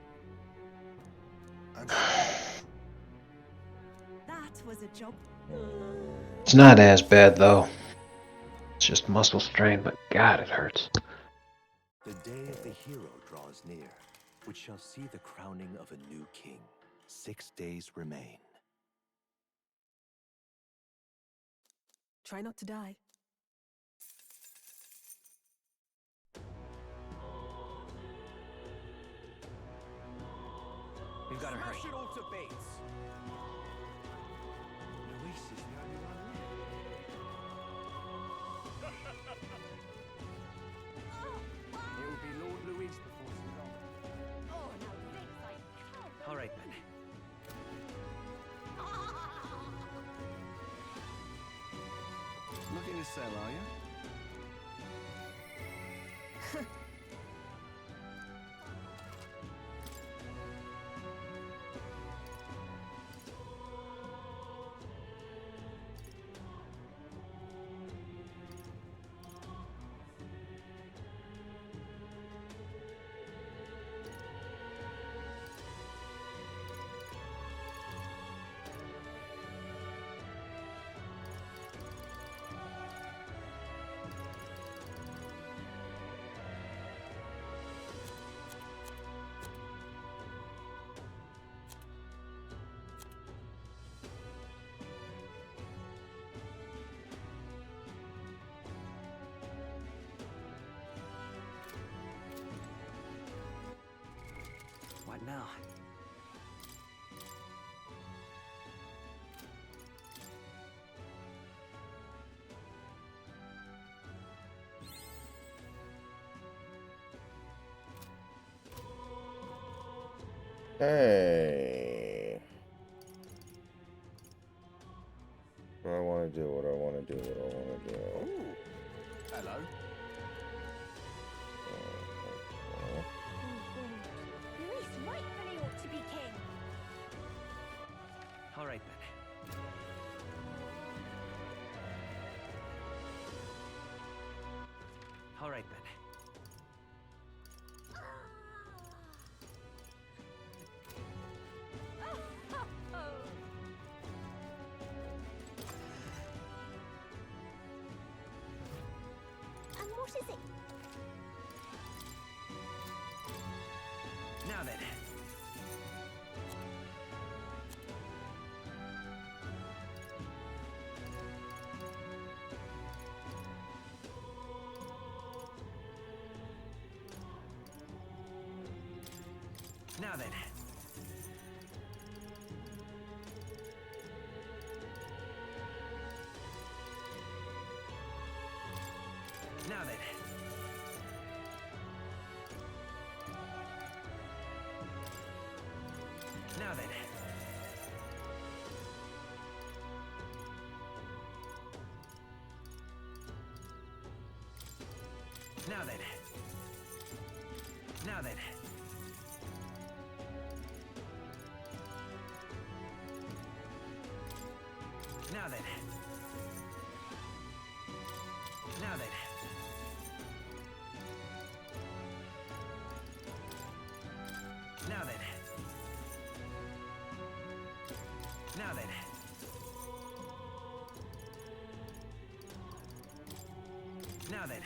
That was a job. It's not as bad, though. It's just muscle strain, but God, it hurts. The day of the hero draws near, which shall see the crowning of a new king. 6 days remain. Try not to die. We've got to hurry. Smash it all to bits. Luis is the only one It will be Lord Luis before too long. Oh, no, thanks, I can't. All right, then. Looking to sell, are you? What now? Hey. What do I want to do? What do I want to do? What do I want to do? Ooh. Hello. Luis rightfully ought to be king. All right then. All right then. And what is it? Now then. Now then. Now then. Now then. Now then. Now then. Now then. Now then. Now then. Now then. Now then. Now then.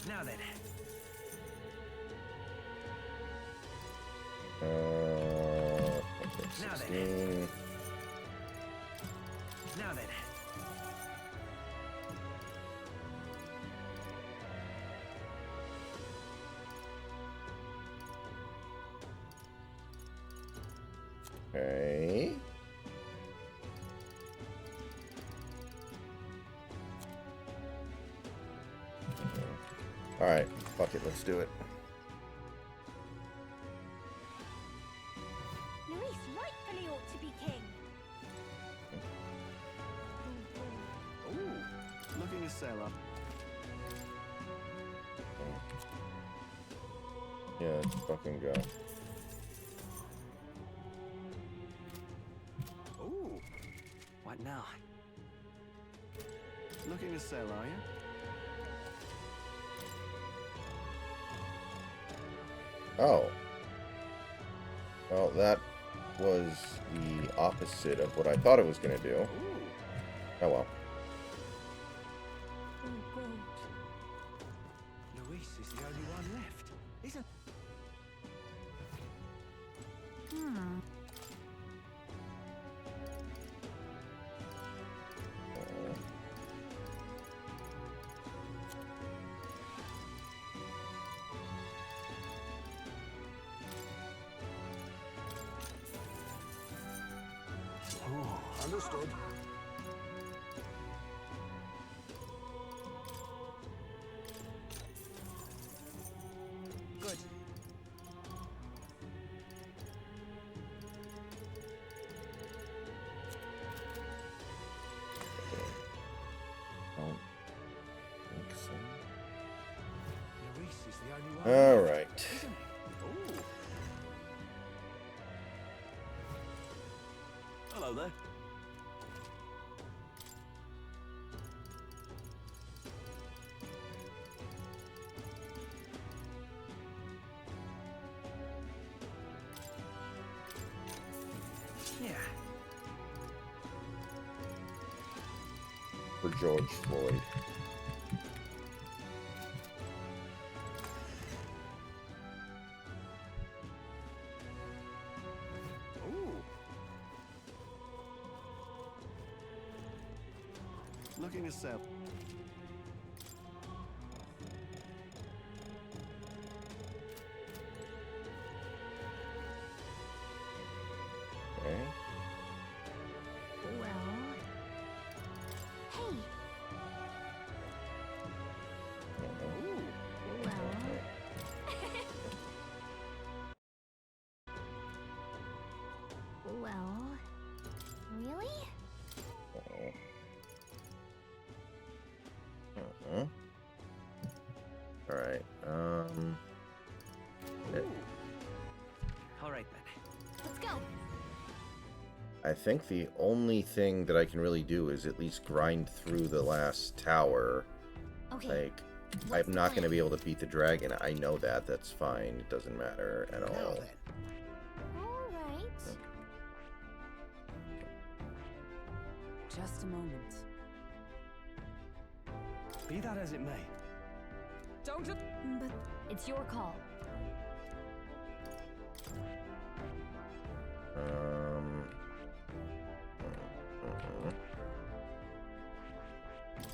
Now then. Now then. Now then. Okay. All right, fuck it, let's do it. Luis rightfully ought to be king. Ooh. Looking a sailor. Yeah, let's fucking go. Ooh. What now? Looking a sailor, are you? Oh. Well, that was the opposite of what I thought it was going to do. Ooh. Oh well. Oh, God. Luis is the only one left, isn't... Understood. Good. Don't think so. Luis is the only one All left, right. isn't he? Ooh. Hello there. Yeah. For George Floyd. Ooh. Looking a sailor. Okay. Well. Hey. Ooh. Well. Well, really? Alright, Alright then. Let's go. I think the only thing that I can really do is at least grind through the last tower. Okay. Like, I'm not going to be able to beat the dragon. I know that. That's fine. It doesn't matter at all. All right. Just a moment. Be that as it may. Don't just... But it's your call.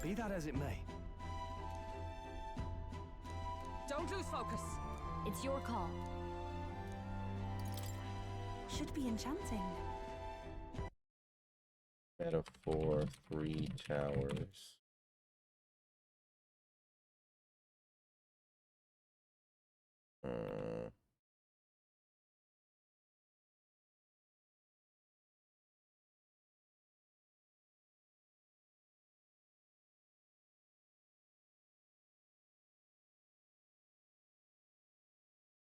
Be that as it may. Don't lose focus. It's your call. Should be enchanting. Metaphor, 3 towers.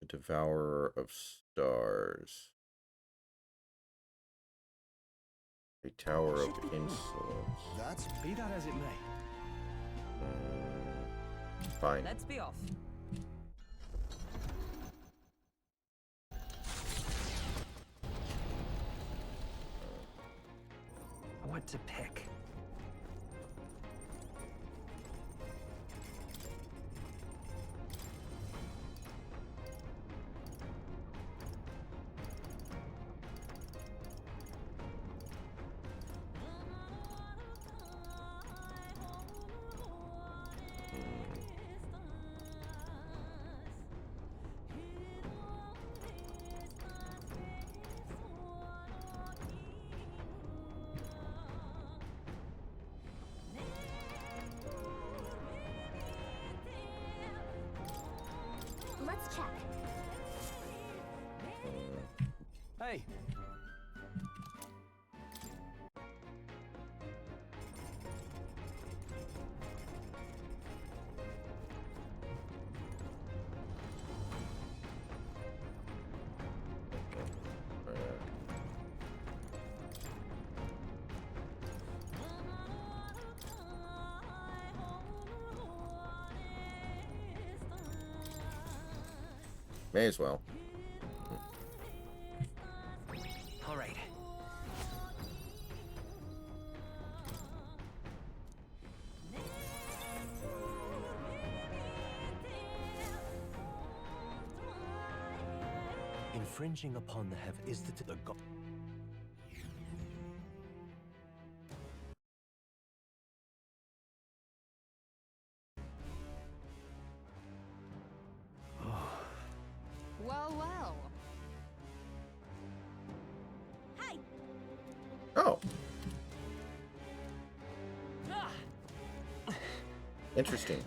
The Devourer of Stars. A Tower of Insolence. That's Be that as it may. Fine. Let's be off. What to pick? Let's check. Hey. May as well. All right. Infringing upon the heaven is the god. Well, well. Hey! Oh, Ah, interesting.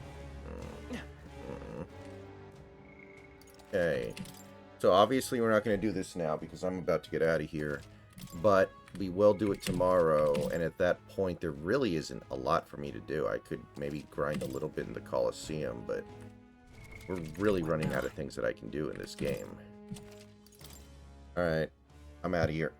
Okay. So obviously we're not going to do this now because I'm about to get out of here. But we will do it tomorrow, and at that point there really isn't a lot for me to do. I could maybe grind a little bit in the Colosseum, but we're really running out of things that I can do in this game. Alright, I'm out of here.